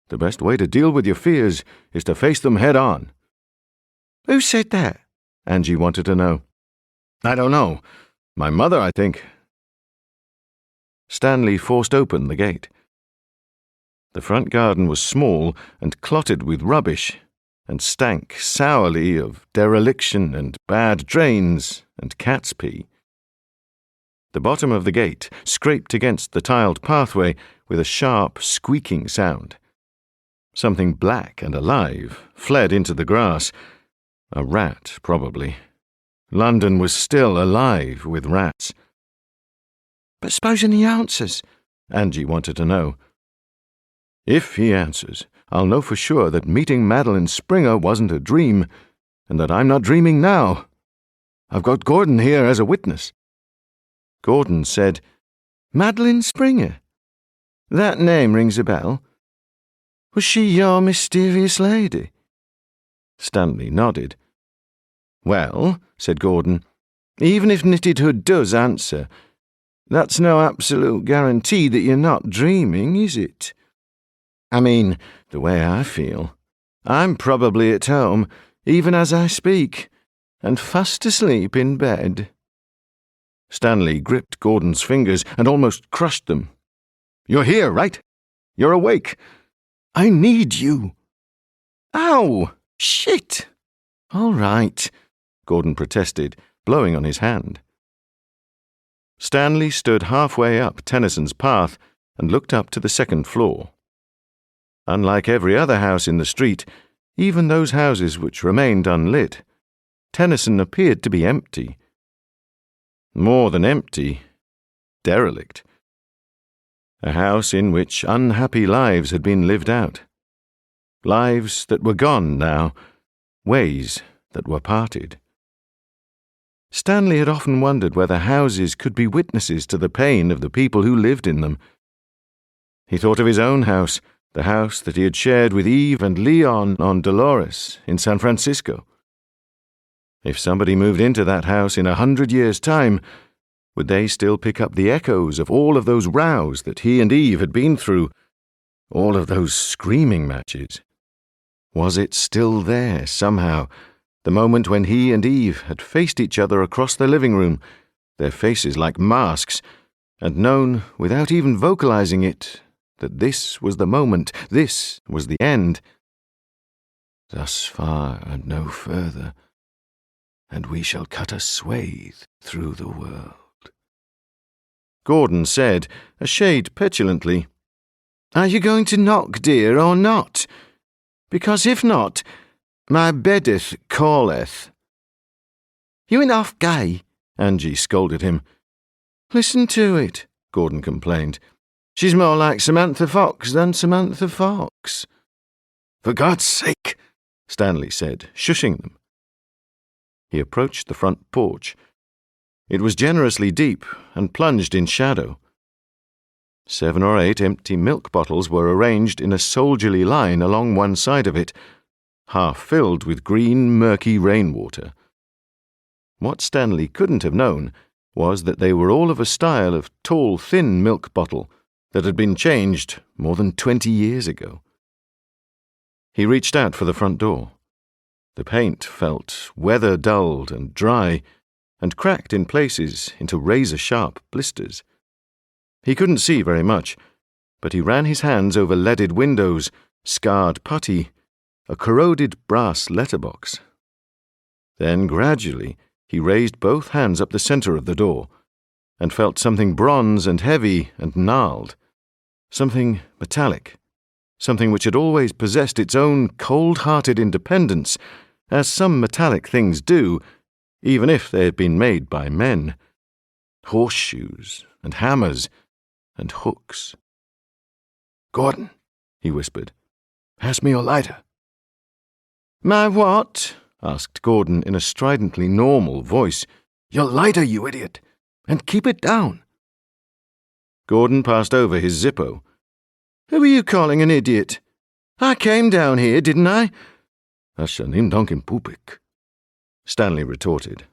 The best way to deal with your fears is to face them head on." "Who said that?" Angie wanted to know. "I don't know. My mother, I think." Stanley forced open the gate. The front garden was small and clotted with rubbish, and stank sourly of dereliction and bad drains and cat's pee. The bottom of the gate scraped against the tiled pathway with a sharp, squeaking sound. Something black and alive fled into the grass. A rat, probably. London was still alive with rats. "But supposing he answers?" Angie wanted to know. "If he answers, I'll know for sure that meeting Madeline Springer wasn't a dream, and that I'm not dreaming now. I've got Gordon here as a witness." Gordon said, "Madeline Springer? That name rings a bell. Was she your mysterious lady?" Stanley nodded. "Well," said Gordon, "even if Knitted Hood does answer, that's no absolute guarantee that you're not dreaming, is it? I mean, the way I feel, I'm probably at home, even as I speak, and fast asleep in bed." Stanley gripped Gordon's fingers and almost crushed them. "You're here, right? You're awake. I need you." "Ow! Shit!" "All right," Gordon protested, blowing on his hand. Stanley stood halfway up Tennyson's path and looked up to the second floor. Unlike every other house in the street, even those houses which remained unlit, Tennyson appeared to be empty. More than empty, derelict. A house in which unhappy lives had been lived out. Lives that were gone now, ways that were parted. Stanley had often wondered whether houses could be witnesses to the pain of the people who lived in them. He thought of his own house, the house that he had shared with Eve and Leon on Dolores in San Francisco. If somebody moved into that house in 100 years' time, would they still pick up the echoes of all of those rows that he and Eve had been through, all of those screaming matches? Was it still there, somehow, the moment when he and Eve had faced each other across the living room, their faces like masks, and known, without even vocalizing it, that this was the moment, this was the end. Thus far and no further, and we shall cut a swathe through the world. Gordon said, a shade petulantly, "Are you going to knock, dear, or not? Because if not, my beddeth calleth." "You ain't half gay," Angie scolded him. "Listen to it," Gordon complained. "She's more like Samantha Fox than Samantha Fox." "For God's sake," Stanley said, shushing them. He approached the front porch. It was generously deep and plunged in shadow. 7 or 8 empty milk bottles were arranged in a soldierly line along one side of it, half filled with green, murky rainwater. What Stanley couldn't have known was that they were all of a style of tall, thin milk bottle that had been changed more than 20 years ago. He reached out for the front door. The paint felt weather-dulled and dry, and cracked in places into razor-sharp blisters. He couldn't see very much, but he ran his hands over leaded windows, scarred putty, a corroded brass letterbox. Then, gradually, he raised both hands up the centre of the door, and felt something bronze and heavy and gnarled, something metallic, something which had always possessed its own cold-hearted independence, as some metallic things do, even if they had been made by men. Horseshoes and hammers and hooks. "Gordon," he whispered, "pass me your lighter." "My what?" asked Gordon in a stridently normal voice. "Your lighter, you idiot, and keep it down." Gordon passed over his Zippo. "Who are you calling an idiot? I came down here, didn't I?" "Ashanim donkin pupik," Stanley retorted.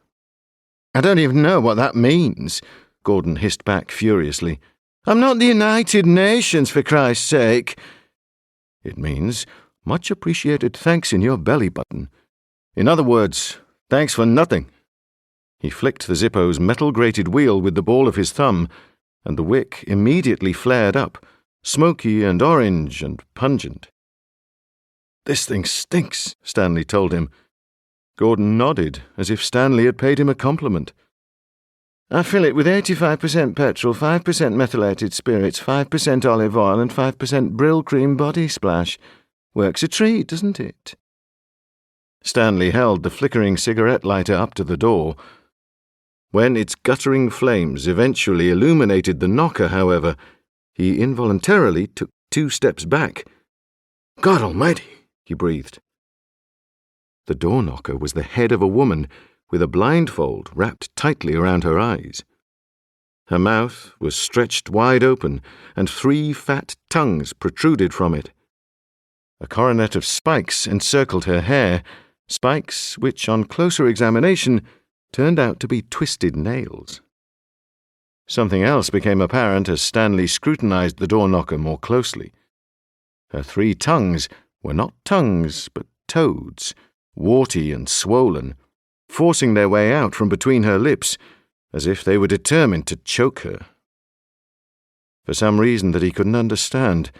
"I don't even know what that means," Gordon hissed back furiously. "I'm not the United Nations, for Christ's sake." "It means much appreciated thanks in your belly button. In other words, thanks for nothing." He flicked the Zippo's metal-grated wheel with the ball of his thumb, and the wick immediately flared up, smoky and orange and pungent. "This thing stinks," Stanley told him. Gordon nodded, as if Stanley had paid him a compliment. "I fill it with 85% petrol, 5% methylated spirits, 5% olive oil, and 5% Brill Cream Body Splash. Works a treat, doesn't it?" Stanley held the flickering cigarette lighter up to the door. When its guttering flames eventually illuminated the knocker, however, he involuntarily took 2 steps back. "God Almighty," he breathed. The door knocker was the head of a woman with a blindfold wrapped tightly around her eyes. Her mouth was stretched wide open, and 3 fat tongues protruded from it. A coronet of spikes encircled her hair, spikes which, on closer examination, turned out to be twisted nails. Something else became apparent as Stanley scrutinized the door knocker more closely. Her 3 tongues were not tongues, but toads, warty and swollen, forcing their way out from between her lips, as if they were determined to choke her. For some reason that he couldn't understand,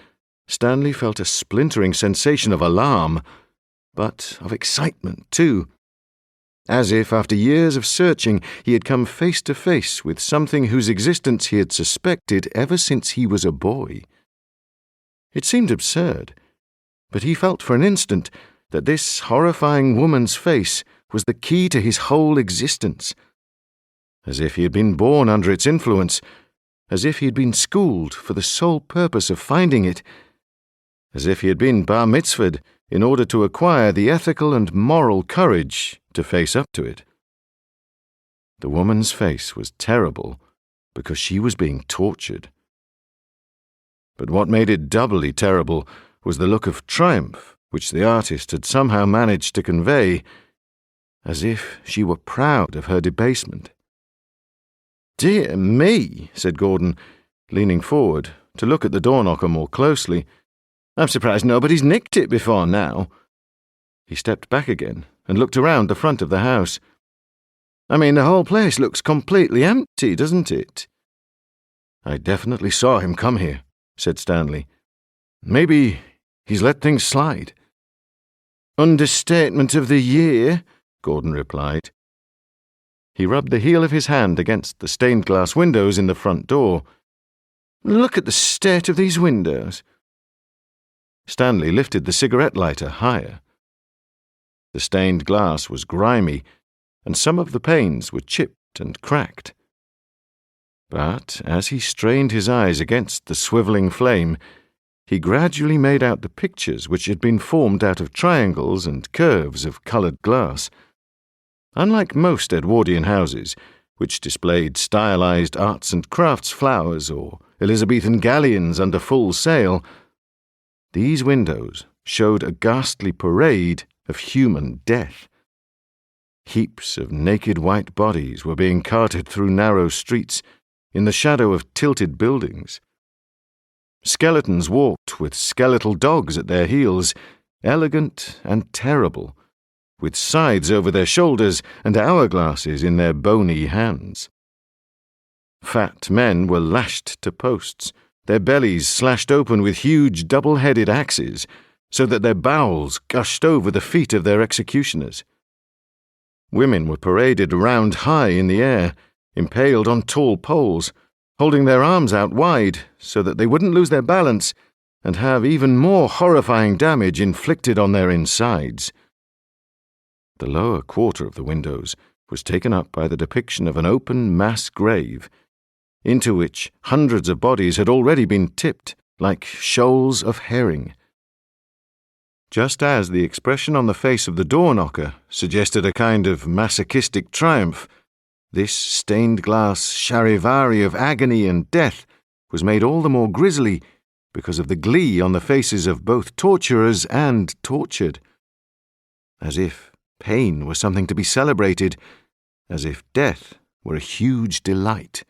Stanley felt a splintering sensation of alarm, but of excitement too, as if after years of searching he had come face to face with something whose existence he had suspected ever since he was a boy. It seemed absurd, but he felt for an instant that this horrifying woman's face was the key to his whole existence, as if he had been born under its influence, as if he had been schooled for the sole purpose of finding it, as if he had been bar mitzvahed in order to acquire the ethical and moral courage to face up to it. The woman's face was terrible because she was being tortured. But what made it doubly terrible was the look of triumph which the artist had somehow managed to convey, as if she were proud of her debasement. "Dear me," said Gordon, leaning forward to look at the door knocker more closely. "I'm surprised nobody's nicked it before now." He stepped back again and looked around the front of the house. "I mean, the whole place looks completely empty, doesn't it?" "I definitely saw him come here," said Stanley. "Maybe he's let things slide." "Understatement of the year," Gordon replied. He rubbed the heel of his hand against the stained-glass windows in the front door. "Look at the state of these windows." Stanley lifted the cigarette lighter higher. The stained glass was grimy, and some of the panes were chipped and cracked. But as he strained his eyes against the swivelling flame, he gradually made out the pictures which had been formed out of triangles and curves of coloured glass. Unlike most Edwardian houses, which displayed stylized arts and crafts flowers or Elizabethan galleons under full sail, these windows showed a ghastly parade of human death. Heaps of naked white bodies were being carted through narrow streets in the shadow of tilted buildings. Skeletons walked with skeletal dogs at their heels, elegant and terrible, with scythes over their shoulders and hourglasses in their bony hands. Fat men were lashed to posts, their bellies slashed open with huge double-headed axes, so that their bowels gushed over the feet of their executioners. Women were paraded around high in the air, impaled on tall poles, holding their arms out wide so that they wouldn't lose their balance and have even more horrifying damage inflicted on their insides. The lower quarter of the windows was taken up by the depiction of an open mass grave, into which hundreds of bodies had already been tipped like shoals of herring. Just as the expression on the face of the door-knocker suggested a kind of masochistic triumph, this stained-glass charivari of agony and death was made all the more grisly because of the glee on the faces of both torturers and tortured. As if pain was something to be celebrated, as if death were a huge delight.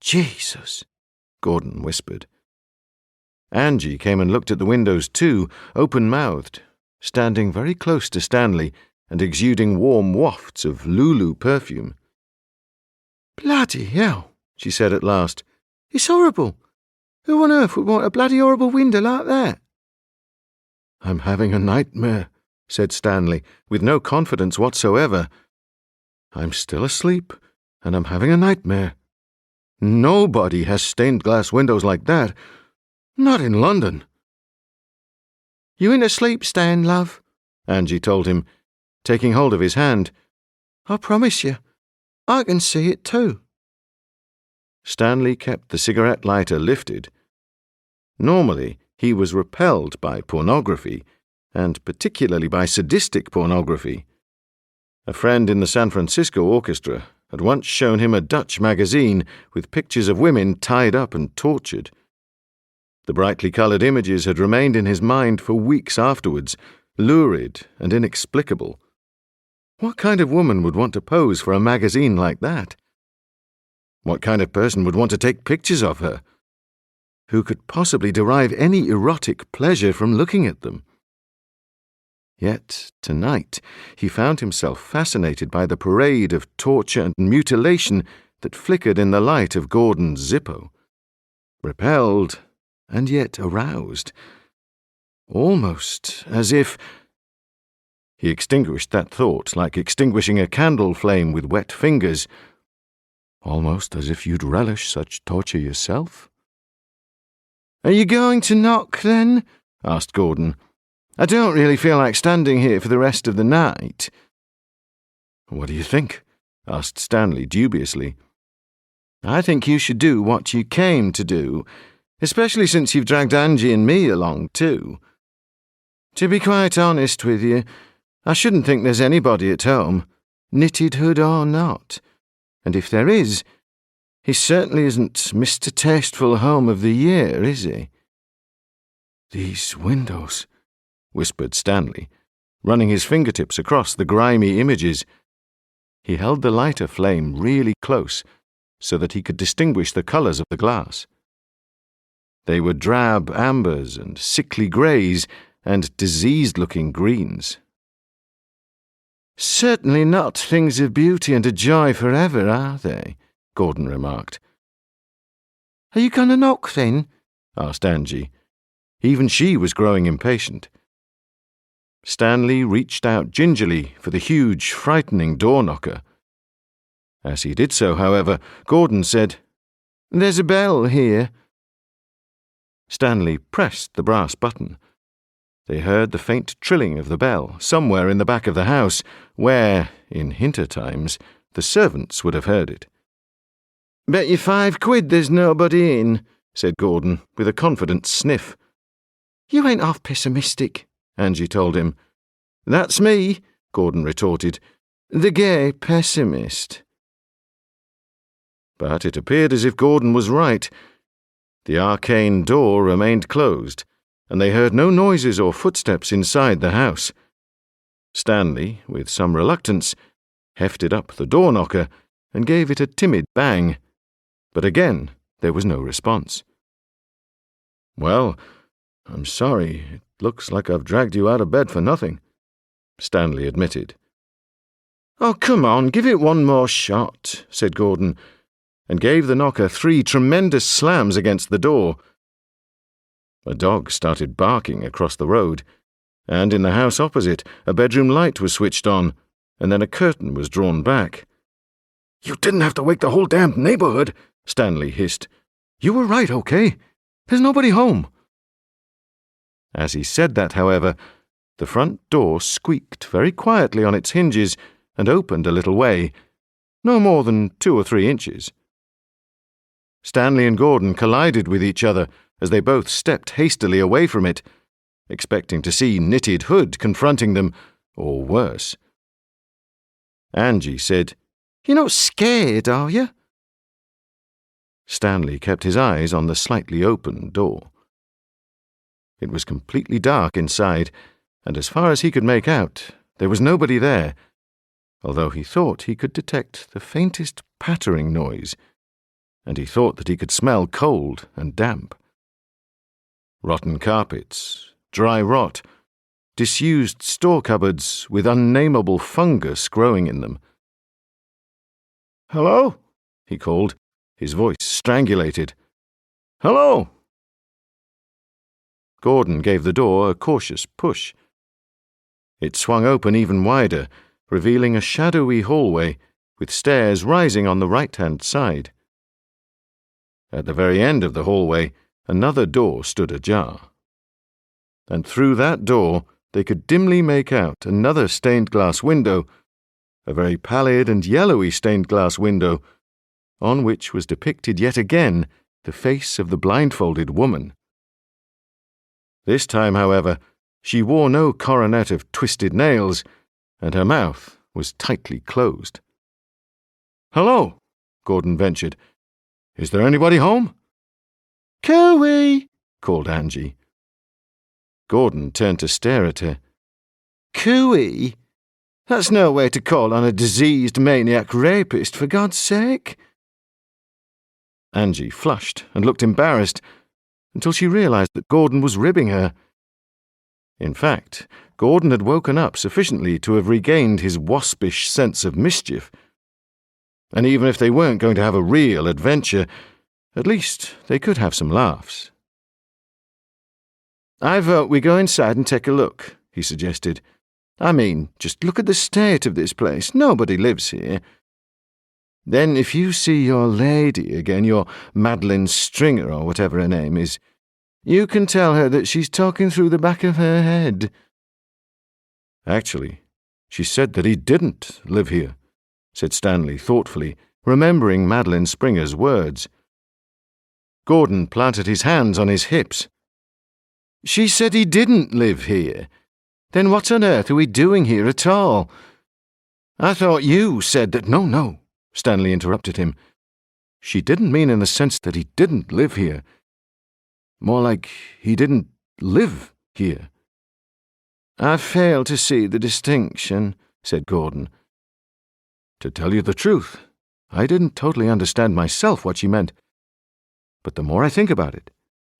"Jesus," Gordon whispered. Angie came and looked at the windows too, open-mouthed, standing very close to Stanley and exuding warm wafts of Lulu perfume. "Bloody hell," she said at last. "It's horrible. Who on earth would want a bloody horrible window like that?" "I'm having a nightmare," said Stanley, with no confidence whatsoever. "I'm still asleep, and I'm having a nightmare. Nobody has stained-glass windows like that. Not in London." "You in a sleep, Stan, love," Angie told him, taking hold of his hand. "I promise you, I can see it too." Stanley kept the cigarette lighter lifted. Normally, he was repelled by pornography, and particularly by sadistic pornography. A friend in the San Francisco orchestra had once shown him a Dutch magazine with pictures of women tied up and tortured. The brightly coloured images had remained in his mind for weeks afterwards, lurid and inexplicable. What kind of woman would want to pose for a magazine like that? What kind of person would want to take pictures of her? Who could possibly derive any erotic pleasure from looking at them? Yet, tonight, he found himself fascinated by the parade of torture and mutilation that flickered in the light of Gordon's Zippo. Repelled, and yet aroused. Almost as if... He extinguished that thought like extinguishing a candle flame with wet fingers. "Almost as if you'd relish such torture yourself." "Are you going to knock, then?" asked Gordon. "I don't really feel like standing here for the rest of the night." "What do you think?" asked Stanley dubiously. "I think you should do what you came to do, especially since you've dragged Angie and me along too. To be quite honest with you, I shouldn't think there's anybody at home, knitted hood or not. And if there is, he certainly isn't Mr. Tasteful Home of the Year, is he?" "These windows," whispered Stanley, running his fingertips across the grimy images. He held the lighter flame really close so that he could distinguish the colours of the glass. They were drab ambers and sickly greys and diseased-looking greens. "Certainly not things of beauty and a joy forever, are they?" Gordon remarked. Are you going to knock, then? Asked Angie. Even she was growing impatient. Stanley reached out gingerly for the huge, frightening door knocker. As he did so, however, Gordon said, "There's a bell here." Stanley pressed the brass button. They heard the faint trilling of the bell somewhere in the back of the house, where, in hinter times, the servants would have heard it. "Bet you £5 there's nobody in," said Gordon, with a confident sniff. "You ain't half pessimistic," Angie told him. "That's me," Gordon retorted. "The gay pessimist." But it appeared as if Gordon was right. The arcane door remained closed, and they heard no noises or footsteps inside the house. Stanley, with some reluctance, hefted up the door knocker and gave it a timid bang, but again there was no response. "Well, I'm sorry, it looks like I've dragged you out of bed for nothing," Stanley admitted. "Oh, come on, give it one more shot," said Gordon, and gave the knocker 3 tremendous slams against the door. A dog started barking across the road, and in the house opposite, a bedroom light was switched on, and then a curtain was drawn back. "You didn't have to wake the whole damned neighborhood," Stanley hissed. "You were right, okay? There's nobody home." As he said that, however, the front door squeaked very quietly on its hinges and opened a little way, no more than 2 or 3 inches. Stanley and Gordon collided with each other as they both stepped hastily away from it, expecting to see Knitted Hood confronting them, or worse. Angie said, "You're not scared, are you?" Stanley kept his eyes on the slightly open door. It was completely dark inside, and as far as he could make out, there was nobody there, although he thought he could detect the faintest pattering noise, and he thought that he could smell cold and damp. Rotten carpets, dry rot, disused store cupboards with unnameable fungus growing in them. "Hello?" he called, his voice strangulated. "Hello?" Gordon gave the door a cautious push. It swung open even wider, revealing a shadowy hallway with stairs rising on the right-hand side. At the very end of the hallway, another door stood ajar. And through that door, they could dimly make out another stained-glass window, a very pallid and yellowy stained-glass window, on which was depicted yet again the face of the blindfolded woman. This time, however, she wore no coronet of twisted nails, and her mouth was tightly closed. "Hello," Gordon ventured. "Is there anybody home?" "Cooey," called Angie. Gordon turned to stare at her. "Cooey? That's no way to call on a diseased maniac rapist, for God's sake." Angie flushed and looked embarrassed, until she realized that Gordon was ribbing her. In fact, Gordon had woken up sufficiently to have regained his waspish sense of mischief. And even if they weren't going to have a real adventure, at least they could have some laughs. "I vote we go inside and take a look," he suggested. "I mean, just look at the state of this place. Nobody lives here. Then if you see your lady again, your Madeline Stringer or whatever her name is, you can tell her that she's talking through the back of her head." "Actually, she said that he didn't live here," said Stanley thoughtfully, remembering Madeline Springer's words. Gordon planted his hands on his hips. "She said he didn't live here. Then what on earth are we doing here at all? I thought you said that—" No, Stanley interrupted him. "She didn't mean in the sense that he didn't live here. More like he didn't live here." "I fail to see the distinction," said Gordon. "To tell you the truth, I didn't totally understand myself what she meant. But the more I think about it,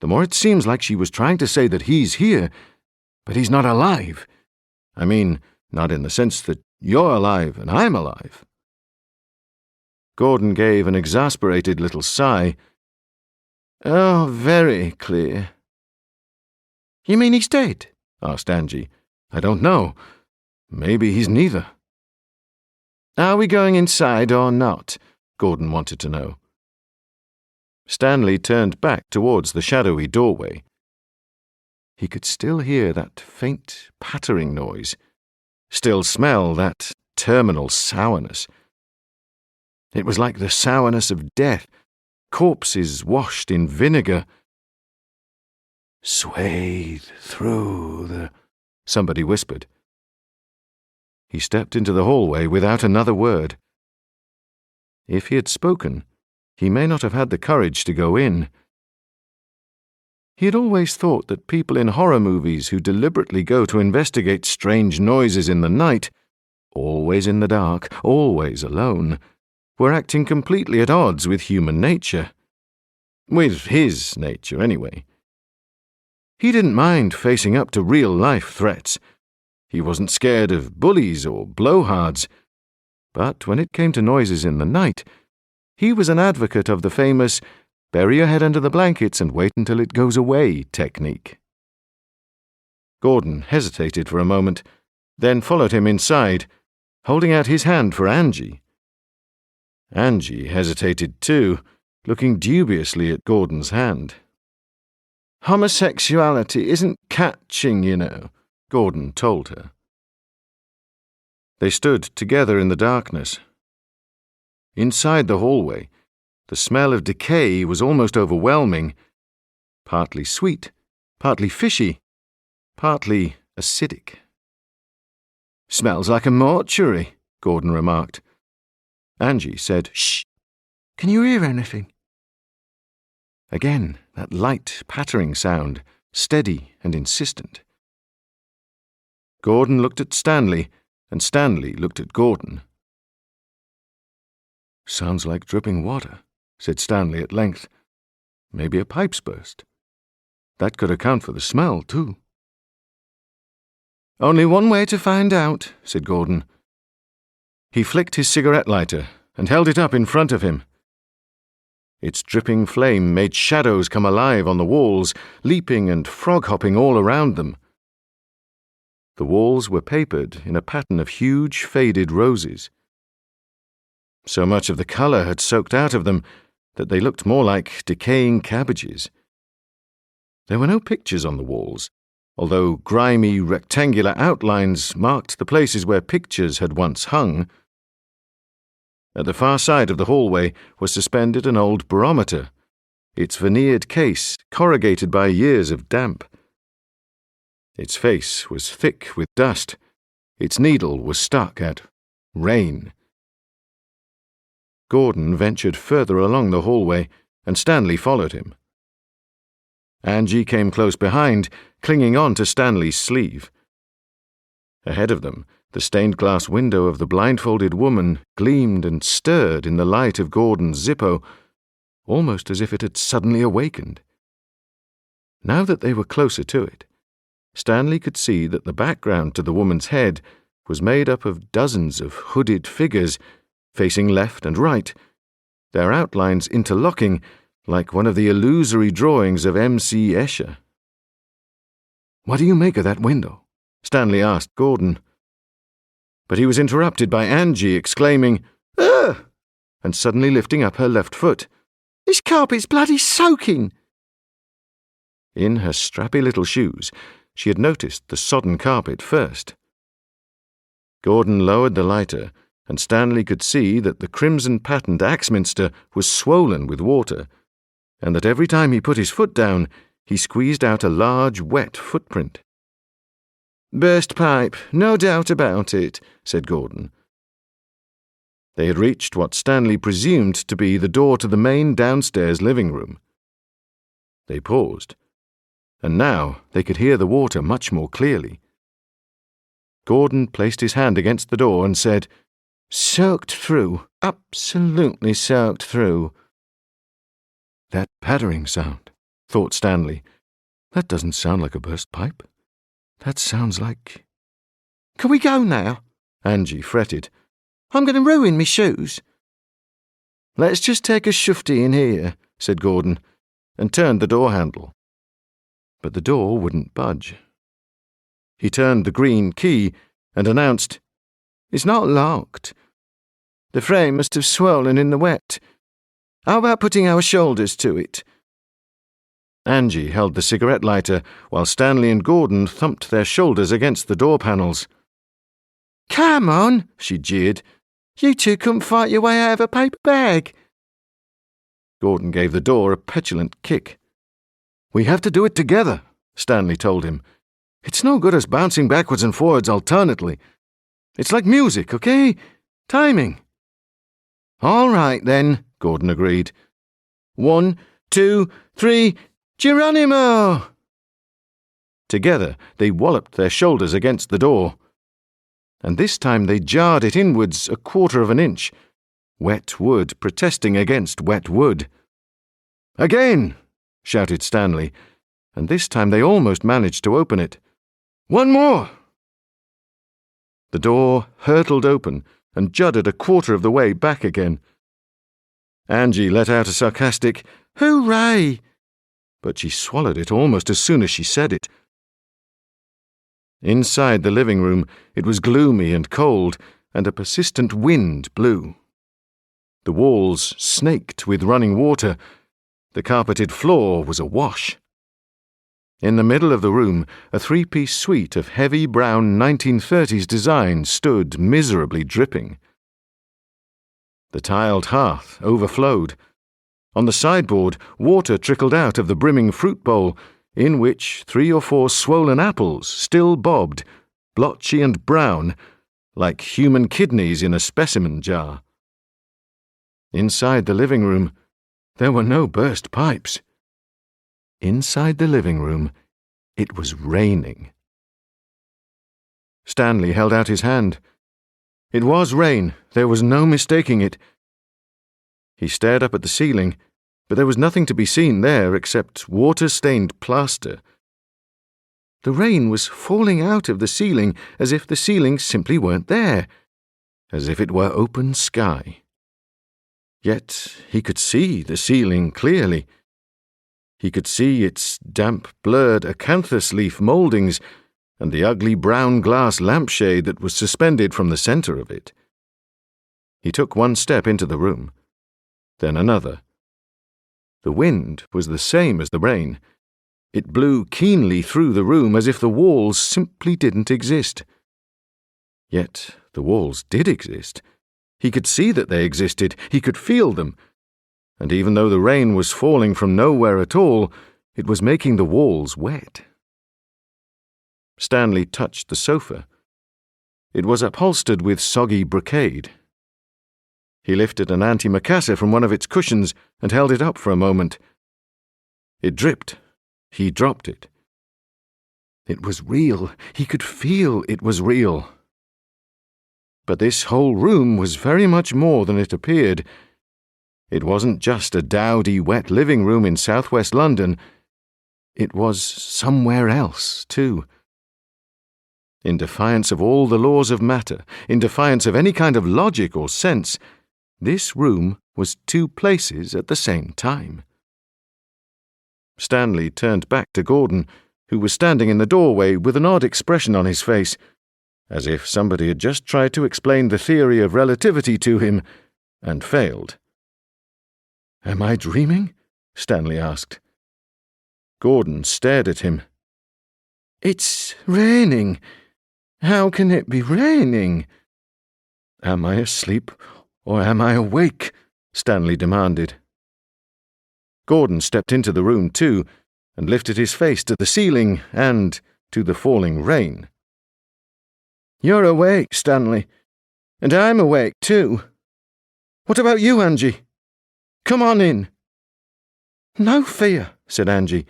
the more it seems like she was trying to say that he's here, but he's not alive. I mean, not in the sense that you're alive and I'm alive." Gordon gave an exasperated little sigh. Oh, very clear. You mean he's dead? Asked Angie. I don't know. Maybe he's neither. Are we going inside or not? Gordon wanted to know. Stanley turned back towards the shadowy doorway. He could still hear that faint pattering noise, still smell that terminal sourness. It was like the sourness of death, corpses washed in vinegar. "Swathe through the—" somebody whispered. He stepped into the hallway without another word. If he had spoken, he may not have had the courage to go in. He had always thought that people in horror movies who deliberately go to investigate strange noises in the night, always in the dark, always alone, were acting completely at odds with human nature. With his nature, anyway. He didn't mind facing up to real-life threats. He wasn't scared of bullies or blowhards. But when it came to noises in the night, he was an advocate of the famous bury your head under the blankets and wait until it goes away technique. Gordon hesitated for a moment, then followed him inside, holding out his hand for Angie. Angie hesitated too, looking dubiously at Gordon's hand. Homosexuality isn't catching, you know, Gordon told her. They stood together in the darkness. Inside the hallway, the smell of decay was almost overwhelming, partly sweet, partly fishy, partly acidic. Smells like a mortuary, Gordon remarked. Angie said, "Shh! Can you hear anything?" Again, that light, pattering sound, steady and insistent. Gordon looked at Stanley, and Stanley looked at Gordon. "Sounds like dripping water," said Stanley at length. "Maybe a pipe's burst. That could account for the smell, too." "Only one way to find out," said Gordon. He flicked his cigarette lighter and held it up in front of him. Its dripping flame made shadows come alive on the walls, leaping and frog-hopping all around them. The walls were papered in a pattern of huge, faded roses. So much of the colour had soaked out of them that they looked more like decaying cabbages. There were no pictures on the walls, although grimy, rectangular outlines marked the places where pictures had once hung. At the far side of the hallway was suspended an old barometer, its veneered case corrugated by years of damp. Its face was thick with dust. Its needle was stuck at rain. Gordon ventured further along the hallway, and Stanley followed him. Angie came close behind, clinging on to Stanley's sleeve. Ahead of them, the stained-glass window of the blindfolded woman gleamed and stirred in the light of Gordon's Zippo, almost as if it had suddenly awakened. Now that they were closer to it, Stanley could see that the background to the woman's head was made up of dozens of hooded figures, facing left and right, their outlines interlocking like one of the illusory drawings of M.C. Escher. "What do you make of that window?" Stanley asked Gordon. But he was interrupted by Angie exclaiming, "Ugh!" and suddenly lifting up her left foot. "This carpet's bloody soaking!" In her strappy little shoes, she had noticed the sodden carpet first. Gordon lowered the lighter, and Stanley could see that the crimson-patterned Axminster was swollen with water, and that every time he put his foot down, he squeezed out a large, wet footprint. "Burst pipe, no doubt about it," said Gordon. They had reached what Stanley presumed to be the door to the main downstairs living room. They paused, and now they could hear the water much more clearly. Gordon placed his hand against the door and said, "Soaked through, absolutely soaked through." "That pattering sound," thought Stanley. "That doesn't sound like a burst pipe. That sounds like—" "Can we go now?" Angie fretted. "I'm going to ruin me shoes." "Let's just take a shufti in here," said Gordon. and turned the door handle. But the door wouldn't budge. He turned the green key and announced, "It's not locked. The frame must have swollen in the wet. How about putting our shoulders to it?" Angie held the cigarette lighter while Stanley and Gordon thumped their shoulders against the door panels. "Come on," she jeered. "You two couldn't fight your way out of a paper bag." Gordon gave the door a petulant kick. "We have to do it together," Stanley told him. "It's no good us bouncing backwards and forwards alternately. It's like music, okay? Timing." "All right, then," Gordon agreed. 1, 2, 3, Geronimo! Together they walloped their shoulders against the door. And this time they jarred it inwards 1/4 of an inch, wet wood protesting against wet wood. "Again!" shouted Stanley, and this time they almost managed to open it. "One more!" The door hurtled open and judded 1/4 of the way back again. Angie let out a sarcastic, "Hooray!" but she swallowed it almost as soon as she said it. Inside the living room, it was gloomy and cold, and a persistent wind blew. The walls snaked with running water. The carpeted floor was awash. In the middle of the room, a 3-piece suite of heavy brown 1930s design stood miserably dripping. The tiled hearth overflowed. On the sideboard, water trickled out of the brimming fruit bowl, in which 3 or 4 swollen apples still bobbed, blotchy and brown, like human kidneys in a specimen jar. Inside the living room, there were no burst pipes. Inside the living room, it was raining. Stanley held out his hand. It was rain, there was no mistaking it. He stared up at the ceiling, but there was nothing to be seen there except water-stained plaster. The rain was falling out of the ceiling as if the ceiling simply weren't there, as if it were open sky. Yet he could see the ceiling clearly. He could see its damp, blurred acanthus leaf mouldings and the ugly brown glass lampshade that was suspended from the centre of it. He took 1 step into the room, then another. The wind was the same as the rain. It blew keenly through the room as if the walls simply didn't exist. Yet the walls did exist. He could see that they existed. He could feel them. And even though the rain was falling from nowhere at all, it was making the walls wet. Stanley touched the sofa. It was upholstered with soggy brocade. He lifted an antimacassar from one of its cushions and held it up for a moment. It dripped. He dropped it. It was real. He could feel it was real. But this whole room was very much more than it appeared. It wasn't just a dowdy, wet living room in southwest London. It was somewhere else, too. In defiance of all the laws of matter, in defiance of any kind of logic or sense, this room was 2 places at the same time. Stanley turned back to Gordon, who was standing in the doorway with an odd expression on his face, as if somebody had just tried to explain the theory of relativity to him and failed. "Am I dreaming?" Stanley asked. Gordon stared at him. "It's raining. How can it be raining?" "Am I asleep or am I awake?" Stanley demanded. Gordon stepped into the room too and lifted his face to the ceiling and to the falling rain. "You're awake, Stanley, and I'm awake too. What about you, Angie? Come on in." "No fear," said Angie.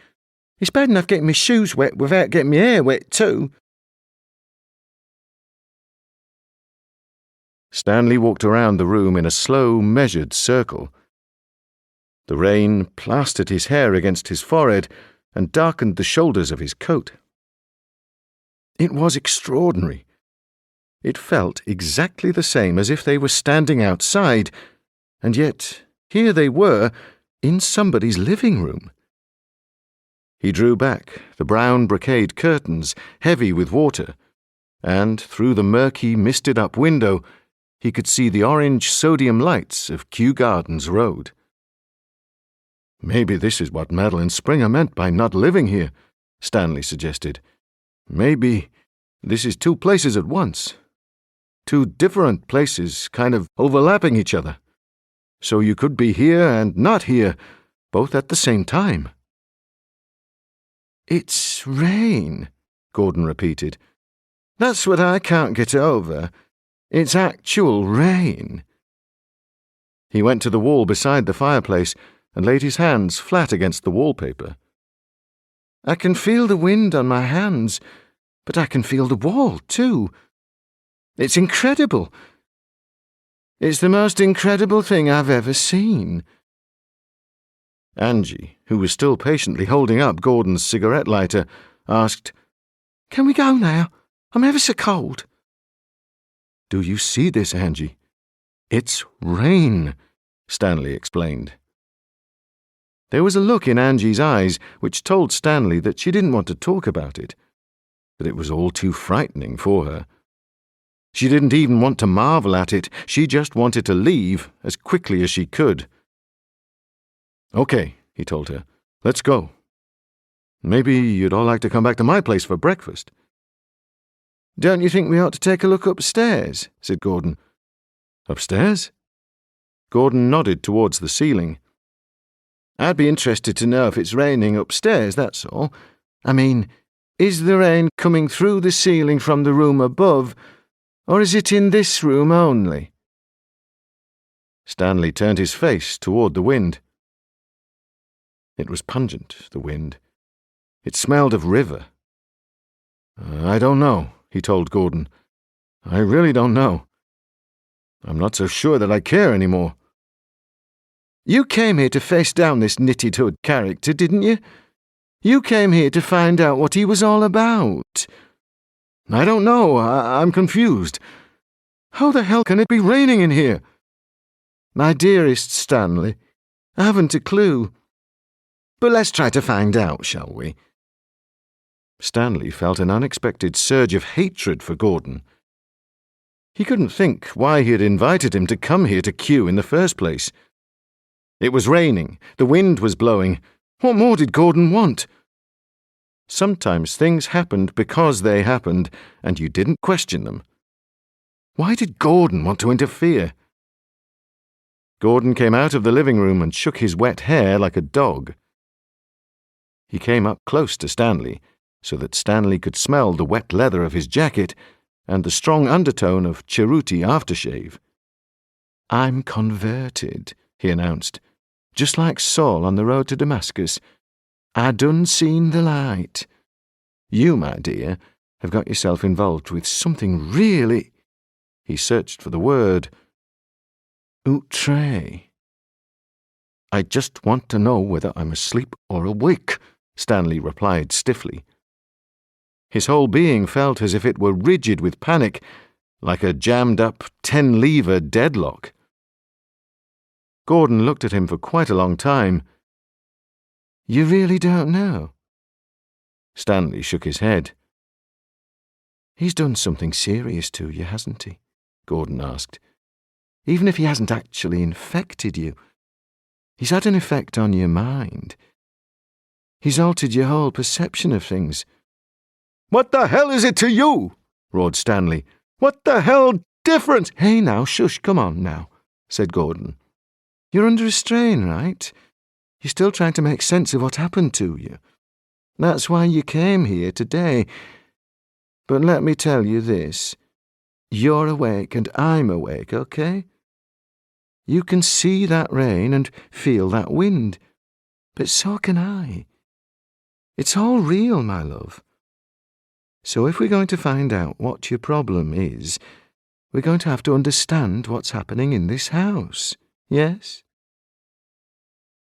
"It's bad enough getting my shoes wet without getting my hair wet too." Stanley walked around the room in a slow, measured circle. The rain plastered his hair against his forehead and darkened the shoulders of his coat. It was extraordinary. It felt exactly the same as if they were standing outside, and yet here they were in somebody's living room, He drew back the brown brocade curtains, heavy with water, and through the murky, misted-up window he could see the orange sodium lights of Kew Gardens Road. "Maybe this is what Madeline Springer meant by not living here," Stanley suggested. "Maybe this is two places at once. Two different places kind of overlapping each other. So you could be here and not here, both at the same time." "It's rain," Gordon repeated. "That's what I can't get over. It's actual rain." He went to the wall beside the fireplace and laid his hands flat against the wallpaper. "I can feel the wind on my hands, but I can feel the wall, too. It's incredible. It's the most incredible thing I've ever seen." Angie, who was still patiently holding up Gordon's cigarette lighter, asked, "Can we go now? I'm ever so cold." "Do you see this, Angie? It's rain," Stanley explained. There was a look in Angie's eyes which told Stanley that she didn't want to talk about it, that it was all too frightening for her. She didn't even want to marvel at it, she just wanted to leave as quickly as she could. "Okay," he told her, "let's go. Maybe you'd all like to come back to my place for breakfast." "Don't you think we ought to take a look upstairs?" said Gordon. "Upstairs?" Gordon nodded towards the ceiling. "I'd be interested to know if it's raining upstairs, that's all. I mean, is the rain coming through the ceiling from the room above, or is it in this room only?" Stanley turned his face toward the wind. It was pungent, the wind. It smelled of river. "I don't know," he told Gordon. "I really don't know. I'm not so sure that I care anymore." "You came here to face down this Knitted Hood character, didn't you? You came here to find out what he was all about." "I don't know. I'm confused. How the hell can it be raining in here?" "My dearest Stanley, I haven't a clue. But let's try to find out, shall we?" Stanley felt an unexpected surge of hatred for Gordon. He couldn't think why he had invited him to come here to Kew in the first place. It was raining, the wind was blowing. What more did Gordon want? Sometimes things happened because they happened, and you didn't question them. Why did Gordon want to interfere? Gordon came out of the living room and shook his wet hair like a dog. He came up close to Stanley, so that Stanley could smell the wet leather of his jacket and the strong undertone of cheruti aftershave. "I'm converted," he announced, "just like Saul on the road to Damascus. I done seen the light. You, my dear, have got yourself involved with something really—" He searched for the word. "Outre." "I just want to know whether I'm asleep or awake," Stanley replied stiffly. His whole being felt as if it were rigid with panic, like a jammed-up 10-lever deadlock. Gordon looked at him for quite a long time. "You really don't know?" Stanley shook his head. "He's done something serious to you, hasn't he?" Gordon asked. "Even if he hasn't actually infected you, he's had an effect on your mind. He's altered your whole perception of things." "What the hell is it to you?" roared Stanley. "What the hell difference—" "Hey now, shush, come on now," said Gordon. "You're under a strain, right? You're still trying to make sense of what happened to you. That's why you came here today. But let me tell you this. You're awake and I'm awake, okay? You can see that rain and feel that wind, but so can I. It's all real, my love. So if we're going to find out what your problem is, we're going to have to understand what's happening in this house, yes?"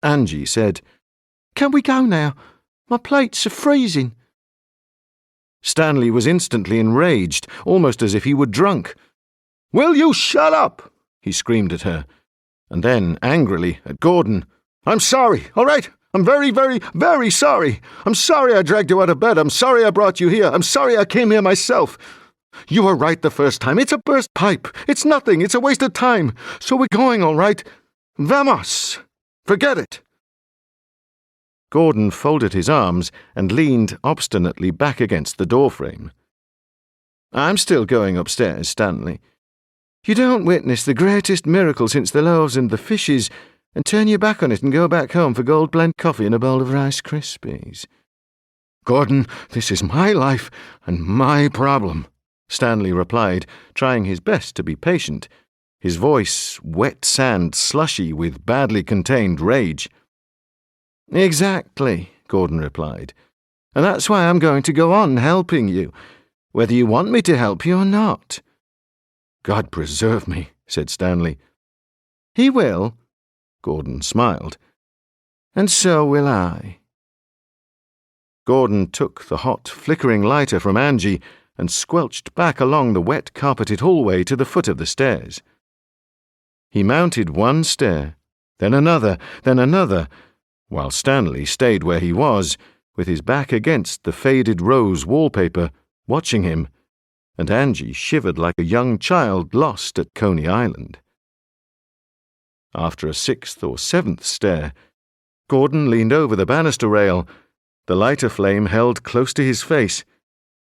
Angie said, "Can we go now? My plates are freezing." Stanley was instantly enraged, almost as if he were drunk. "Will you shut up?" he screamed at her, and then, angrily, at Gordon. "I'm sorry, all right? I'm very, very, very sorry. I'm sorry I dragged you out of bed. I'm sorry I brought you here. I'm sorry I came here myself. You were right the first time. It's a burst pipe. It's nothing. It's a waste of time. So we're going, all right? Vamos! Forget it!" Gordon folded his arms and leaned obstinately back against the doorframe. "I'm still going upstairs, Stanley. You don't witness the greatest miracle since the loaves and the fishes and turn your back on it and go back home for gold blend coffee and a bowl of Rice Krispies." "Gordon, this is my life and my problem," Stanley replied, trying his best to be patient, his voice wet sand slushy with badly contained rage. "Exactly," Gordon replied. "And that's why I'm going to go on helping you, whether you want me to help you or not." "God preserve me," said Stanley. "He will," Gordon smiled. "And so will I." Gordon took the hot, flickering lighter from Angie and squelched back along the wet, carpeted hallway to the foot of the stairs. He mounted one stair, then another, while Stanley stayed where he was, with his back against the faded rose wallpaper, watching him, and Angie shivered like a young child lost at Coney Island. After a 6th or 7th stair, Gordon leaned over the banister rail, the lighter flame held close to his face,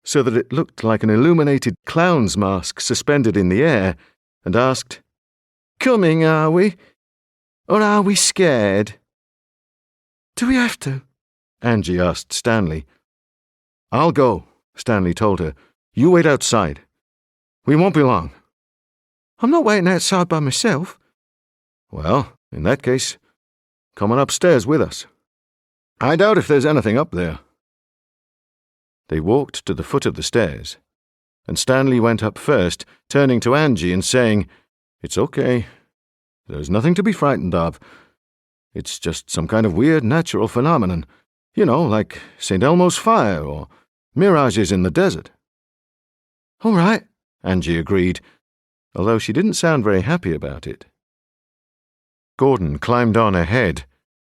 so that it looked like an illuminated clown's mask suspended in the air, and asked, "Coming, are we? Or are we scared?" "Do we have to?" Angie asked Stanley. "I'll go," Stanley told her. "You wait outside. We won't be long." "I'm not waiting outside by myself." "Well, in that case, come on upstairs with us. I doubt if there's anything up there." They walked to the foot of the stairs, and Stanley went up first, turning to Angie and saying, "It's okay. There's nothing to be frightened of. It's just some kind of weird natural phenomenon. You know, like St. Elmo's fire or mirages in the desert." "All right," Angie agreed, although she didn't sound very happy about it. Gordon climbed on ahead,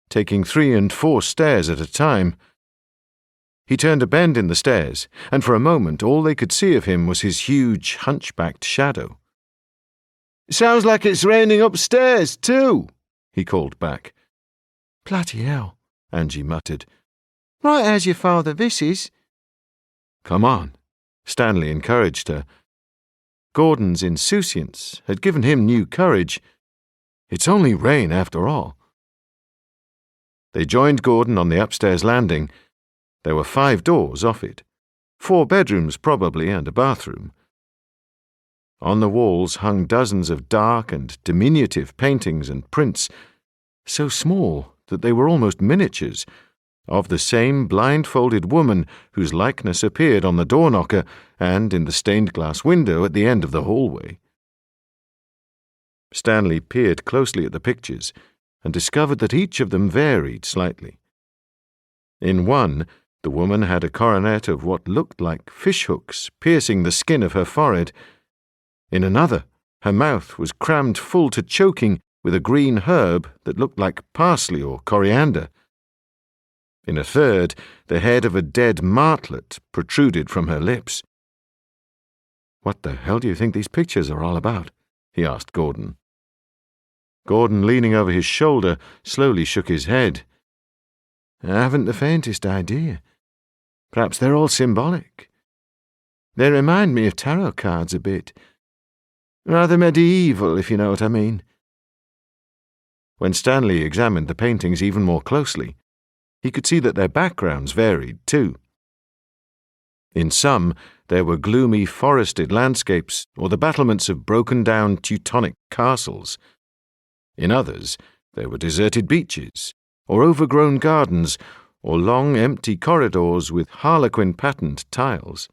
taking 3 and 4 stairs at a time. He turned a bend in the stairs, and for a moment all they could see of him was his huge, hunchbacked shadow. "Sounds like it's raining upstairs, too," he called back. "Bloody hell," Angie muttered. "Right as your father this is." "Come on," Stanley encouraged her. Gordon's insouciance had given him new courage. "It's only rain, after all." They joined Gordon on the upstairs landing. There were 5 doors off it, 4 bedrooms probably, and a bathroom. On the walls hung dozens of dark and diminutive paintings and prints, so small that they were almost miniatures, of the same blindfolded woman whose likeness appeared on the door-knocker and in the stained-glass window at the end of the hallway. Stanley peered closely at the pictures and discovered that each of them varied slightly. In one, the woman had a coronet of what looked like fishhooks piercing the skin of her forehead. In another, her mouth was crammed full to choking with a green herb that looked like parsley or coriander. In a third, the head of a dead martlet protruded from her lips. "What the hell do you think these pictures are all about?" he asked Gordon. Gordon, leaning over his shoulder, slowly shook his head. "I haven't the faintest idea. Perhaps they're all symbolic. They remind me of tarot cards a bit. Rather medieval, if you know what I mean." When Stanley examined the paintings even more closely, he could see that their backgrounds varied too. In some, there were gloomy forested landscapes or the battlements of broken-down Teutonic castles. In others, there were deserted beaches, or overgrown gardens, or long empty corridors with harlequin-patterned tiles.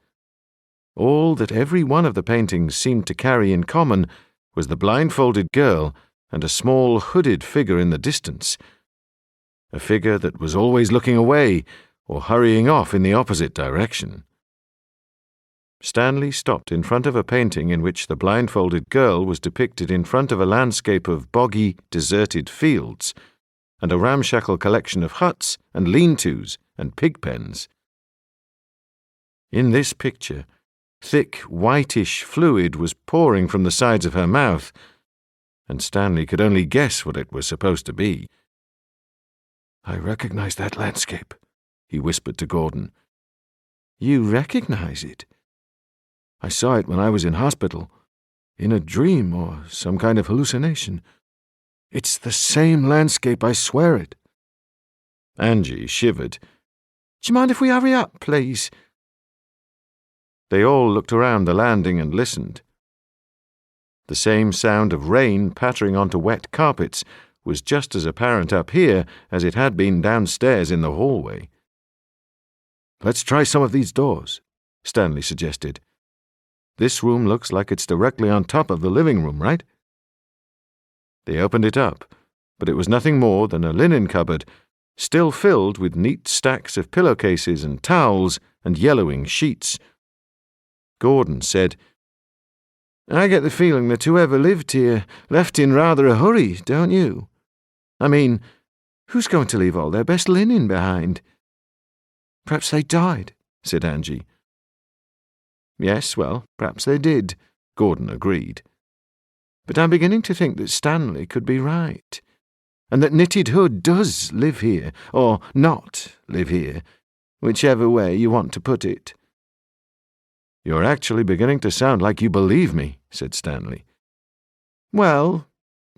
All that every one of the paintings seemed to carry in common was the blindfolded girl and a small hooded figure in the distance, a figure that was always looking away or hurrying off in the opposite direction. Stanley stopped in front of a painting in which the blindfolded girl was depicted in front of a landscape of boggy, deserted fields, and a ramshackle collection of huts and lean-tos and pig pens. In this picture, thick, whitish fluid was pouring from the sides of her mouth, and Stanley could only guess what it was supposed to be. "I recognize that landscape," he whispered to Gordon. "You recognize it?" "I saw it when I was in hospital, in a dream or some kind of hallucination. It's the same landscape, I swear it." Angie shivered. "Do you mind if we hurry up, please?" They all looked around the landing and listened. The same sound of rain pattering onto wet carpets was just as apparent up here as it had been downstairs in the hallway. "Let's try some of these doors," Stanley suggested. "This room looks like it's directly on top of the living room, right?" They opened it up, but it was nothing more than a linen cupboard, still filled with neat stacks of pillowcases and towels and yellowing sheets. Gordon said, "I get the feeling that whoever lived here left in rather a hurry, don't you? I mean, who's going to leave all their best linen behind?" "Perhaps they died," said Angie. "Yes, well, perhaps they did," Gordon agreed. "But I'm beginning to think that Stanley could be right, and that Knitted Hood does live here, or not live here, whichever way you want to put it." "You're actually beginning to sound like you believe me," said Stanley. "Well,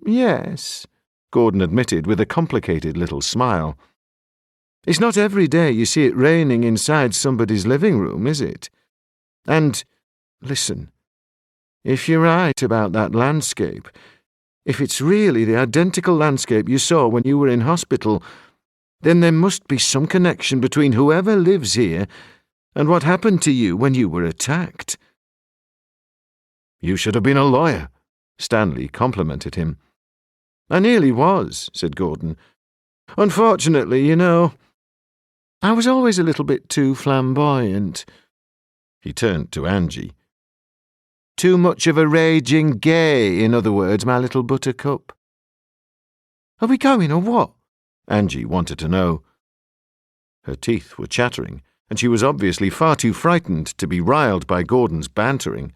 yes," Gordon admitted with a complicated little smile. "It's not every day you see it raining inside somebody's living room, is it? And, listen, if you're right about that landscape, if it's really the identical landscape you saw when you were in hospital, then there must be some connection between whoever lives here and what happened to you when you were attacked." "You should have been a lawyer," Stanley complimented him. "I nearly was," said Gordon. "Unfortunately, you know, I was always a little bit too flamboyant." He turned to Angie. "Too much of a raging gay, in other words, my little buttercup." "Are we going or what?" Angie wanted to know. Her teeth were chattering, and she was obviously far too frightened to be riled by Gordon's bantering.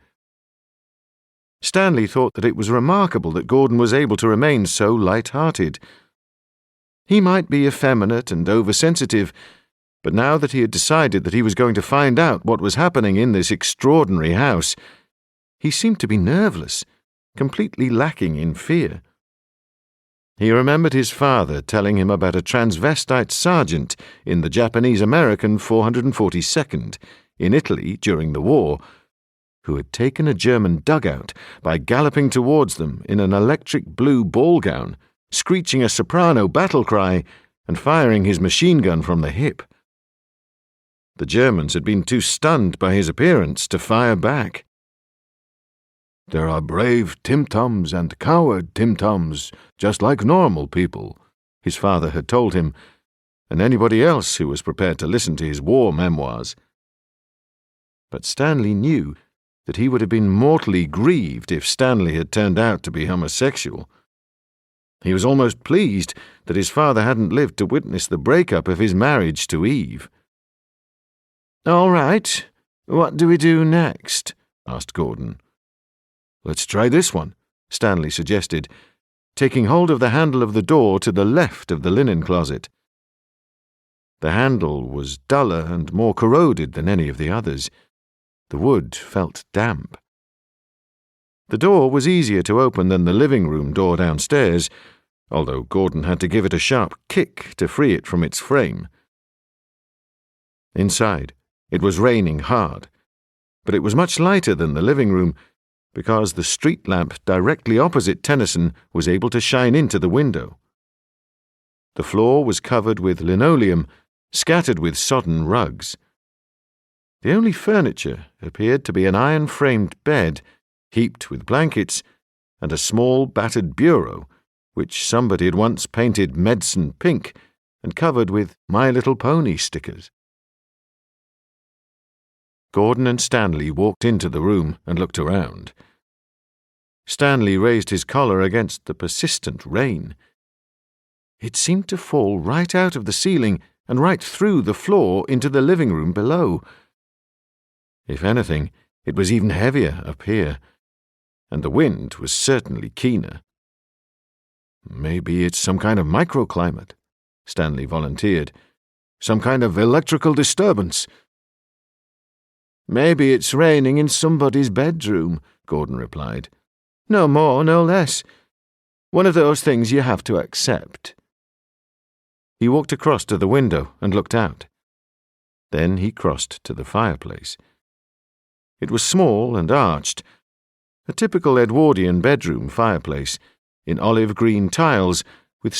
Stanley thought that it was remarkable that Gordon was able to remain so light-hearted. He might be effeminate and oversensitive, but now that he had decided that he was going to find out what was happening in this extraordinary house, he seemed to be nerveless, completely lacking in fear. He remembered his father telling him about a transvestite sergeant in the Japanese-American 442nd in Italy during the war, who had taken a German dugout by galloping towards them in an electric blue ball gown, screeching a soprano battle cry, and firing his machine gun from the hip. The Germans had been too stunned by his appearance to fire back. "There are brave Tim-Tums and coward Tim-Tums, just like normal people," his father had told him, and anybody else who was prepared to listen to his war memoirs. But Stanley knew that he would have been mortally grieved if Stanley had turned out to be homosexual. He was almost pleased that his father hadn't lived to witness the breakup of his marriage to Eve. "All right, what do we do next?" asked Gordon. "Let's try this one," Stanley suggested, taking hold of the handle of the door to the left of the linen closet. The handle was duller and more corroded than any of the others. The wood felt damp. The door was easier to open than the living room door downstairs, although Gordon had to give it a sharp kick to free it from its frame. Inside, it was raining hard, but it was much lighter than the living room, because the street lamp directly opposite Tennyson was able to shine into the window. The floor was covered with linoleum, scattered with sodden rugs. The only furniture appeared to be an iron-framed bed, heaped with blankets, and a small battered bureau, which somebody had once painted medicine pink and covered with My Little Pony stickers. Gordon and Stanley walked into the room and looked around. Stanley raised his collar against the persistent rain. It seemed to fall right out of the ceiling and right through the floor into the living room below. If anything, it was even heavier up here, and the wind was certainly keener. Maybe it's some kind of microclimate, Stanley volunteered. Some kind of electrical disturbance. Maybe it's raining in somebody's bedroom, Gordon replied. No more, no less. One of those things you have to accept. He walked across to the window and looked out. Then he crossed to the fireplace. It was small and arched, a typical Edwardian bedroom fireplace, in olive green tiles with